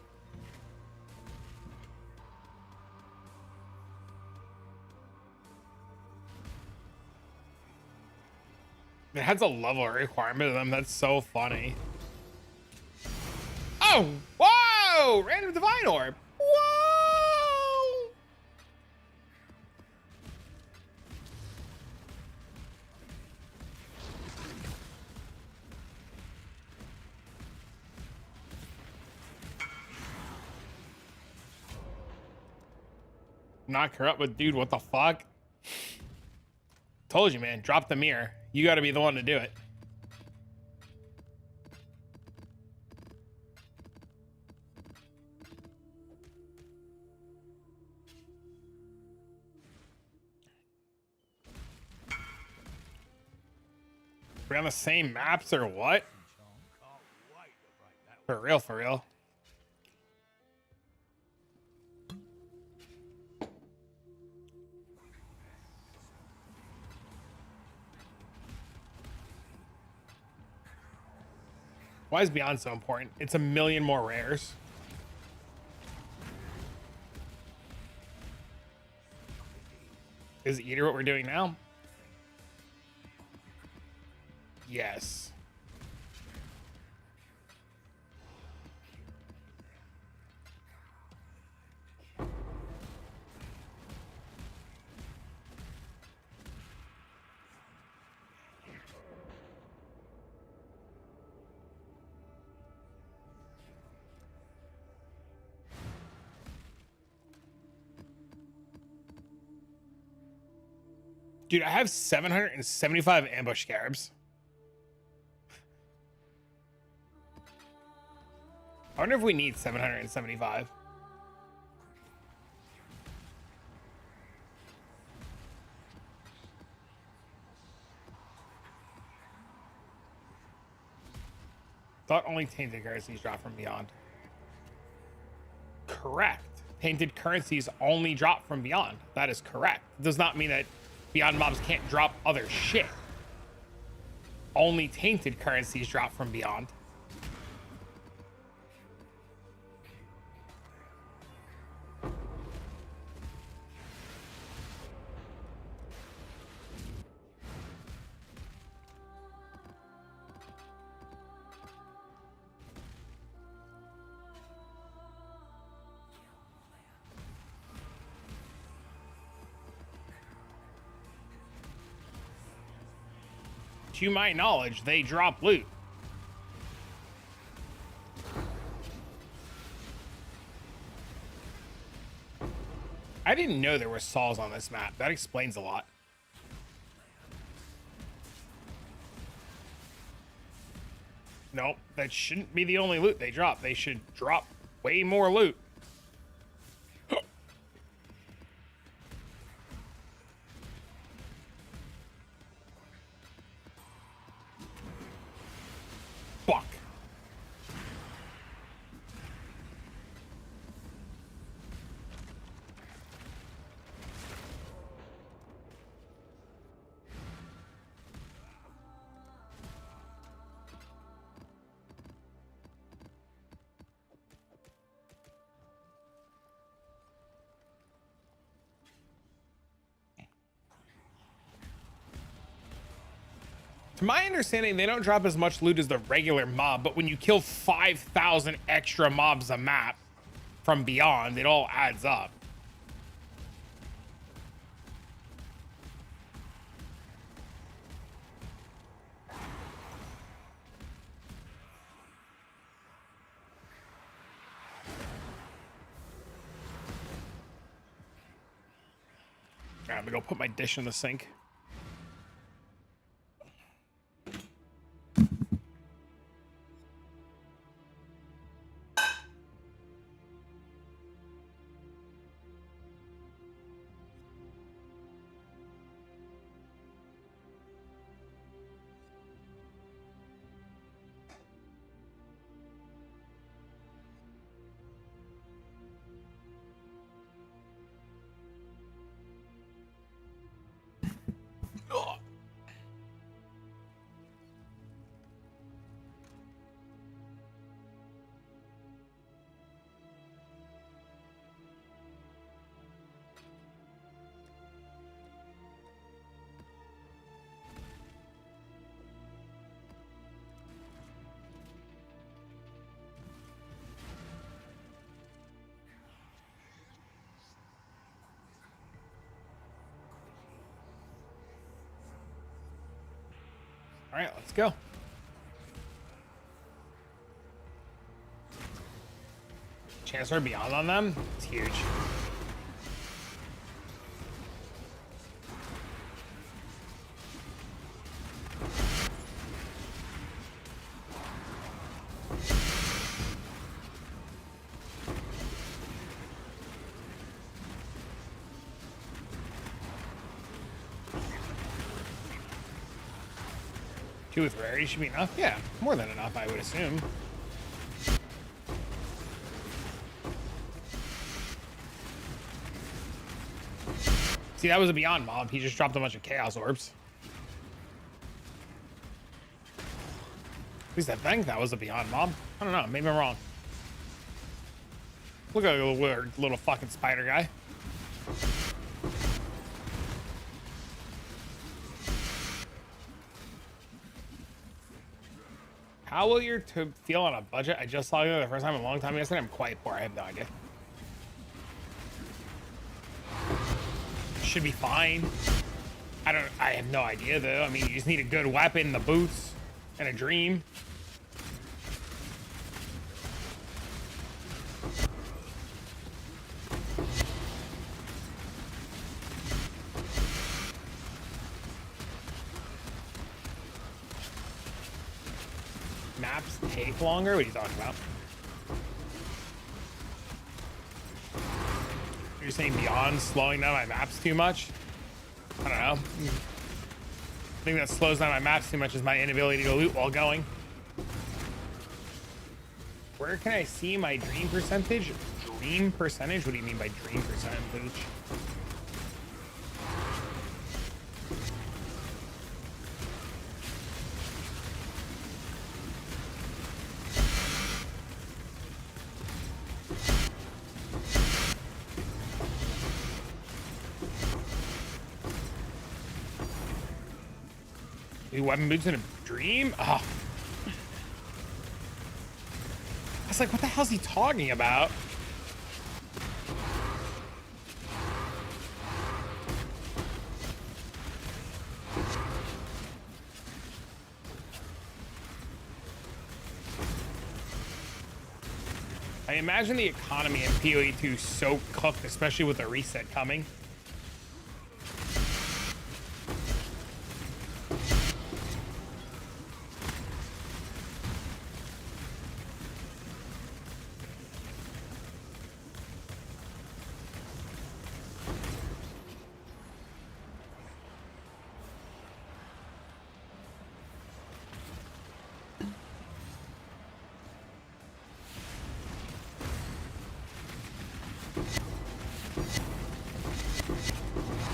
Speaker 1: It has a level requirement of them. That's so funny. Oh, whoa! Random divine orb. Whoa! Knock her up, but dude, what the fuck? Told you, man. Drop the mirror. You got to be the one to do it. We're on the same maps or what? For real, for real. Why is Beyond so important? It's a million more rares. Is Eater what we're doing now? Yes. Dude, I have 775 ambush scarabs. I wonder if we need 775. Thought only tainted currencies drop from Beyond. Correct. Tainted currencies only drop from Beyond. That is correct. It does not mean that Beyond mobs can't drop other shit. Only tainted currencies drop from Beyond. To my knowledge, they drop loot. I didn't know there were saws on this map. That explains a lot. Nope, that shouldn't be the only loot they drop. They should drop way more loot. To my understanding, they don't drop as much loot as the regular mob, but when you kill 5,000 extra mobs a map from beyond, it all adds up. All right, I'm gonna go put my dish in the sink. All right, let's go. Chancellor Beyond on them? It's huge. Two with rarity should be enough. Yeah, more than enough, I would assume. See, that was a Beyond mob. He just dropped a bunch of Chaos Orbs. At least I think that was a Beyond mob. I don't know. Maybe I'm wrong. Look at the little fucking spider guy. How will your tube feel on a budget? I just saw you the first time in a long time yesterday. I'm quite poor. I have no idea. Should be fine. I have no idea though. I mean, you just need a good weapon, the boots, and a dream. Maps take longer? What are you talking about? You're saying Beyond slowing down my maps too much? I don't know. I think that slows down my maps too much is my inability to loot while going. Where can I see my dream percentage? Dream percentage? What do you mean by dream percentage? Weapon boots in a dream? Oh. I was like, what the hell's he talking about? I imagine the economy in PoE 2 is so cooked, especially with the reset coming.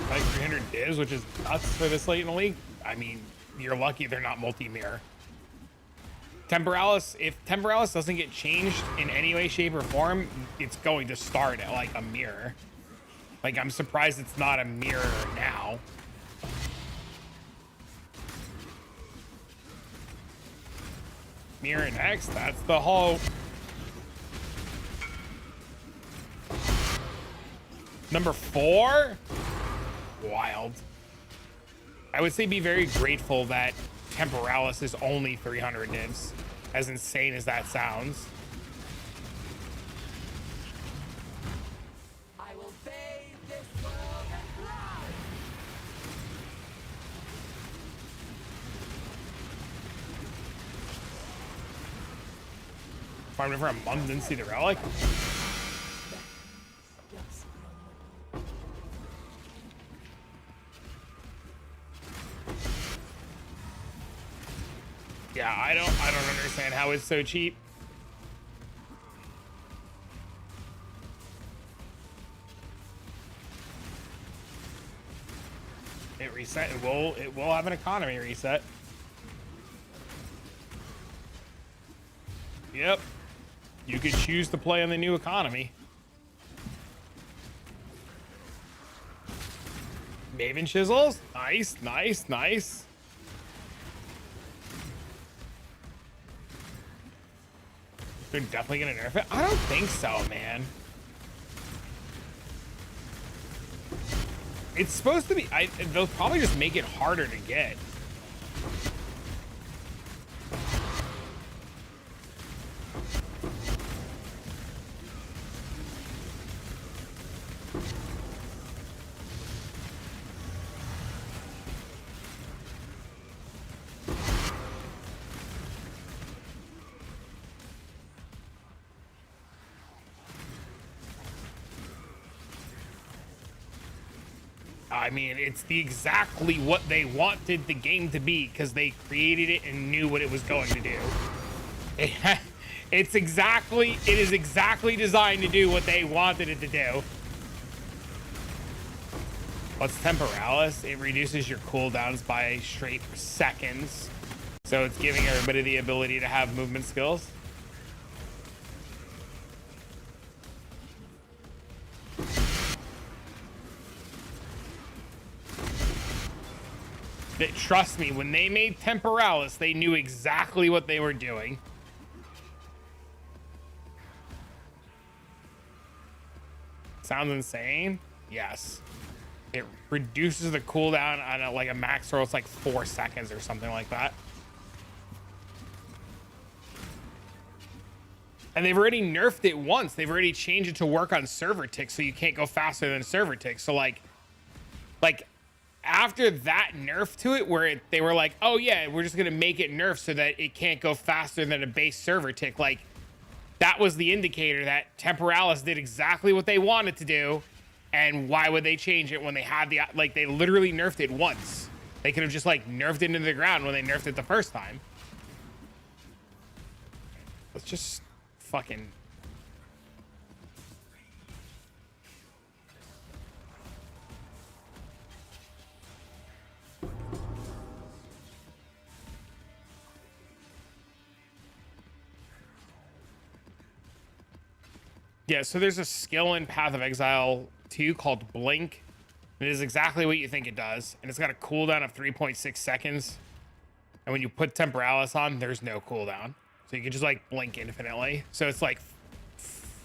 Speaker 1: Like 300 divs, which is nuts for this late in the league. I mean, you're lucky they're not multi-mirror. Temporalis, if Temporalis doesn't get changed in any way, shape, or form, it's going to start at like a mirror. Like, I'm surprised it's not a mirror now. Mirror next. That's the hope. Number 4? Wild. I would say be very grateful that Temporalis is only 300 nibs, as insane as that sounds.
Speaker 3: I will bathe this world in blood.
Speaker 1: Farmed it for a month, didn't see the relic. Yeah, I don't understand how it's so cheap. It reset. It will have an economy reset. Yep. You could choose to play on the new economy. Maven chisels. Nice, nice, nice. They're definitely gonna nerf it. I don't think so, man. It's supposed to be. They'll probably just make it harder to get. I mean, it's exactly what they wanted the game to be because they created it and knew what it was going to do. It is exactly designed to do what they wanted it to do. What's Temporalis? It reduces your cooldowns by straight seconds. So it's giving everybody the ability to have movement skills. Trust me, when they made Temporalis, they knew exactly what they were doing. Sounds insane? Yes. It reduces the cooldown on like a max roll. It's like 4 seconds or something like that. And they've already nerfed it once. They've already changed it to work on server ticks, so you can't go faster than server ticks. So like after that nerf to it, where they were like, oh yeah, we're just gonna make it nerf so that it can't go faster than a base server tick. Like that was the indicator that Temporalis did exactly what they wanted to do. And why would they change it when they had the, like they literally nerfed it once. They could have just like nerfed it into the ground when they nerfed it the first time. Let's just fucking. Yeah, so there's a skill in Path of Exile 2 called Blink. It is exactly what you think it does, and it's got a cooldown of 3.6 seconds. And when you put Temporalis on, there's no cooldown. So you can just like blink infinitely. So it's like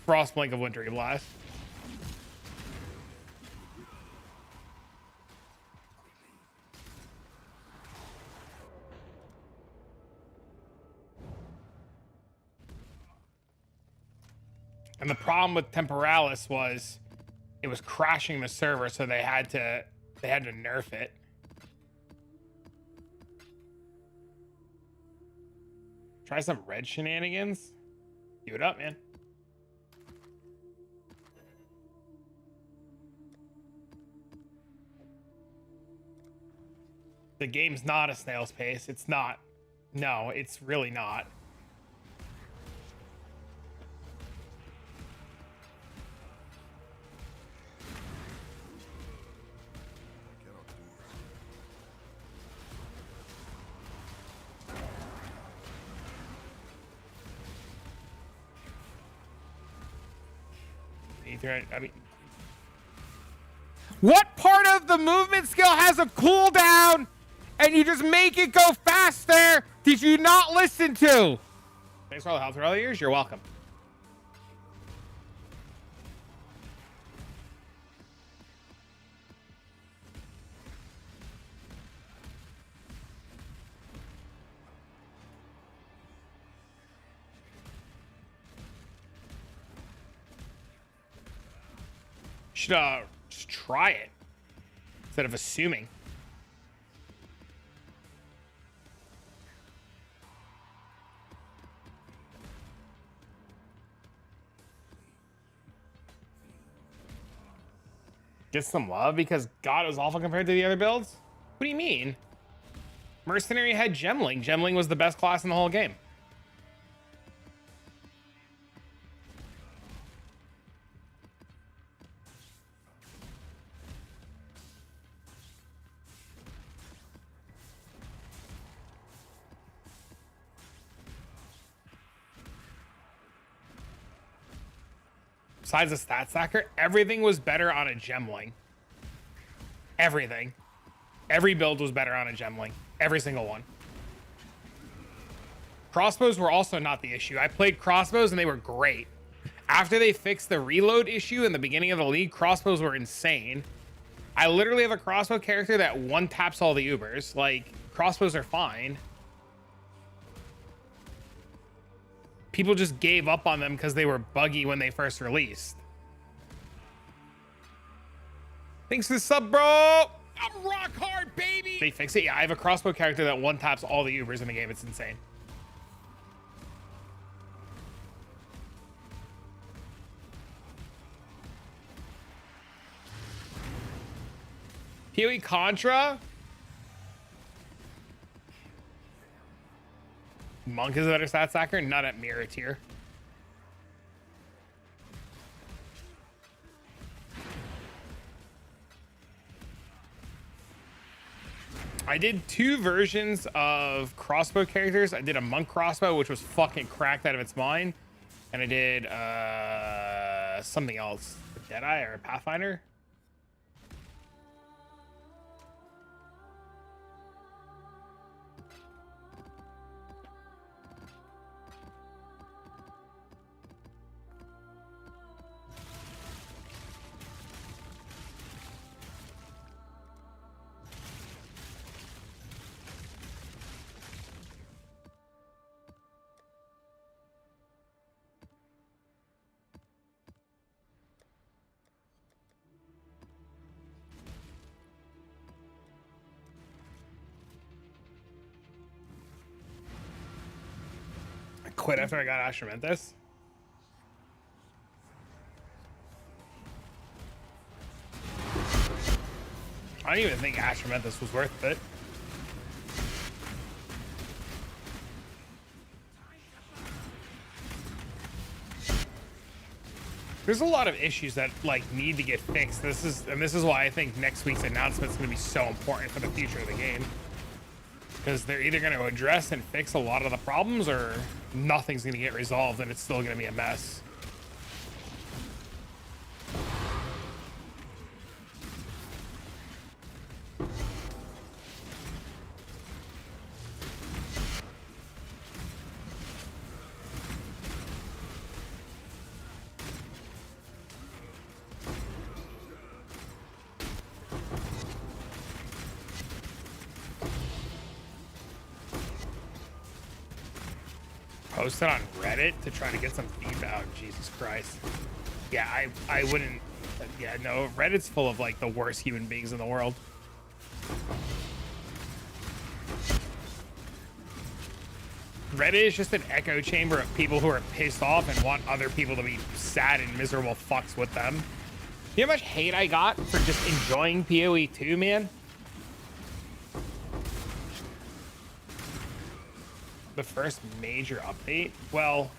Speaker 1: Frost Blink of Wintry Blast. And the problem with Temporalis was it was crashing the server, so they had to nerf it. Try some red shenanigans. Do it up, man. The game's not a snail's pace. It's not. No, it's really not. I mean, what part of the movement skill has a cooldown and you just make it go faster? Did you not listen to? Thanks for all the help through all the years. You're welcome. Should just try it instead of assuming. Get some love because God was awful compared to the other builds? What do you mean? Mercenary had Gemling. Gemling was the best class in the whole game. Besides the stat stacker, everything was better on a Gemling. Everything. Every build was better on a Gemling. Every single one. Crossbows were also not the issue. I played crossbows and they were great. After they fixed the reload issue in the beginning of the league, crossbows were insane. I literally have a crossbow character that one taps all the Ubers. Like, crossbows are fine. People just gave up on them because they were buggy when they first released. Thanks for the sub, bro. I'm rock hard, baby. They fix it. Yeah, I have a crossbow character that one taps all the Ubers in the game. It's insane. PoE Contra. Monk is a better stat stacker, not at mirror tier. I did 2 versions of crossbow characters. I did a monk crossbow, which was fucking cracked out of its mind. And I did something else. A Jedi or a Pathfinder. Quit after I got Astromentus. I don't even think Astromentus was worth it. There's a lot of issues that like need to get fixed. This is why I think next week's announcement is going to be so important for the future of the game. Because they're either going to address and fix a lot of the problems or nothing's going to get resolved and it's still going to be a mess. Posted on Reddit to try to get some feedback. Jesus Christ. Yeah, I wouldn't. Yeah, no, Reddit's full of like the worst human beings in the world. Reddit is just an echo chamber of people who are pissed off and want other people to be sad and miserable fucks with them. You know how much hate I got for just enjoying PoE 2, man? The first major update? Well,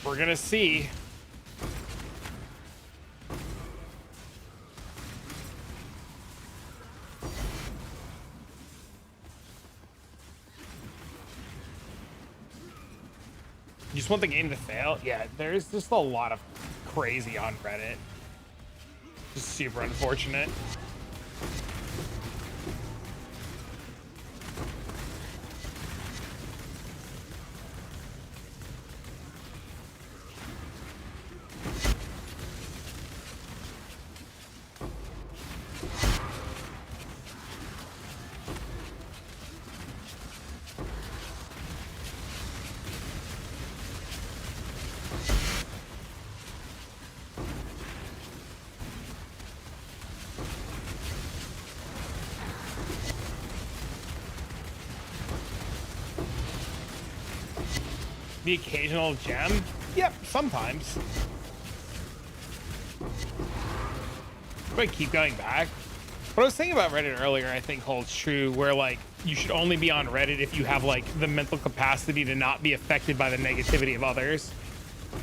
Speaker 1: we're gonna see. You just want the game to fail? Yeah, there's just a lot of crazy on Reddit. Just super unfortunate. The occasional gem? Yep, sometimes. But I keep going back. What I was thinking about Reddit earlier, I think holds true, where like you should only be on Reddit if you have like the mental capacity to not be affected by the negativity of others.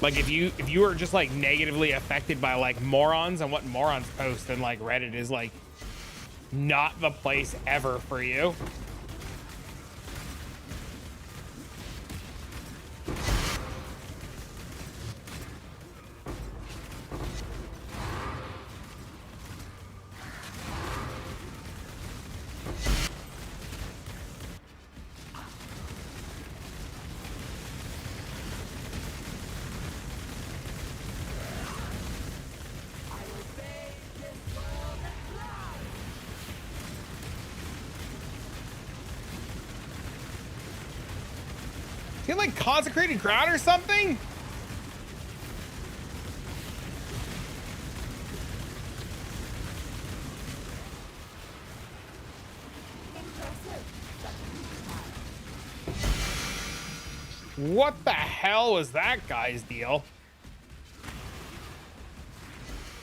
Speaker 1: Like if you are just like negatively affected by like morons and what morons post, then like Reddit is like not the place ever for you. Is he in like consecrated ground or something? What the hell was that guy's deal?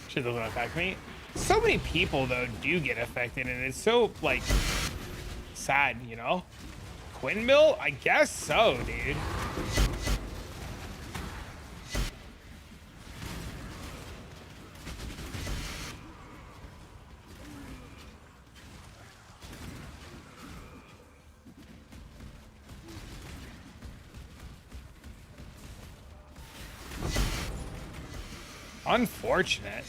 Speaker 1: Shit doesn't affect me. So many people though do get affected, and it's so like sad, you know? Windmill? I guess so, dude. Unfortunate.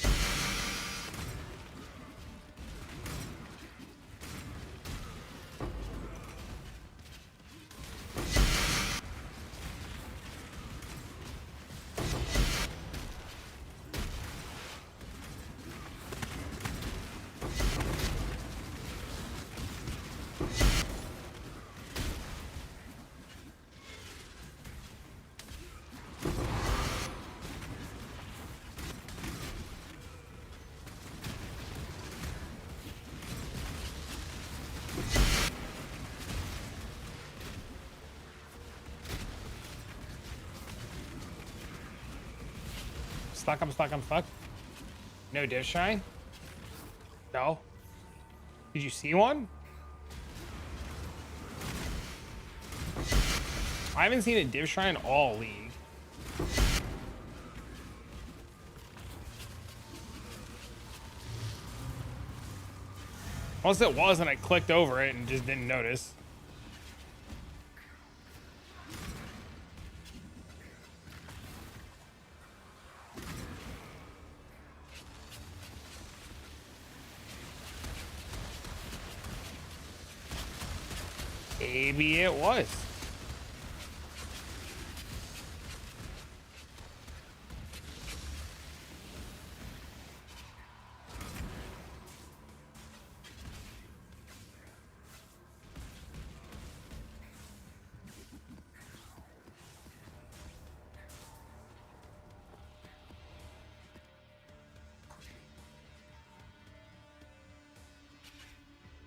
Speaker 1: I'm stuck. No div shine? No. Did you see one? I haven't seen a div shrine all league. Unless it was and I clicked over it and just didn't notice. Maybe it was.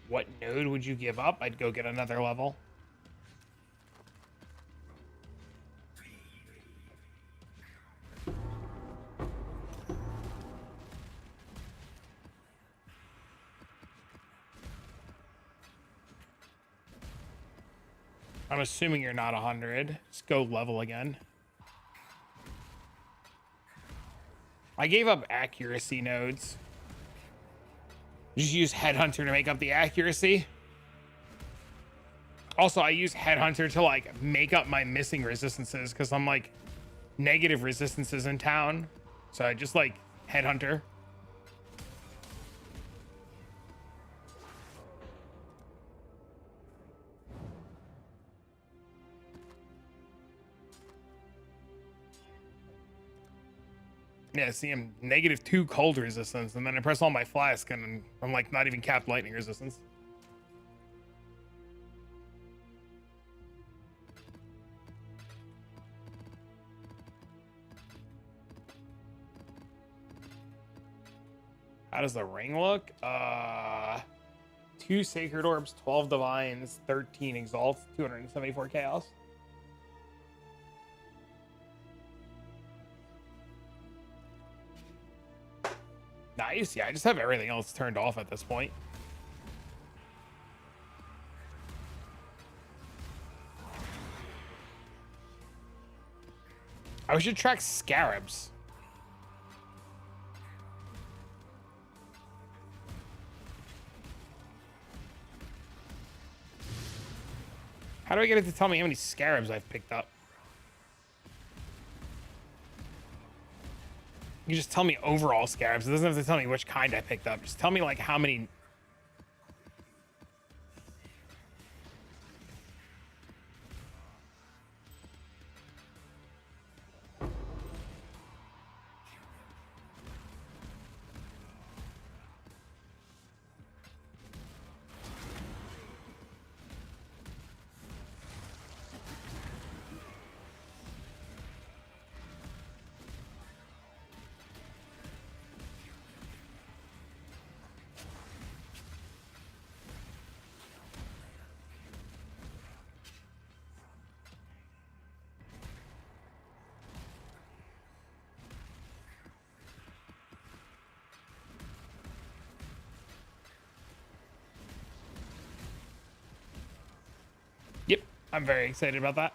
Speaker 1: What node would you give up? I'd go get another level. I'm assuming you're not 100. Let's go level again. I gave up accuracy nodes. Just use Headhunter to make up the accuracy. Also, I use Headhunter to like make up my missing resistances because I'm like negative resistances in town. So I just like Headhunter. Yeah, see, I'm -2 cold resistance, and then I press all my flask, and I'm like not even capped lightning resistance. How does the ring look? 2 sacred orbs, 12 divines, 13 exalts, 274 chaos. Nice. Yeah, I just have everything else turned off at this point. I should track scarabs. How do I get it to tell me how many scarabs I've picked up? You just tell me overall scarabs. It doesn't have to tell me which kind I picked up. Just tell me like how many. Yep, I'm very excited about that.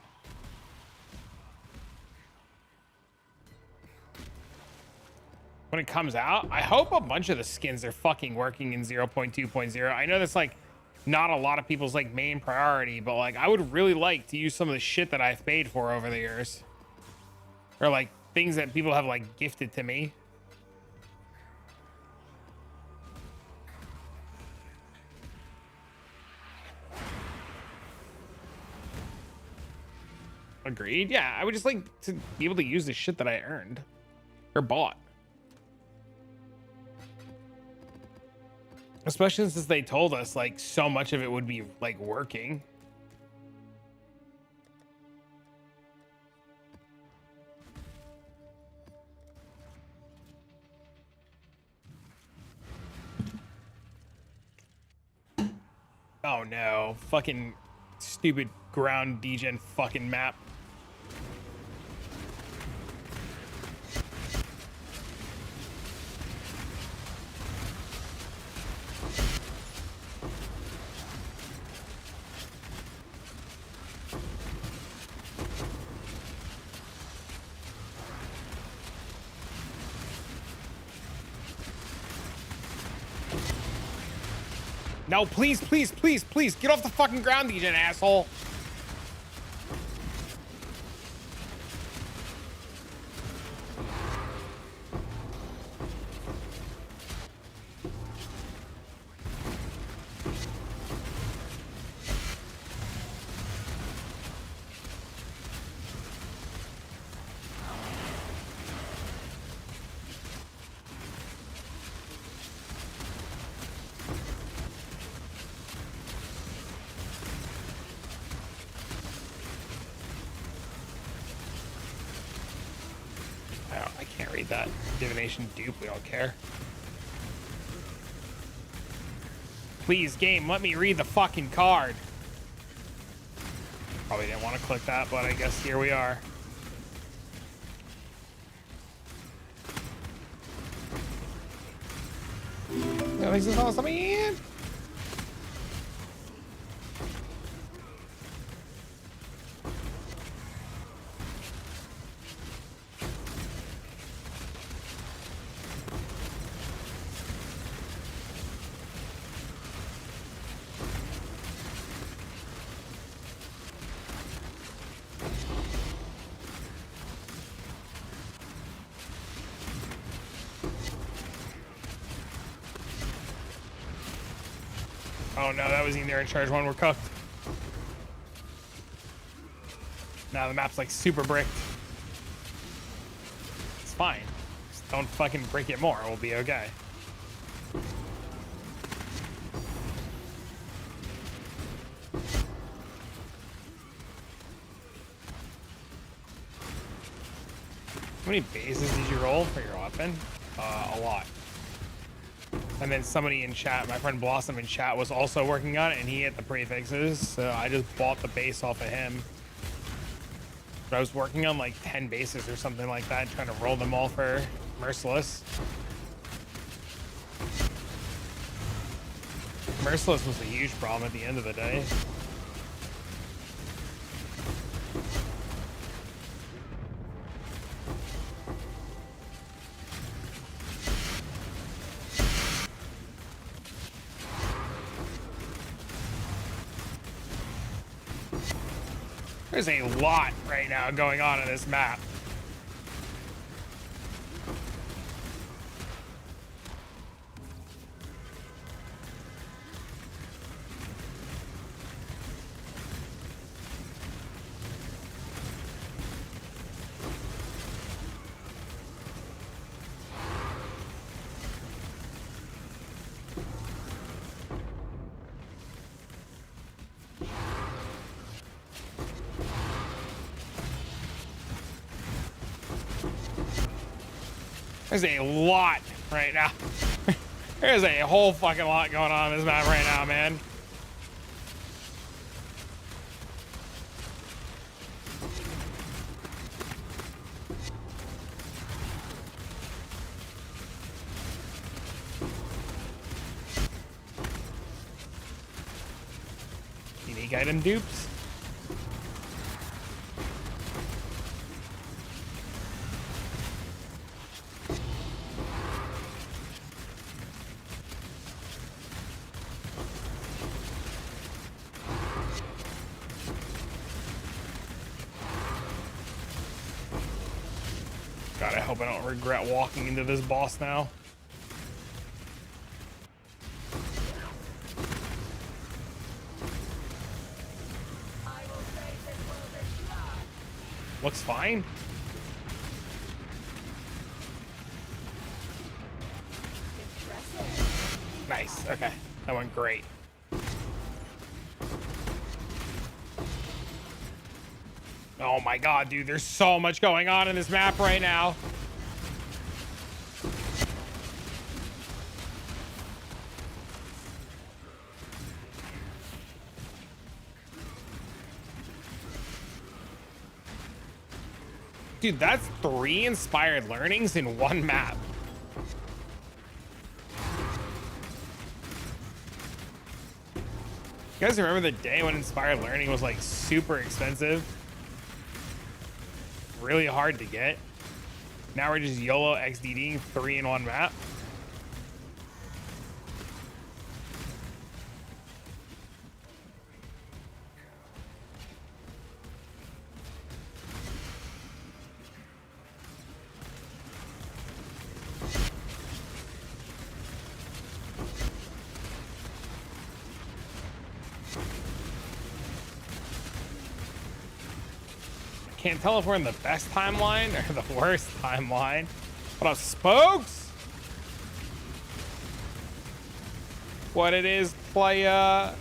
Speaker 1: When it comes out, I hope a bunch of the skins are fucking working in 0.2.0. I know that's like not a lot of people's like main priority, but like I would really like to use some of the shit that I've paid for over the years. Or like things that people have like gifted to me. Agreed. Yeah, I would just like to be able to use the shit that I earned or bought. Especially since they told us like so much of it would be like working. Oh no, fucking stupid ground degen fucking map. No, please, please, please, please, get off the fucking ground, degen, asshole. I can't read that. Divination dupe, we don't care. Please, game, let me read the fucking card. Probably didn't want to click that, but I guess here we are. At least it's all something in. Oh no, that was in there in charge one. We're cooked. Now the map's like super bricked. It's fine. Just don't fucking break it more. We'll be okay. How many bases did you roll for your weapon? A lot. And then somebody in chat, my friend Blossom in chat, was also working on it, and he hit the prefixes, so I just bought the base off of him. But I was working on like 10 bases or something like that, trying to roll them all for Merciless. Merciless was a huge problem at the end of the day. There's a lot right now going on in this map. There's a lot right now. There's a whole fucking lot going on in this map right now, man. Unique item dupes. God, I hope I don't regret walking into this boss now. Looks fine. Nice, okay. That went great. Oh my god, dude, there's so much going on in this map right now. Dude, that's 3 inspired learnings in one map. You guys remember the day when inspired learning was like super expensive? Really hard to get. Now we're just YOLO XDDing 3 in one map. Can't tell if we're in the best timeline or the worst timeline. What up, spokes? What it is, playa?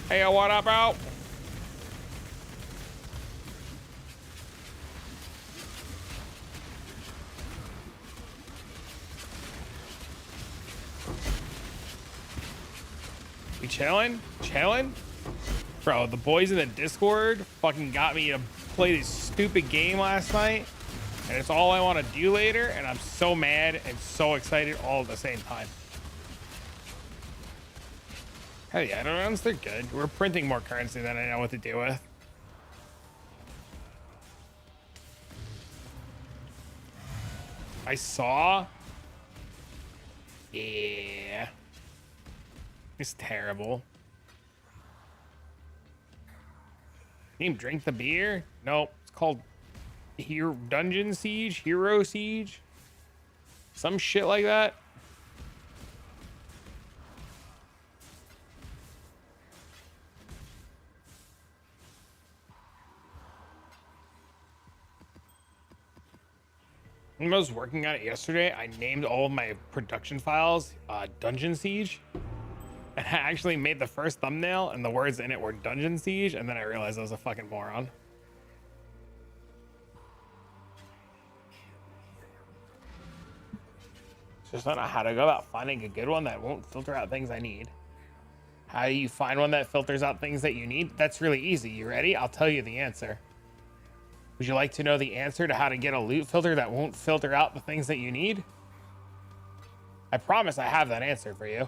Speaker 1: Hey, what up, bro? We chilling? Chilling? Bro, the boys in the Discord fucking got me to play this stupid game last night. And it's all I want to do later. And I'm so mad and so excited all at the same time. Hell yeah, add-ons, they're good. We're printing more currency than I know what to do with. I saw. Yeah. It's terrible. Name drink the beer? Nope. It's called Dungeon Siege, Hero Siege. Some shit like that. When I was working on it yesterday, I named all of my production files Dungeon Siege. And I actually made the first thumbnail and the words in it were Dungeon Siege, and then I realized I was a fucking moron. Just don't know how to go about finding a good one that won't filter out things I need. How do you find one that filters out things that you need? That's really easy. You ready? I'll tell you the answer. Would you like to know the answer to how to get a loot filter that won't filter out the things that you need? I promise I have that answer for you.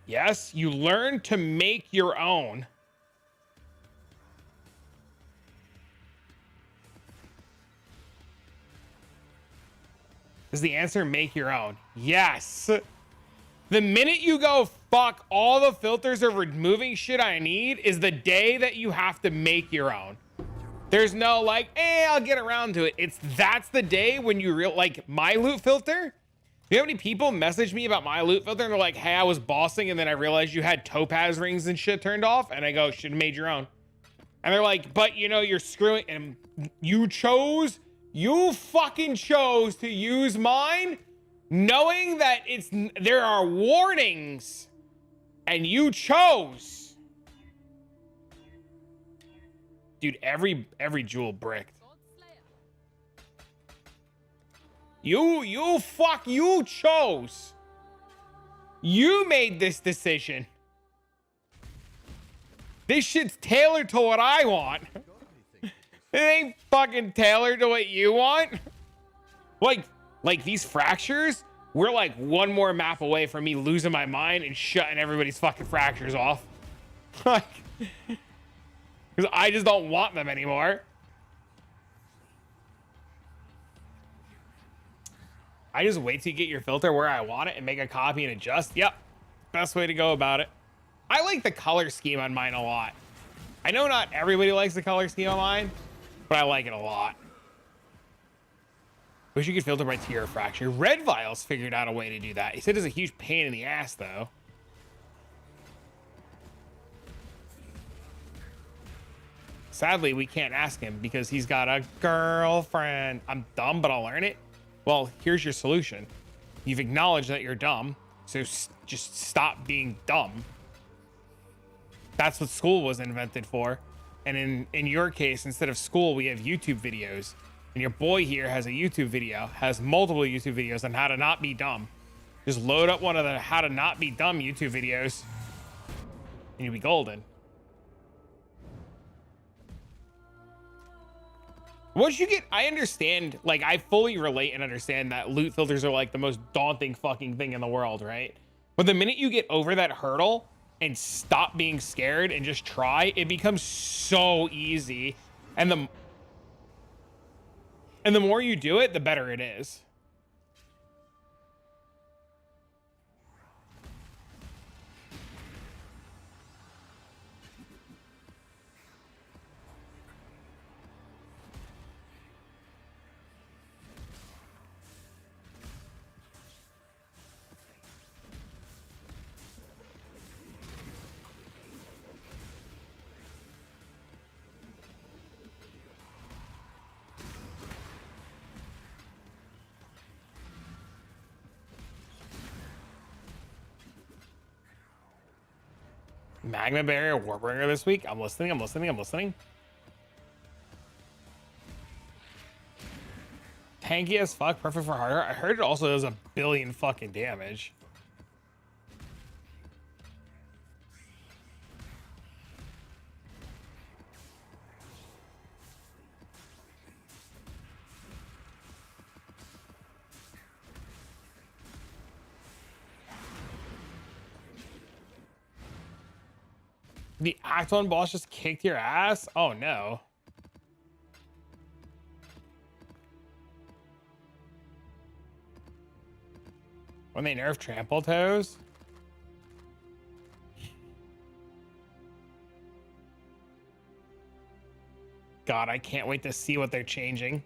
Speaker 1: Yes, you learn to make your own. Is the answer make your own? Yes. The minute you go, fuck, all the filters are removing shit I need, is the day that you have to make your own. There's no like, I'll get around to it. That's the day when you like my loot filter. You know how many people message me about my loot filter and they're like, hey, I was bossing and then I realized you had topaz rings and shit turned off. And I go, should have made your own. And they're like, but you know, you're screwing, and you fucking chose to use mine knowing that there are warnings, and you chose. Dude, every jewel bricked. You chose. You made this decision. This shit's tailored to what I want. It ain't fucking tailored to what you want. Like these fractures, we're like one more map away from me losing my mind and shutting everybody's fucking fractures off. Like, because I just don't want them anymore. I just wait till you get your filter where I want it and make a copy and adjust. Yep, best way to go about it. I like the color scheme on mine a lot. I know not everybody likes the color scheme on mine, but I like it a lot. Wish you could filter by tier of fracture. Red Vials figured out a way to do that. He said it's a huge pain in the ass, though. Sadly, we can't ask him because he's got a girlfriend. I'm dumb, but I'll learn it. Well, here's your solution. You've acknowledged that you're dumb, so just stop being dumb. That's what school was invented for. And in your case, instead of school, we have YouTube videos. And your boy here has a YouTube video, has multiple YouTube videos on how to not be dumb. Just load up one of the how to not be dumb YouTube videos and you'll be golden. Once you get, I understand, like I fully relate and understand that loot filters are like the most daunting fucking thing in the world, right? But the minute you get over that hurdle and stop being scared and just try, it becomes so easy. And the more you do it, the better it is. Magma Barrier Warbringer this week. I'm listening. Tanky as fuck, perfect for harder. I heard it also does 1 billion fucking damage. The Act 1 boss just kicked your ass? Oh no. When they nerf trample toes? God, I can't wait to see what they're changing.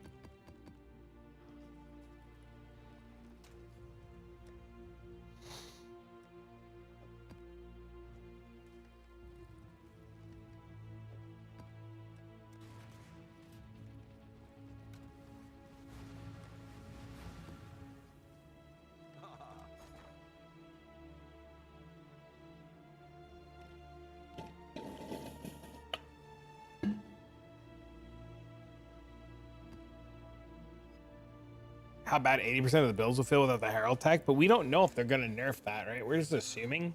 Speaker 1: how bad 80% of the builds will feel without the Herald tech, but we don't know if they're gonna nerf that, right? We're just assuming.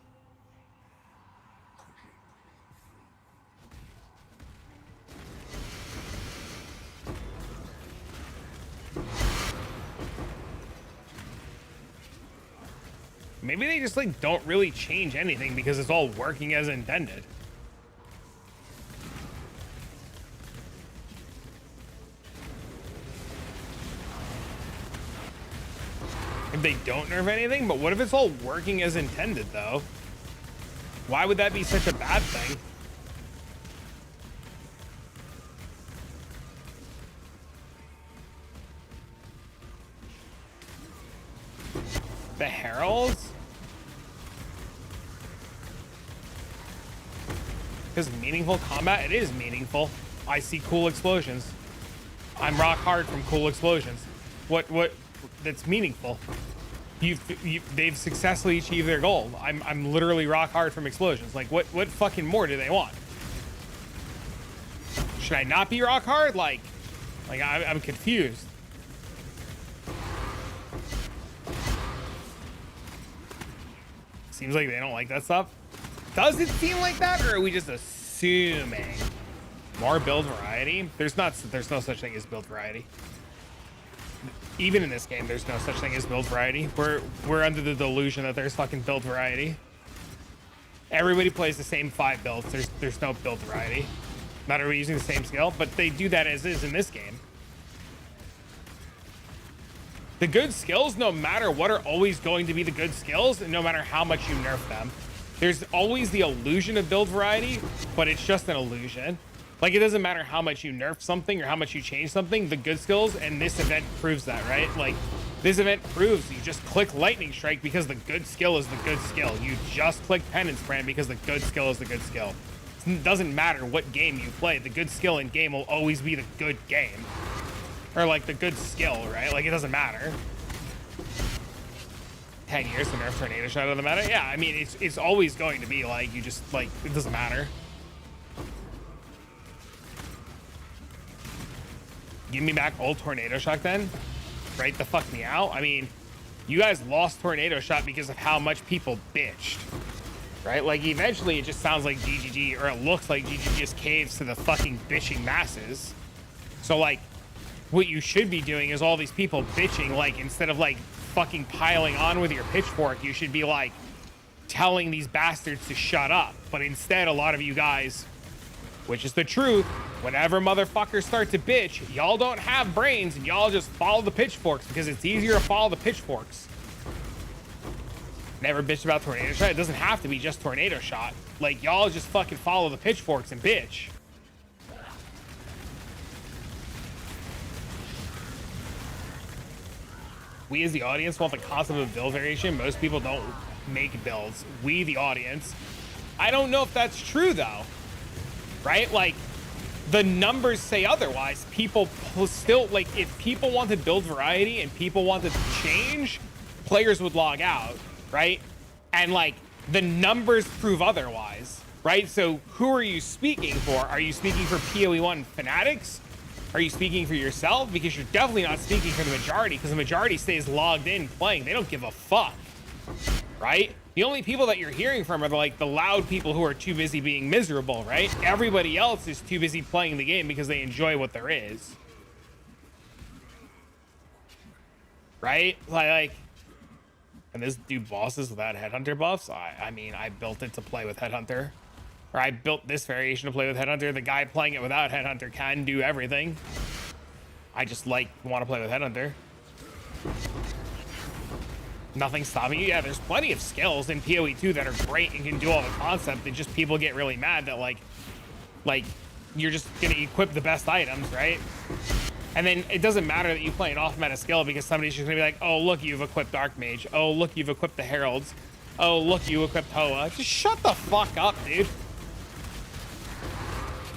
Speaker 1: Maybe they just like don't really change anything because it's all working as intended. If they don't nerf anything, but what if it's all working as intended though? Why would that be such a bad thing? The Heralds? Because meaningful combat, it is meaningful. I see cool explosions. I'm rock hard from cool explosions. What, that's meaningful. They've successfully achieved their goal. I'm literally rock hard from explosions. Like, what fucking more do they want? Should I not be rock hard? Like I'm confused. Seems like they don't like that stuff. Does it seem like that, or are we just assuming? More build variety? There's no such thing as build variety. Even in this game, there's no such thing as build variety. We're under the delusion that there's fucking build variety. Everybody plays the same 5 builds. There's no build variety. Not everybody using the same skill, but they do that as is in this game. The good skills, no matter what, are always going to be the good skills, and no matter how much you nerf them. There's always the illusion of build variety, but it's just an illusion. Like, it doesn't matter how much you nerf something or how much you change something, the good skills, and this event proves that, right? Like, this event proves you just click Lightning Strike because the good skill is the good skill. You just click Penance Brand because the good skill is the good skill. It doesn't matter what game you play, the good skill in game will always be the good game. Or, like, the good skill, right? Like, it doesn't matter. 10 years to nerf Tornado Shot out of the meta? Yeah, I mean, it's always going to be, like, you just, like, it doesn't matter. Give me back old Tornado Shot then? Right the fuck me out? I mean, you guys lost Tornado Shot because of how much people bitched. Right? Like, eventually it just sounds like GGG, or it looks like GGG just caves to the fucking bitching masses. So, like, what you should be doing is all these people bitching, like, instead of, like, fucking piling on with your pitchfork, you should be, like, telling these bastards to shut up. But instead, a lot of you guys, which is the truth, whenever motherfuckers start to bitch, y'all don't have brains and y'all just follow the pitchforks because it's easier to follow the pitchforks. Never bitched about Tornado Shot. It doesn't have to be just Tornado Shot. Like, y'all just fucking follow the pitchforks and bitch. We as the audience want the concept of build variation. Most people don't make builds. We, the audience. I don't know if that's true though. Right? Like, the numbers say otherwise. People still, like, if people wanted build variety and people wanted to change, players would log out, right? And, like, the numbers prove otherwise, right? So who are you speaking for? Are you speaking for PoE1 fanatics? Are you speaking for yourself? Because you're definitely not speaking for the majority, because the majority stays logged in playing. They don't give a fuck, right? The only people that you're hearing from are the loud people who are too busy being miserable, right? Everybody else is too busy playing the game because they enjoy what there is. Right? Like, and this dude bosses without Headhunter buffs? I mean, I built it to play with Headhunter. Or I built this variation to play with Headhunter. The guy playing it without Headhunter can do everything. I just, like, want to play with Headhunter. Nothing stopping you. Yeah, there's plenty of skills in PoE2 that are great and can do all the concept. And just people get really mad that, like you're just going to equip the best items, right? And then it doesn't matter that you play an off-meta skill because somebody's just going to be like, oh, look, you've equipped Dark Mage. Oh, look, you've equipped the Heralds. Oh, look, you equipped Hoa. Just shut the fuck up, dude.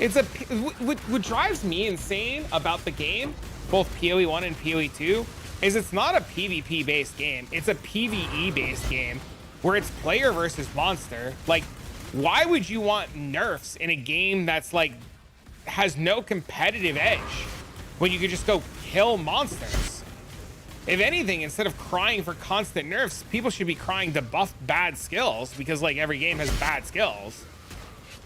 Speaker 1: It's what drives me insane about the game, both PoE1 and PoE2, is it's not a PvP based game. It's a PvE based game where it's player versus monster. Like, why would you want nerfs in a game that's like has no competitive edge when you could just go kill monsters? If anything, instead of crying for constant nerfs, people should be crying to buff bad skills, because like every game has bad skills.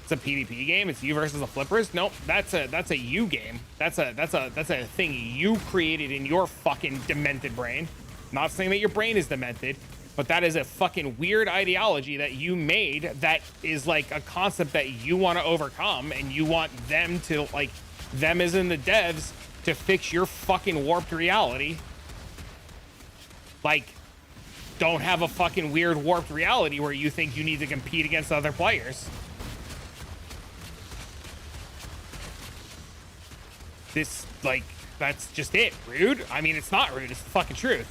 Speaker 1: It's a PvP game. It's you versus the flippers. Nope, that's a you game. That's a thing you created in your fucking demented brain. Not saying that your brain is demented, but that is a fucking weird ideology that you made that is like a concept that you want to overcome, and you want them to, like, them as in the devs, to fix your fucking warped reality. Like, don't have a fucking weird warped reality where you think you need to compete against other players. This, like, that's just it. Rude? I mean, it's not rude. It's the fucking truth.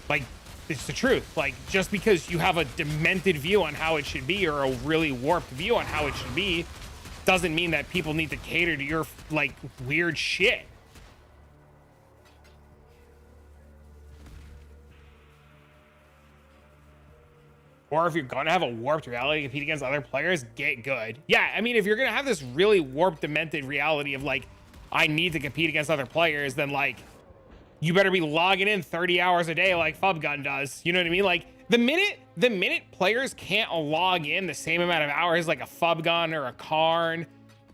Speaker 1: Like, it's the truth. Like, just because you have a demented view on how it should be, or a really warped view on how it should be, doesn't mean that people need to cater to your, like, weird shit. Or if you're gonna have a warped reality to compete against other players, get good. Yeah, I mean, if you're gonna have this really warped, demented reality of like, I need to compete against other players, then like, you better be logging in 30 hours a day like Fubgun does. You know what I mean? Like, the minute players can't log in the same amount of hours like a Fubgun or a Karn,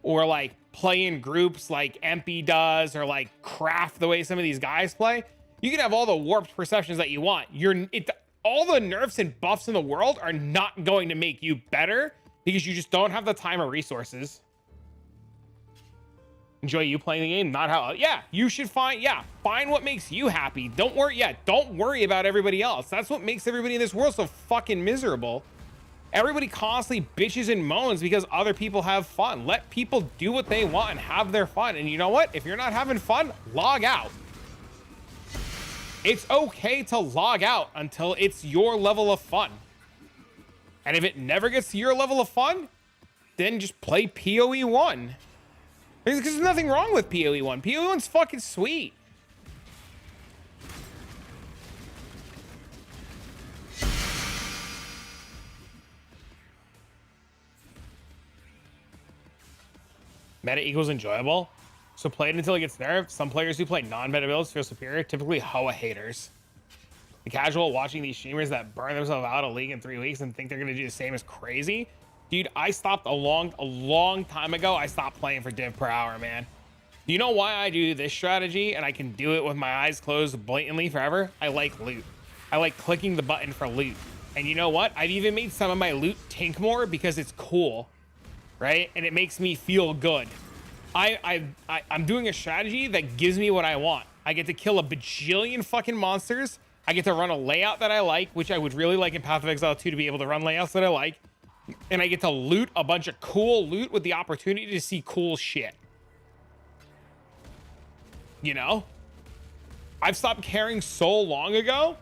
Speaker 1: or like play in groups like Empy does, or like craft the way some of these guys play, you can have all the warped perceptions that you want. All the nerfs and buffs in the world are not going to make you better, because you just don't have the time or resources. Enjoy you playing the game, not how, yeah, you should find what makes you happy. Don't worry about everybody else. That's what makes everybody in this world so fucking miserable. Everybody constantly bitches and moans because other people have fun. Let people do what they want and have their fun. And you know what? If you're not having fun, log out. It's okay to log out until it's your level of fun. And if it never gets to your level of fun, then just play PoE 1. Because there's nothing wrong with PoE 1. PoE 1's fucking sweet. Meta equals enjoyable. So play it until it gets nerfed. Some players who play non-meta builds feel superior, typically Hoa haters. The casual watching these streamers that burn themselves out of League in 3 weeks and think they're gonna do the same is crazy. Dude, I stopped a long time ago. I stopped playing for div per hour, man. You know why I do this strategy and I can do it with my eyes closed blatantly forever? I like loot. I like clicking the button for loot. And you know what? I've even made some of my loot tink more because it's cool, right? And it makes me feel good. I'm doing a strategy that gives me what I want. I get to kill a bajillion fucking monsters. I get to run a layout that I like, which I would really like in Path of Exile 2 to be able to run layouts that I like. And I get to loot a bunch of cool loot with the opportunity to see cool shit. You know? I've stopped caring so long ago.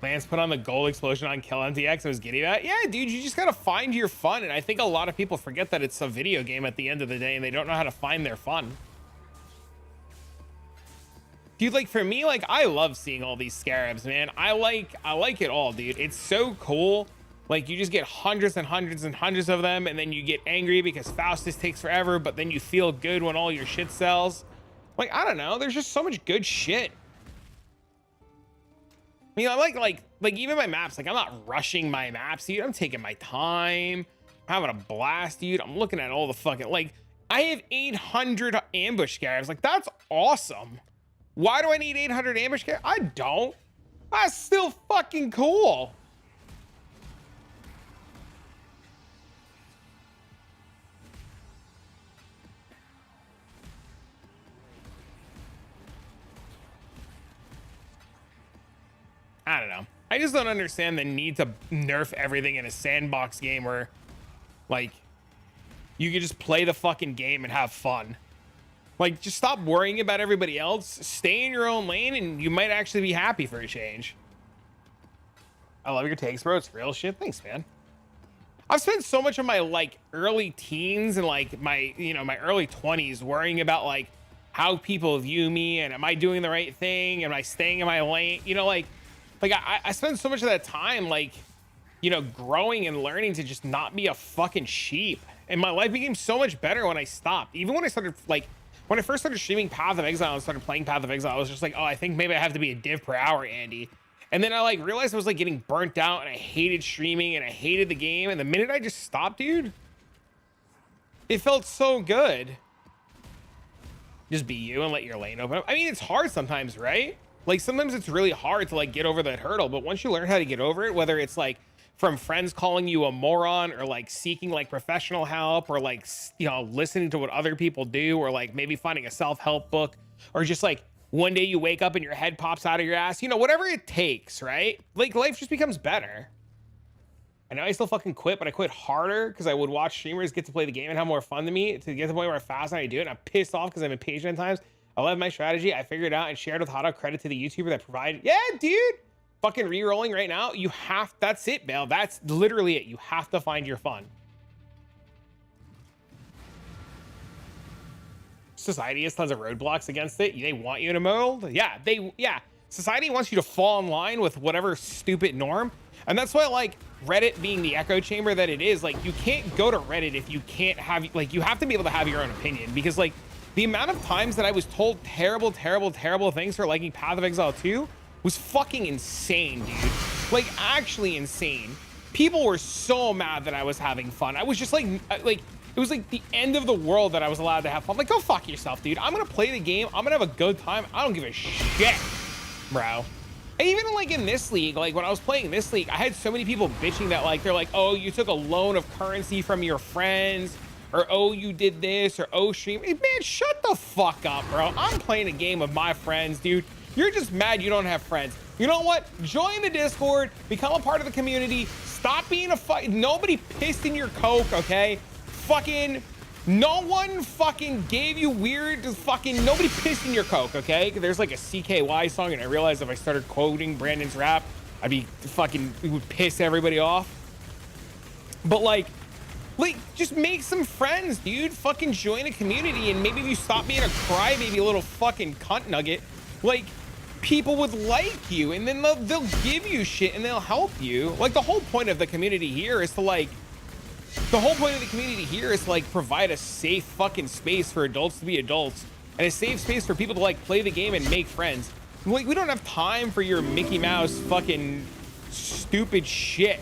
Speaker 1: Lance put on the gold explosion on Kill MTX and was giddy about it. Yeah, dude, you just gotta find your fun. And I think a lot of people forget that it's a video game at the end of the day and they don't know how to find their fun. Dude, like, for me, like, I love seeing all these scarabs, man. I like it all, dude. It's so cool. Like, you just get hundreds and hundreds and hundreds of them, and then you get angry because Faustus takes forever, but then you feel good when all your shit sells. Like, I don't know. There's just so much good shit. I mean, I like even my maps, like, I'm not rushing my maps, dude. I'm taking my time. I'm having a blast, dude. I'm looking at all the fucking, like, I have 800 ambush scarabs. Like, that's awesome. Why do I need 800 ambush scarabs? I don't. That's still fucking cool. I don't know. I just don't understand the need to nerf everything in a sandbox game where, like, you can just play the fucking game and have fun. Like, just stop worrying about everybody else. Stay in your own lane, and you might actually be happy for a change. I love your takes, bro. It's real shit. Thanks, man. I've spent so much of my, like, early teens and, like, my, you know, my early 20s worrying about, like, how people view me and am I doing the right thing? Am I staying in my lane? You know, like I spend so much of that time, like, you know, growing and learning to just not be a fucking sheep. And my life became so much better when I stopped. Even when I started, like, When I first started streaming Path of Exile and started playing Path of Exile, I was just like, oh, I think maybe I have to be a div per hour, Andy. And then I like realized I was like getting burnt out and I hated streaming and I hated the game. And the minute I just stopped, dude, it felt so good. Just be you and let your lane open up. I mean, it's hard sometimes, right? Like sometimes it's really hard to like get over that hurdle, but once you learn how to get over it, whether it's like from friends calling you a moron or like seeking like professional help or like, you know, listening to what other people do or like maybe finding a self-help book or just like one day you wake up and your head pops out of your ass, you know, whatever it takes, right? Like life just becomes better. I know I still fucking quit, but I quit harder because I would watch streamers get to play the game and have more fun than me to get to the point where I fast and I do it. And I'm pissed off because I'm impatient at times. I love my strategy. I figured it out and shared with Hotto. Credit to the YouTuber that provided. Yeah, dude. Fucking re-rolling right now. You have, that's it, Bale. That's literally it. You have to find your fun. Society has tons of roadblocks against it. They want you to mold. Yeah. Society wants you to fall in line with whatever stupid norm. And that's why, like, Reddit being the echo chamber that it is, like, you can't go to Reddit if you can't have, like, you have to be able to have your own opinion. Because, like, the amount of times that I was told terrible things for liking Path of Exile 2 was fucking insane, dude. Like, actually insane. People were so mad that I was having fun. I was just like, it was like the end of the world that I was allowed to have fun. Like, go fuck yourself, dude. I'm gonna play the game. I'm gonna have a good time. I don't give a shit, bro. And even like in this league, like when I was playing this league, I had so many people bitching that like, they're like, oh, you took a loan of currency from your friends, or oh, you did this, or oh, stream. Hey, man, shut the fuck up, bro. I'm playing a game with my friends, dude. You're just mad you don't have friends. You know what? Join the Discord, become a part of the community. Stop being a fuck. Nobody pissed in your Coke, okay? Fucking no one fucking gave you weird fucking, nobody pissed in your Coke, okay? There's like a CKY song and I realized if I started quoting Brandon's rap, I'd be fucking, it would piss everybody off. But like just make some friends, dude. Fucking join a community, and maybe if you stop being a crybaby little fucking cunt nugget, like people would like you, and then they'll give you shit and they'll help you. Like the whole point of the community here is to like, provide a safe fucking space for adults to be adults and a safe space for people to like play the game and make friends. Like we don't have time for your Mickey Mouse fucking stupid shit.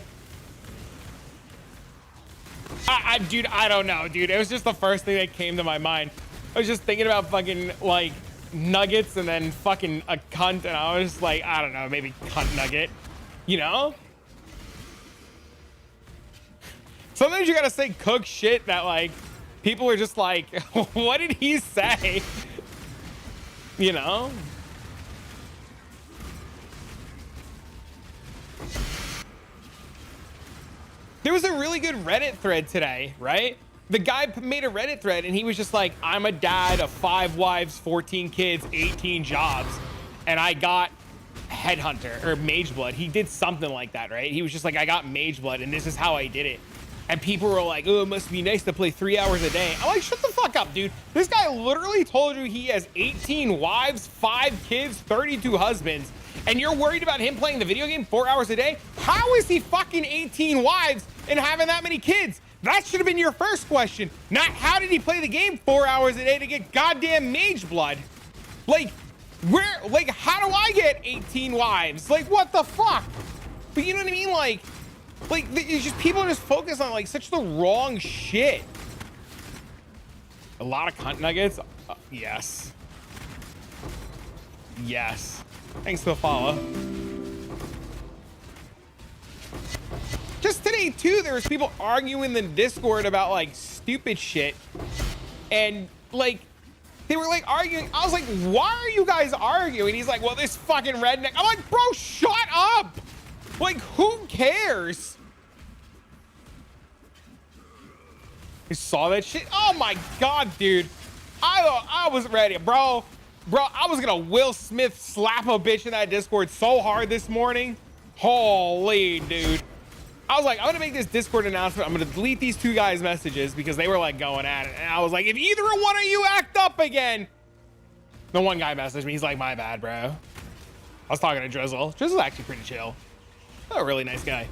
Speaker 1: Dude, I don't know, dude. It was just the first thing that came to my mind. I was just thinking about fucking like nuggets and then fucking a cunt, and I was just like, I don't know, maybe cunt nugget, you know? Sometimes you gotta say cook shit that like people are just like, what did he say? You know? There was a really good Reddit thread today, right? The guy made a Reddit thread and he was just like, I'm a dad of 5 wives, 14 kids, 18 jobs, and I got Headhunter or Mage Blood. He did something like that, right? He was just like, I got Mage Blood and this is how I did it. And people were like, oh, it must be nice to play 3 hours a day. I'm like, shut the fuck up, dude. This guy literally told you he has 18 wives, 5 kids, 32 husbands, and you're worried about him playing the video game 4 hours a day? How is he fucking 18 wives and having that many kids? That should have been your first question. Not how did he play the game 4 hours a day to get goddamn Mage Blood? Like, where, like, how do I get 18 wives? Like, what the fuck? But you know what I mean? Like, it's just, people are just focused on like such the wrong shit. A lot of cunt nuggets. Yes. Yes. Thanks for the follow. Just today too, there was people arguing in the Discord about like stupid shit, and like they were like arguing. I was like, why are you guys arguing? He's like, well, this fucking redneck. I'm like, bro, shut up. Like, who cares? You saw that shit? Oh my god, dude. I was ready, bro. I was gonna Will Smith slap a bitch in that Discord so hard this morning. Holy, dude. I was like, I'm gonna make this Discord announcement. I'm gonna delete these 2 guys' messages because they were like going at it. And I was like, if either one of you act up again. The one guy messaged me. He's like, my bad, bro. I was talking to Drizzle. Drizzle's actually pretty chill. A really nice guy.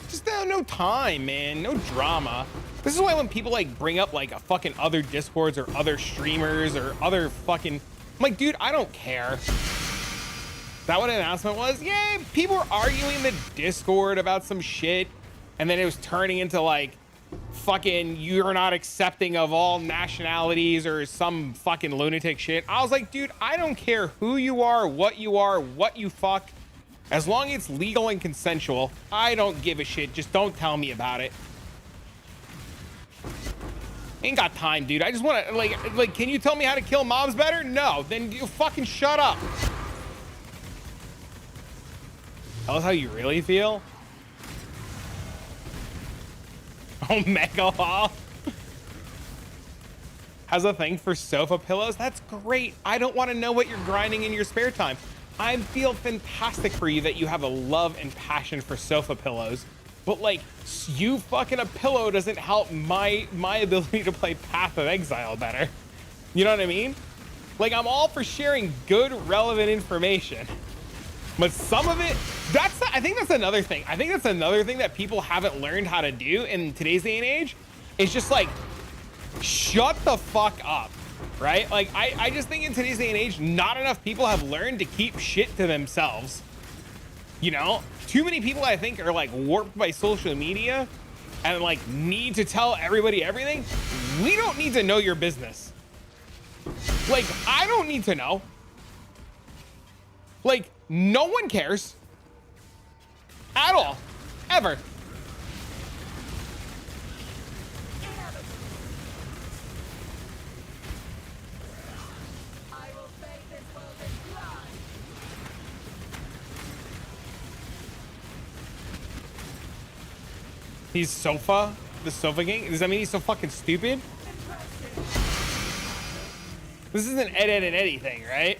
Speaker 1: Just no time, man. No drama. This is why when people like bring up like a fucking other discords or other streamers or other fucking, I'm like, dude, I don't care. Is that what an announcement was? Yeah, people were arguing the Discord about some shit, and then it was turning into like fucking you're not accepting of all nationalities or some fucking lunatic shit. I was like, dude, I don't care who you are, what you fuck. As long as it's legal and consensual, I don't give a shit. Just don't tell me about it. Ain't got time, dude. I just want to like, can you tell me how to kill mobs better? No, then you fucking shut up. Tell us how you really feel. Oh, Mega Hall has a thing for sofa pillows. That's great. I don't want to know what you're grinding in your spare time. I feel fantastic for you that you have a love and passion for sofa pillows, but like you fucking a pillow doesn't help my ability to play Path of Exile better. You know what I mean? Like, I'm all for sharing good, relevant information, but some of it, I think that's another thing. I think that's another thing that people haven't learned how to do in today's day and age. Is just like, shut the fuck up, right? Like, I just think in today's day and age, not enough people have learned to keep shit to themselves. You know, too many people I think are like warped by social media and like need to tell everybody everything. We don't need to know your business. Like, I don't need to know. Like, no one cares at all, ever.
Speaker 3: I will bathe this world in blood.
Speaker 1: He's Sofa, the Sofa Gang. Does that mean he's so fucking stupid? This is an Ed, Ed, and Eddie thing, right?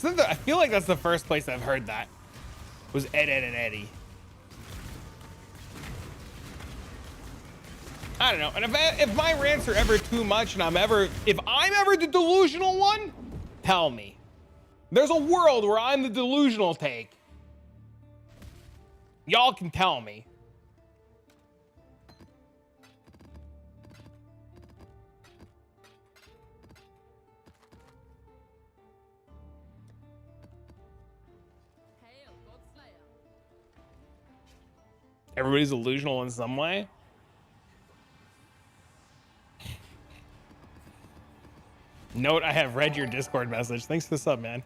Speaker 1: I feel like that's the first place I've heard that was Ed, Ed, and Eddie. I don't know. And if my rants are ever too much and if I'm ever the delusional one, tell me. There's a world where I'm the delusional take. Y'all can tell me.
Speaker 3: Hail, Godslayer.
Speaker 1: Everybody's delusional in some way. Note, I have read your Discord message. Thanks for the sub, man.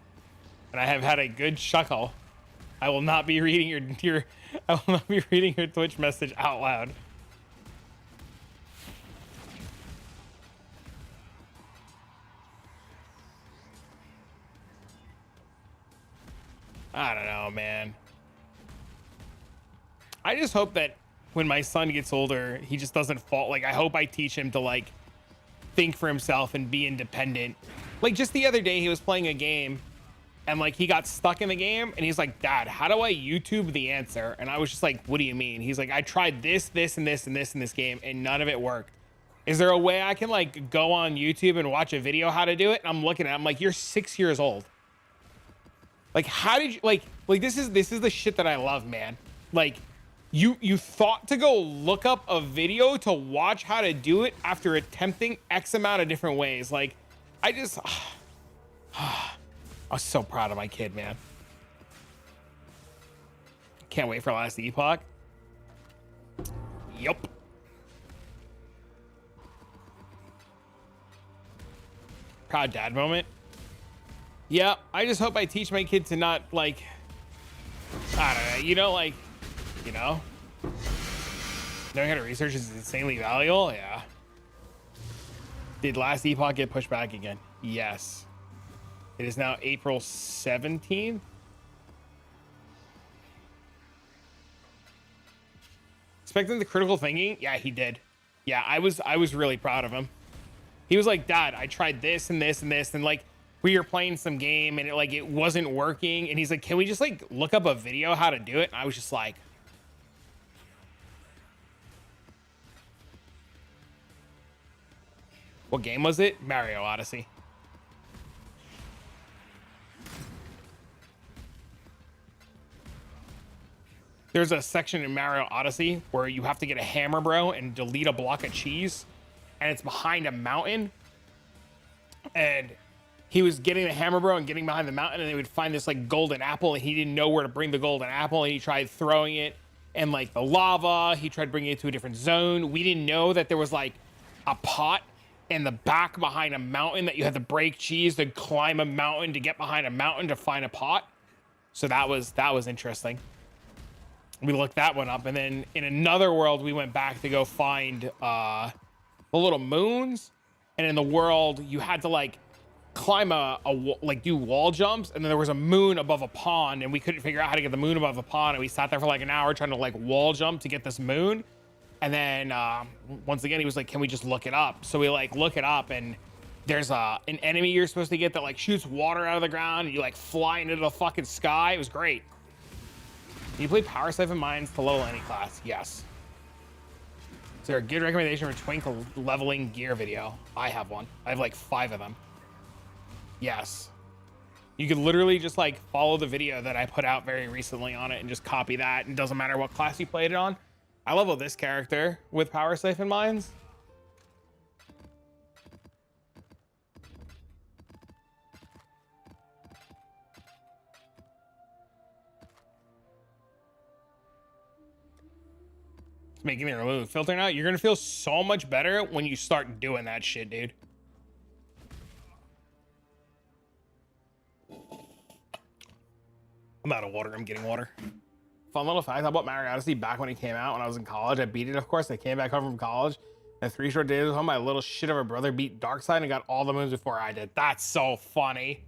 Speaker 1: And I have had a good chuckle. I will not be reading your I will not be reading your Twitch message out loud. I don't know, man. I just hope that when my son gets older, he just doesn't fall. Like, I hope I teach him to like think for himself and be independent. Like, just the other day he was playing a game and like he got stuck in the game and he's like, Dad, how do I YouTube the answer? And I was just like, what do you mean? He's like, I tried this, this, and this, and this in this game and none of it worked. Is there a way I can like go on YouTube and watch a video how to do it? And I'm looking at it, I'm like, you're 6 years old. Like, how did you like this is the shit that I love, man. Like, you thought to go look up a video to watch how to do it after attempting X amount of different ways. Like, I just I was so proud of my kid, man. Can't wait for Last Epoch. Yup. Proud dad moment. Yeah, I just hope I teach my kid to not like, I don't know, like, knowing how to research is insanely valuable. Yeah. Did Last Epoch get pushed back again? Yes. It is now April 17th. Expecting the critical thinking? Yeah, he did. Yeah, I was really proud of him. He was like, Dad, I tried this and this and this, and like we were playing some game and it wasn't working, and he's like, can we just like look up a video how to do it? And I was just like, what game was it? Mario Odyssey. There's a section in Mario Odyssey where you have to get a hammer, bro, and delete a block of cheese, and it's behind a mountain. And he was getting the hammer, bro, and getting behind the mountain, and they would find this like golden apple, and he didn't know where to bring the golden apple, and he tried throwing it in like the lava. He tried bringing it to a different zone. We didn't know that there was like a pot in the back behind a mountain that you had to break cheese to climb a mountain to get behind a mountain to find a pot. So that was interesting. We looked that one up, and then in another world we went back to go find the little moons, and in the world you had to like climb like do wall jumps, and then there was a moon above a pond, and we couldn't figure out how to get the moon above the pond, and we sat there for like an hour trying to like wall jump to get this moon. And then once again he was like, can we just look it up? So we like look it up, and there's an enemy you're supposed to get that like shoots water out of the ground, and you like fly into the fucking sky. It was great. Do you play Power Siphon Mines to level any class? Yes. Is there a good recommendation for Twinkle leveling gear video? I have one. I have like 5 of them. Yes. You could literally just like follow the video that I put out very recently on it and just copy that. It doesn't matter what class you played it on. I level this character with Power Siphon Mines. Making the remove filter now. You're gonna feel so much better when you start doing that shit, dude. I'm out of water. I'm getting water. Fun little fact. I bought Mario Odyssey back when it came out when I was in college. I beat it, of course. I came back home from college, and 3 short days home, my little shit of a brother beat Darkseid and got all the moons before I did. That's so funny.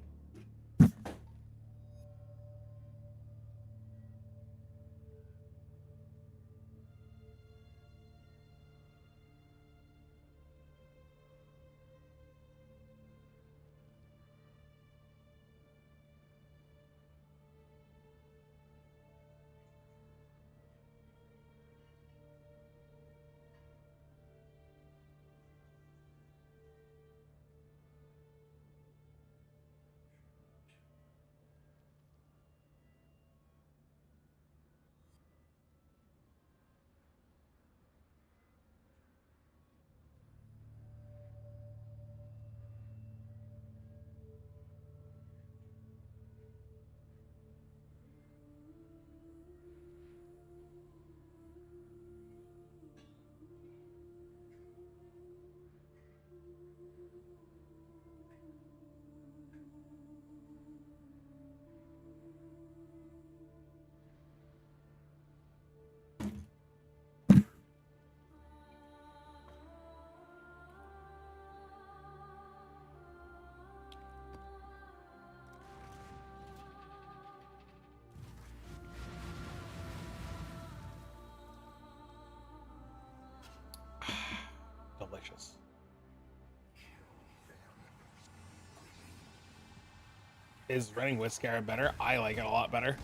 Speaker 1: Delicious. Is running with Scarab better? I like it a lot better.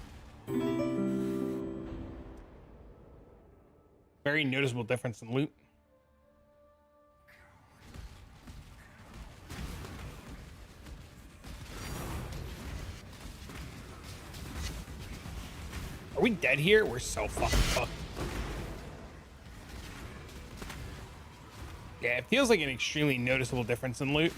Speaker 1: Very noticeable difference in loot. Are we dead here? We're so fucking fucked. Yeah, it feels like an extremely noticeable difference in loot.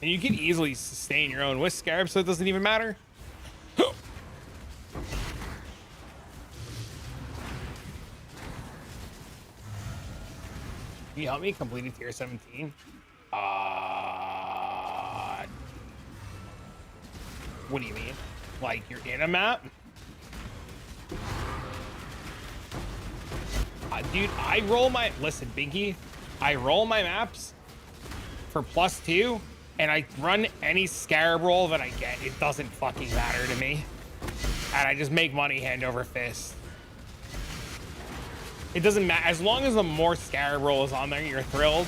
Speaker 1: And you can easily sustain your own with Scarab, so it doesn't even matter. Can you help me complete a tier 17? What do you mean? Like you're in a map? Dude, I roll my, listen, Binky, I roll my maps for +2, and I run any Scarab roll that I get. It doesn't fucking matter to me. And I just make money hand over fist. It doesn't matter. As long as the more Scarab roll is on there, you're thrilled.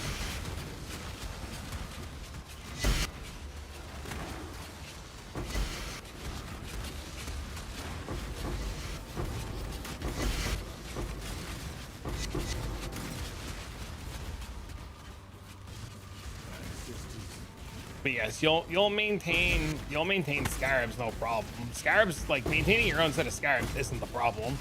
Speaker 1: But yes, you'll maintain scarabs, no problem. Scarabs, like maintaining your own set of scarabs isn't the problem.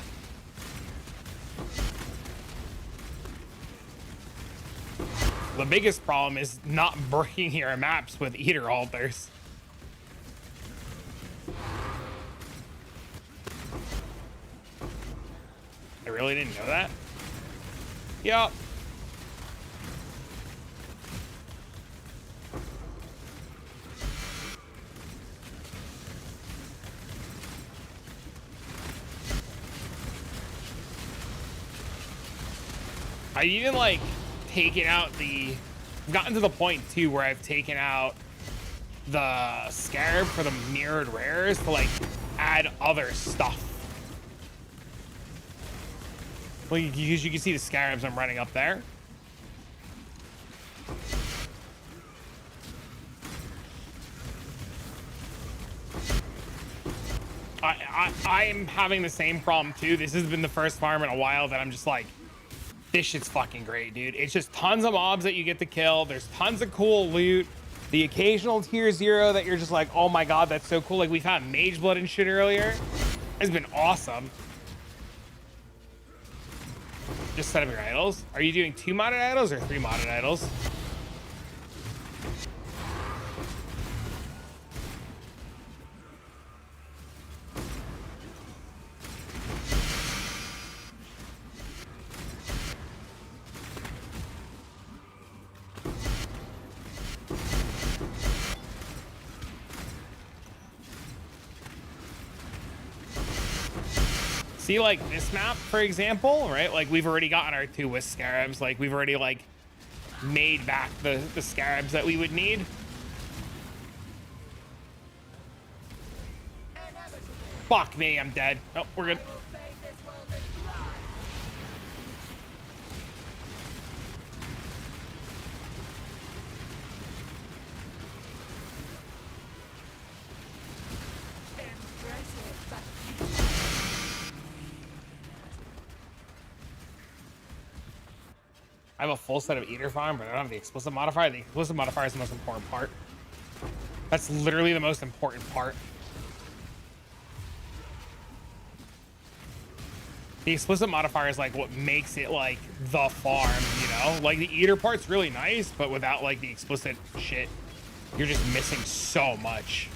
Speaker 1: The biggest problem is not breaking your maps with eater altars. I really didn't know that. Yup. I even like taken out the, I've gotten to the point too where I've taken out the scarab for the mirrored rares to like add other stuff. Like, because you can see the scarabs I'm running up there. I'm having the same problem too. This has been the first farm in a while that I'm just like, this shit's fucking great, dude. It's just tons of mobs that you get to kill. There's tons of cool loot. The occasional tier 0 that you're just like, oh my god, that's so cool. Like we found mage blood and shit earlier. It's been awesome. Just set up your idols. Are you doing 2 modded idols or 3 modded idols? See, like this map, for example, right? Like we've already gotten our 2 wisp scarabs. Like we've already like made back the scarabs that we would need. Fuck me, I'm dead. Oh, we're good. I have a full set of eater farm, but I don't have the explicit modifier. The explicit modifier is the most important part. That's literally the most important part. The explicit modifier is like what makes it like the farm, you know? Like the eater part's really nice, but without like the explicit shit, you're just missing so much.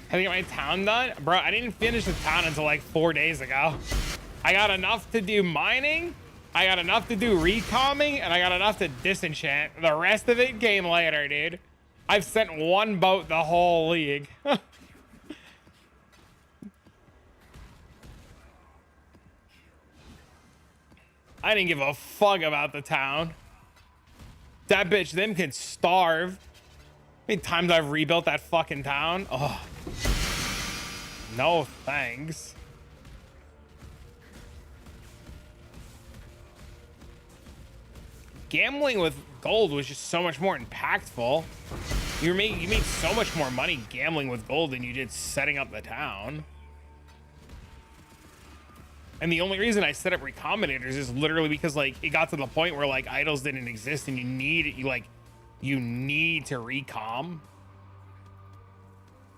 Speaker 1: Have I got my town done? Bro, I didn't finish the town until like 4 days ago. I got enough to do mining, I got enough to do recomming, and I got enough to disenchant. The rest of it came later, dude. I've sent 1 boat the whole league. I didn't give a fuck about the town. That bitch, them can starve. How many times I've rebuilt that fucking town? Oh, no thanks. Gambling with gold was just so much more impactful. You made so much more money gambling with gold than you did setting up the town. And the only reason I set up recombinators is literally because like it got to the point where like idols didn't exist and you need to recom.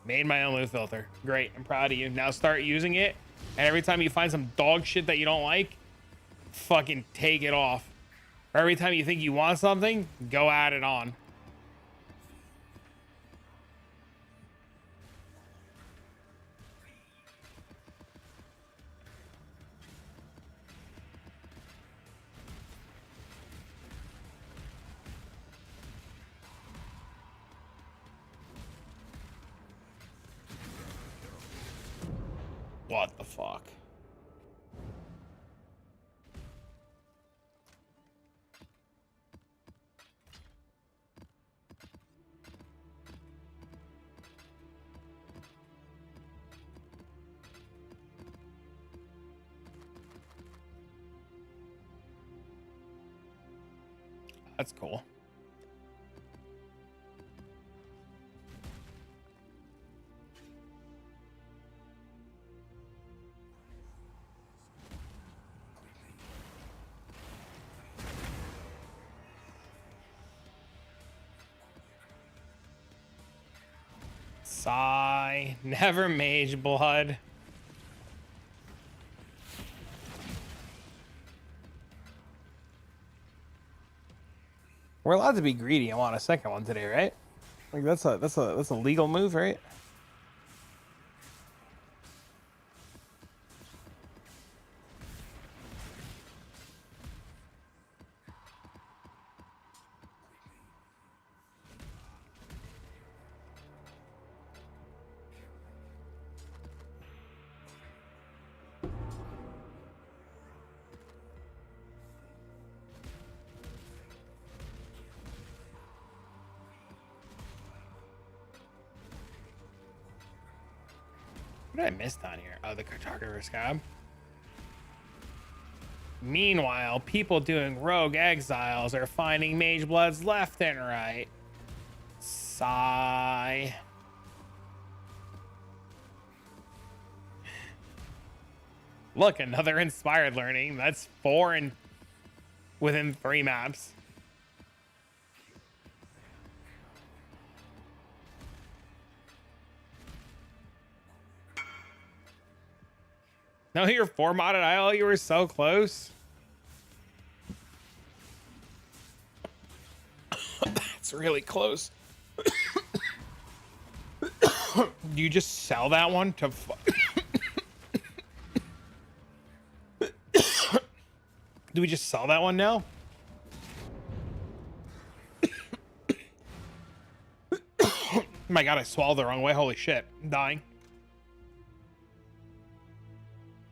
Speaker 1: Made my own loot filter. Great, I'm proud of you. Now start using it, and every time you find some dog shit that you don't like, fucking take it off. Or every time you think you want something, go add it on. What the fuck? That's cool. Sigh. Never mage blood. We're allowed to be greedy and want a second one today, right? Like that's a legal move, right? What did I miss down here? Oh, the cartographer scab. Meanwhile, people doing rogue exiles are finding mage bloods left and right. Sigh. Look, another inspired learning. That's 4 and within 3 maps. No, you're 4 modded IL. You were so close. That's really close. Do you just sell that one to? Do we just sell that one now? Oh my god, I swallowed the wrong way. Holy shit, I'm dying.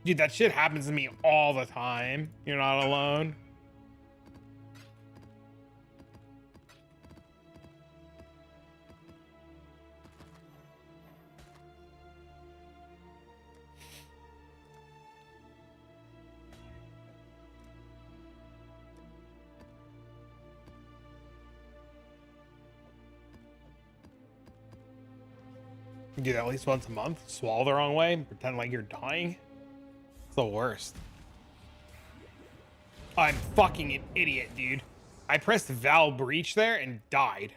Speaker 1: Dude, that shit happens to me all the time. You're not alone. You do that at least once a month. Swallow the wrong way. Pretend like you're dying. It's the worst. I'm fucking an idiot, dude. I pressed Val Breach there and died.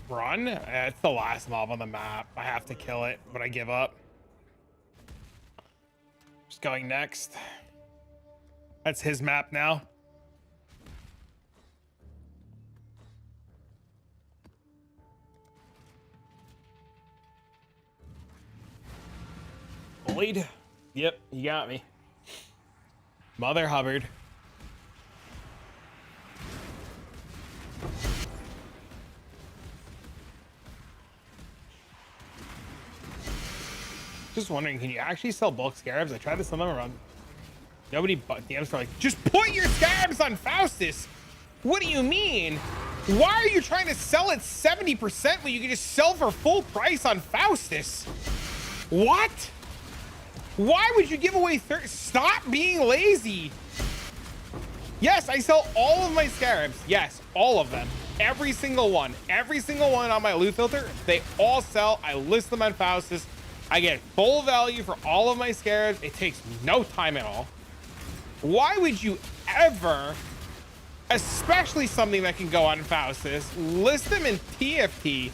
Speaker 1: Run? It's the last mob on the map. I have to kill it, but I give up. Just going next. That's his map now. Bullied? Yep, you got me. Mother Hubbard. Just wondering, can you actually sell bulk scarabs? I tried to sell them around. Nobody but DMs for like, just put your scarabs on Faustus. What do you mean? Why are you trying to sell it 70% when you can just sell for full price on Faustus? What? Why would you give away 30? Stop being lazy. Yes, I sell all of my scarabs. Yes, all of them. Every single one. Every single one on my loot filter. They all sell. I list them on Faustus. I get full value for all of my scarabs. It takes no time at all. Why would you ever, especially something that can go on Faustus, list them in TFT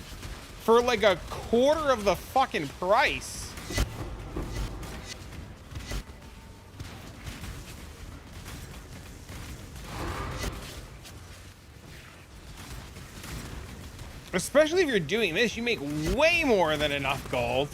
Speaker 1: for like a quarter of the fucking price? Especially if you're doing this, you make way more than enough gold.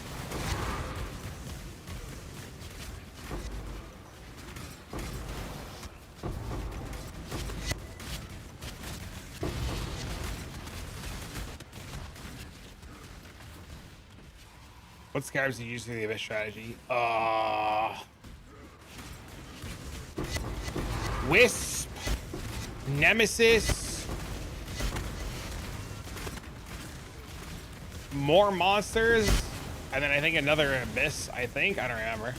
Speaker 1: What scarabs do you use for the abyss strategy? Wisp, Nemesis, more monsters, and then I think another abyss. I don't remember.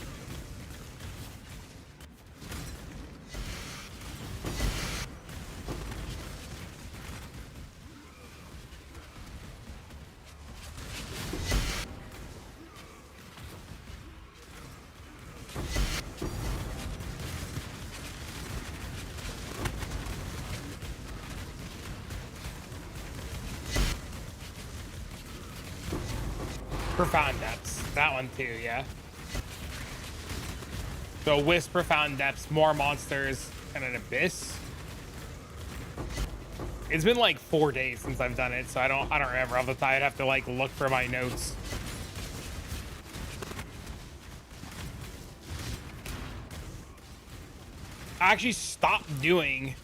Speaker 1: Profound Depths. That one too, yeah. So Wisp, Profound Depths, more monsters, and an Abyss. It's been like 4 days since I've done it, so I don't remember off the top. I'd have to like look for my notes. I actually stopped doing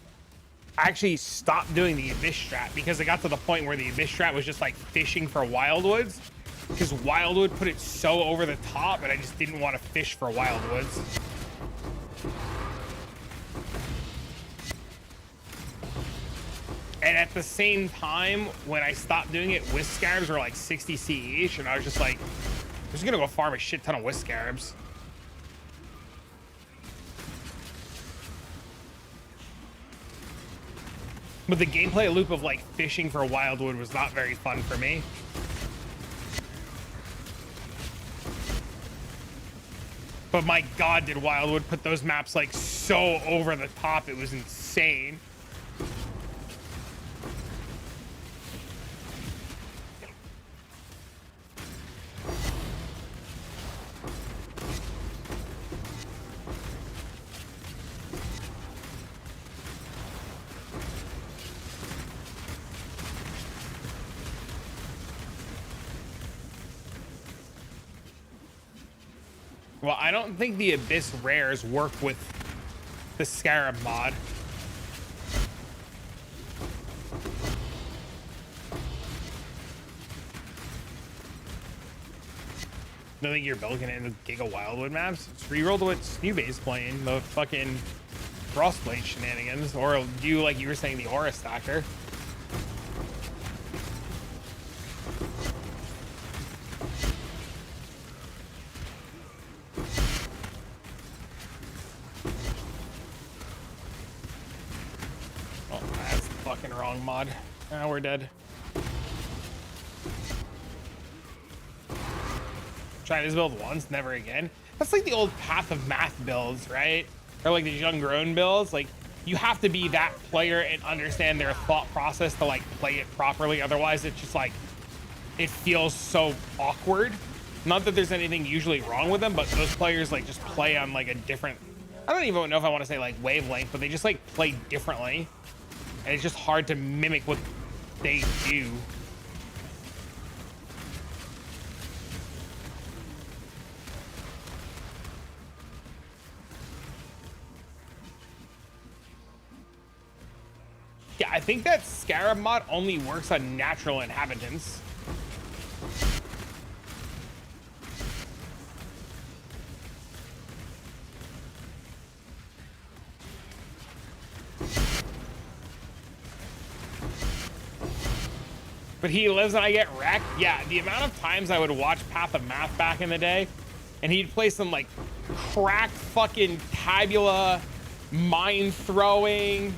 Speaker 1: the Abyss strat because it got to the point where the Abyss strat was just like fishing for Wildwoods, because Wildwood put it so over the top, and I just didn't want to fish for Wildwoods. And at the same time, when I stopped doing it, Wisp Scarabs were like 60 C each, and I was just like, I'm just gonna go farm a shit ton of Wisp Scarabs. But the gameplay loop of like fishing for Wildwood was not very fun for me. But my God, did Wildwood put those maps like so over the top. It was insane. Well, I don't think the Abyss rares work with the Scarab mod. I don't think you're building it into Giga Wildwood maps. It's rerolled what Snewbay's playing, the fucking Frostblade shenanigans, or do you, like you were saying, the Aura Stacker. Wrong mod. Now we're dead. Try this build once, never again. That's like the old Path of Math builds, right? Or like the Young Grown builds. Like, you have to be that player and understand their thought process to like play it properly. Otherwise, it's just like, it feels so awkward. Not that there's anything usually wrong with them, but those players like just play on like a different, I don't even know if I want to say like wavelength, but they just like play differently. And it's just hard to mimic what they do. Yeah, I think that Scarab mod only works on natural inhabitants. But he lives and I get wrecked. Yeah, the amount of times I would watch Path of Math back in the day, and he'd play some like cracked fucking tabula, mind throwing,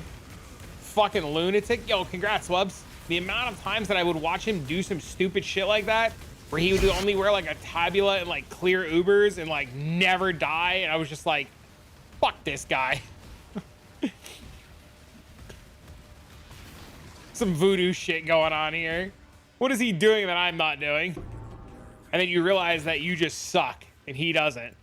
Speaker 1: fucking lunatic. Yo, congrats, Wubs. The amount of times that I would watch him do some stupid shit like that, where he would only wear like a tabula and like clear Ubers and like never die, and I was just like, fuck this guy. Some voodoo shit going on here. What is he doing that I'm not doing? And then you realize that you just suck and he doesn't.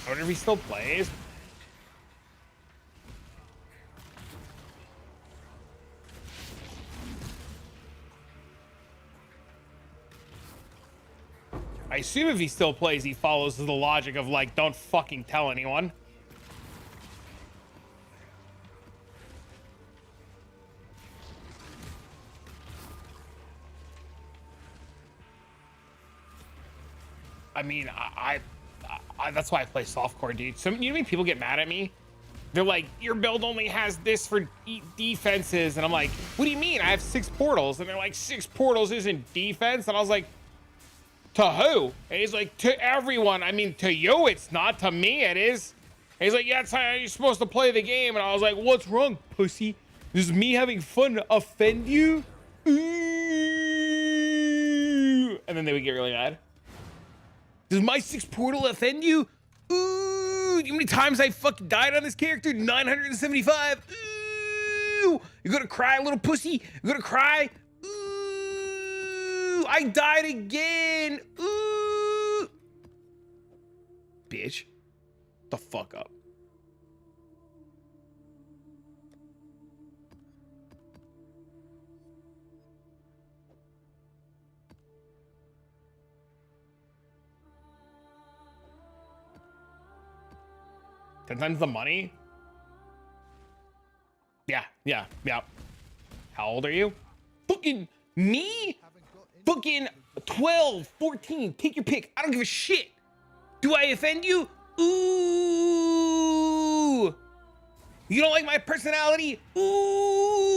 Speaker 1: I wonder if he still plays. I assume if he still plays, he follows the logic of like, don't fucking tell anyone. I mean, I that's why I play softcore, dude. So, you know how many people get mad at me? They're like, your build only has this for defenses. And I'm like, what do you mean? I have 6 portals. And they're like, 6 portals isn't defense. And I was like, to who? And he's like, to everyone. I mean, to you, it's not. To me, it is. And he's like, yeah, that's how you're supposed to play the game. And I was like, what's wrong, pussy? This is me having fun to offend you? And then they would get really mad. Does my 6 portal offend you? Ooh, you know how many times I fucking died on this character? 975. Ooh, you're gonna cry, little pussy? You're gonna cry? Ooh, I died again. Ooh. Bitch, the fuck up. Sometimes the money. Yeah. How old are you? Fucking me? Fucking 12, 14. Take your pick. I don't give a shit. Do I offend you? Ooh. You don't like my personality? Ooh.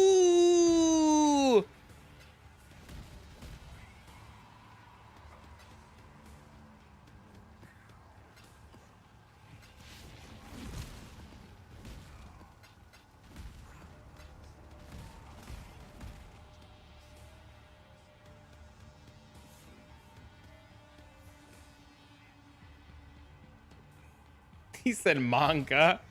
Speaker 1: He said manga.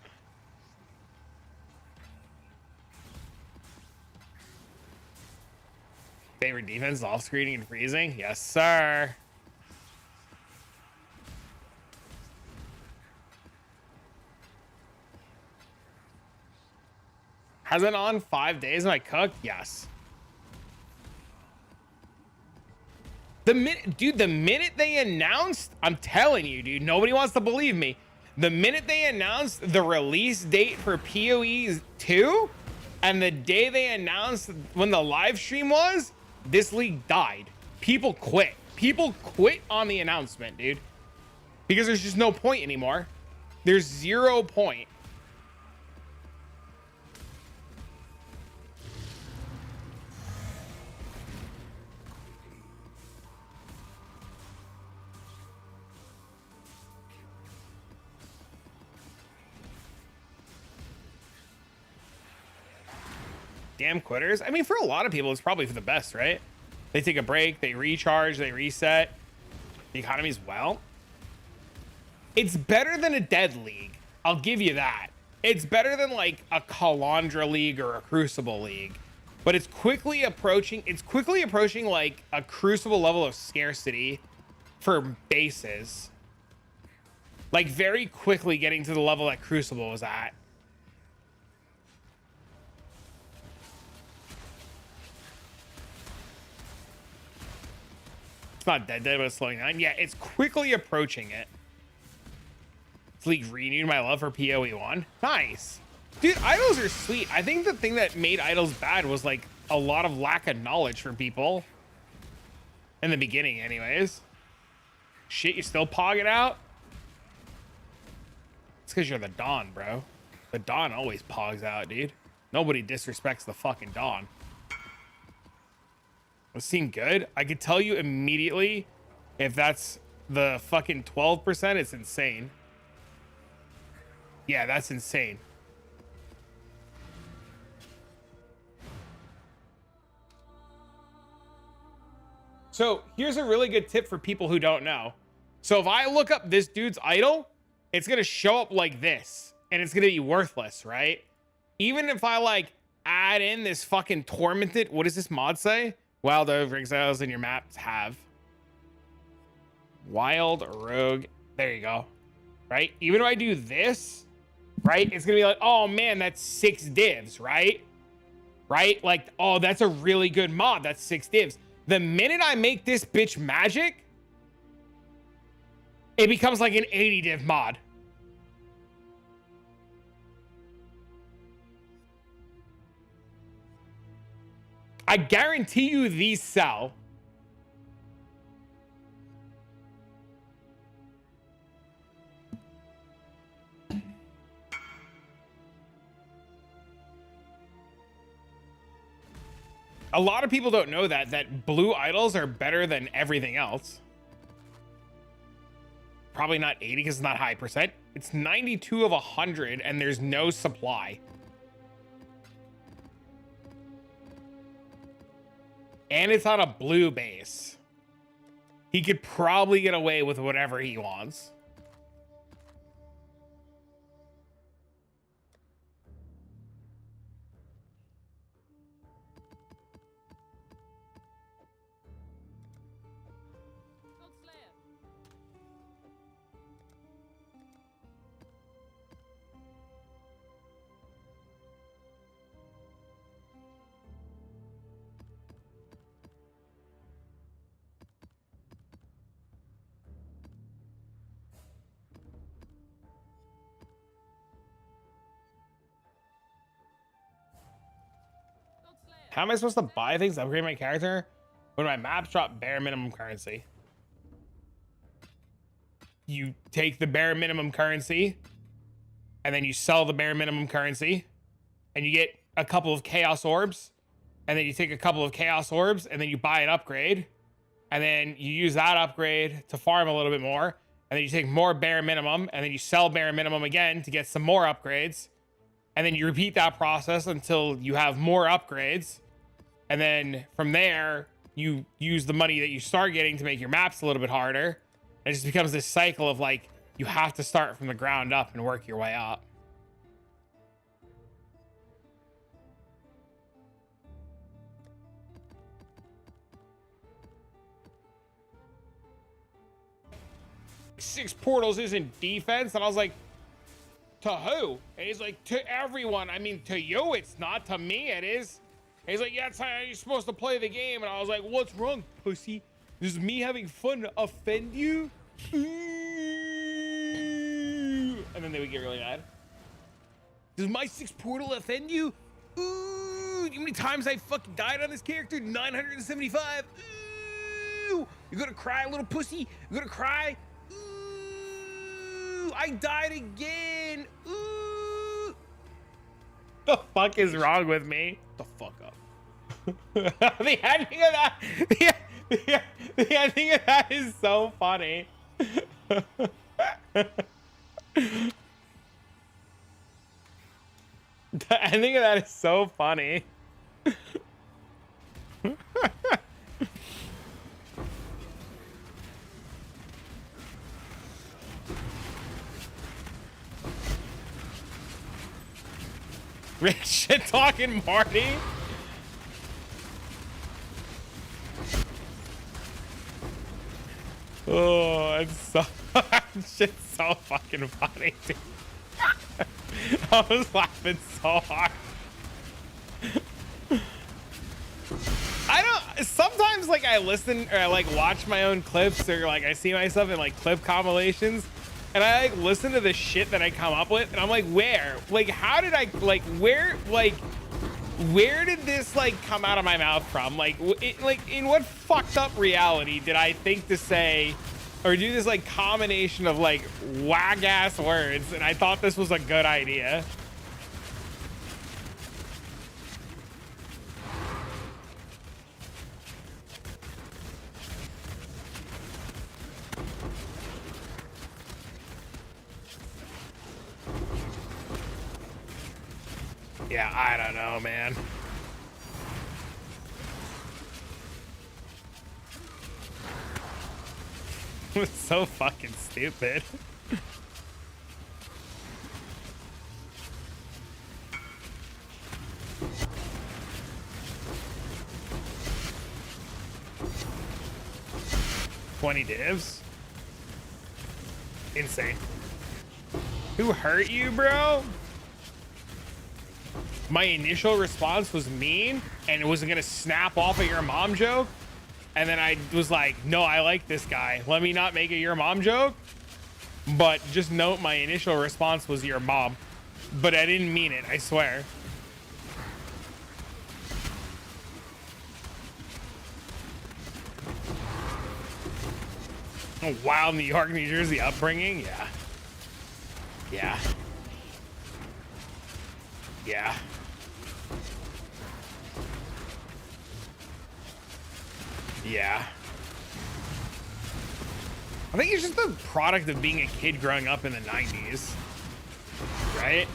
Speaker 1: Favorite defense, off screening and freezing? Yes, sir. Has it on 5 days and I cooked? Yes. The minute they announced, I'm telling you, dude, nobody wants to believe me. The minute they announced the release date for PoE 2 and the day they announced when the live stream was, this league died. People quit. People quit on the announcement, dude. Because there's just no point anymore. There's 0 point. Damn quitters. I mean, for a lot of people, it's probably for the best, right? They take a break, they recharge, they reset. The economy's well. It's better than a dead league. I'll give you that. It's better than like a Calandra league or a Crucible league. But it's quickly approaching like a Crucible level of scarcity for bases. Like very quickly getting to the level that Crucible was at. It's not dead, but it's slowing down. Yeah, it's quickly approaching it. This league renewed my love for PoE 1. Nice. Dude, idols are sweet. I think the thing that made idols bad was like a lot of lack of knowledge from people. In the beginning, anyways. Shit, you still pogging out? It's because you're the Dawn, bro. The Dawn always pogs out, dude. Nobody disrespects the fucking Dawn. Was seem good. I could tell you immediately if that's the fucking 12%. It's insane. Yeah, that's insane. So here's a really good tip for people who don't know. So if I look up this dude's idol, it's gonna show up like this and it's gonna be worthless, right? Even if I like add in this fucking tormented, what does this mod say? Wild over exiles in your maps have wild rogue. There you go. Right? Even if I do this, right? It's gonna be like, oh man, that's 6 divs, right? Right? Like, oh, that's a really good mod. That's 6 divs. The minute I make this bitch magic, it becomes like an 80 div mod. I guarantee you these sell. A lot of people don't know that blue idols are better than everything else. Probably not 80 because it's not high percent. It's 92 of 100 and there's no supply. And it's on a blue base. he could probably get away with whatever he wants. How am I supposed to buy things to upgrade my character when my maps drop bare minimum currency? You take the bare minimum currency and then you sell the bare minimum currency and you get a couple of chaos orbs, and then you take a couple of chaos orbs and then you buy an upgrade, and then you use that upgrade to farm a little bit more, and then you take more bare minimum and then you sell bare minimum again to get some more upgrades, and then you repeat that process until you have more upgrades. And then from there, you use the money that you start getting to make your maps a little bit harder. It just becomes this cycle of like, you have to start from the ground up and work your way up. Six portals isn't defense. And I was like, to who? And he's like, to everyone. I mean, to you, it's not. To me, it is. And he's like, yeah, that's how you're supposed to play the game. And I was like, what's wrong, pussy? This is me having fun to offend you? Ooh. And then they would get really mad. Does my six portal offend you? Ooh, you know how many times I fucking died on this character? 975. Ooh, you gonna cry, little pussy? You gonna cry? Ooh, I died again. Ooh. The fuck is wrong with me? The fuck up. The ending of that, the ending of that is so funny. The ending of that is so funny. Rick shit talking Marty. Oh, it's so shit's so fucking funny, dude. I was laughing so hard. Sometimes like I listen or I like watch my own clips, or like I see myself in like clip compilations, and I like listen to the shit that I come up with, and I'm like, where? Like, how did I, like, where did this like come out of my mouth from? Like, in what fucked up reality did I think to say or do this like combination of like wag ass words, and I thought this was a good idea? Yeah, I don't know, man. It's so fucking stupid. $20 divs? Insane. Who hurt you, bro? My initial response was mean, and it wasn't gonna snap off at your mom joke. And then I was like, no, I like this guy. Let me not make a your mom joke. But just note my initial response was your mom. But I didn't mean it, I swear. A wild New York, New Jersey upbringing? Yeah. Yeah. Yeah. Yeah. I think it's just the product of being a kid growing up in the 90s. Right?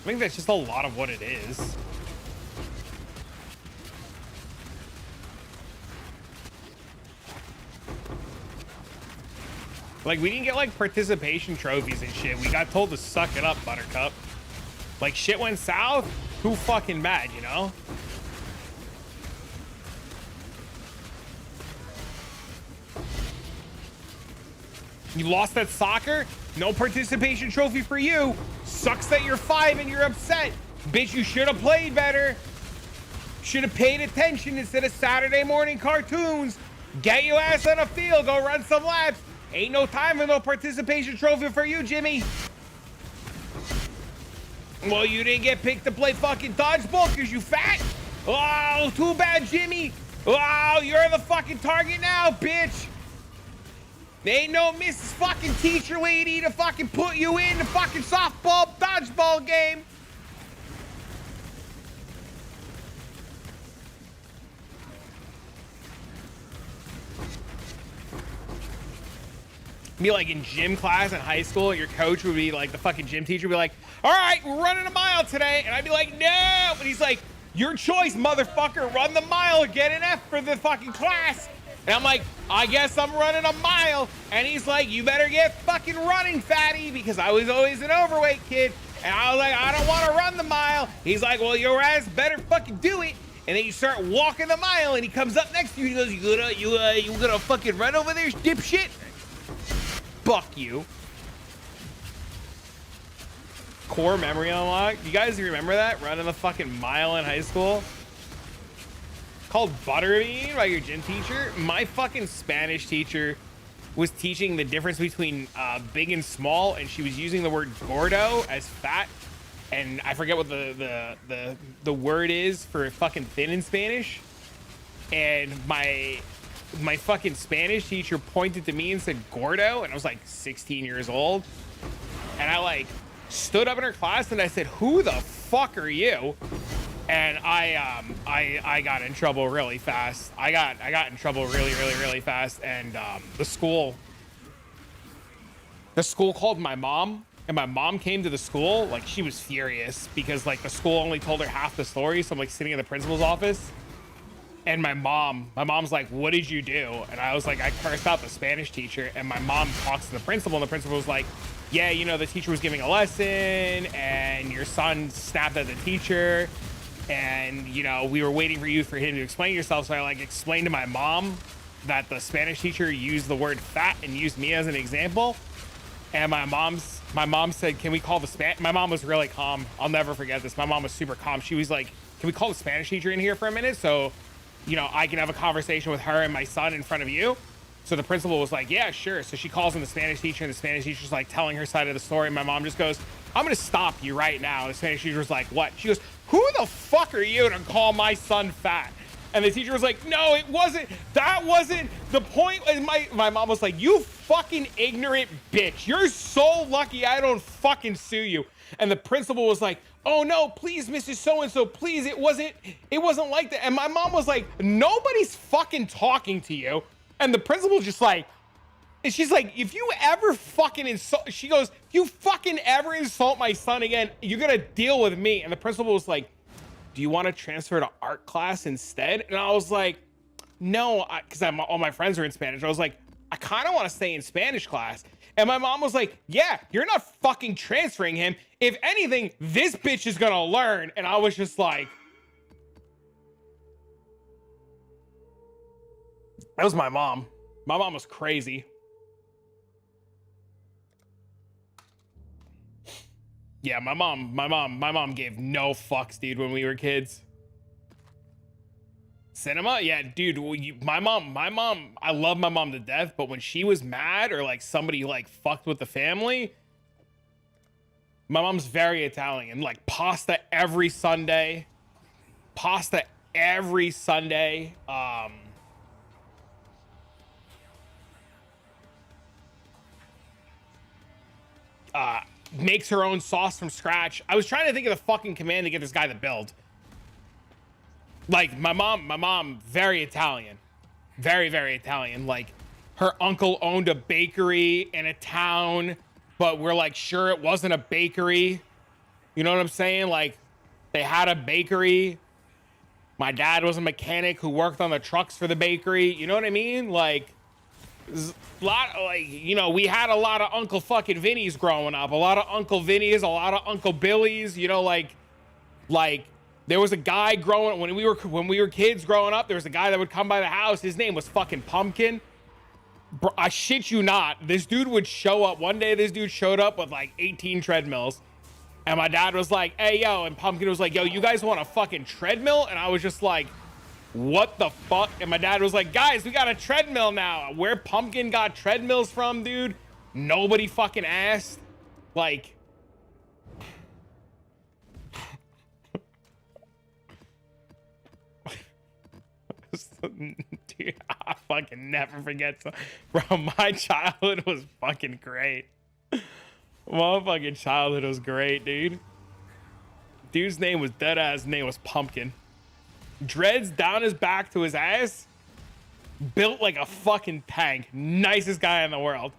Speaker 1: I think that's just a lot of what it is. Like, we didn't get like participation trophies and shit. We got told to suck it up, Buttercup. Like, shit went south. Who fucking mad, you know? You lost at soccer? No participation trophy for you. Sucks that you're 5 and you're upset. Bitch, you should have played better. Should have paid attention instead of Saturday morning cartoons. Get your ass on the field. Go run some laps. Ain't no time for no participation trophy for you, Jimmy. Well, you didn't get picked to play fucking dodgeball because you fat? Oh, too bad, Jimmy. Oh, you're the fucking target now, bitch. There ain't no Mrs. fucking teacher lady to fucking put you in the fucking softball dodgeball game. Be like in gym class in high school, your coach would be like, the fucking gym teacher would be like, all right, we're running a mile today. And I'd be like, no. And he's like, your choice, motherfucker. Run the mile or get an F for the fucking class. And I'm like, I guess I'm running a mile. And he's like, you better get fucking running, fatty, because I was always an overweight kid. And I was like, I don't want to run the mile. He's like, well, your ass better fucking do it. And then you start walking the mile, and he comes up next to you. He goes, you gonna fucking run over there, dipshit? Fuck you. Core memory unlock. You guys remember that? Running the fucking mile in high school? Called Butterbean by your gym teacher. My fucking Spanish teacher was teaching the difference between big and small, and she was using the word gordo as fat, and I forget what the word is for fucking thin in Spanish. And my fucking Spanish teacher pointed to me and said gordo, and I was like 16 years old, and I like stood up in her class and I said, who the fuck are you? And I got in trouble really fast. I got in trouble really fast. And the school called my mom, and my mom came to the school. Like, she was furious because like the school only told her half the story. So I'm like sitting in the principal's office, and my mom's like, what did you do? And I was like, I cursed out the Spanish teacher. And my mom talks to the principal, and the principal was like, yeah, you know, the teacher was giving a lesson and your son snapped at the teacher. And, you know, we were waiting for him to explain yourself. So I like explained to my mom that the Spanish teacher used the word fat and used me as an example. And my mom said, can we call the my mom was really calm. I'll never forget this. My mom was super calm. She was like, can we call the Spanish teacher in here for a minute? So, you know, I can have a conversation with her and my son in front of you. So the principal was like, yeah, sure. So she calls in the Spanish teacher, and the Spanish teacher's like telling her side of the story. My mom just goes, I'm going to stop you right now. The Spanish teacher was like, what? She goes, who the fuck are you to call my son fat? And the teacher was like, no, it wasn't. That wasn't the point. And my mom was like, you fucking ignorant bitch. You're so lucky I don't fucking sue you. And the principal was like, oh no, please, Mrs. So-and-so, please. It wasn't like that. And my mom was like, nobody's fucking talking to you. And the principal just like, and she's like, if you ever fucking insult, she goes, if you fucking ever insult my son again, you're gonna deal with me. And the principal was like, do you want to transfer to art class instead? And I was like, no, because all my friends are in Spanish. I was like, I kind of want to stay in Spanish class. And my mom was like, yeah, you're not fucking transferring him. If anything, this bitch is gonna learn. And I was just like, that was my mom. My mom was crazy. Yeah, my mom gave no fucks, dude, when we were kids. Cinema? Yeah, dude, my mom, I love my mom to death, but when she was mad or like somebody like fucked with the family, my mom's very Italian. Like pasta every Sunday. Makes her own sauce from scratch. I was trying to think of the fucking command to get this guy to build. Like my mom, very Italian, very Italian. Like her uncle owned a bakery in a town, but we're like sure it wasn't a bakery. You know what I'm saying? Like they had a bakery. My dad was a mechanic who worked on the trucks for the bakery. You know what I mean? Like A lot, like, you know, we had a lot of Uncle fucking Vinnies growing up, a lot of Uncle Vinnies, a lot of Uncle Billies, you know, like there was a guy growing when we were kids growing up. There was a guy that would come by the house. His name was fucking Pumpkin. Bro, I shit you not. This dude would show up. One day, this dude showed up with like 18 treadmills, and my dad was like, "Hey, yo," and Pumpkin was like, "Yo, you guys want a fucking treadmill?" And I was just like, what the fuck? And my dad was like, guys, we got a treadmill now. Where Pumpkin got treadmills from, dude, nobody fucking asked. Like, dude, I fucking never forget. Bro, my childhood was fucking great. My fucking childhood was great, dude. Dude's name was deadass name was Pumpkin. Dreads down his back to his ass, built like a fucking tank. Nicest guy in the world.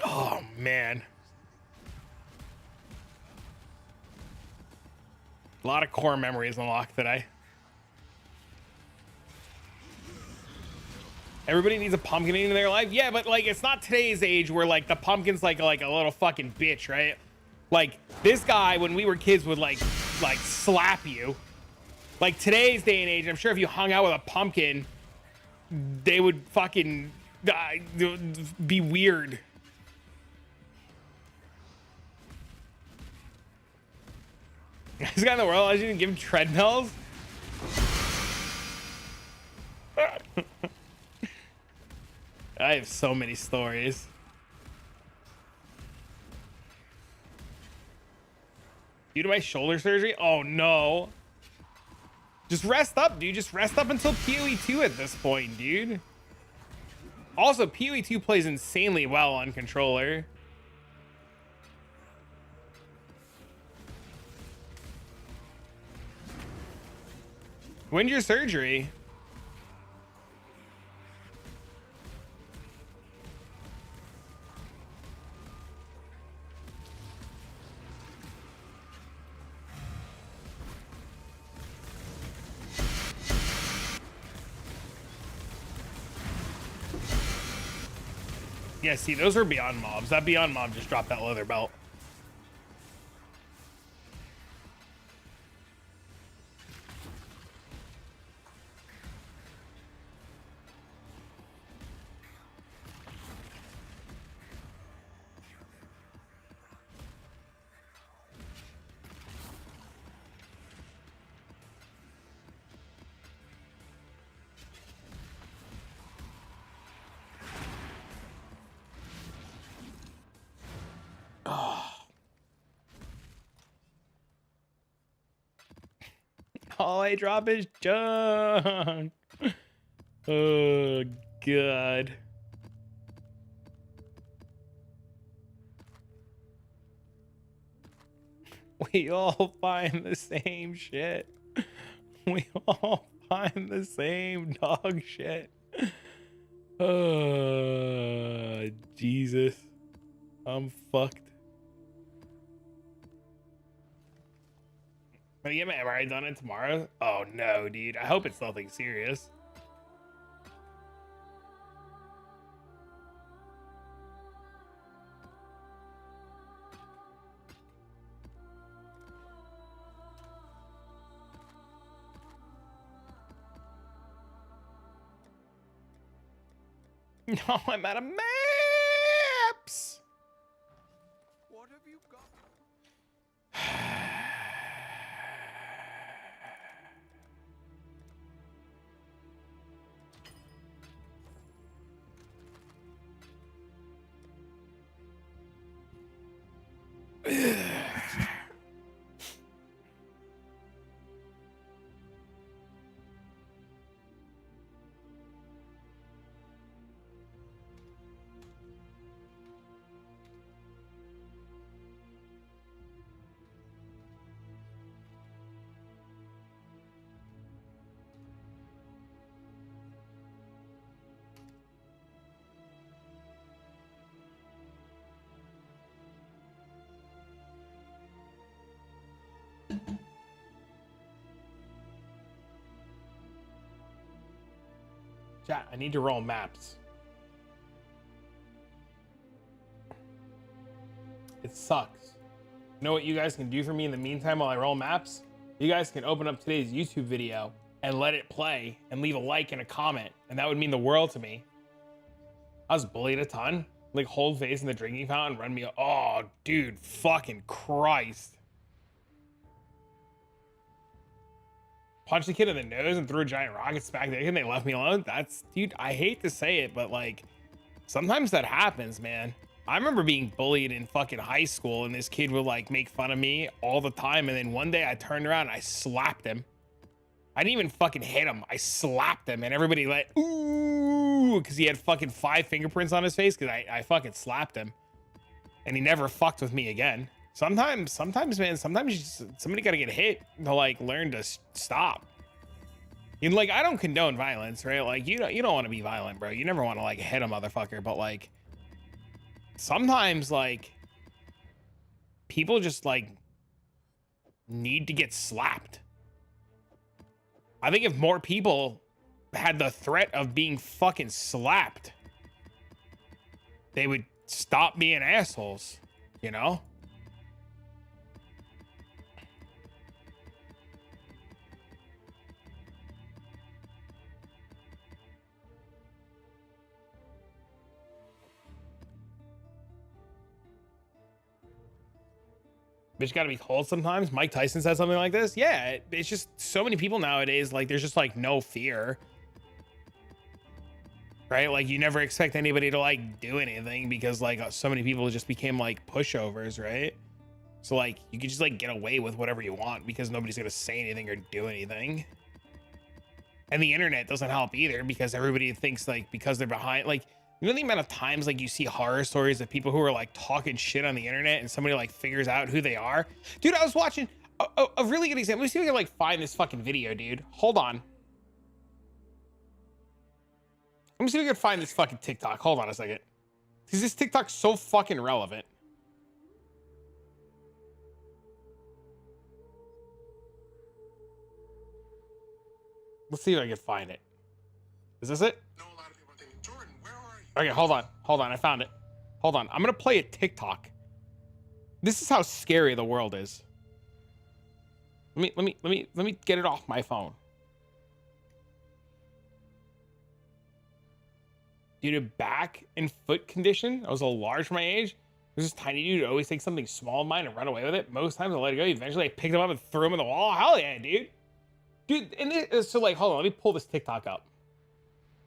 Speaker 1: Oh man, a lot of core memories unlocked today. Everybody needs a pumpkin in their life. Yeah, but like it's not today's age where like the pumpkin's like a little fucking bitch, right? Like this guy when we were kids would like slap you. Like today's day and age, I'm sure if you hung out with a pumpkin, they would fucking be weird. This guy in the world, I didn't give him treadmills. I have so many stories. Due to my shoulder surgery? Oh no. Just rest up, dude. Just rest up until PoE 2 at this point, dude. Also, PoE 2 plays insanely well on controller. When's your surgery? Yeah, see, those are Beyond Mobs. That Beyond Mob just dropped that leather belt. All I drop is junk. Oh, God. We all find the same shit. We all find the same dog shit. Oh, Jesus. I'm fucked. Am I get my MRI done it tomorrow? Oh no, dude. I hope it's nothing serious. No, I'm out of maps.
Speaker 2: What have you got?
Speaker 1: Chat, I need to roll maps. It sucks. You know what you guys can do for me in the meantime while I roll maps? You guys can open up today's YouTube video and let it play and leave a like and a comment, and that would mean the world to me. I was bullied a ton. Like, hold face in the drinking fountain, run me. Oh, dude, fucking Christ. Punched the kid in the nose and threw a giant rock and smacked it and they left me alone. That's, dude, I hate to say it, but like, sometimes that happens, man. I remember being bullied in fucking high school and this kid would like make fun of me all the time. And then one day I turned around and I slapped him. I didn't even fucking hit him. I slapped him and everybody like, ooh, because he had fucking 5 fingerprints on his face because I fucking slapped him. And he never fucked with me again. Sometimes, man, sometimes you just, somebody got to get hit to like learn to stop. And like, I don't condone violence, right? Like, you don't want to be violent, bro. You never want to like hit a motherfucker, but like, sometimes like people just like need to get slapped. I think if more people had the threat of being fucking slapped, they would stop being assholes, you know? Bitch gotta be told sometimes. Mike Tyson said something like this. Yeah, it's just so many people nowadays, like there's just like no fear, right? Like you never expect anybody to like do anything because like so many people just became like pushovers, right? So like you could just like get away with whatever you want because nobody's gonna say anything or do anything. And the internet doesn't help either because everybody thinks like because they're behind, like, you know the amount of times like you see horror stories of people who are like talking shit on the internet and somebody like figures out who they are? Dude, I was watching a really good example. Let me see if I can like find this fucking video, dude. Hold on. Let me see if I can find this fucking TikTok. Hold on a second. Because this TikTok's so fucking relevant. Let's see if I can find it. Is this it? Okay, hold on. I found it. Hold on. I'm gonna play a TikTok. This is how scary the world is. Let me get it off my phone. Due to back and foot condition, I was a little large for my age. There's this tiny dude who always takes something small of mine and run away with it. Most times I let it go. Eventually I picked him up and threw him in the wall. Hell yeah, dude. Dude, and it, so like, hold on, let me pull this TikTok up.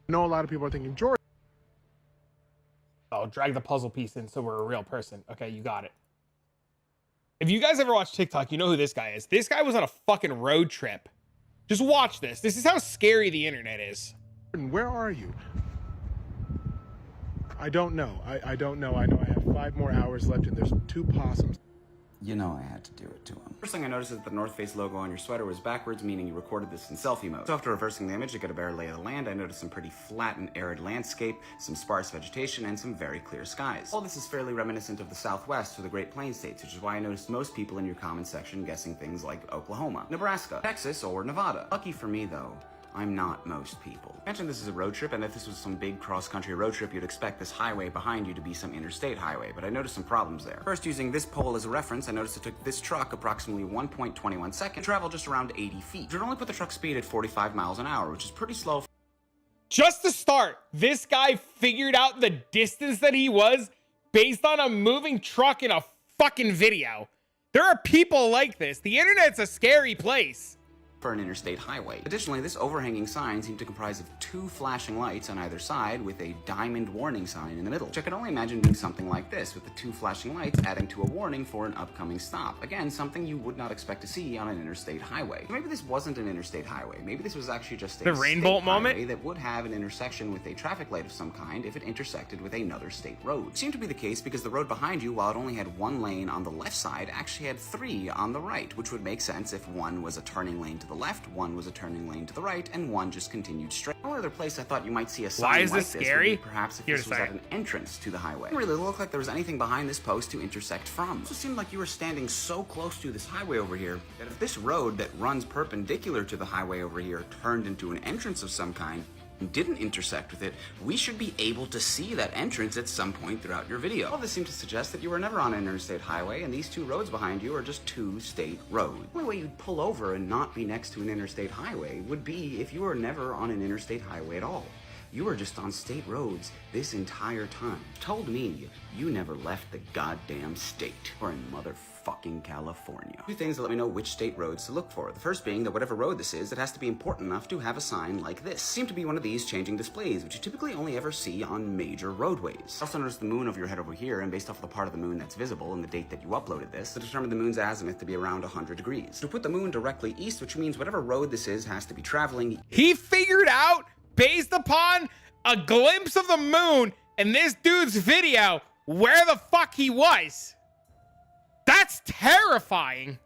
Speaker 5: I know a lot of people are thinking, Jordan.
Speaker 1: Oh, drag the puzzle piece in so we're a real person. Okay, you got it. If you guys ever watch TikTok, you know who this guy is. This guy was on a fucking road trip. Just watch this. This is how scary the internet is.
Speaker 5: Where are you? I don't know. I don't know. I know I have 5 more hours left and there's 2 possums.
Speaker 6: You know I had to do it to him. First thing I noticed is that the North Face logo on your sweater was backwards, meaning you recorded this in selfie mode. So after reversing the image to get a better lay of the land, I noticed some pretty flat and arid landscape, some sparse vegetation, and some very clear skies. All this is fairly reminiscent of the Southwest or the Great Plains states, which is why I noticed most people in your comment section guessing things like Oklahoma, Nebraska, Texas, or Nevada. Lucky for me, though, I'm not most people. Imagine this is a road trip, and if this was some big cross-country road trip, you'd expect this highway behind you to be some interstate highway, but I noticed some problems there. First, using this pole as a reference, I noticed it took this truck approximately 1.21 seconds to travel just around 80 feet. It would only put the truck speed at 45 miles an hour, which is pretty slow.
Speaker 1: Just to start, this guy figured out the distance that he was based on a moving truck in a fucking video. There are people like this. The internet's a scary place.
Speaker 6: For an interstate highway. Additionally, this overhanging sign seemed to comprise of 2 flashing lights on either side with a diamond warning sign in the middle, which I could only imagine being something like this, with the 2 flashing lights adding to a warning for an upcoming stop. Again, something you would not expect to see on an interstate highway. Maybe this wasn't an interstate highway. Maybe this was actually just a
Speaker 1: rainbow moment
Speaker 6: that would have an intersection with a traffic light of some kind if it intersected with another state road. It seemed to be the case because the road behind you, while it only had 1 lane on the left side, actually had 3 on the right, which would make sense if one was a turning lane to the left, one was a turning lane to the right, and one just continued straight. The only other place I thought you might see a sign
Speaker 1: Why is
Speaker 6: like
Speaker 1: this
Speaker 6: this
Speaker 1: scary?
Speaker 6: would be perhaps if this was at an entrance to the highway. It didn't really look like there was anything behind this post to intersect from. It also seemed like you were standing so close to this highway over here that if this road that runs perpendicular to the highway over here turned into an entrance of some kind, didn't intersect with it, we should be able to see that entrance at some point throughout your video. All this seems to suggest that you were never on an interstate highway, and these two roads behind you are just two state roads. The only way you'd pull over and not be next to an interstate highway would be if you were never on an interstate highway at all. You were just on state roads this entire time. Told me you never left the goddamn state. Or in motherfucking California. Two things that let me know which state roads to look for. The first being that whatever road this is, it has to be important enough to have a sign like this. Seem to be one of these changing displays, which you typically only ever see on major roadways. Also notice the moon over your head over here, and based off of the part of the moon that's visible and the date that you uploaded this, to determine the moon's azimuth to be around 100 degrees. So put the moon directly east, which means whatever road this is has to be traveling.
Speaker 1: He figured out, based upon a glimpse of the moon in this dude's video, where the fuck he was. That's terrifying.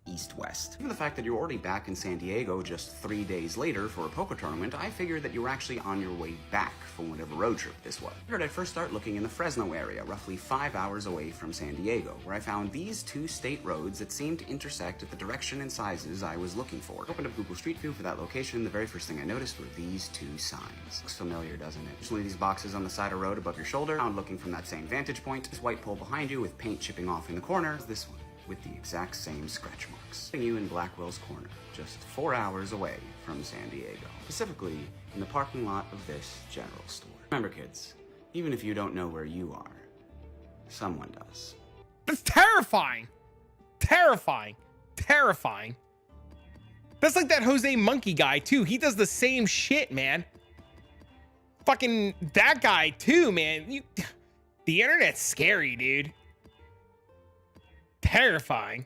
Speaker 6: East-west. Given the fact that you're already back in San Diego just 3 days later for a poker tournament, I figured that you were actually on your way back from whatever road trip this was. I figured I'd first start looking in the Fresno area, roughly 5 hours away from San Diego, where I found these two state roads that seemed to intersect at the direction and sizes I was looking for. I opened up Google Street View for that location. The very first thing I noticed were these two signs. Looks familiar, doesn't it? Just one of these boxes on the side of the road above your shoulder. Found looking from that same vantage point. This white pole behind you with paint chipping off in the corner. This one, with the exact same scratch marks. Putting you in Blackwell's Corner, just 4 hours away from San Diego. Specifically, in the parking lot of this general store. Remember, kids, even if you don't know where you are, someone does.
Speaker 1: That's terrifying. Terrifying. Terrifying. That's like that Jose Monkey guy, too. He does the same shit, man. Fucking that guy, too, man. The internet's scary, dude. Terrifying.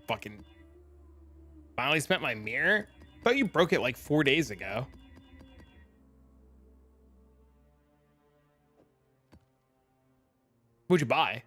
Speaker 1: Fucking finally spent my mirror. Thought you broke it like 4 days ago. What'd you buy?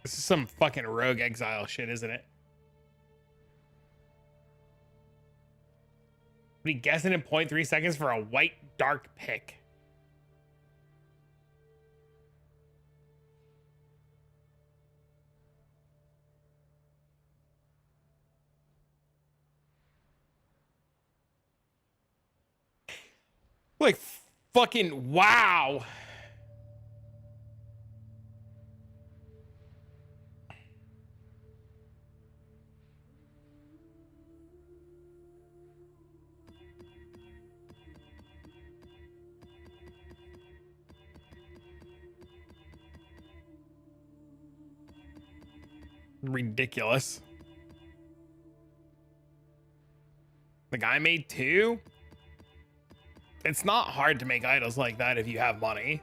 Speaker 1: This is some fucking rogue exile shit, isn't it? What are you guessing in 0.3 seconds for a white dark pick? Like fucking wow. Ridiculous. The guy made 2. It's not hard to make idols like that if you have money.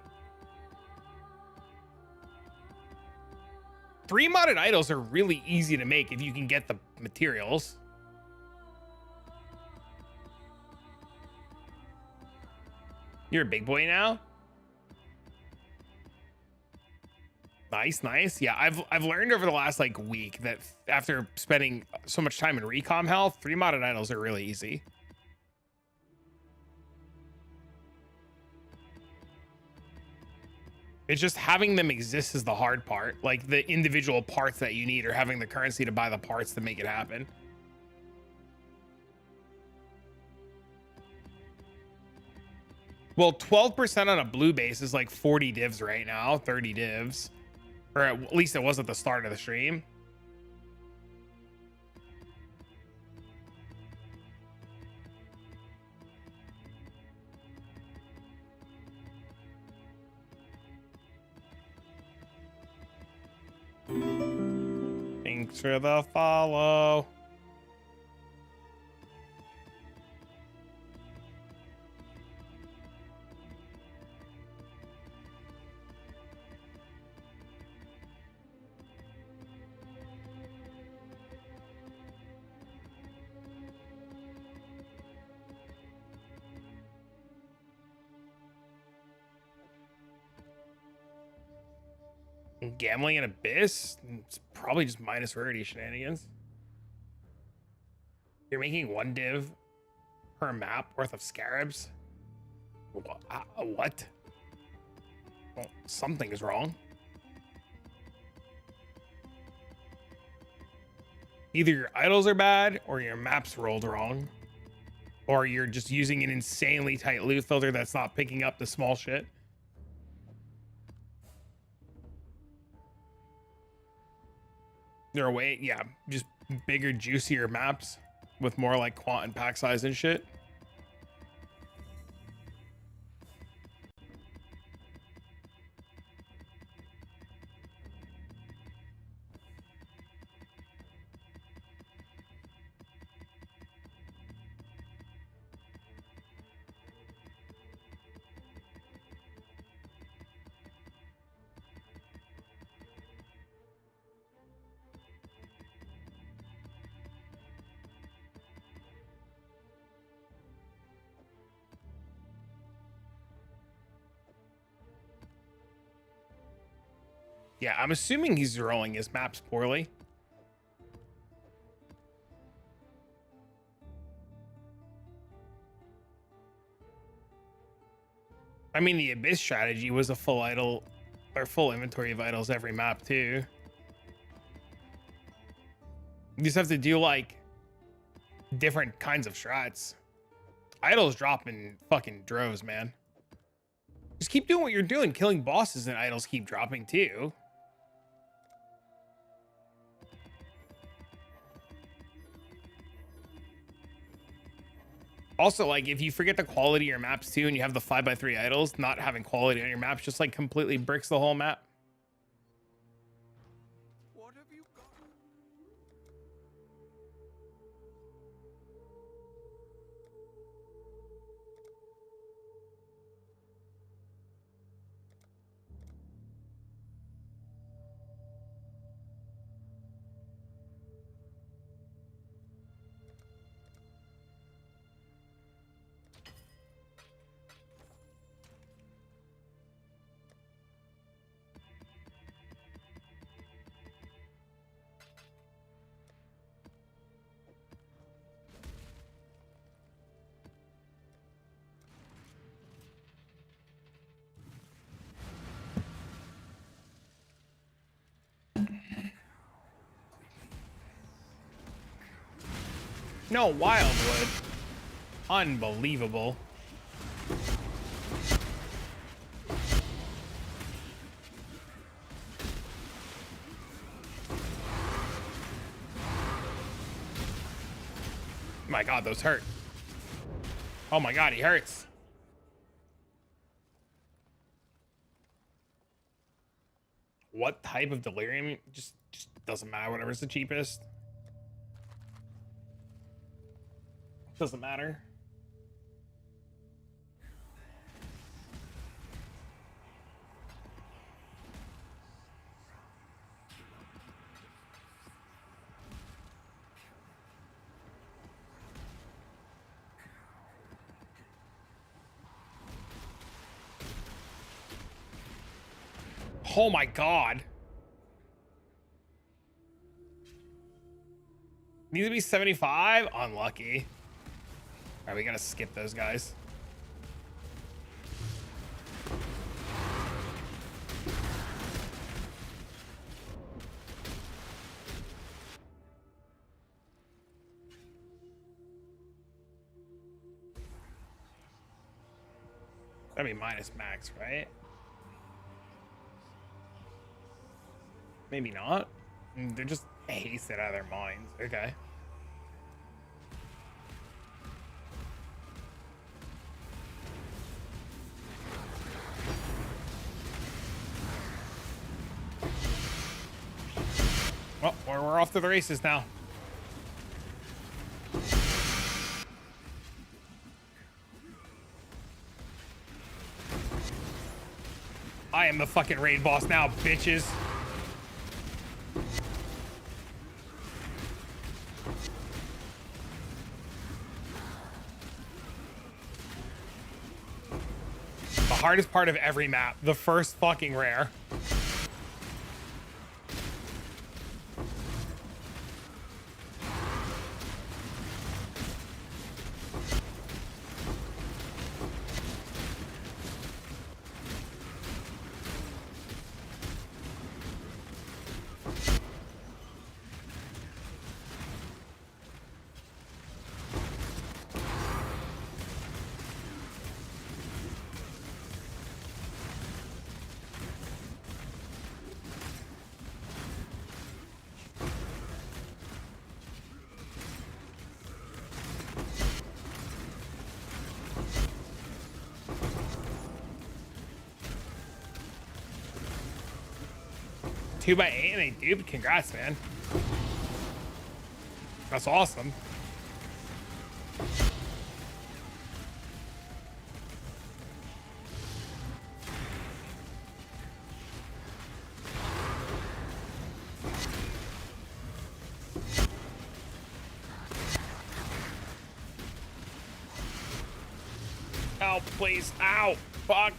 Speaker 1: 3 modded idols are really easy to make if you can get the materials. You're a big boy now? Nice, nice. Yeah, I've learned over the last like week that after spending so much time in recom health, 3 modded idols are really easy. It's just having them exist is the hard part. Like the individual parts that you need, or having the currency to buy the parts to make it happen. Well, 12% on a blue base is like 40 divs right now, 30 divs. Or at least it was at the start of the stream. Thanks for the follow. Gambling and Abyss? It's probably just minus rarity shenanigans. You're making 1 div per map worth of scarabs? What? Well, something is wrong. Either your idols are bad, or your map's rolled wrong, or you're just using an insanely tight loot filter that's not picking up the small shit. There are way, yeah, just bigger, juicier maps with more like quant and pack size and shit. Yeah, I'm assuming he's rolling his maps poorly. I mean, the Abyss strategy was a full idol or full inventory of idols every map too. You just have to do like different kinds of strats. Idols drop in fucking droves, man. Just keep doing what you're doing. Killing bosses and idols keep dropping too. Also, like, if you forget the quality of your maps too, and you have the 5x3 idols, not having quality on your maps just like completely bricks the whole map.
Speaker 2: What have you got?
Speaker 1: No, Wildwood. Unbelievable. My God, those hurt. Oh my God, he hurts. What type of delirium? Just doesn't matter. Whatever's the cheapest. Doesn't matter. Oh my God. Needs to be 75? Unlucky. All right, we gotta skip those guys. That'd be minus max, right? Maybe not. They're just hasted out of their minds. Okay. Well, we're off to the races now. I am the fucking raid boss now, bitches. The hardest part of every map, the first fucking rare. 2 by 8, dude. Congrats, man. That's awesome. Help, please. Ow. Fuck.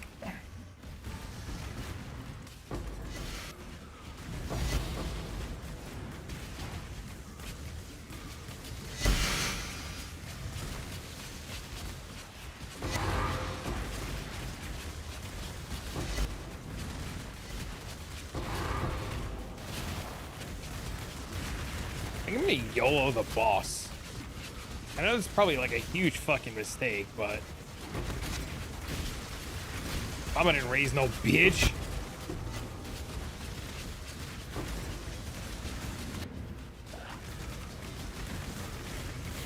Speaker 1: I think I'm gonna YOLO the boss. I know it's probably like a huge fucking mistake, but I'm gonna raise no bitch.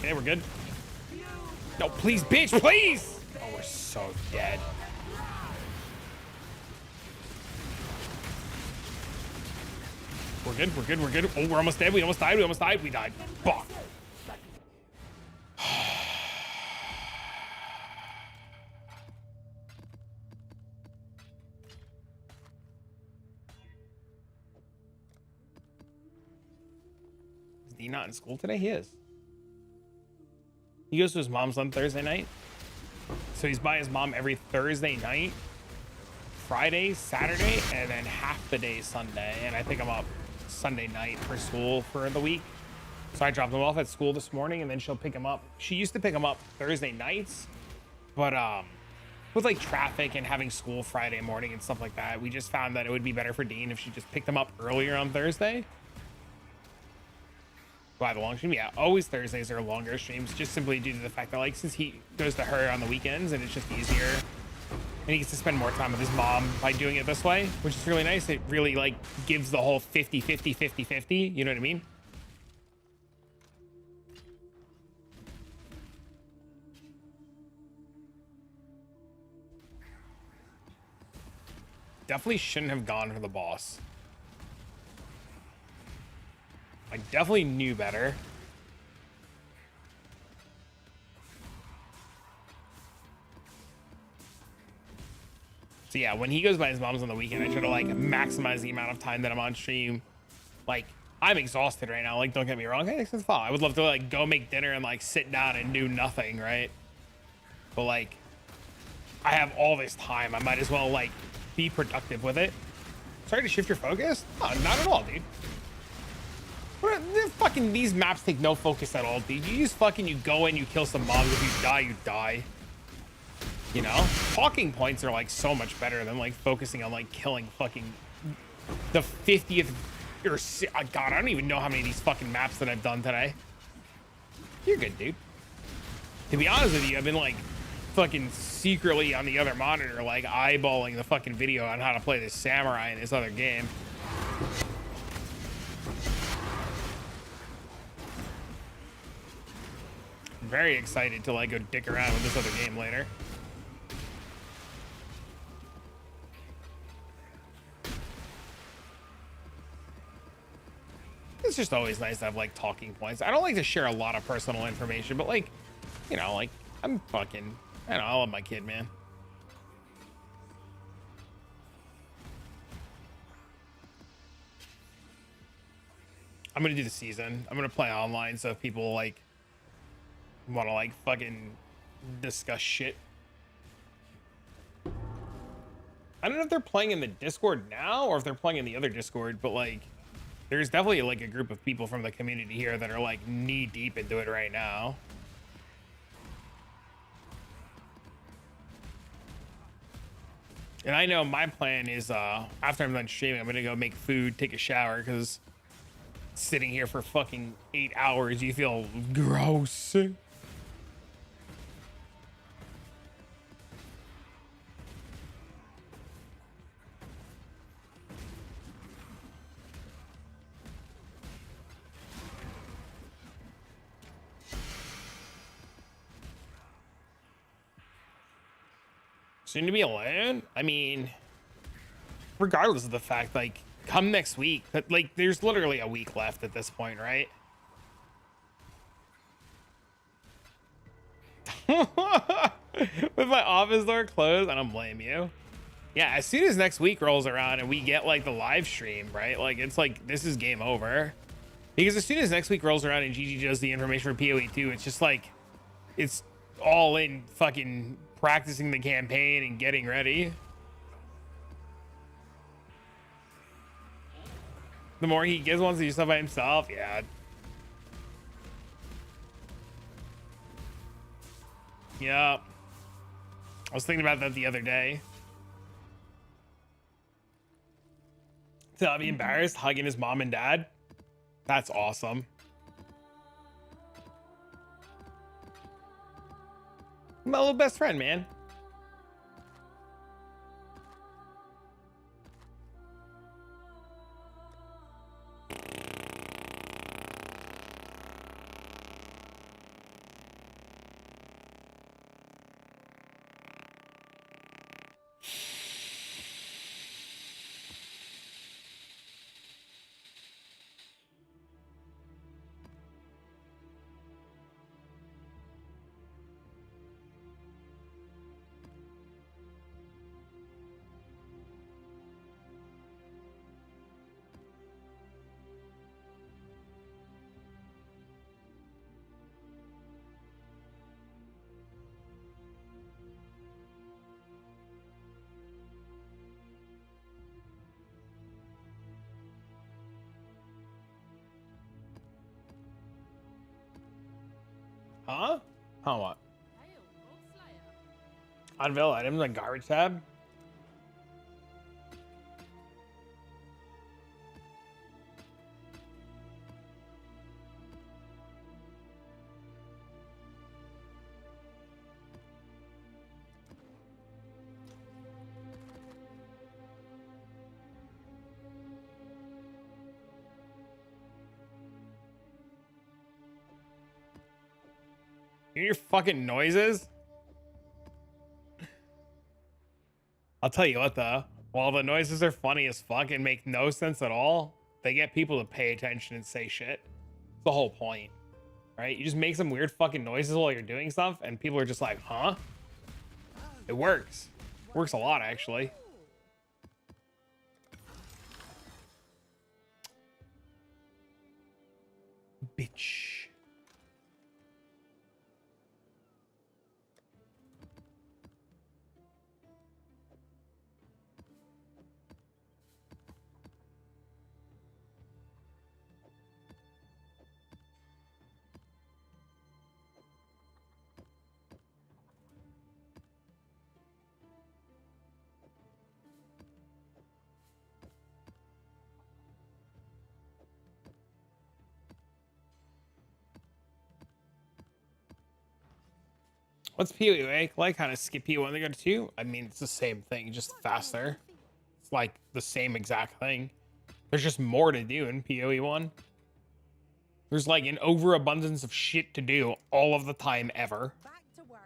Speaker 1: Okay, we're good. No, please, bitch, please. Oh, we're so dead. We're good, we're good, we're good. Oh, we're almost dead. We almost died, we died. Fuck. Is he not in school today? He is. He goes to his mom's on Thursday night. So he's by his mom every Thursday night, Friday, Saturday, and then half the day Sunday. And I think I'm up Sunday night for school for the week. So I dropped him off at school this morning, and then she'll pick him up. She used to pick him up Thursday nights, but with like traffic and having school Friday morning and stuff like that, we just found that it would be better for Dean if she just picked him up earlier on Thursday. By the long stream, yeah, always Thursdays are longer streams, just simply due to the fact that, like, since he goes to her on the weekends and it's just easier, and he gets to spend more time with his mom by doing it this way, which is really nice. It really like gives the whole 50-50-50-50, you know what I mean? Definitely shouldn't have gone for the boss. I definitely knew better. So yeah, when he goes by his mom's on the weekend, I try to like maximize the amount of time that I'm on stream. Like, I'm exhausted right now. Like, don't get me wrong. Hey, it's fine. I would love to like go make dinner and like sit down and do nothing, right? But like, I have all this time. I might as well like be productive with it. Sorry to shift your focus? Oh, not at all, dude. Fucking these maps take no focus at all, dude. You just fucking, you go in, you kill some mobs. If you die, you die. You know, talking points are like so much better than like focusing on like killing fucking the 50th or God, I don't even know how many of these fucking maps that I've done today. You're good, dude. To be honest with you, I've been like fucking secretly on the other monitor, like eyeballing the fucking video on how to play this samurai in this other game. Very excited to like go dick around with this other game later. It's just always nice to have like talking points. I don't like to share a lot of personal information, but like, you know, like I'm fucking, I don't know, I love my kid, man. I'm gonna do the season. I'm gonna play online, so if people like want to like fucking discuss shit. I don't know if they're playing in the Discord now or if they're playing in the other Discord, but like there's definitely like a group of people from the community here that are like knee deep into it right now. And I know my plan is after I'm done streaming, I'm gonna go make food, take a shower, because sitting here for fucking 8 hours, you feel gross. Soon to be alone? I mean, regardless of the fact, like, come next week. But like, there's literally a week left at this point, right? With my office door closed, I don't blame you. Yeah, as soon as next week rolls around and we get like the live stream, right? Like, it's like, this is game over. Because as soon as next week rolls around and GG does the information for PoE 2, it's just like, it's all in fucking practicing the campaign and getting ready. The more he gets wants to do stuff by himself, yeah. Yeah. I was thinking about that the other day. To not be embarrassed, hugging his mom and dad. That's awesome. My little best friend, man. Huh? Huh, what? Unveil items on garbage tab? You hear your fucking noises? I'll tell you what though, while the noises are funny as fuck and make no sense at all, they get people to pay attention and say shit. It's the whole point, right? You just make some weird fucking noises while you're doing stuff and people are just like, huh? It works. Works a lot, actually. Bitch. What's PoE like? How to skip PoE 1 to go to 2? I mean, it's the same thing, just faster. It's like the same exact thing. There's just more to do in PoE 1. There's like an overabundance of shit to do all of the time ever.
Speaker 3: Back to work.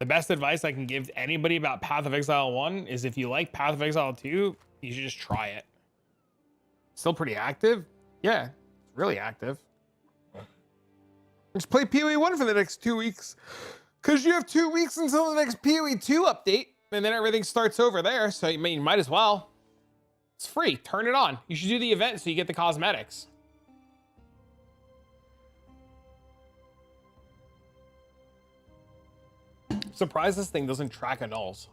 Speaker 1: The best advice I can give to anybody about Path of Exile 1 is if you like Path of Exile 2, you should just try it. Still pretty active? Yeah, it's really active. Just play PoE 1 for the next 2 weeks. Because you have 2 weeks until the next PoE 2 update. And then everything starts over there. So you might as well. It's free. Turn it on. You should do the event so you get the cosmetics. Surprised this thing doesn't track annulls.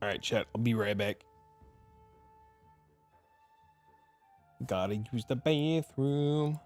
Speaker 1: All right, chat. I'll be right back. Gotta use the bathroom.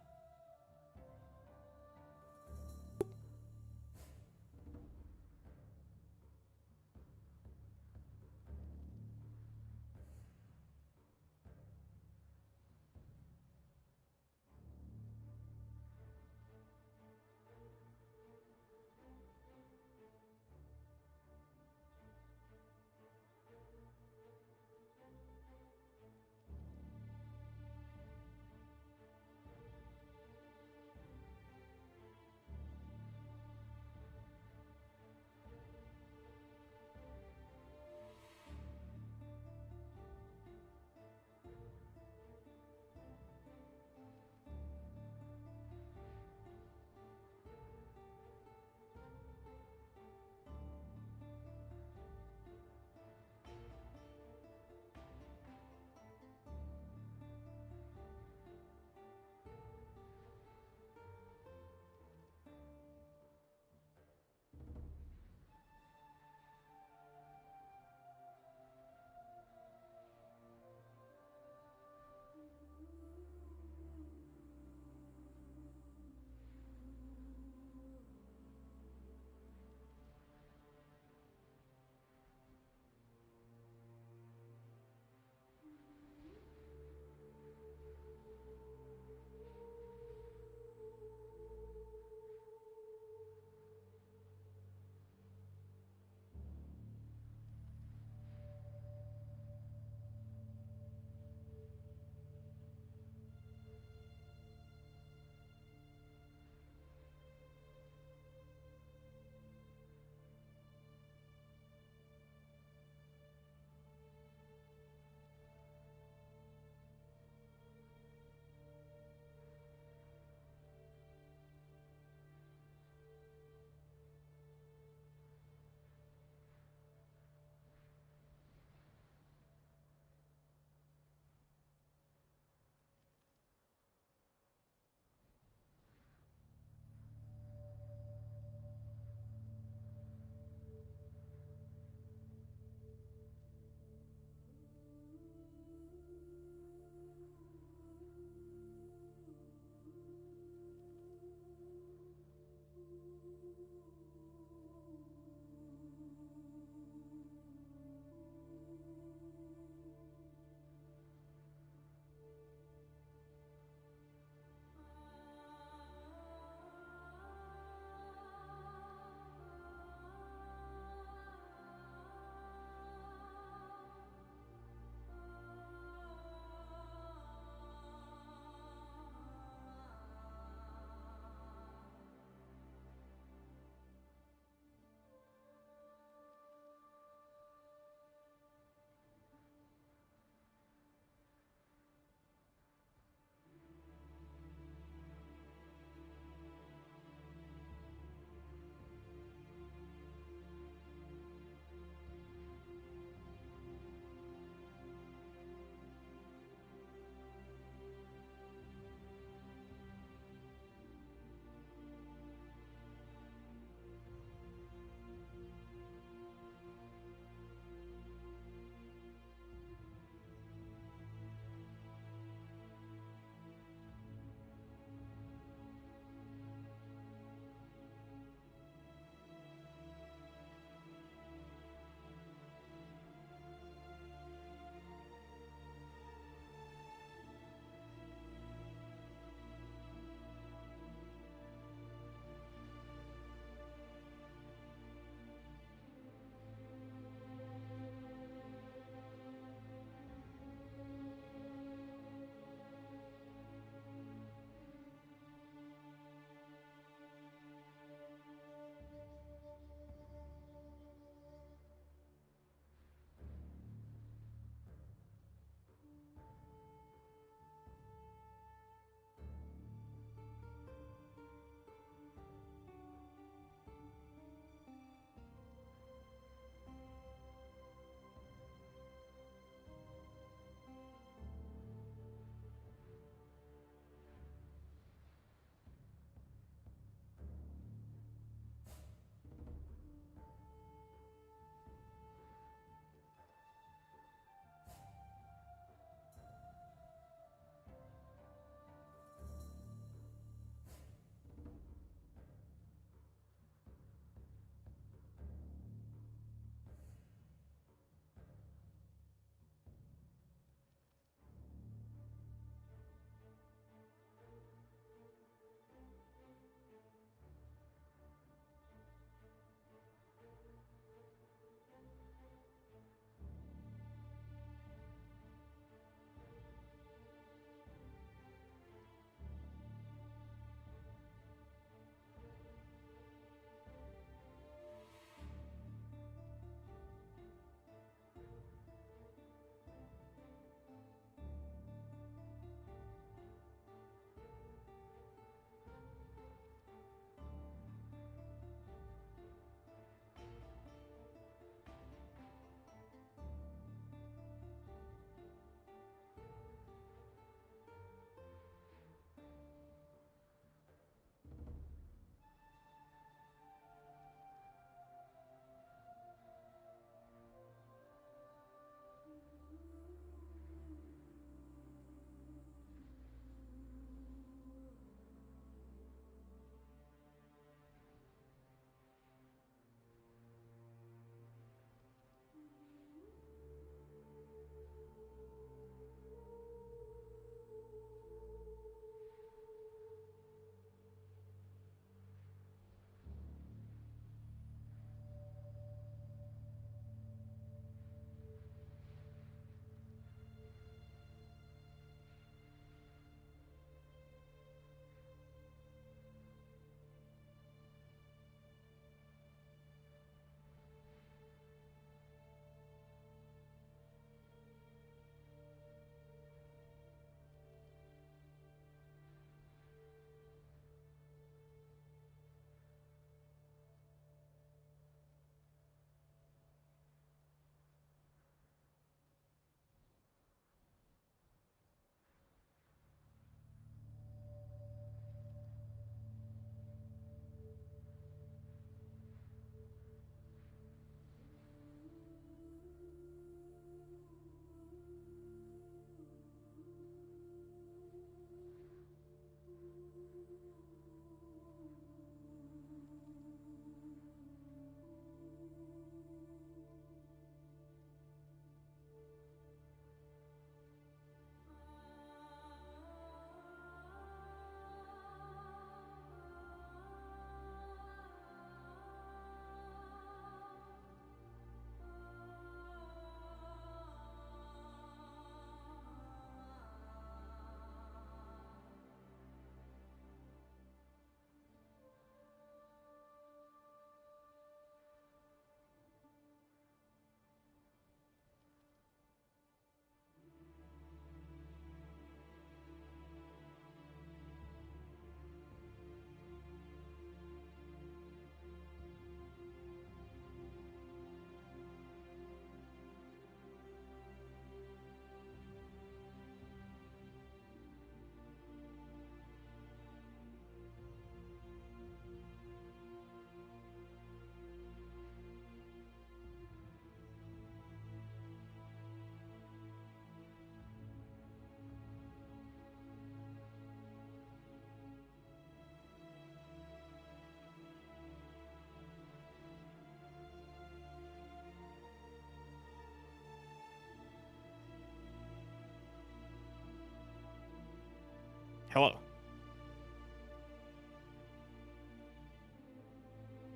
Speaker 1: Hello.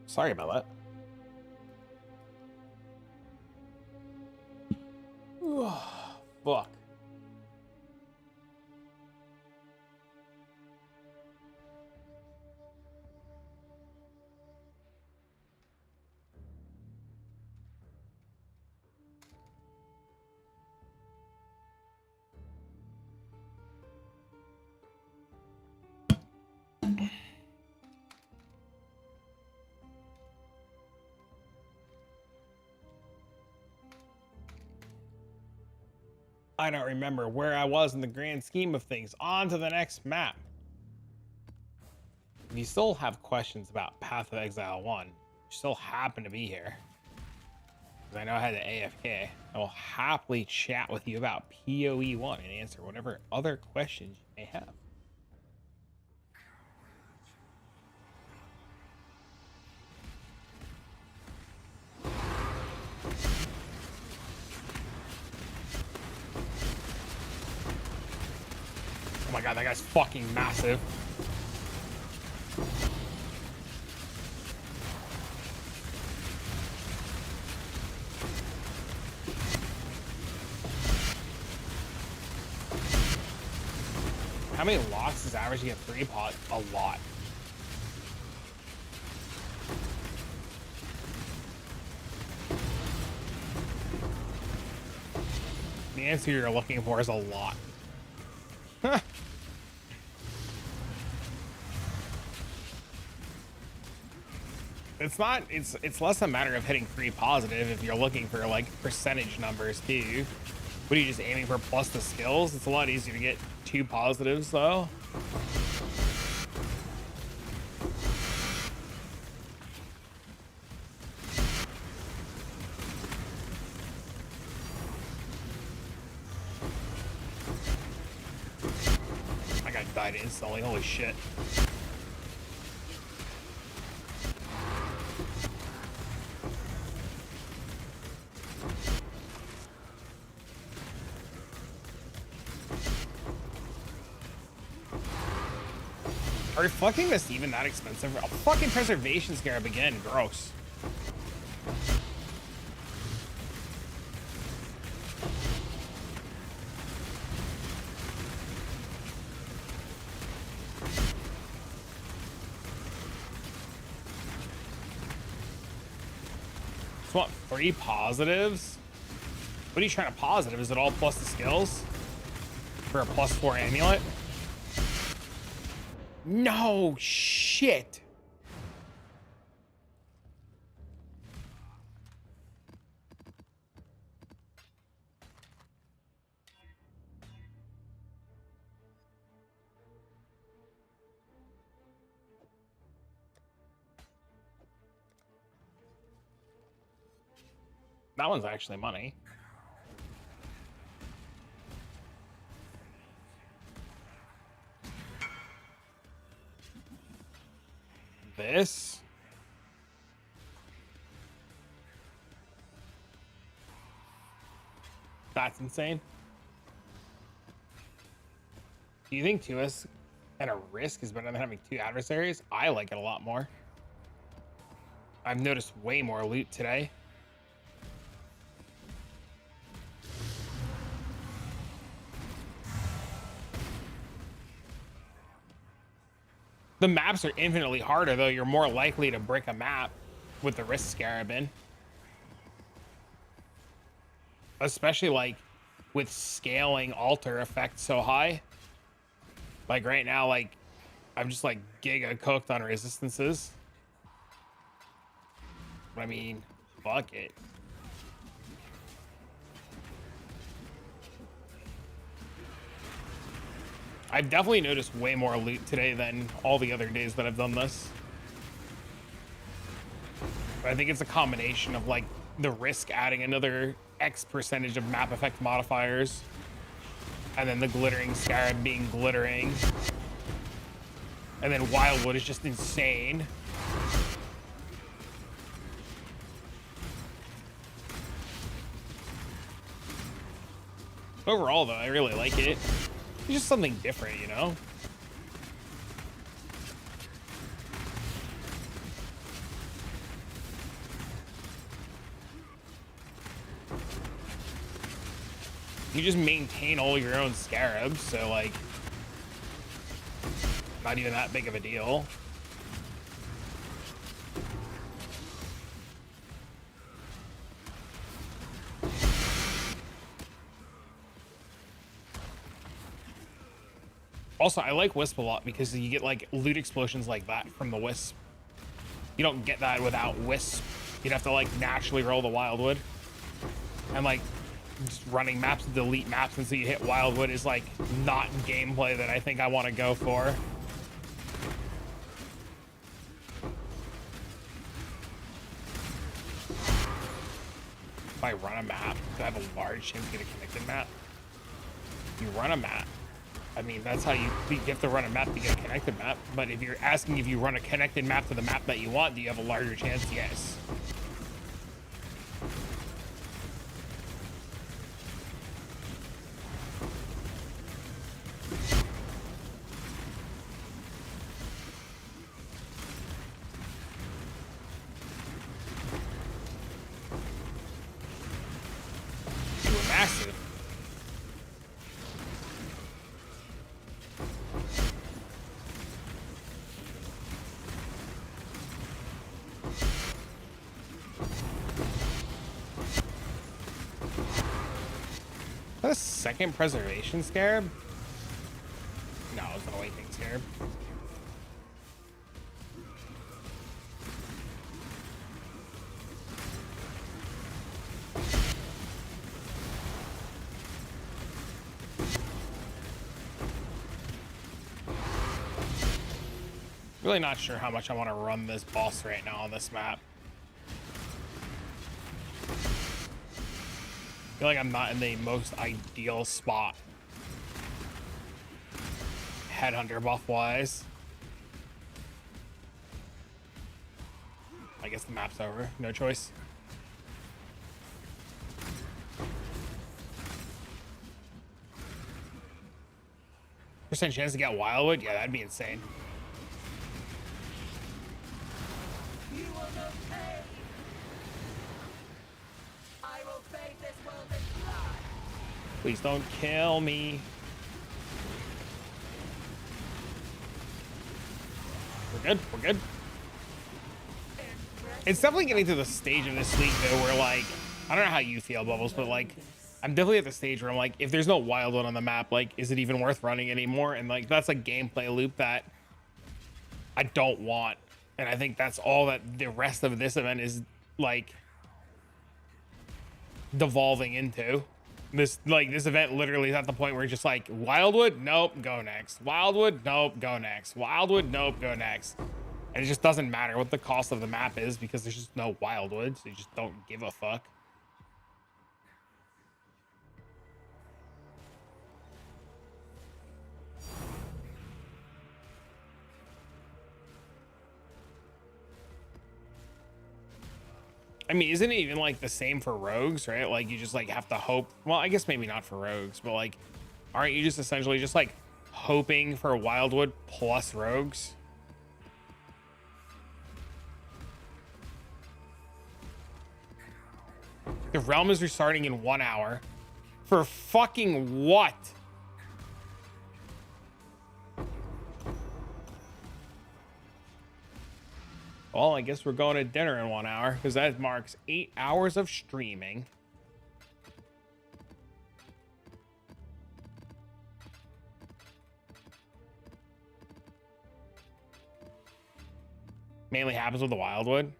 Speaker 1: Sorry about that. Fuck. I don't remember where I was in the grand scheme of things. On to the next map. If you still have questions about Path of Exile 1, you still happen to be here, because I know I had to AFK, I will happily chat with you about PoE 1 and answer whatever other questions you may have. Oh my god, that guy's fucking massive. How many locks is average to get 3 pot? A lot. The answer you're looking for is a lot. It's less a matter of hitting 3 positive if you're looking for like percentage numbers too. What are you just aiming for plus the skills? It's a lot easier to get 2 positives though. My guy died instantly, holy shit. Are fucking this even that expensive? A fucking preservation scarab again, gross. Just want 3 positives? What are you trying to positive? Is it all plus the skills? For a +4 amulet? No shit. That one's actually money. This That's insane. Do you think 2S and a risk is better than having 2 adversaries? I like it a lot more. I've noticed way more loot today. The maps are infinitely harder, though. You're more likely to break a map with the risk scarab in. Especially, like, with scaling alter effect so high. Like, right now, like, I'm just, like, giga cooked on resistances. But, I mean, fuck it. I've definitely noticed way more loot today than all the other days that I've done this. But I think it's a combination of like the risk adding another X percentage of map effect modifiers, and then the glittering scarab being glittering, and then Wildwood is just insane. Overall, though, I really like it. It's just something different, you know? You just maintain all your own scarabs, so, like, not even that big of a deal. Also, I like Wisp a lot because you get like loot explosions like that from the Wisp. You don't get that without Wisp. You'd have to like naturally roll the Wildwood. And like just running maps to delete maps until you hit Wildwood is like not gameplay that I think I want to go for. If I run a map, do I have a large chance to get a connected map? You run a map. I mean, that's how you have to run a map to get a connected map. But if you're asking if you run a connected map to the map that you want, do you have a larger chance? Yes. You were massive. Is that a second preservation scarab? No, it's an awakening scarab. Really not sure how much I want to run this boss right now on this map. I feel like I'm not in the most ideal spot headhunter buff wise. I guess the map's over. No choice. Percent chance to get Wildwood? Yeah, that'd be insane.
Speaker 3: You will not pay. I will bathe this world in blood.
Speaker 1: Please don't kill me. We're good. We're good. It's definitely getting to the stage of this league though where like, I don't know how you feel, Bubbles, but like I'm definitely at the stage where I'm like, if there's no Wildwood on the map, like is it even worth running anymore? And like that's a gameplay loop that I don't want. And I think that's all that the rest of this event is like devolving into. This event literally is at the point where it's just like Wildwood, nope, go next. Wildwood, nope, go next. Wildwood, nope, go next. And it just doesn't matter what the cost of the map is because there's just no Wildwood, so you just don't give a fuck. I mean, isn't it even like the same for rogues, right? Like you just like have to hope. Well, I guess maybe not for rogues, but like, aren't you just essentially just like hoping for Wildwood plus rogues? The realm is restarting in 1 hour. For fucking what? Well, I guess we're going to dinner in 1 hour because that marks 8 hours of streaming. Mainly happens with the Wildwood.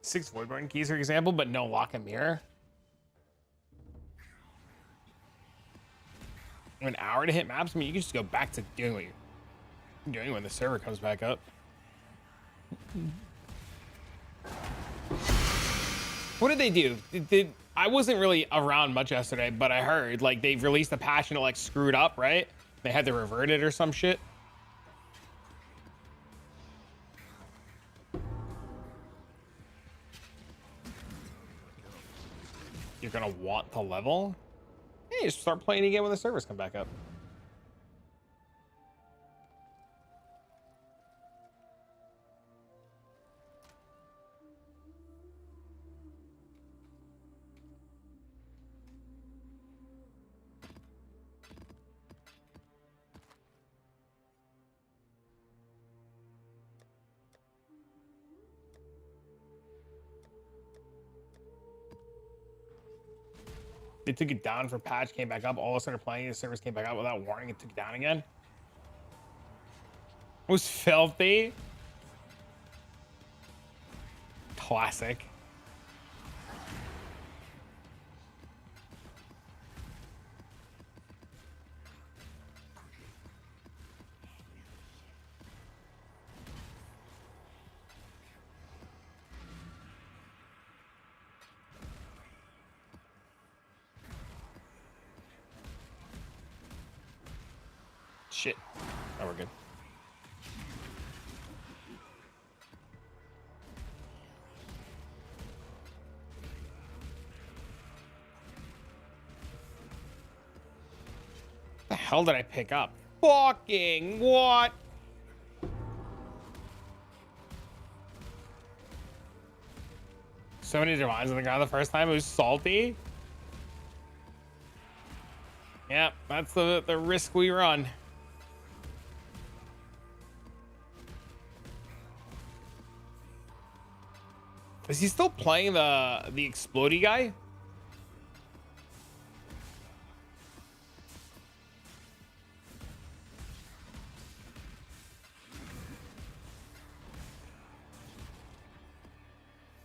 Speaker 1: Six Voidborn keys, for example, but no lock and mirror. An hour to hit maps. I mean, you can just go back to doing what you're doing when the server comes back up. What did they do? I wasn't really around much yesterday, but I heard like they've released a patch and it like screwed up, right? They had to revert it or some shit. You're gonna want to level? Hey, just start playing again when the servers come back up. They took it down for patch, came back up, all of a sudden playing, the servers came back up without warning, it took it down again. It was filthy. Classic. Shit. Oh, we're good. The hell did I pick up? Fucking what? So many divines on the ground the first time. It was salty. Yep, that's the risk we run. Is he still playing the explodey guy?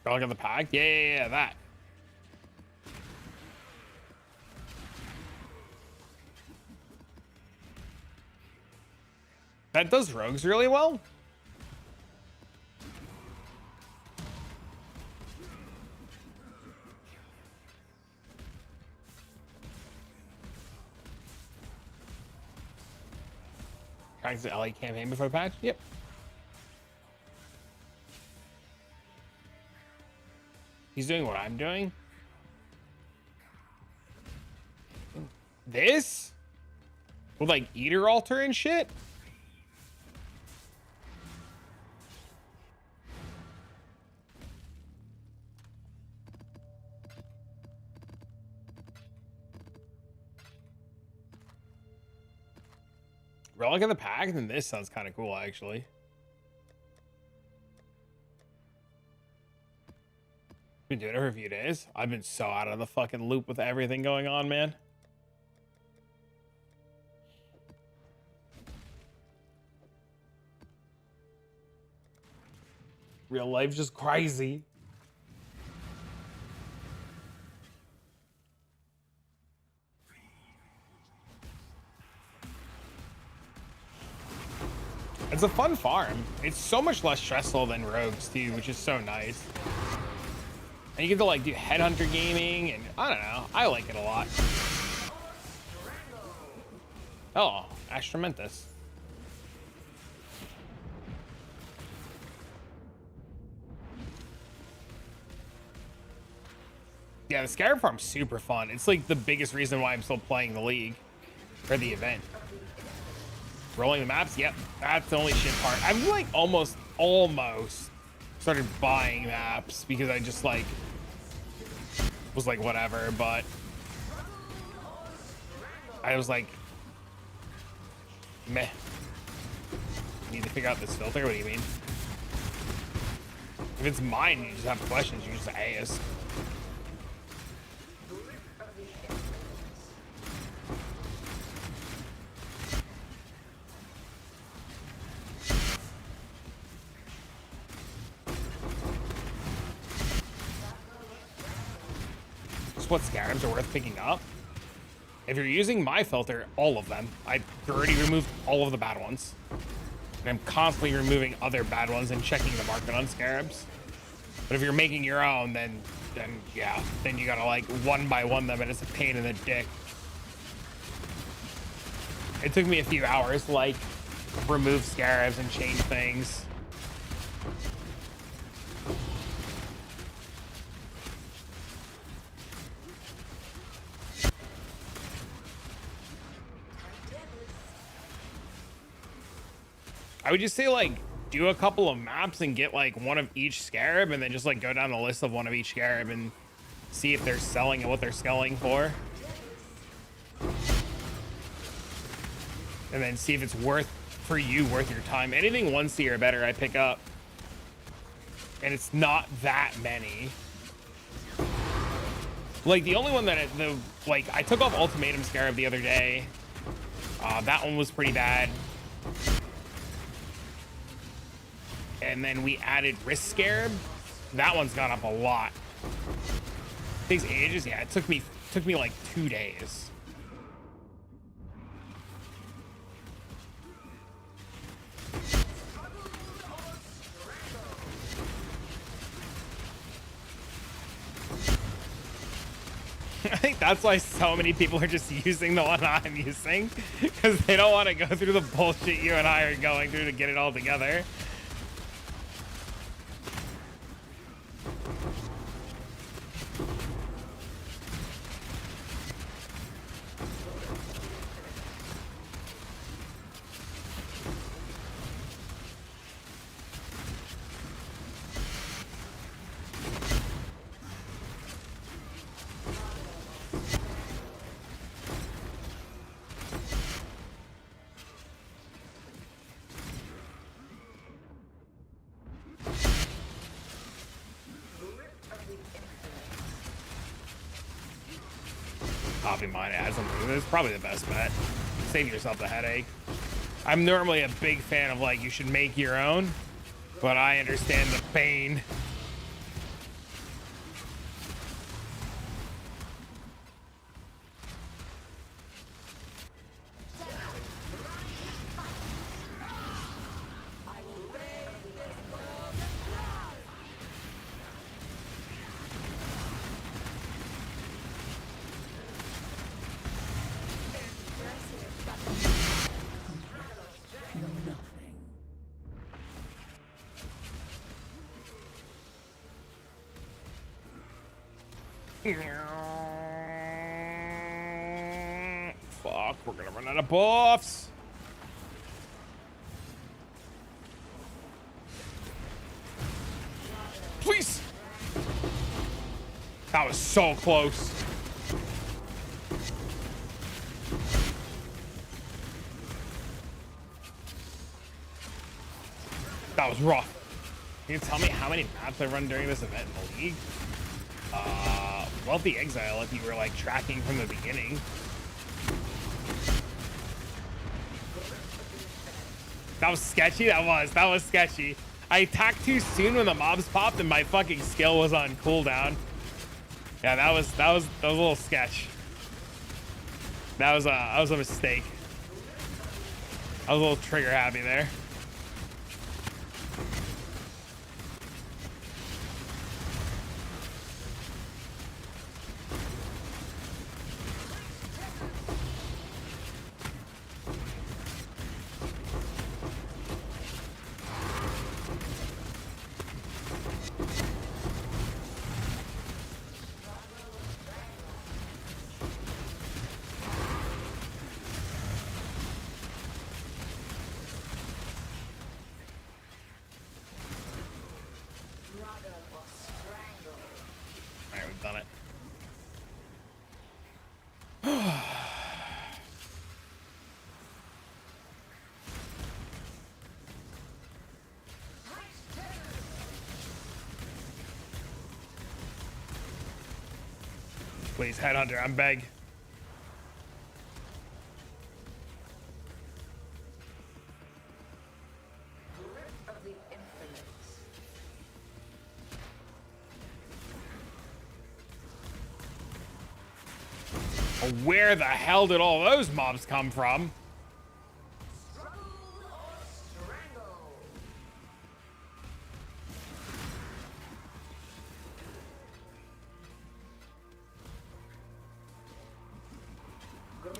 Speaker 1: Look at the pack. Yeah, that. That does rogues really well. Practice the LA campaign before the patch? Yep. He's doing what I'm doing. This? With like Eater Altar and shit? Relic of the Pack? Then this sounds kind of cool, actually. Been doing it for a few days. I've been so out of the fucking loop with everything going on, man. Real life's just crazy. It's a fun farm. It's so much less stressful than rogues too, which is so nice. And you get to like do headhunter gaming, and I don't know, I like it a lot. Oh, Astramentus. Yeah, the Scarab farm's super fun. It's like the biggest reason why I'm still playing the league or the event. Rolling the maps, yep, that's the only shit part. I've like almost started buying maps because I just like was like whatever, but I was like meh. Need to figure out this filter. What do you mean? If it's mine, you just have questions. You just ask. What scarabs are worth picking up. If you're using my filter, all of them. I already removed all of the bad ones. And I'm constantly removing other bad ones and checking the market on scarabs. But if you're making your own, then yeah, then you gotta like one by one them, and it's a pain in the dick. It took me a few hours to like remove scarabs and change things. I would just say like do a couple of maps and get like one of each scarab, and then just like go down the list of one of each scarab and see if they're selling and what they're selling for, and then see if it's worth your time. Anything 1C or better I pick up, and it's not that many. Like the only one that I took off Ultimatum Scarab the other day. That one was pretty bad. And then we added Risk Scarab. That one's gone up a lot. Takes ages. Yeah, it took me like 2 days. I think that's why so many people are just using the one I'm using, because they don't want to go through the bullshit you and I are going through to get it all together. Copy mine as something. It's probably the best bet. Save yourself the headache. I'm normally a big fan of like you should make your own, but I understand the pain. Fuck, we're gonna run out of buffs. Please. That was so close. That was rough. Can you tell me how many maps I run during this event in the league? Wealthy Exile, if you were like tracking from the beginning. That was sketchy. That was sketchy. I attacked too soon when the mobs popped and my fucking skill was on cooldown. Yeah, that was a little sketch. That was a mistake. I was a little trigger happy there. Please, headhunter, I'm beg.
Speaker 3: Grip of the infinite.
Speaker 1: Where the hell did all those mobs come from?
Speaker 3: Struggle or strangle.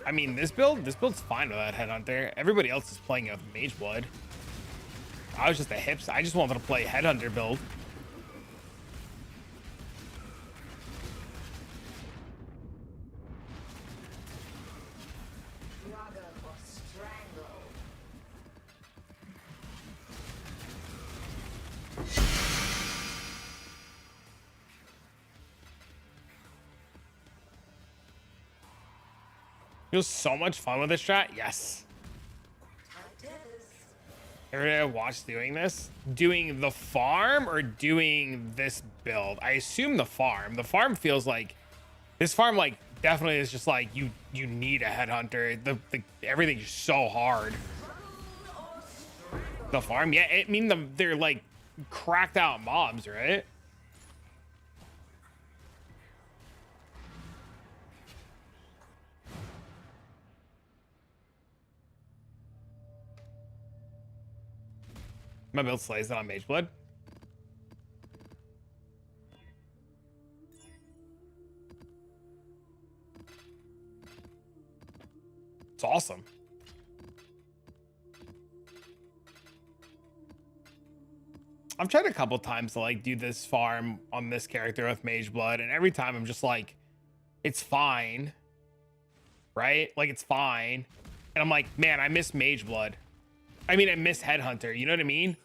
Speaker 1: I mean, this build's fine with that headhunter. Everybody else is playing with mage blood. I was just a hips. I just wanted to play headhunter build.
Speaker 3: Struggle or strangle.
Speaker 1: Feels so much fun with this strat. Yes.
Speaker 3: THERES.
Speaker 1: Everybody I watched doing this, doing the farm or doing this build. I assume the farm. The farm feels like this farm, like definitely is just like you need a headhunter. The everything's so hard. The farm, yeah. I mean they're like cracked out mobs, right? My build slays it on mage blood. It's awesome. I've tried a couple times to like do this farm on this character with mage blood, and every time I'm just like, it's fine, right? Like it's fine, and I'm like, man, I miss mage blood. I mean, I miss headhunter. You know what I mean?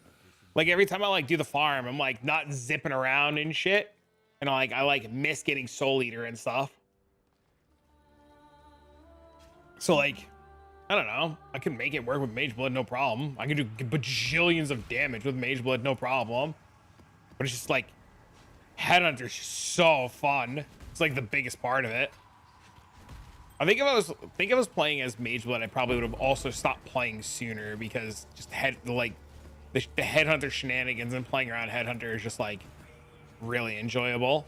Speaker 1: Like every time I like do the farm, I'm like not zipping around and shit, and I like miss getting soul eater and stuff. So like, I don't know. I can make it work with mage blood, no problem. I can do bajillions of damage with mage blood, no problem. But it's just like, headhunter's just so fun. It's like the biggest part of it. I think if I was playing as mage blood, I probably would have also stopped playing sooner, because just the headhunter shenanigans and playing around headhunter is just like really enjoyable.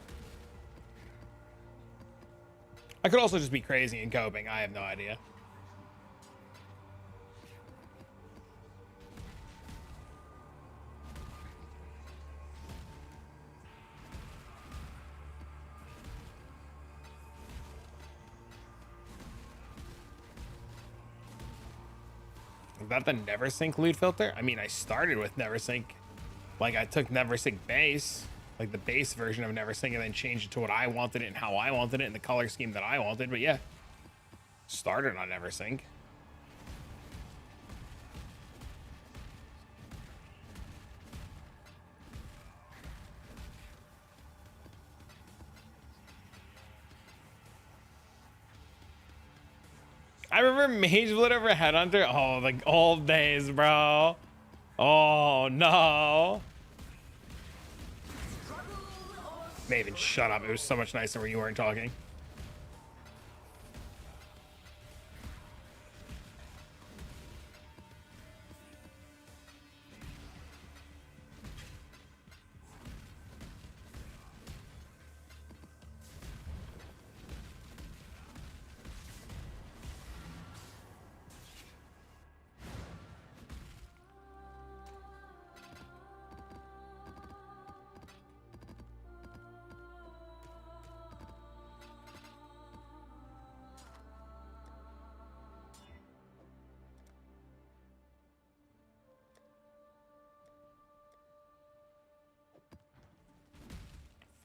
Speaker 1: I could also just be crazy and coping. I have no idea. Is that the never sync loot filter? I mean, I started with never sync. Like I took never sync base, like the base version of never sync, and then changed it to what I wanted it and how I wanted it and the color scheme that I wanted. But yeah, started on never sync. I remember mage blood over headhunter. Oh, the old days, bro. Oh no. Maven, shut up. It was so much nicer when you weren't talking.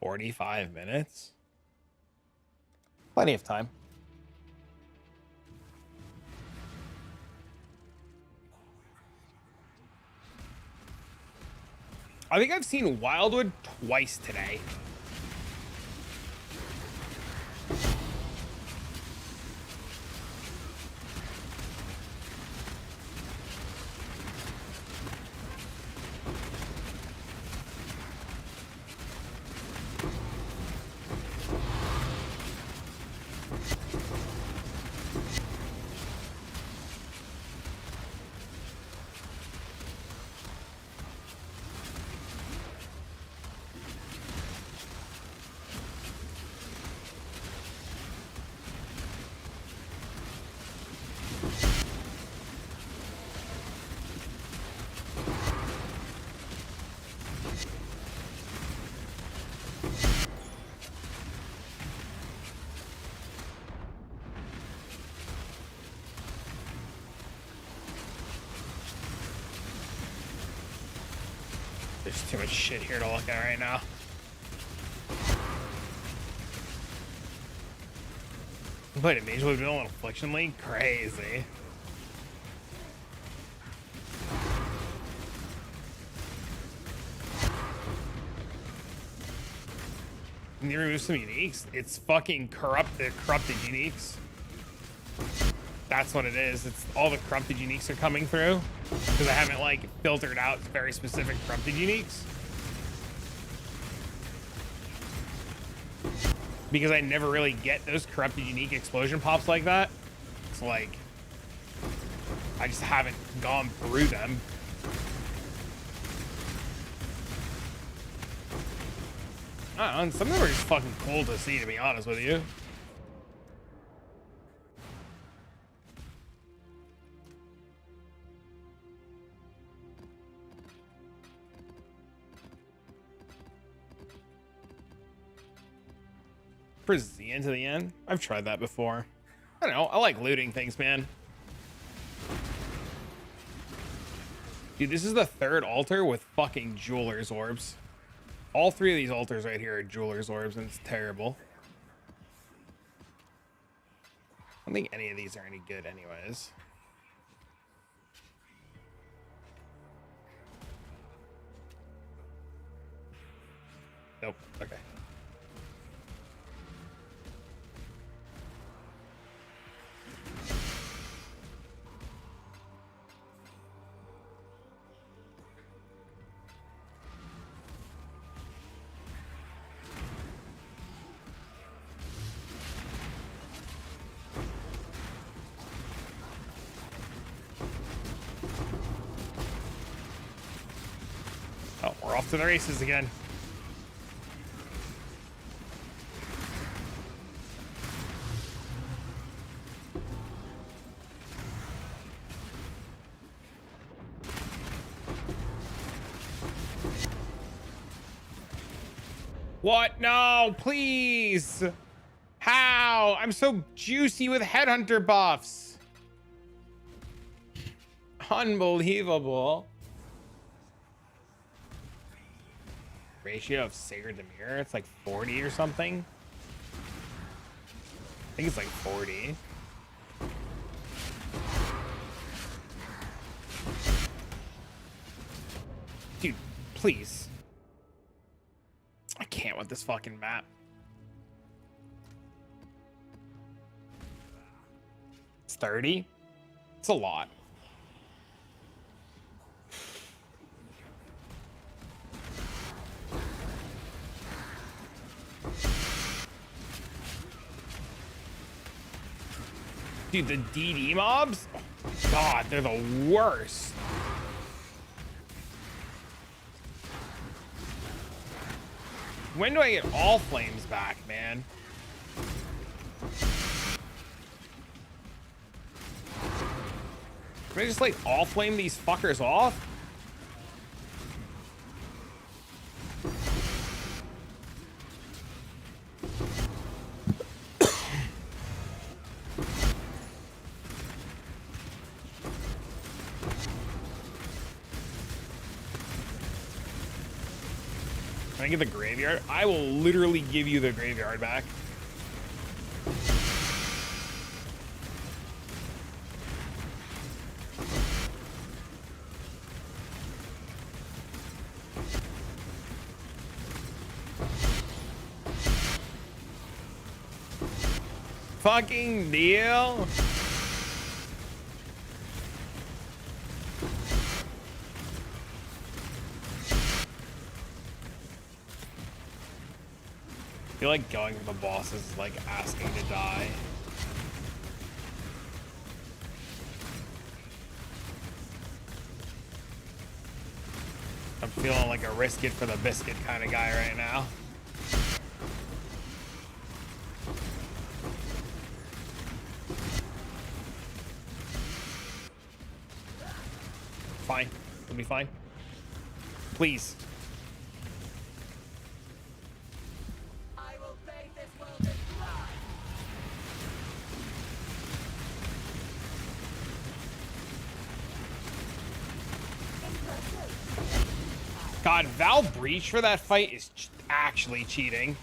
Speaker 1: "45 minutes? Plenty of time." I think I've seen Wildwood twice today. There's too much shit here to look at right now. Wait, a Mage Blade Villain Affliction League? Crazy. Can you remove some uniques? It's fucking corrupted uniques. That's what it is. It's all the corrupted uniques are coming through because I haven't like filtered out very specific corrupted uniques. Because I never really get those corrupted unique explosion pops like that. It's like I just haven't gone through them. I don't know, and some of them are just fucking cool to see, to be honest with you. Present to the end. I've tried that before. I don't know. I like looting things, man. Dude, this is the third altar with fucking jeweler's orbs. All three of these altars right here are jeweler's orbs, and it's terrible. I don't think any of these are any good anyways. Nope. Okay. Oh, we're off to the races again. What? No, please. How? I'm so juicy with headhunter buffs. Unbelievable. Ratio of Sacred to Mirror, it's like 40 or something. I think it's like 40. Dude, please. I can't with this fucking map. It's 30. It's a lot. Dude, the DD mobs? Oh, God, they're the worst. When do I get all flames back, man? Can I just like all flame these fuckers off? Can I get the graveyard? I will literally give you the graveyard back. Fucking deal. I feel like going for the bosses is like asking to die. I'm feeling like a risk it for the biscuit kind of guy right now. Fine. It'll be fine. Please.
Speaker 3: I will bathe this world in blood.
Speaker 1: God, Val Breach for that fight is actually cheating.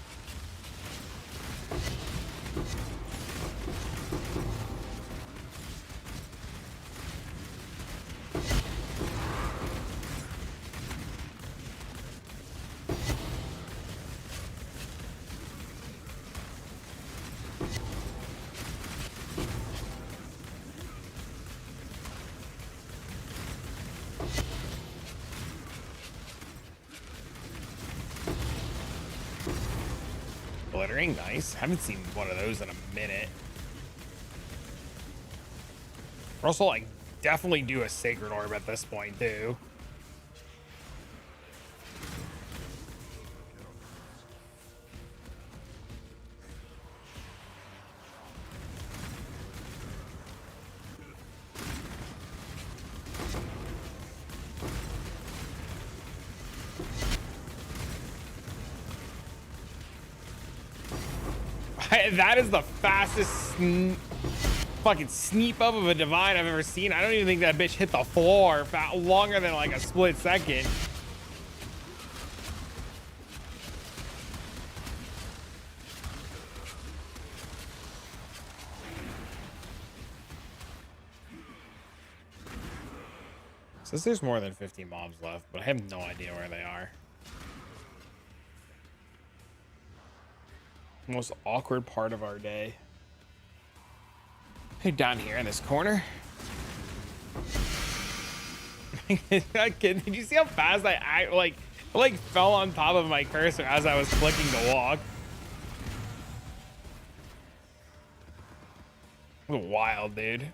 Speaker 1: Glittering, nice. Haven't seen one of those in a minute. We're also like definitely do a sacred orb at this point too. That is the fastest fucking sneap up of a divine I've ever seen. I don't even think that bitch hit the floor longer than like a split second. Says there's more than 50 mobs left, but I have no idea where they are. Most awkward part of our day. Hey, down here in this corner. Did you see how fast I like fell on top of my cursor as I was clicking to walk? Wild, dude.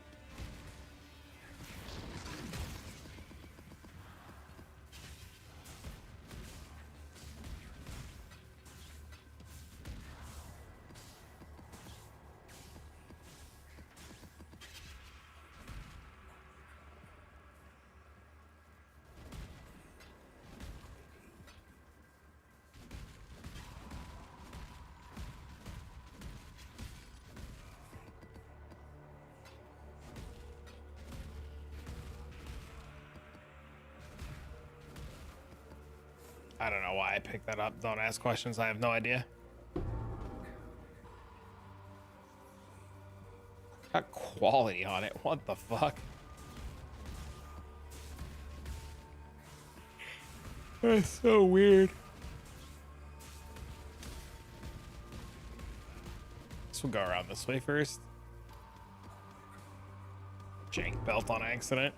Speaker 1: I don't know why I picked that up. Don't ask questions. I have no idea. Got quality on it. What the fuck? That's so weird. So we'll go around this way first. Jank belt on accident.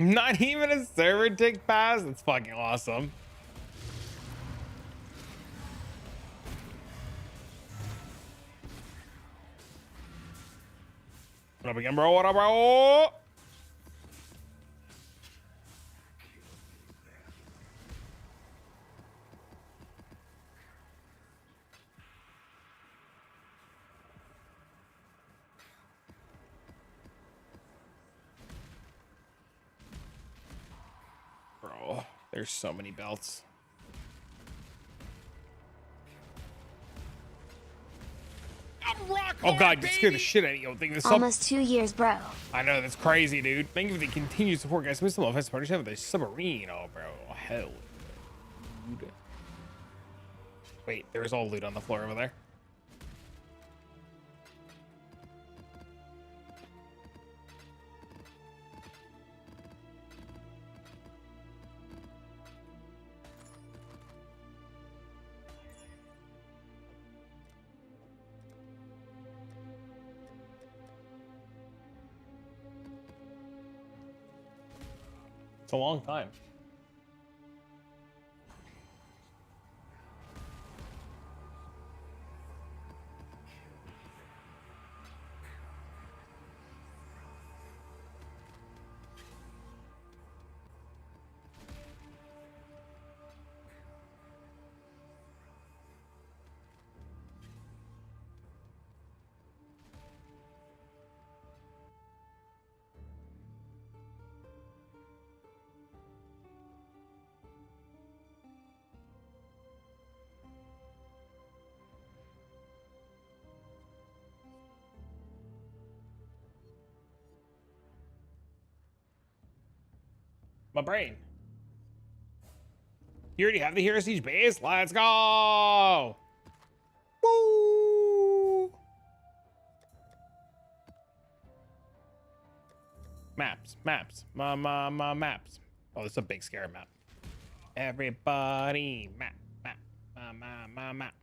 Speaker 1: Not even a server tick pass? That's fucking awesome. What up again, bro? What up, bro? Bro, there's so many belts. Oh god, you scared the shit out of you. Think this
Speaker 7: Almost 2 years, bro.
Speaker 1: I know, that's crazy, dude. Thank you for the continued support, guys. Who's the offensive partnership with the submarine? Oh, bro. Hell. Dude. Wait, there's all loot on the floor over there. It's a long time. My brain. You already have the Hero Siege base? Let's go! Woo! Maps, maps, maps. Oh, this is a big scarab map. Everybody, map, map.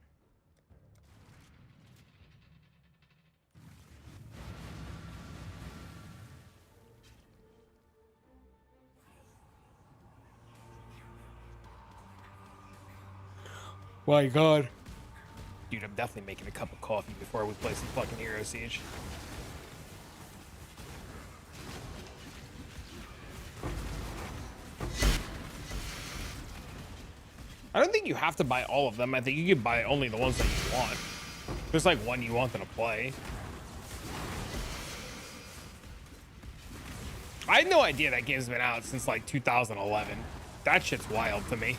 Speaker 1: My God. Dude, I'm definitely making a cup of coffee before we play some fucking Hero Siege. I don't think you have to buy all of them. I think you can buy only the ones that you want. There's like one you want them to play. I had no idea that game's been out since like 2011. That shit's wild to me.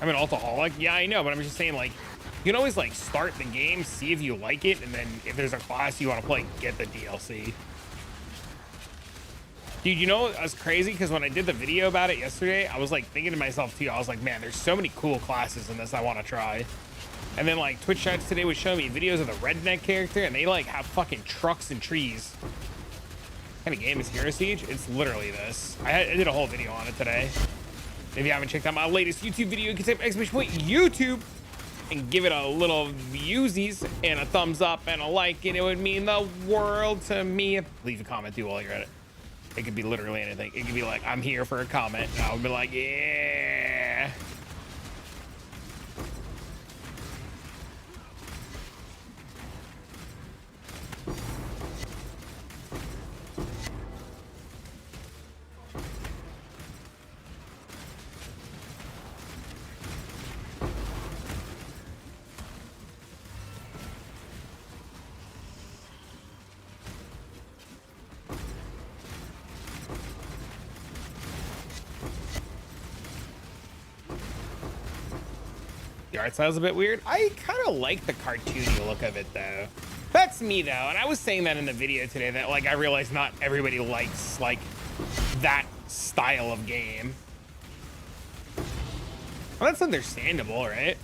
Speaker 1: I'm an alcoholic. Yeah, I know, but I'm just saying, like, you can always like start the game, see if you like it, and then if there's a class you want to play, get the DLC. Dude, you know it was crazy because when I did the video about it yesterday, I was like thinking to myself too. I was like, man, there's so many cool classes in this I want to try. And then like Twitch chats today was showing me videos of the redneck character, and they like have fucking trucks and trees. What kind of game is Hero Siege? It's literally this. I did a whole video on it today. If you haven't checked out my latest YouTube video, you can type !YouTube and give it a little viewsies and a thumbs up and a like, and it would mean the world to me. Leave a comment too while you're at it. It could be literally anything. It could be like, I'm here for a comment, and I'll be like, yeah. The art style's a bit weird. I kind of like the cartoony look of it though. That's me though, and I was saying that in the video today that like I realized not everybody likes like that style of game. Well, that's understandable, right?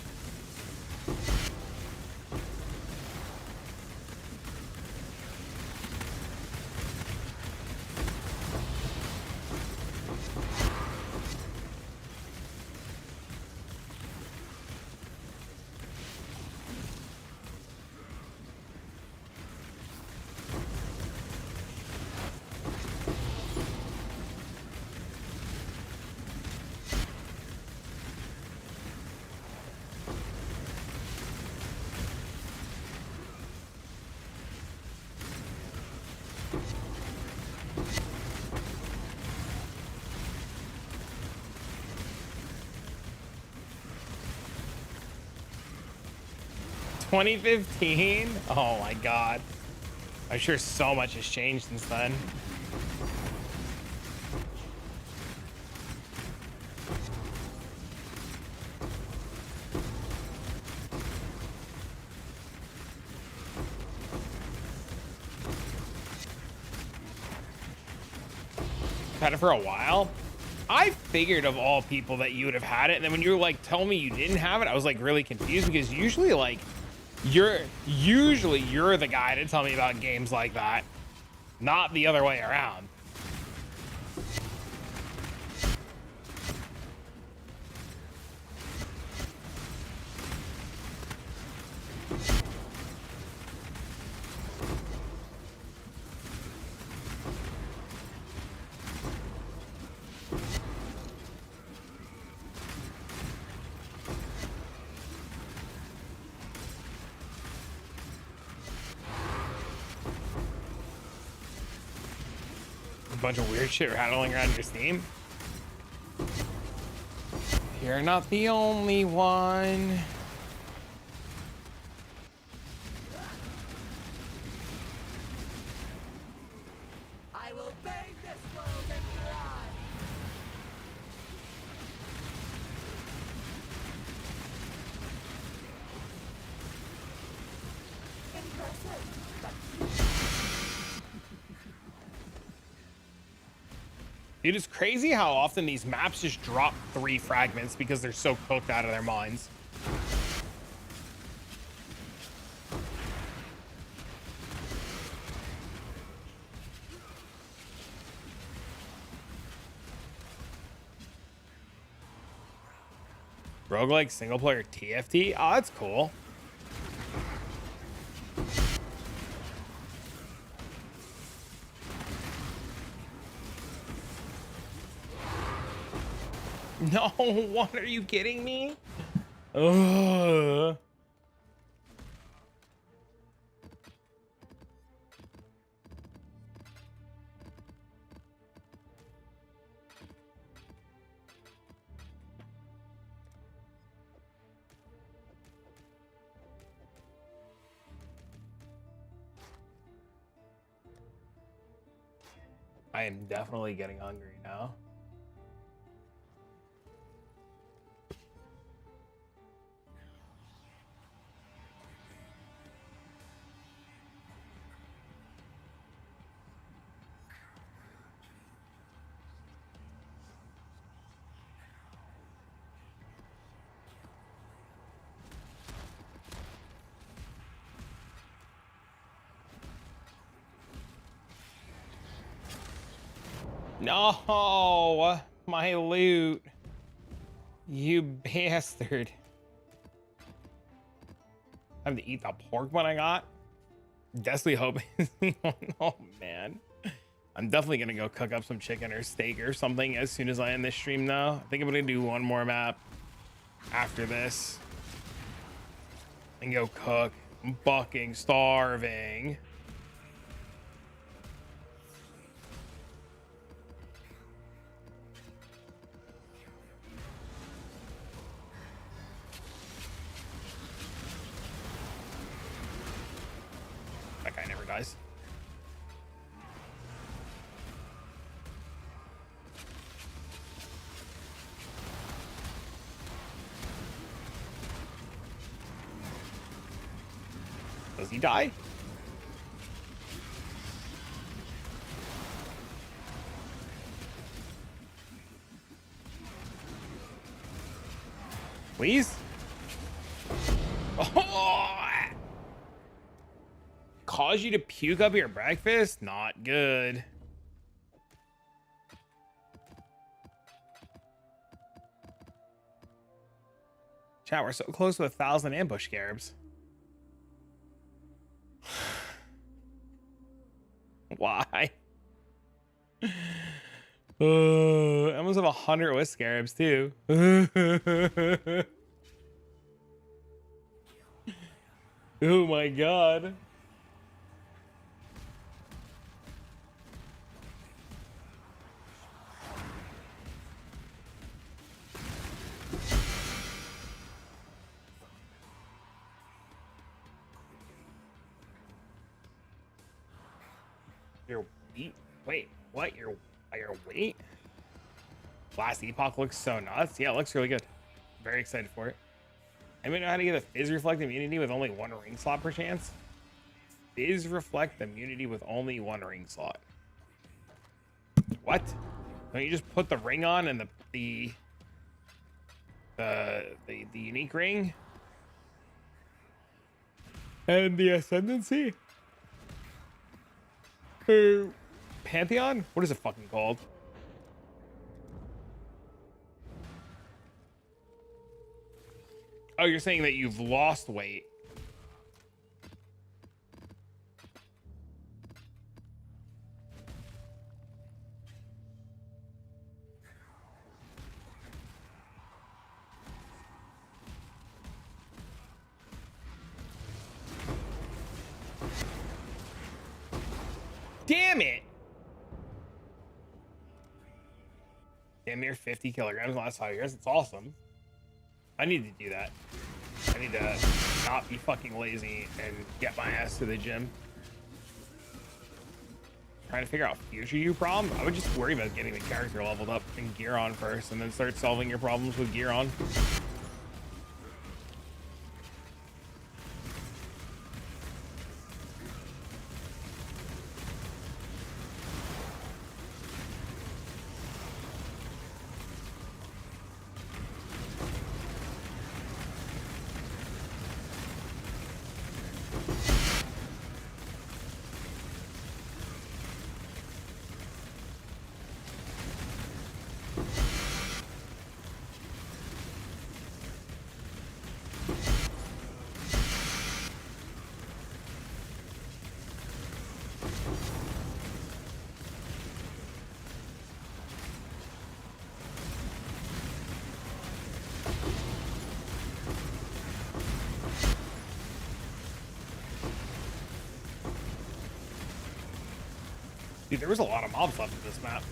Speaker 1: $2015? Oh my God. I'm sure so much has changed since then. I've had it for a while. I figured of all people that you would have had it, and then when you were like telling me you didn't have it, I was like really confused because usually like you're the guy to tell me about games like that, not the other way around. bunch of weird shit rattling around your Steam. You're not the only one.
Speaker 3: I will bathe this world in blood.
Speaker 1: Dude, it's crazy how often these maps just drop 3 fragments because they're so cooked out of their minds. Roguelike single player TFT? Oh, that's cool. No, what, are you kidding me? Ugh. I am definitely getting hungry now. No, my loot. You bastard. Time to eat the pork one I got. Definitely hoping. Oh man. I'm definitely gonna go cook up some chicken or steak or something as soon as I end this stream though. I think I'm gonna do one more map after this and go cook. I'm fucking starving. That guy never dies. Does he die? Please? Oh! Cause you to puke up your breakfast? Not good. Chat, we're so close to 1,000 ambush scarabs. Why? I almost have 100 with scarabs too. Oh my god. Your weight? Wait, what? Your weight? Last Epoch looks so nuts. Yeah, it looks really good. Very excited for it. I don't know how to get a Fizz Reflect immunity with only 1 ring slot per chance. Fizz Reflect immunity with only 1 ring slot. What? Don't you just put the ring on and the unique ring? And the ascendancy? Pantheon? What is it fucking called? Oh, you're saying that you've lost weight. Damn it! Damn near 50 kilograms in the last 5 years. It's awesome. I need to do that. I need to not be fucking lazy and get my ass to the gym. Trying to figure out future you problems. I would just worry about getting the character leveled up and gear on first, and then start solving your problems with gear on. Dude, there was a lot of mobs left in this map.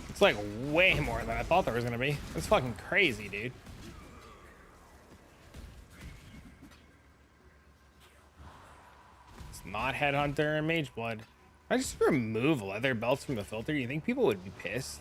Speaker 1: It's like way more than I thought there was gonna be. It's fucking crazy, dude. Not Headhunter and Mageblood. I just remove leather belts from the filter. You think people would be pissed?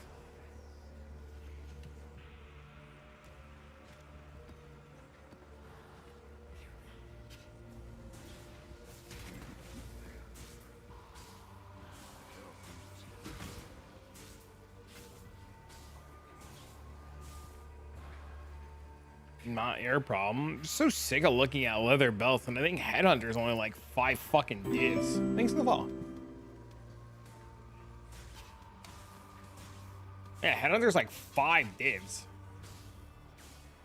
Speaker 1: Not your problem. I'm so sick of looking at leather belts, and I think Headhunter's only like 5 fucking dids. Thanks for the follow. Yeah, Headhunter's like 5 dids.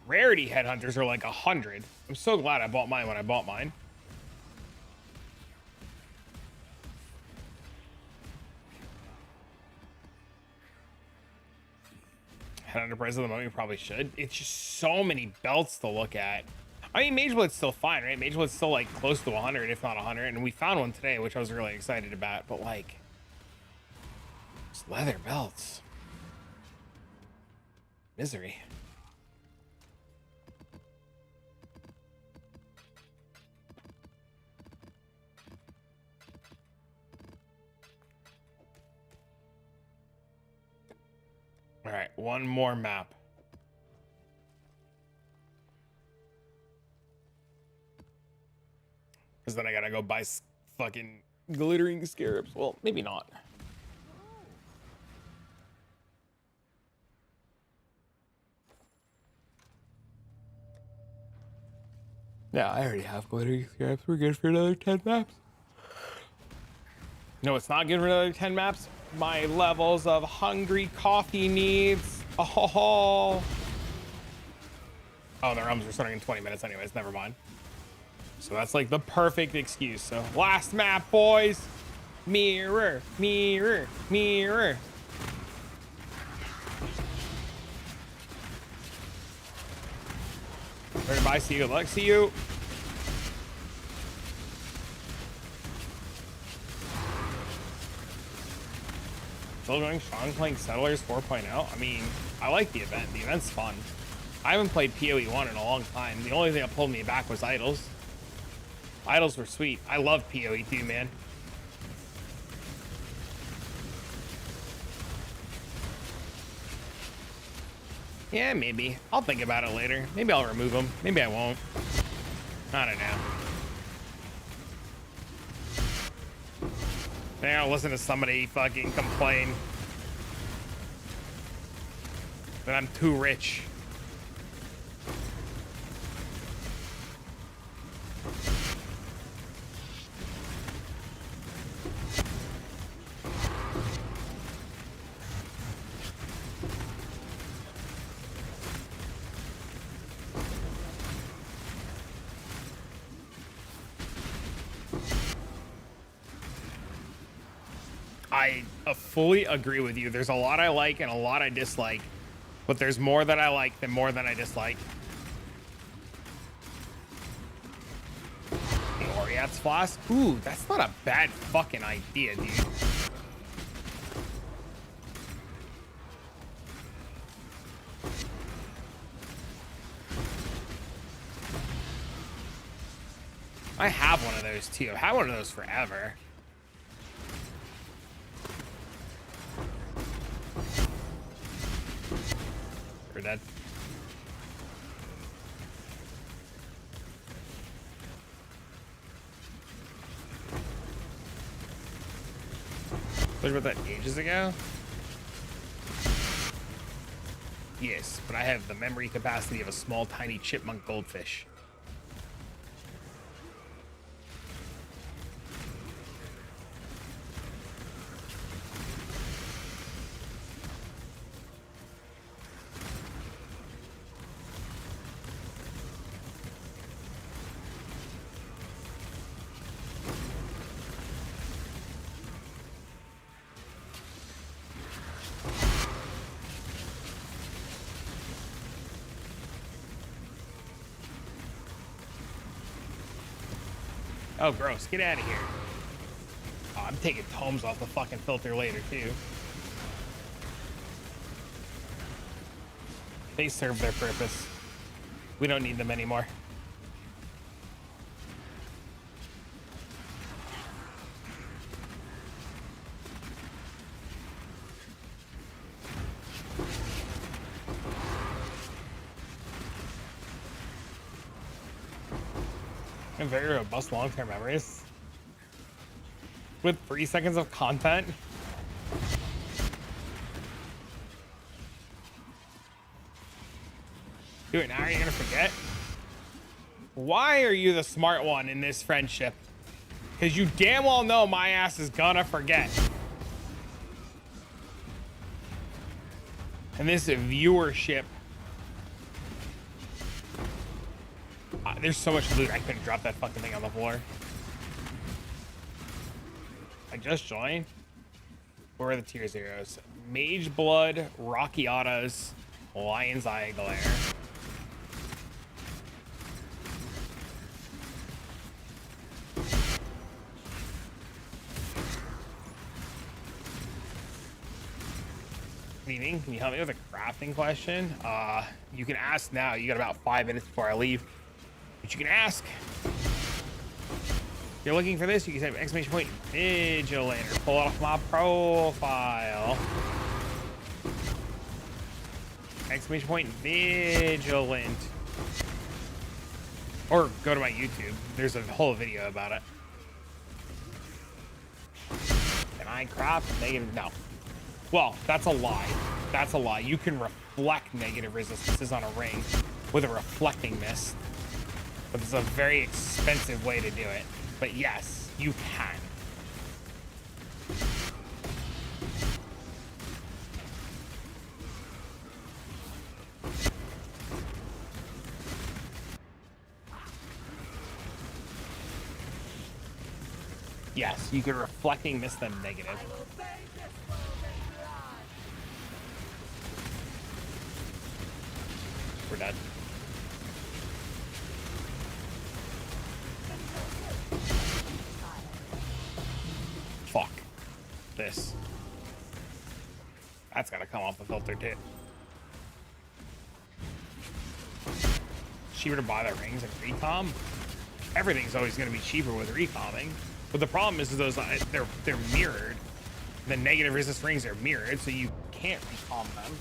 Speaker 1: Rarity Headhunters are like 100. I'm so glad I bought mine when I bought mine. Headhunter price of the moment, you probably should. It's just so many belts to look at. I mean, Mageblood's still fine, right? Mageblood's still like close to 100, if not 100, and we found one today, which I was really excited about. But like, just leather belts, misery. All right, one more map. Because then I gotta go buy fucking glittering scarabs. Well, maybe not. Yeah, I already have glittering scarabs. We're good for another 10 maps. No, it's not good for another 10 maps. My levels of hungry coffee needs. Oh, the realms are starting in 20 minutes anyways. Never mind. So that's like the perfect excuse. So last map, boys. Mirror, mirror, mirror. Everybody, see you. Good luck. See you. Still going strong playing Settlers 4.0. I mean, I like the event. The event's fun. I haven't played PoE 1 in a long time. The only thing that pulled me back was Idols. Idols were sweet. I love PoE 2, man. Yeah, maybe. I'll think about it later. Maybe I'll remove them. Maybe I won't. I don't know. Then I'll listen to somebody fucking complain that I'm too rich. I fully agree with you. There's a lot I like and a lot I dislike, but there's more that I like than more than I dislike. The Oriat's flask. Ooh, that's not a bad fucking idea, dude. I have one of those too. I've had one of those forever. You're dead. What about that ages ago? Yes, but I have the memory capacity of a small, tiny chipmunk goldfish. Oh, gross. Get out of here. Oh, I'm taking tomes off the fucking filter later, too. They serve their purpose. We don't need them anymore. And very robust long-term memories. With 3 seconds of content. Do it now, are you gonna forget? Why are you the smart one in this friendship? Because you damn well know my ass is gonna forget. And this viewership. There's so much loot, I couldn't drop that fucking thing on the floor. I just joined. Where are the tier zeros? Mage Blood, Rocky Autos, Lion's Eye Glare. Meaning, can you help me with a crafting question? You can ask now. You got about 5 minutes before I leave. But you can ask. If you're looking for this, you can say exclamation point Vigilant or pull it off my profile. Exclamation point Vigilant. Or go to my YouTube. There's a whole video about it. Can I craft negative? No. Well, that's a lie. That's a lie. You can reflect negative resistances on a ring with a reflecting mist. But it's a very expensive way to do it. But yes, you can. Yes, you can reflecting mist them negative. We're done. Fuck. This. That's gotta come off the filter too. Cheaper to buy the rings and recom? Everything's always gonna be cheaper with recomming. But the problem is those they're mirrored. The negative resist rings are mirrored, so you can't recom them.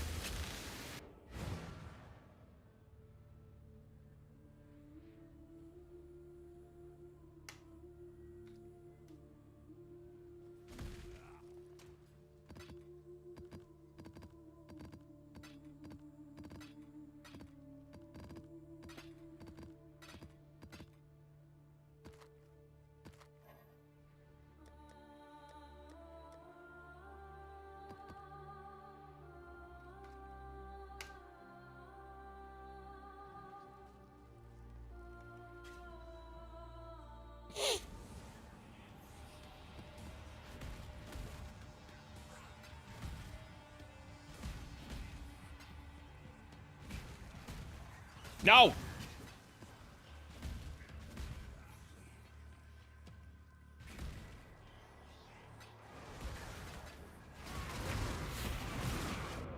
Speaker 1: No!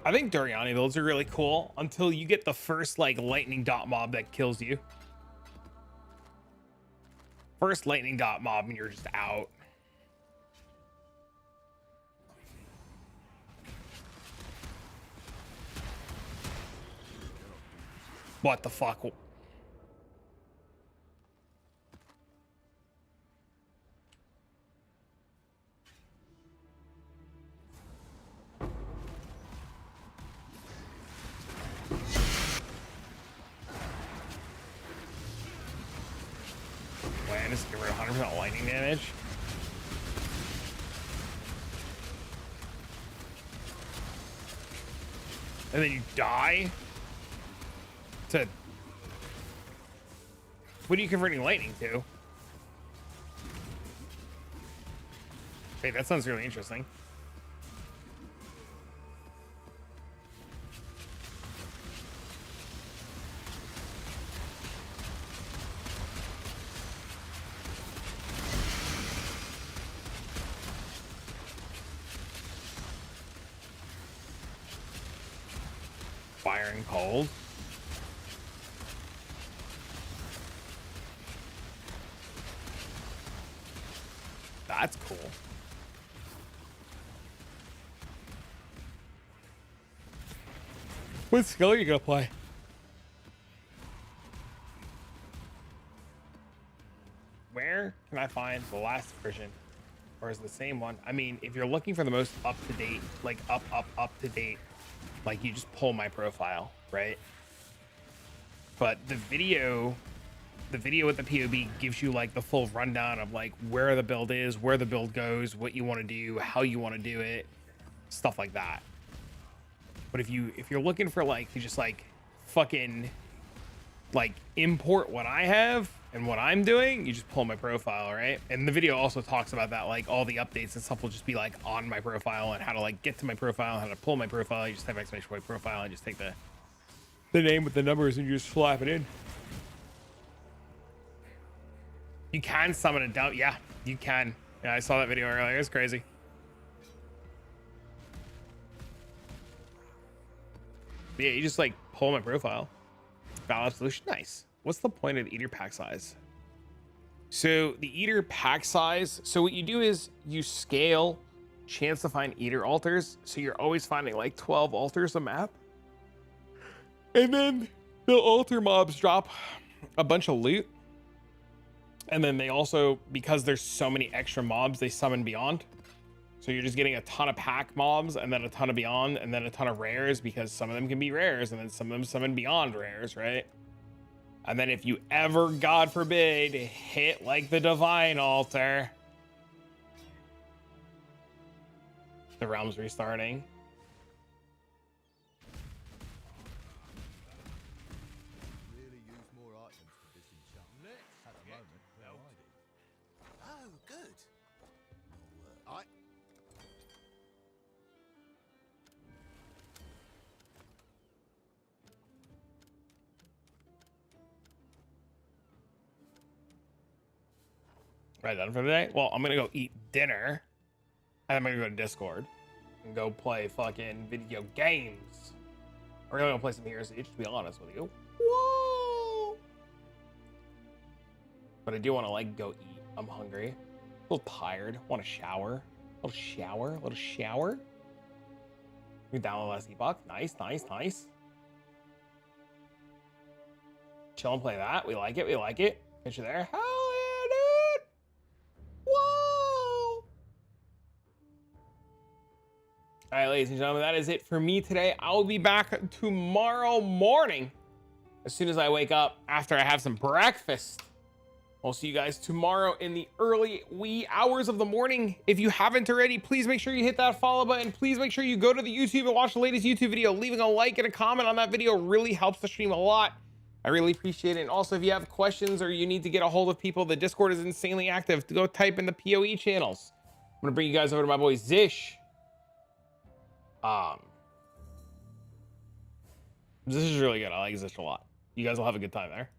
Speaker 1: I think Doriani builds are really cool until you get the first like lightning dot mob that kills you. First lightning dot mob and you're just out. What the fuck? Man, just get rid of 100% lightning damage. And then you die to... What are you converting lightning to? Hey, that sounds really interesting. Firing cold. That's cool. What skill are you gonna play? Where can I find the last version? Or is it the same one? I mean, if you're looking for the most up-to-date, like up-to-date, like you just pull my profile, right? But the video with the POB gives you like the full rundown of like where the build is, where the build goes, what you want to do, how you want to do it, stuff like that. But if you're looking for like to just like fucking like import what I have and what I'm doing, you just pull my profile, right? And the video also talks about that, like all the updates and stuff will just be like on my profile and how to like get to my profile, how to pull my profile. You just type exclamation point profile and just take the name with the numbers and you just slap it in. You can summon a dump. Yeah, you can. Yeah, I saw that video earlier. It's crazy. But yeah, you just like pull my profile. Valid solution. Nice. What's the point of the eater pack size? So the eater pack size. So what you do is you scale chance to find eater altars. So you're always finding like 12 altars a map. And then the altar mobs drop a bunch of loot. And then they also, because there's so many extra mobs, they summon beyond. So you're just getting a ton of pack mobs and then a ton of beyond and then a ton of rares because some of them can be rares and then some of them summon beyond rares, right? And then if you ever, God forbid, hit like the divine altar, the realm's restarting.
Speaker 4: Really use more items for this enchantment. At the moment, well, I do. Oh, good. I
Speaker 1: Right, done for today? Well, I'm gonna go eat dinner. And I'm gonna go to Discord and go play fucking video games. We're gonna go play some Heroes, to be honest with you. Whoa! But I do want to like go eat. I'm hungry. A little tired. Want to shower. A little shower. A little shower. We download last epoch. Nice, nice, nice. Chill and play that. We like it. We like it. Get you there. Hell yeah, dude! Whoa! All right, ladies and gentlemen, that is it for me today. I will be back tomorrow morning as soon as I wake up after I have some breakfast. I'll see you guys tomorrow in the early wee hours of the morning. If you haven't already, please make sure you hit that follow button. Please make sure you go to the YouTube and watch the latest YouTube video. Leaving a like and a comment on that video really helps the stream a lot. I really appreciate it. And also, if you have questions or you need to get a hold of people, the Discord is insanely active. Go type in the PoE channels. I'm gonna bring you guys over to my boy Zish. This is really good. I like Zish a lot. You guys will have a good time there.